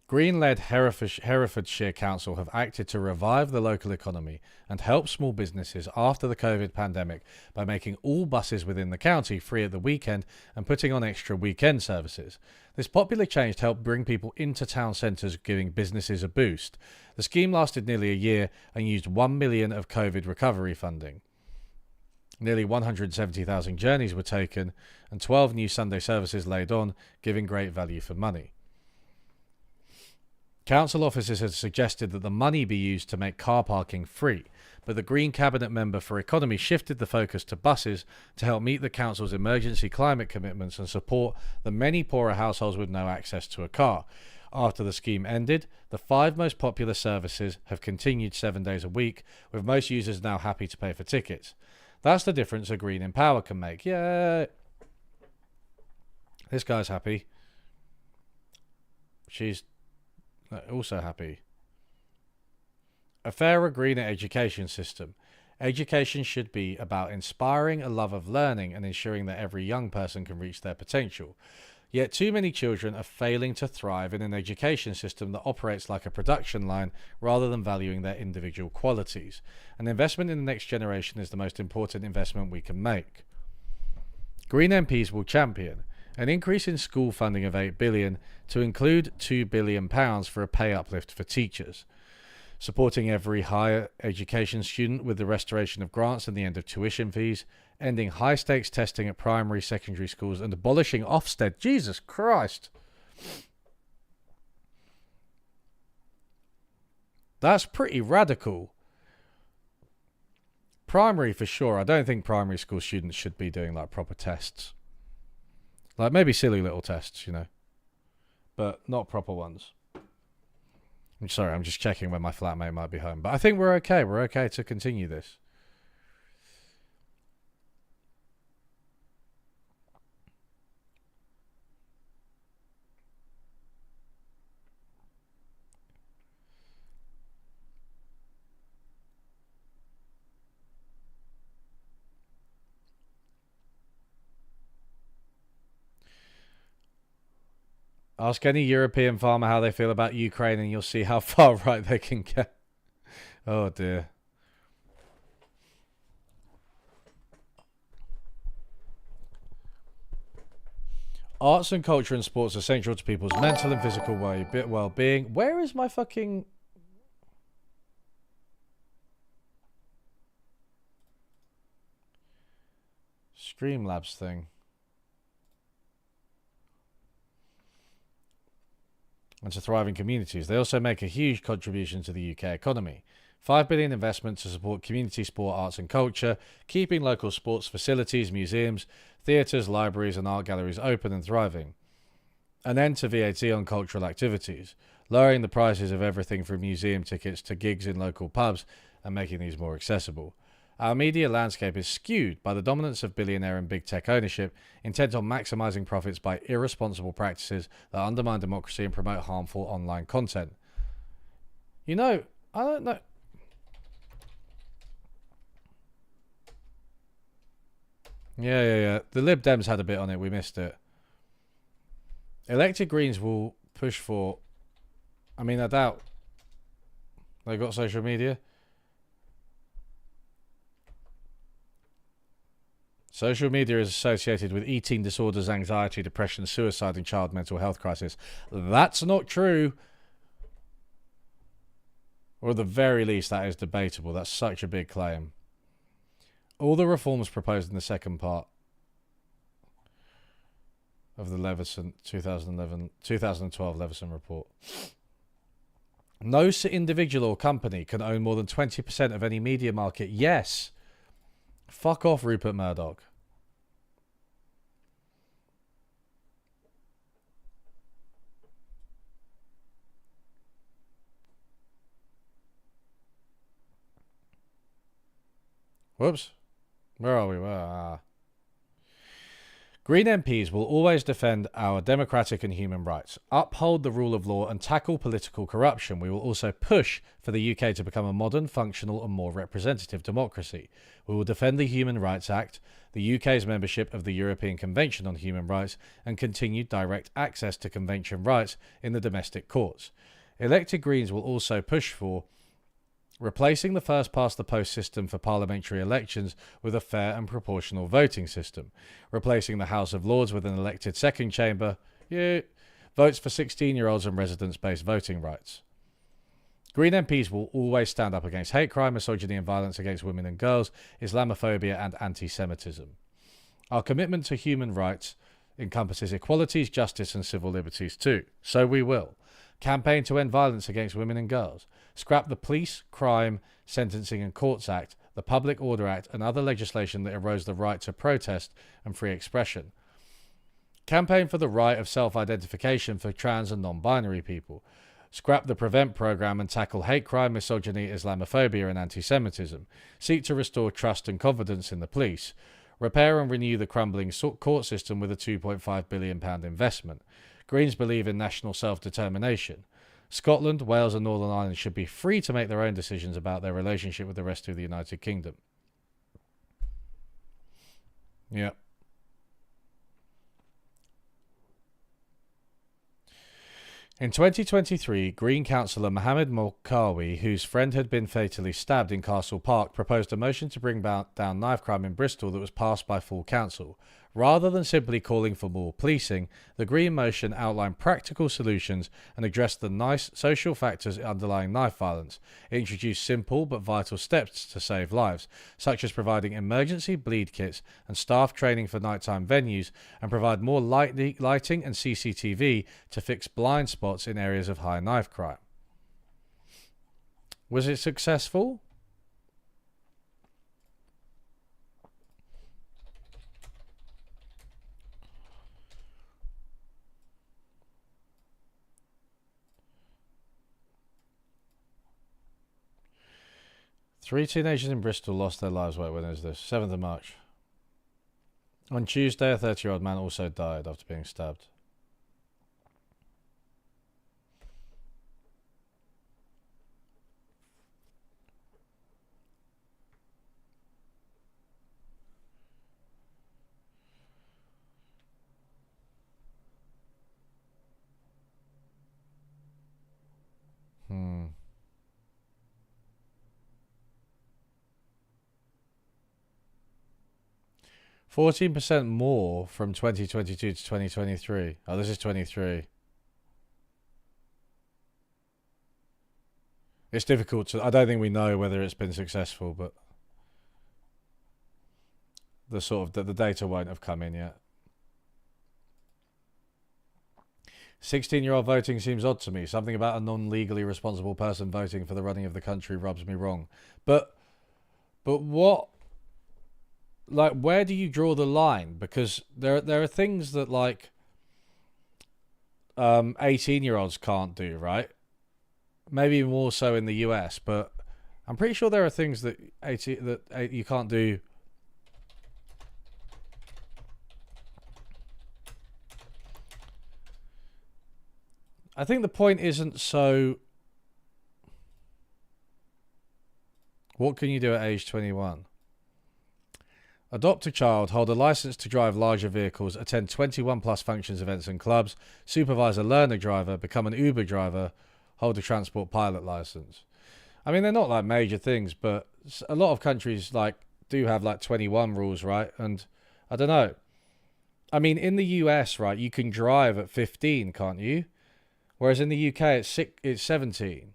Green-led Herefordshire Council have acted to revive the local economy and help small businesses after the COVID pandemic by making all buses within the county free at the weekend and putting on extra weekend services. This popular change helped bring people into town centres, giving businesses a boost. The scheme lasted nearly a year and used $1 million of COVID recovery funding. Nearly 170,000 journeys were taken and 12 new Sunday services laid on, giving great value for money. Council officers had suggested that the money be used to make car parking free. but the Green Cabinet member for Economy shifted the focus to buses to help meet the council's emergency climate commitments and support the many poorer households with no access to a car. After the scheme ended, the 5 most popular services have continued 7 days a week, with most users now happy to pay for tickets. That's the difference a Green in power can make. Yeah. This guy's happy. She's also happy. A fairer, greener education system. Education should be about inspiring a love of learning and ensuring that every young person can reach their potential. Yet too many children are failing to thrive in an education system that operates like a production line rather than valuing their individual qualities. An investment in the next generation is the most important investment we can make. Green MPs will champion an increase in school funding of £8 billion to include £2 billion for a pay uplift for teachers, supporting every higher education student with the restoration of grants and the end of tuition fees, ending high-stakes testing at primary, secondary schools, and abolishing Ofsted. Jesus Christ. That's pretty radical. Primary for sure. I don't think primary school students should be doing like proper tests. Like maybe silly little tests, you know, but not proper ones. I'm sorry, I'm just checking when my flatmate might be home. But I think we're okay. We're okay to continue this. Ask any European farmer how they feel about Ukraine and you'll see how far right they can get. Oh dear. Arts and culture and sports are central to people's mental and physical well-being. Where is my fucking... Streamlabs thing? And to thriving communities. They also make a huge contribution to the UK economy. $5 billion investment to support community sport, arts and culture, keeping local sports facilities, museums, theatres, libraries and art galleries open and thriving. An end to VAT on cultural activities, lowering the prices of everything from museum tickets to gigs in local pubs and making these more accessible. Our media landscape is skewed by the dominance of billionaire and big tech ownership, intent on maximising profits by irresponsible practices that undermine democracy and promote harmful online content. You know, I don't know. Yeah. The Lib Dems had a bit on it. We missed it. Elected Greens will push for... I mean, I doubt they've got social media. Social media is associated with eating disorders, anxiety, depression, suicide, and child mental health crisis. That's not true. Or at the very least, that is debatable. That's such a big claim. All the reforms proposed in the second part of the Leveson 2012 Leveson report. No individual or company can own more than 20% of any media market. Yes. Fuck off, Rupert Murdoch. Whoops. Where are we? Green MPs will always defend our democratic and human rights, uphold the rule of law and tackle political corruption. We will also push for the UK to become a modern, functional and more representative democracy. We will defend the Human Rights Act, the UK's membership of the European Convention on Human Rights and continued direct access to convention rights in the domestic courts. Elected Greens will also push for replacing the first-past-the-post system for parliamentary elections with a fair and proportional voting system, replacing the House of Lords with an elected second chamber, votes for 16-year-olds and residence-based voting rights. Green MPs will always stand up against hate crime, misogyny and violence against women and girls, Islamophobia and anti-Semitism. Our commitment to human rights encompasses equalities, justice and civil liberties too. So we will campaign to end violence against women and girls, Scrap the Police, Crime, Sentencing and Courts Act, the Public Order Act, and other legislation that erodes the right to protest and free expression. Campaign for the right of self-identification for trans and non-binary people. Scrap the Prevent program and tackle hate crime, misogyny, Islamophobia, and anti-Semitism. Seek to restore trust and confidence in the police. Repair and renew the crumbling court system with a £2.5 billion investment. Greens believe in national self-determination. Scotland, Wales and Northern Ireland should be free to make their own decisions about their relationship with the rest of the United Kingdom. Yeah. In 2023, Green councillor Mohammed Mokawi, whose friend had been fatally stabbed in Castle Park, proposed a motion to bring down knife crime in Bristol that was passed by full council. Rather than simply calling for more policing, the Green motion outlined practical solutions and addressed the nice social factors underlying knife violence. It introduced simple but vital steps to save lives, such as providing emergency bleed kits and staff training for nighttime venues, and provide more lighting and CCTV to fix blind spots in areas of high knife crime. Was it successful? Three teenagers in Bristol lost their lives. Wait, when is this? 7th of March. On Tuesday, a 30-year-old man also died after being stabbed. Hmm. 14% more from 2022 to 2023. Oh, this is 23. It's difficult to... I don't think we know whether it's been successful, but the data won't have come in yet. 16-year-old voting seems odd to me. Something about a non-legally responsible person voting for the running of the country rubs me wrong. But what... Like, where do you draw the line? Because there are things that, like, 18-year-olds can't do, right? Maybe more so in the US, but I'm pretty sure there are things that you can't do. I think the point isn't so... What can you do at age 21? Adopt a child, hold a license to drive larger vehicles, attend 21 plus functions, events and clubs, supervise a learner driver, become an Uber driver, hold a transport pilot license. I mean, they're not like major things, but a lot of countries like do have like 21 rules, right? And I don't know. I mean, in the US, right, you can drive at 15, can't you? Whereas in the UK, it's 17.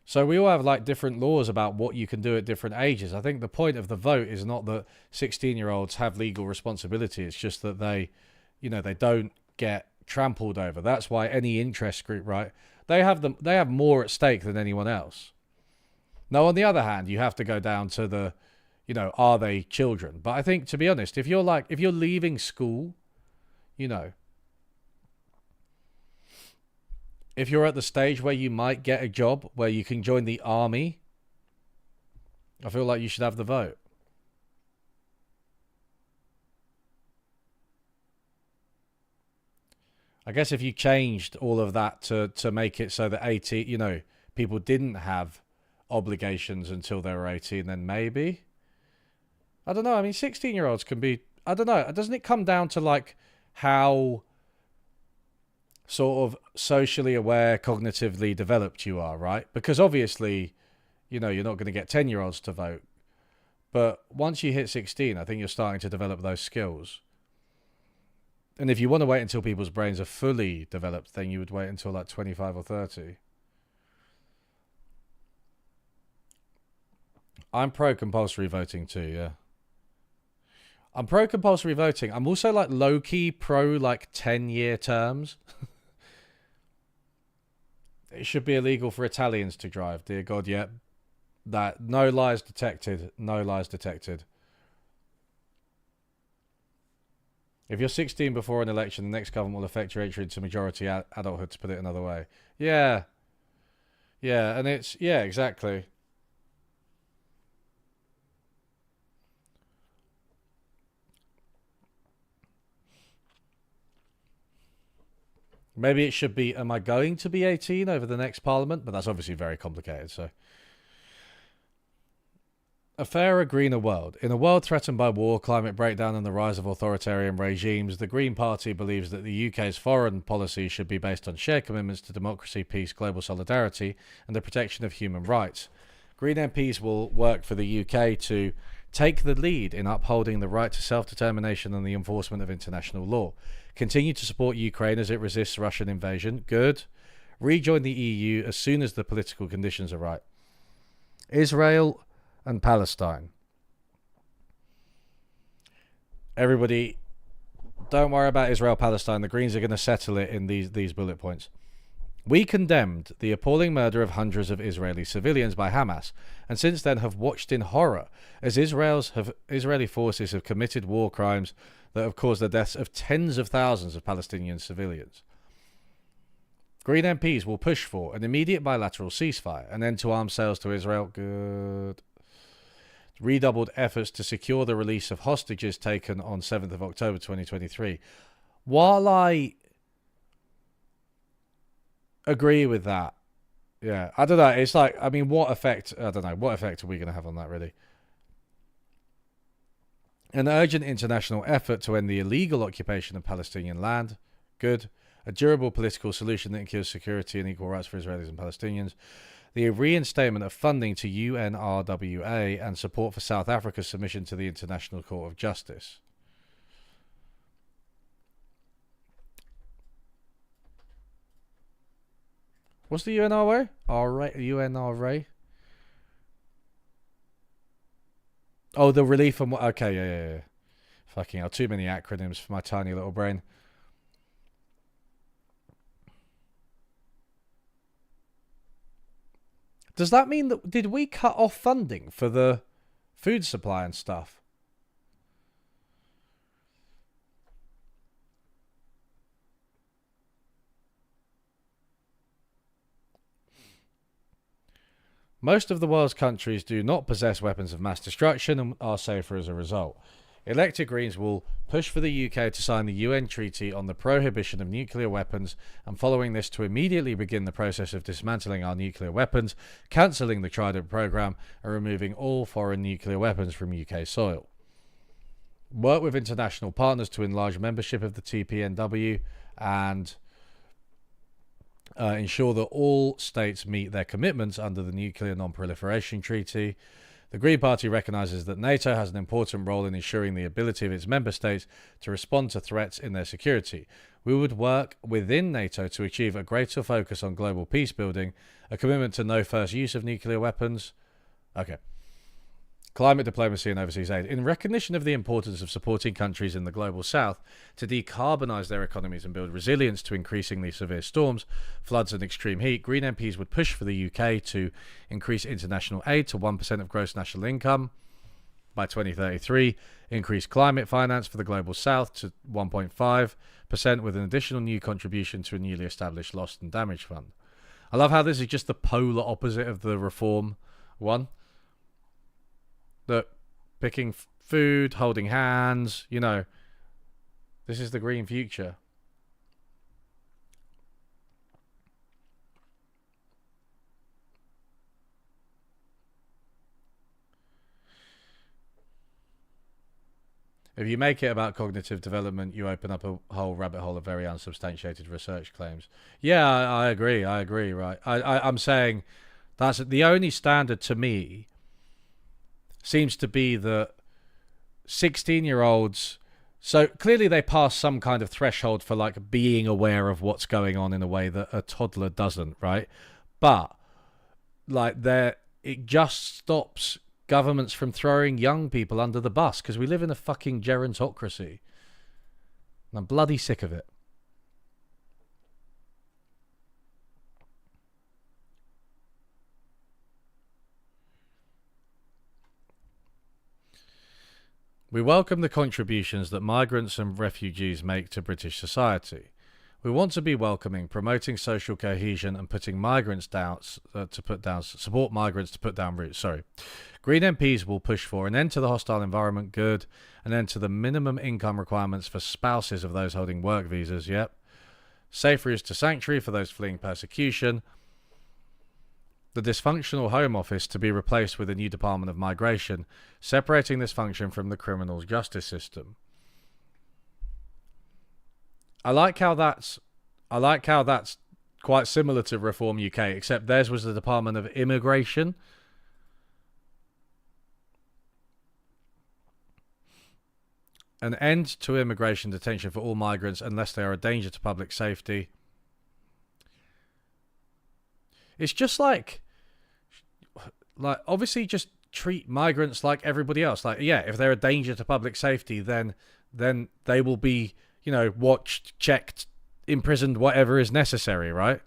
So we all have like different laws about what you can do at different ages. I think the point of the vote is not that 16-year-olds have legal responsibility. It's just that they don't get trampled over. That's why any interest group, right? They have more at stake than anyone else. Now, on the other hand, you have to go down to the, are they children? But I think, to be honest, if you're leaving school, if you're at the stage where you might get a job, where you can join the army, I feel like you should have the vote. I guess if you changed all of that to make it so that 18, people didn't have obligations until they were 18, then maybe. I don't know. I mean, 16-year-olds can be, I don't know. Doesn't it come down to like how sort of socially aware, cognitively developed you are, right? Because obviously, you're not going to get 10-year-olds to vote. But once you hit 16, I think you're starting to develop those skills. And if you want to wait until people's brains are fully developed, then you would wait until like 25 or 30. I'm pro compulsory voting too, yeah. I'm pro compulsory voting. I'm also like low-key pro like 10-year terms. It should be illegal for Italians to drive. Dear God, yeah. That no lies detected. No lies detected. If you're 16 before an election, the next government will affect your entry into majority adulthood, to put it another way. Yeah. Yeah, and it's... Yeah, exactly. Maybe it should be, am I going to be 18 over the next parliament? But that's obviously very complicated, so... A fairer, greener world. In a world threatened by war, climate breakdown, and the rise of authoritarian regimes, the Green Party believes that the UK's foreign policy should be based on shared commitments to democracy, peace, global solidarity, and the protection of human rights. Green MPs will work for the UK to take the lead in upholding the right to self-determination and the enforcement of international law. Continue to support Ukraine as it resists Russian invasion. Good. Rejoin the EU as soon as the political conditions are right. Israel and Palestine. Everybody, don't worry about Israel-Palestine. The Greens are going to settle it in these bullet points. We condemned the appalling murder of hundreds of Israeli civilians by Hamas, and since then have watched in horror as Israeli forces have committed war crimes that have caused the deaths of tens of thousands of Palestinian civilians. Green MPs will push for an immediate bilateral ceasefire, an end to arms sales to Israel. Good. Redoubled efforts to secure the release of hostages taken on 7th of October 2023. While I agree with that, yeah, I don't know. It's like, I mean, what effect? I don't know. What effect are we going to have on that, really? An urgent international effort to end the illegal occupation of Palestinian land. Good. A durable political solution that ensures security and equal rights for Israelis and Palestinians. The reinstatement of funding to UNRWA and support for South Africa's submission to the International Court of Justice. What's the UNRWA? UNRWA? Oh, the relief from... Okay, yeah. Fucking hell, too many acronyms for my tiny little brain. Does that mean that... Did we cut off funding for the food supply and stuff? Most of the world's countries do not possess weapons of mass destruction and are safer as a result. Elected Greens will push for the UK to sign the UN Treaty on the Prohibition of Nuclear Weapons, and following this to immediately begin the process of dismantling our nuclear weapons, cancelling the Trident programme, and removing all foreign nuclear weapons from UK soil. Work with international partners to enlarge membership of the TPNW and ensure that all states meet their commitments under the Nuclear Non-Proliferation Treaty. The Green Party recognises that NATO has an important role in ensuring the ability of its member states to respond to threats in their security. We would work within NATO to achieve a greater focus on global peace building, a commitment to no first use of nuclear weapons. Okay. Climate diplomacy and overseas aid. In recognition of the importance of supporting countries in the global south to decarbonise their economies and build resilience to increasingly severe storms, floods and extreme heat, Green MPs would push for the UK to increase international aid to 1% of gross national income by 2033, increase climate finance for the global south to 1.5% with an additional new contribution to a newly established lost and damaged fund. I love how this is just the polar opposite of the reform one. That picking food, holding hands, you know, this is the green future. If you make it about cognitive development, you open up a whole rabbit hole of very unsubstantiated research claims. Yeah, I agree, right. I'm saying that's the only standard to me seems to be that 16-year-olds, so clearly they pass some kind of threshold for like being aware of what's going on in a way that a toddler doesn't, right? But like it just stops governments from throwing young people under the bus because we live in a fucking gerontocracy. And I'm bloody sick of it. We welcome the contributions that migrants and refugees make to British society. We want to be welcoming, promoting social cohesion, and support migrants to put down roots. Green MPs will push for an end to the hostile environment good, an end to the minimum income requirements for spouses of those holding work visas, safe routes to sanctuary for those fleeing persecution, the dysfunctional Home Office to be replaced with a new Department of Migration, separating this function from the criminal justice system. I like how that's quite similar to Reform UK, except theirs was the Department of Immigration. An end to immigration detention for all migrants unless they are a danger to public safety. It's just like obviously just treat migrants like everybody else. If they're a danger to public safety, then they will be, watched, checked, imprisoned, whatever is necessary, right?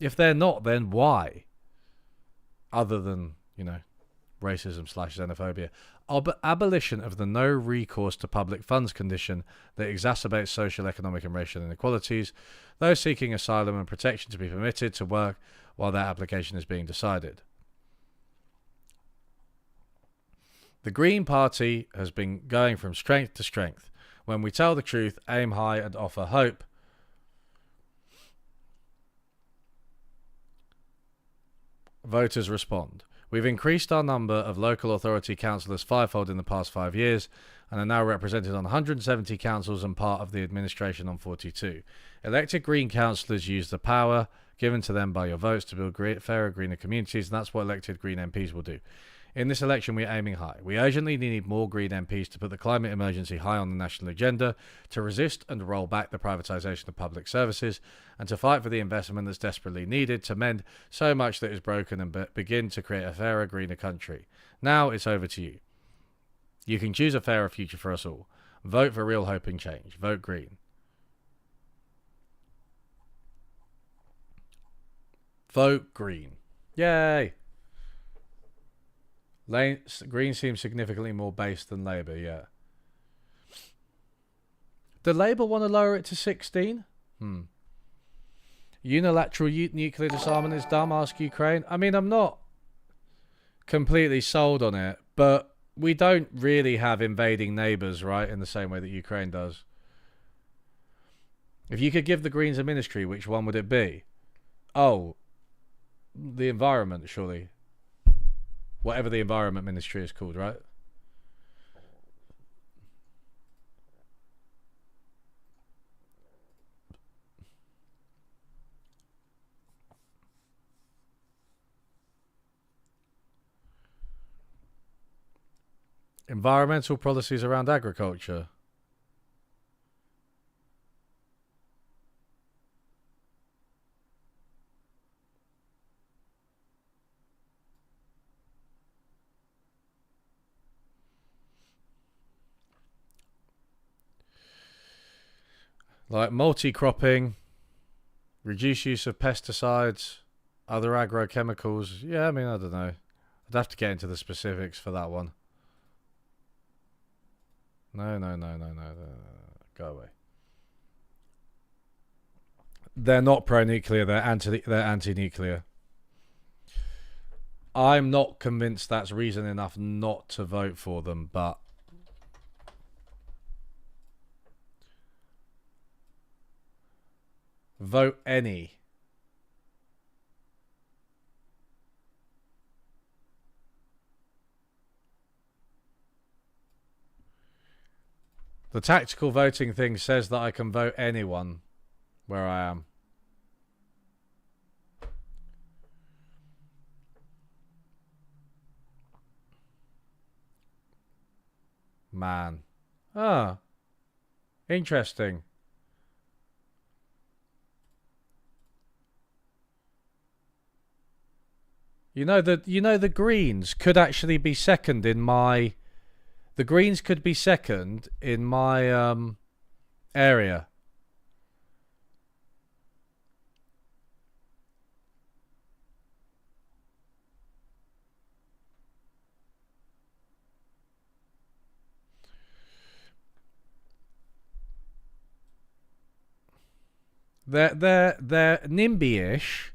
If they're not, then why? Other than, racism/xenophobia. Abolition of the no recourse to public funds condition that exacerbates social, economic and racial inequalities. Those seeking asylum and protection to be permitted to work while their application is being decided. The Green Party has been going from strength to strength. When we tell the truth, aim high and offer hope, voters respond. We've increased our number of local authority councillors fivefold in the past 5 years and are now represented on 170 councils and part of the administration on 42. Elected Green councillors use the power given to them by your votes to build fairer, greener communities, and that's what elected Green MPs will do. In this election, we're aiming high. We urgently need more Green MPs to put the climate emergency high on the national agenda, to resist and roll back the privatisation of public services, and to fight for the investment that's desperately needed to mend so much that is broken and begin to create a fairer, greener country. Now it's over to you. You can choose a fairer future for us all. Vote for real hope and change. Vote Green. Vote Green. Yay! Green seems significantly more based than Labour, yeah. Do Labour want to lower it to 16? Unilateral nuclear disarmament is dumb, ask Ukraine. I mean, I'm not completely sold on it, but we don't really have invading neighbours, right, in the same way that Ukraine does. If you could give the Greens a ministry, which one would it be? Oh, the environment, surely. Whatever the environment ministry is called, right? Environmental policies around agriculture. Like multi-cropping, reduce use of pesticides, other agrochemicals. Yeah, I mean, I don't know. I'd have to get into the specifics for that one. No. Go away. They're not pro-nuclear. They're anti-nuclear. I'm not convinced that's reason enough not to vote for them, but vote any. The tactical voting thing says that I can vote anyone where I am. Man. Ah. Interesting. You know the Greens could actually be second in my. The Greens could be second in my area. they're NIMBY-ish.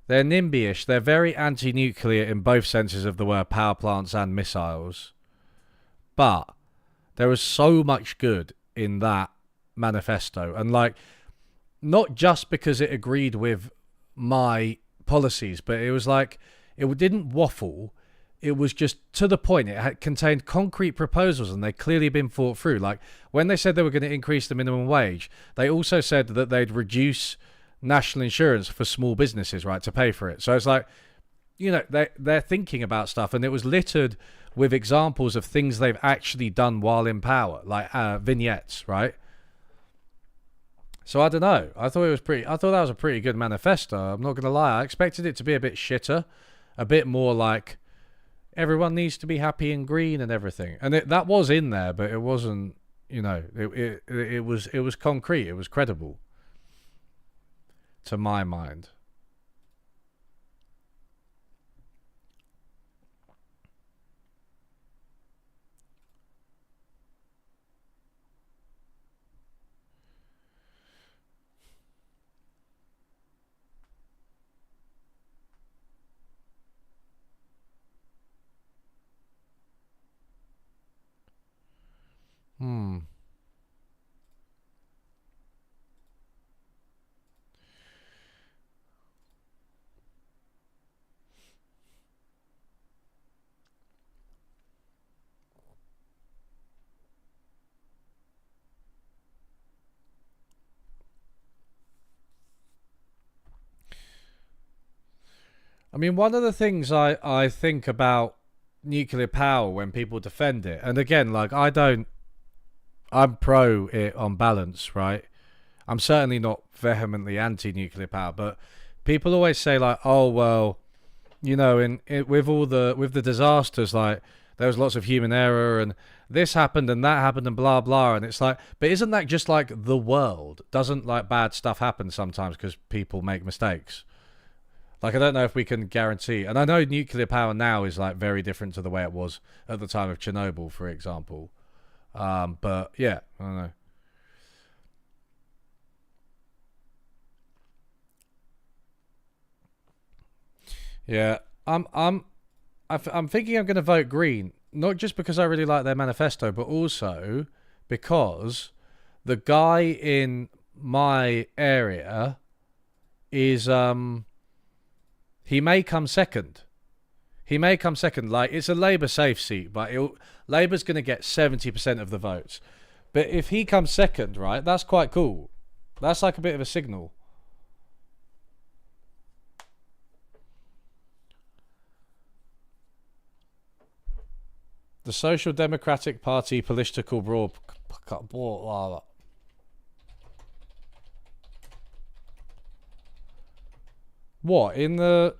They're NIMBY-ish. They're very anti-nuclear in both senses of the word, power plants and missiles. But there was so much good in that manifesto, and like, not just because it agreed with my policies, but it was like, it didn't waffle. It was just to the point. It had contained concrete proposals, and they'd clearly been thought through. Like, when they said they were going to increase the minimum wage, they also said that they'd reduce national insurance for small businesses, right, to pay for it. So it's like, you know, they're thinking about stuff, and it was littered with examples of things they've actually done while in power, like vignettes, right? So I don't know. I thought that was a pretty good manifesto. I'm not going to lie. I expected it to be a bit shitter, a bit more like, everyone needs to be happy and green and everything, and that was in there, but it wasn't. You know, it was concrete. It was credible, to my mind. I mean, one of the things I think about nuclear power when people defend it, and again, like, I'm pro it on balance, right? I'm certainly not vehemently anti-nuclear power, but people always say like, oh well, you know, with the disasters, like, there was lots of human error, and this happened and that happened and blah blah, and it's like, but isn't that just like the world? Doesn't like bad stuff happen sometimes because people make mistakes? Like, I don't know if we can guarantee, and I know nuclear power now is like very different to the way it was at the time of Chernobyl, for example. But yeah, I don't know. Yeah, I'm thinking I'm going to vote Green, not just because I really like their manifesto, but also because the guy in my area is he may come second. He may come second. Like, it's a Labour safe seat, but Labour's going to get 70% of the votes. But if he comes second, right, that's quite cool. That's like a bit of a signal. The Social Democratic Party political broad. What, in the...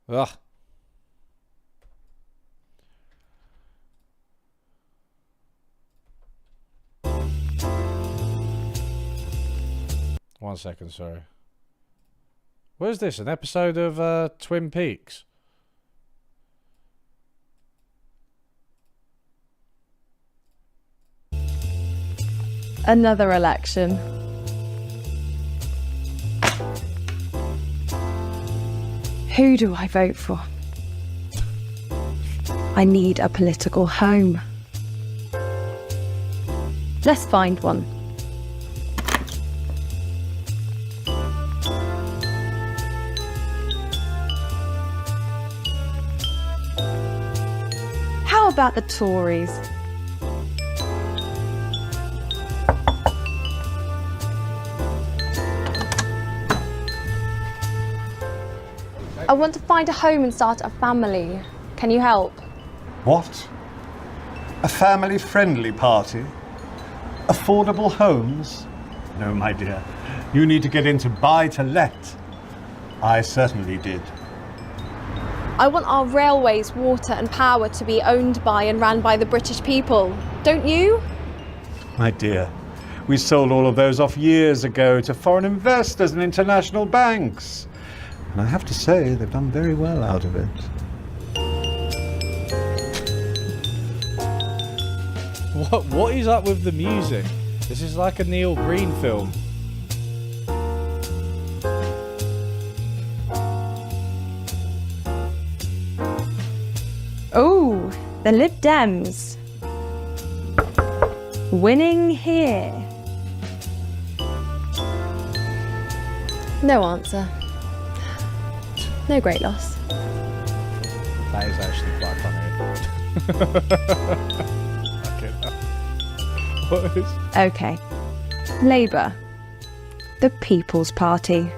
Ugh. One second, sorry. Where's this? An episode of Twin Peaks? Another election. Who do I vote for? I need a political home. Let's find one. How about the Tories? I want to find a home and start a family. Can you help? What? A family-friendly party? Affordable homes? No, my dear. You need to get into buy-to-let. I certainly did. I want our railways, water and power to be owned by and ran by the British people. Don't you? My dear, we sold all of those off years ago to foreign investors and international banks. And I have to say, they've done very well out of it. What is up with the music? This is like a Neil Breen film. Oh, the Lib Dems. Winning here. No answer. No great loss. That is actually quite funny. Okay. What is? Okay. Labour. The People's Party.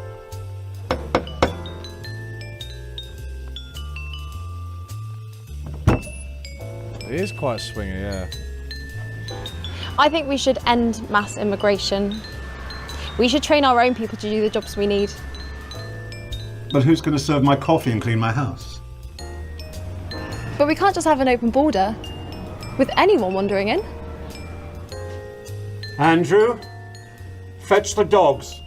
It is quite swingy, yeah. I think we should end mass immigration. We should train our own people to do the jobs we need. But who's going to serve my coffee and clean my house? But we can't just have an open border with anyone wandering in. Andrew, fetch the dogs.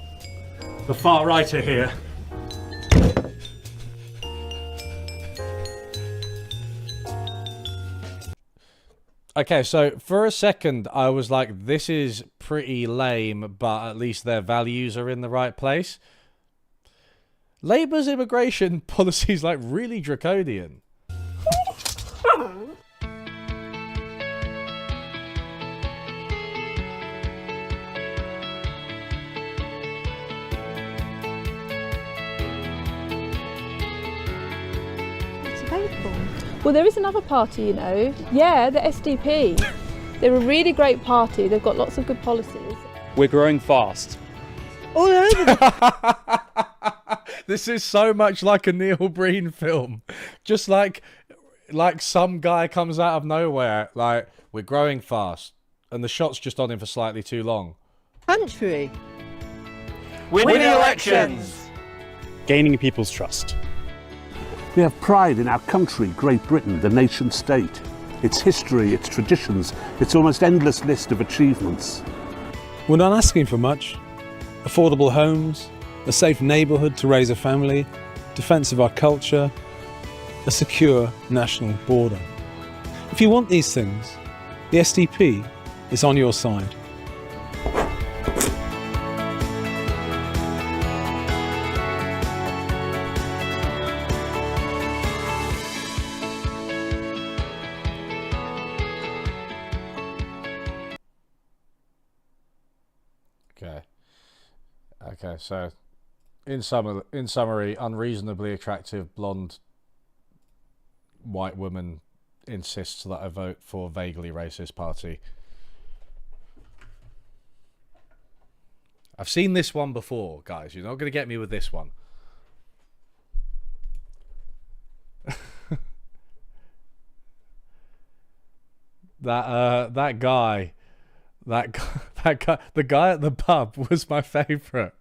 The far right are here. Okay, so for a second I was like, this is pretty lame, but at least their values are in the right place. Labour's immigration policy is like really draconian. Well, there is another party, you know. Yeah, the SDP. They're a really great party. They've got lots of good policies. We're growing fast. All over. This is so much like a Neil Breen film. Just like some guy comes out of nowhere, like, we're growing fast, and the shot's just on him for slightly too long. Country. Winning elections! Gaining people's trust. We have pride in our country, Great Britain, the nation state, its history, its traditions, its almost endless list of achievements. We're not asking for much. Affordable homes, a safe neighbourhood to raise a family, defence of our culture, a secure national border. If you want these things, the SDP is on your side. Okay, so in summary, unreasonably attractive blonde white woman insists that I vote for vaguely racist party. I've seen this one before, guys. You're not going to get me with this one. That guy, the guy at the pub was my favourite.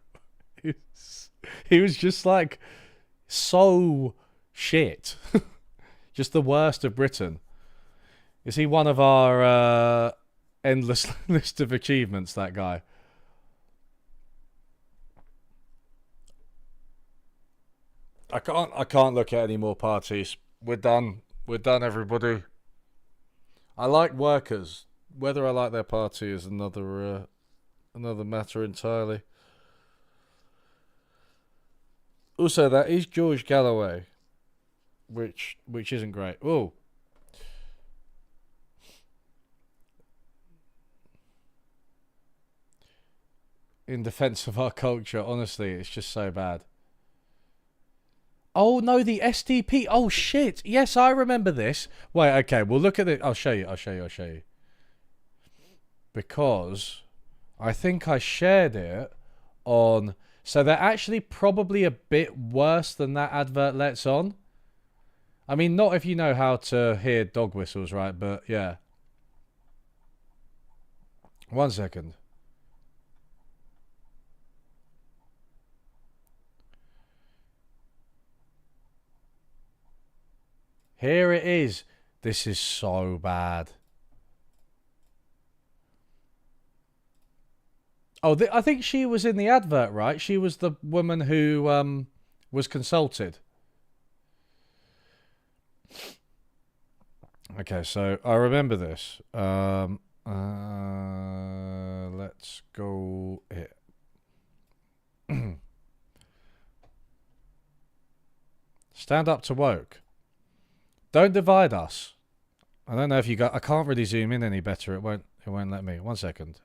He was just like so shit. Just the worst of Britain. Is he one of our endless list of achievements, that guy? I can't look at any more parties. We're done, everybody. I like workers. Whether I like their party is another matter entirely. Also, that is George Galloway, which isn't great. Oh, in defense of our culture, honestly, it's just so bad. Oh no, the SDP. Oh shit. Yes, I remember this. Wait, okay, we'll look at it. I'll show you. Because I think I shared it on... So they're actually probably a bit worse than that advert lets on. I mean, not if you know how to hear dog whistles, right? But yeah. 1 second. Here it is. This is so bad. Oh, I think she was in the advert, right? She was the woman who was consulted. Okay, so I remember this. Let's go here. Stand up to woke. Don't divide us. I don't know if you got. I can't really zoom in any better. It won't let me. 1 second.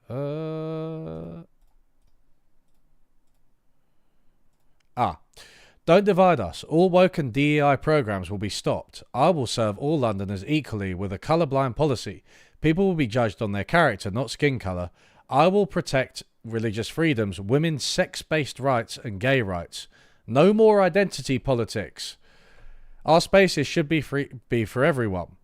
Don't divide us. All woke and DEI programs will be stopped. I will serve all Londoners equally with a colourblind policy. People will be judged on their character, not skin colour. I will protect religious freedoms, women's sex-based rights and gay rights. No more identity politics. Our spaces should be for everyone.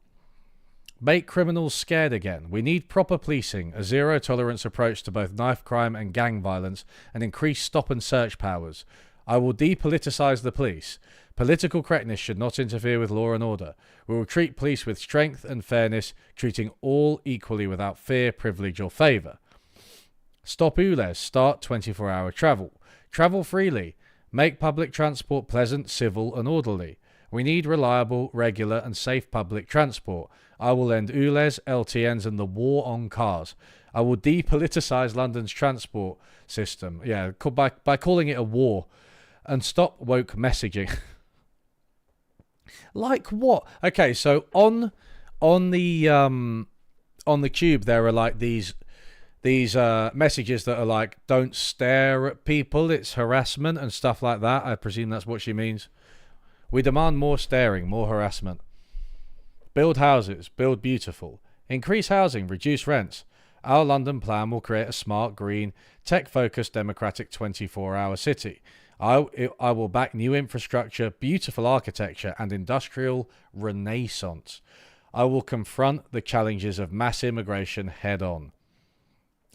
Make criminals scared again. We need proper policing, a zero-tolerance approach to both knife crime and gang violence, and increased stop and search powers. I will depoliticise the police. Political correctness should not interfere with law and order. We will treat police with strength and fairness, treating all equally without fear, privilege or favour. Stop ULEZ. Start 24-hour travel. Travel freely. Make public transport pleasant, civil and orderly. We need reliable, regular and safe public transport. I will end ULEZ, LTNs and the war on cars. I will depoliticise London's transport system. Yeah, by calling it a war. And stop woke messaging. Like what? Okay, so on the tube there are like these messages that are like, don't stare at people, it's harassment and stuff like that. I presume that's what she means. We demand more staring, more harassment. Build houses, build beautiful. Increase housing, reduce rents. Our London plan will create a smart, green, tech-focused, democratic 24-hour city. I will back new infrastructure, beautiful architecture and industrial renaissance. I will confront the challenges of mass immigration head on.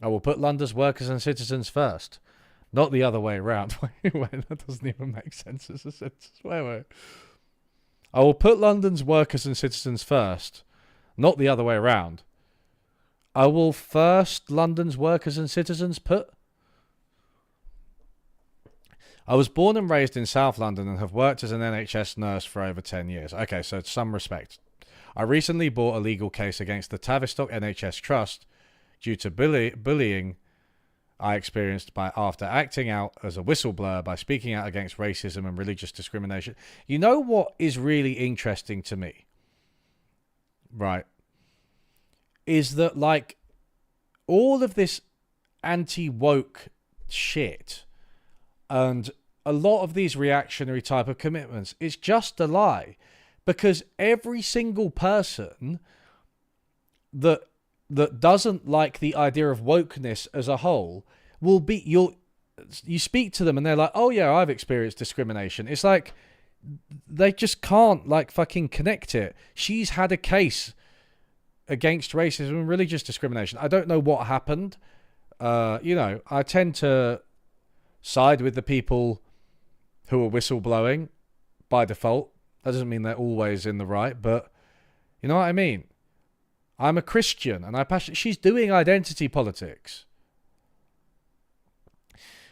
I will put London's workers and citizens first, not the other way around. Wait, that doesn't even make sense as a sentence. Wait. I will put London's workers and citizens first, not the other way around. I will first London's workers and citizens put... I was born and raised in South London and have worked as an NHS nurse for over 10 years. Okay, so some respect. I recently brought a legal case against the Tavistock NHS Trust due to bullying I experienced after acting out as a whistleblower by speaking out against racism and religious discrimination. You know what is really interesting to me? Right. Is that like all of this anti-woke shit and a lot of these reactionary type of commitments is just a lie, because every single person that doesn't like the idea of wokeness as a whole will be, you speak to them and they're like, oh yeah, I've experienced discrimination. It's like they just can't like fucking connect it. She's had a case against racism and religious discrimination. I don't know what happened. I tend to side with the people who are whistleblowing by default. That doesn't mean they're always in the right, but you know what I mean? I'm a Christian and she's doing identity politics.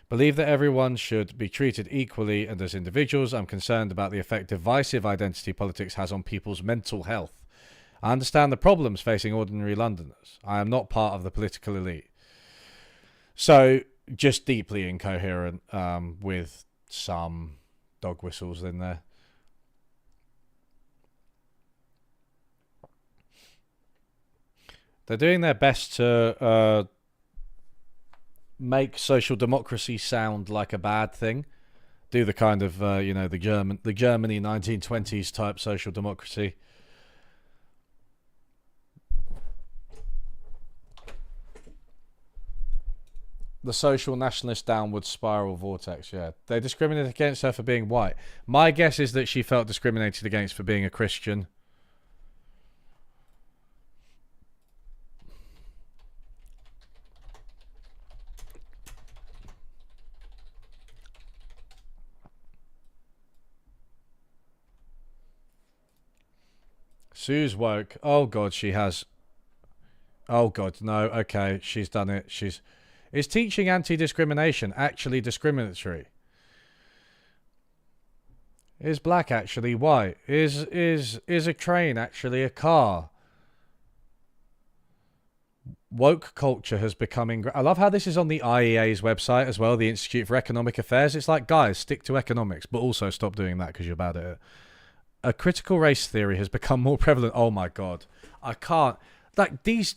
Believe that everyone should be treated equally and as individuals. I'm concerned about the effect divisive identity politics has on people's mental health. I understand the problems facing ordinary Londoners. I am not part of the political elite. So, just deeply incoherent with some dog whistles in there. They're doing their best to make social democracy sound like a bad thing. Do the kind of the Germany 1920s type social democracy. The social nationalist downward spiral vortex, yeah. They discriminated against her for being white. My guess is that she felt discriminated against for being a Christian. Sue's woke. Oh God, she has. Oh God, no. Okay, she's done it. Is teaching anti-discrimination actually discriminatory? Is black actually white? Is a train actually a car? Woke culture has become I love how this is on the IEA's website as well, the Institute for Economic Affairs. It's like, guys, stick to economics, but also stop doing that because you're bad at it. A critical race theory has become more prevalent. Oh my god, I can't. Like these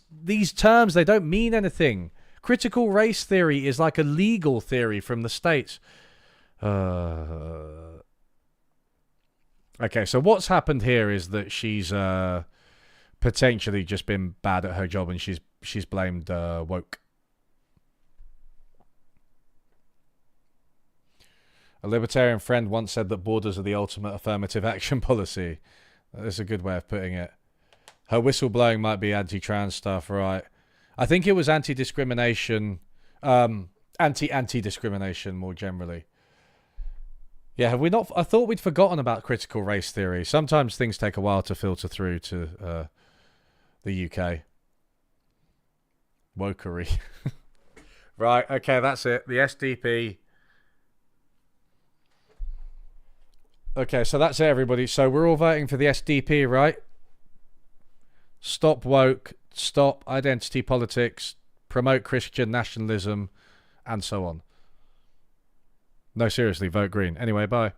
terms, they don't mean anything. Critical race theory is like a legal theory from the States. Okay, so what's happened here is that she's potentially just been bad at her job, and she's blamed woke. A libertarian friend once said that borders are the ultimate affirmative action policy. That's a good way of putting it. Her whistleblowing might be anti-trans stuff, right? I think it was anti-discrimination, anti-discrimination more generally. Yeah, have we not? I thought we'd forgotten about critical race theory. Sometimes things take a while to filter through to the UK. Wokery. Right, okay, that's it. The SDP. Okay, so that's it, everybody. So we're all voting for the SDP, right? Stop woke, stop identity politics, promote Christian nationalism, and so on. No, seriously, vote green. Anyway, bye.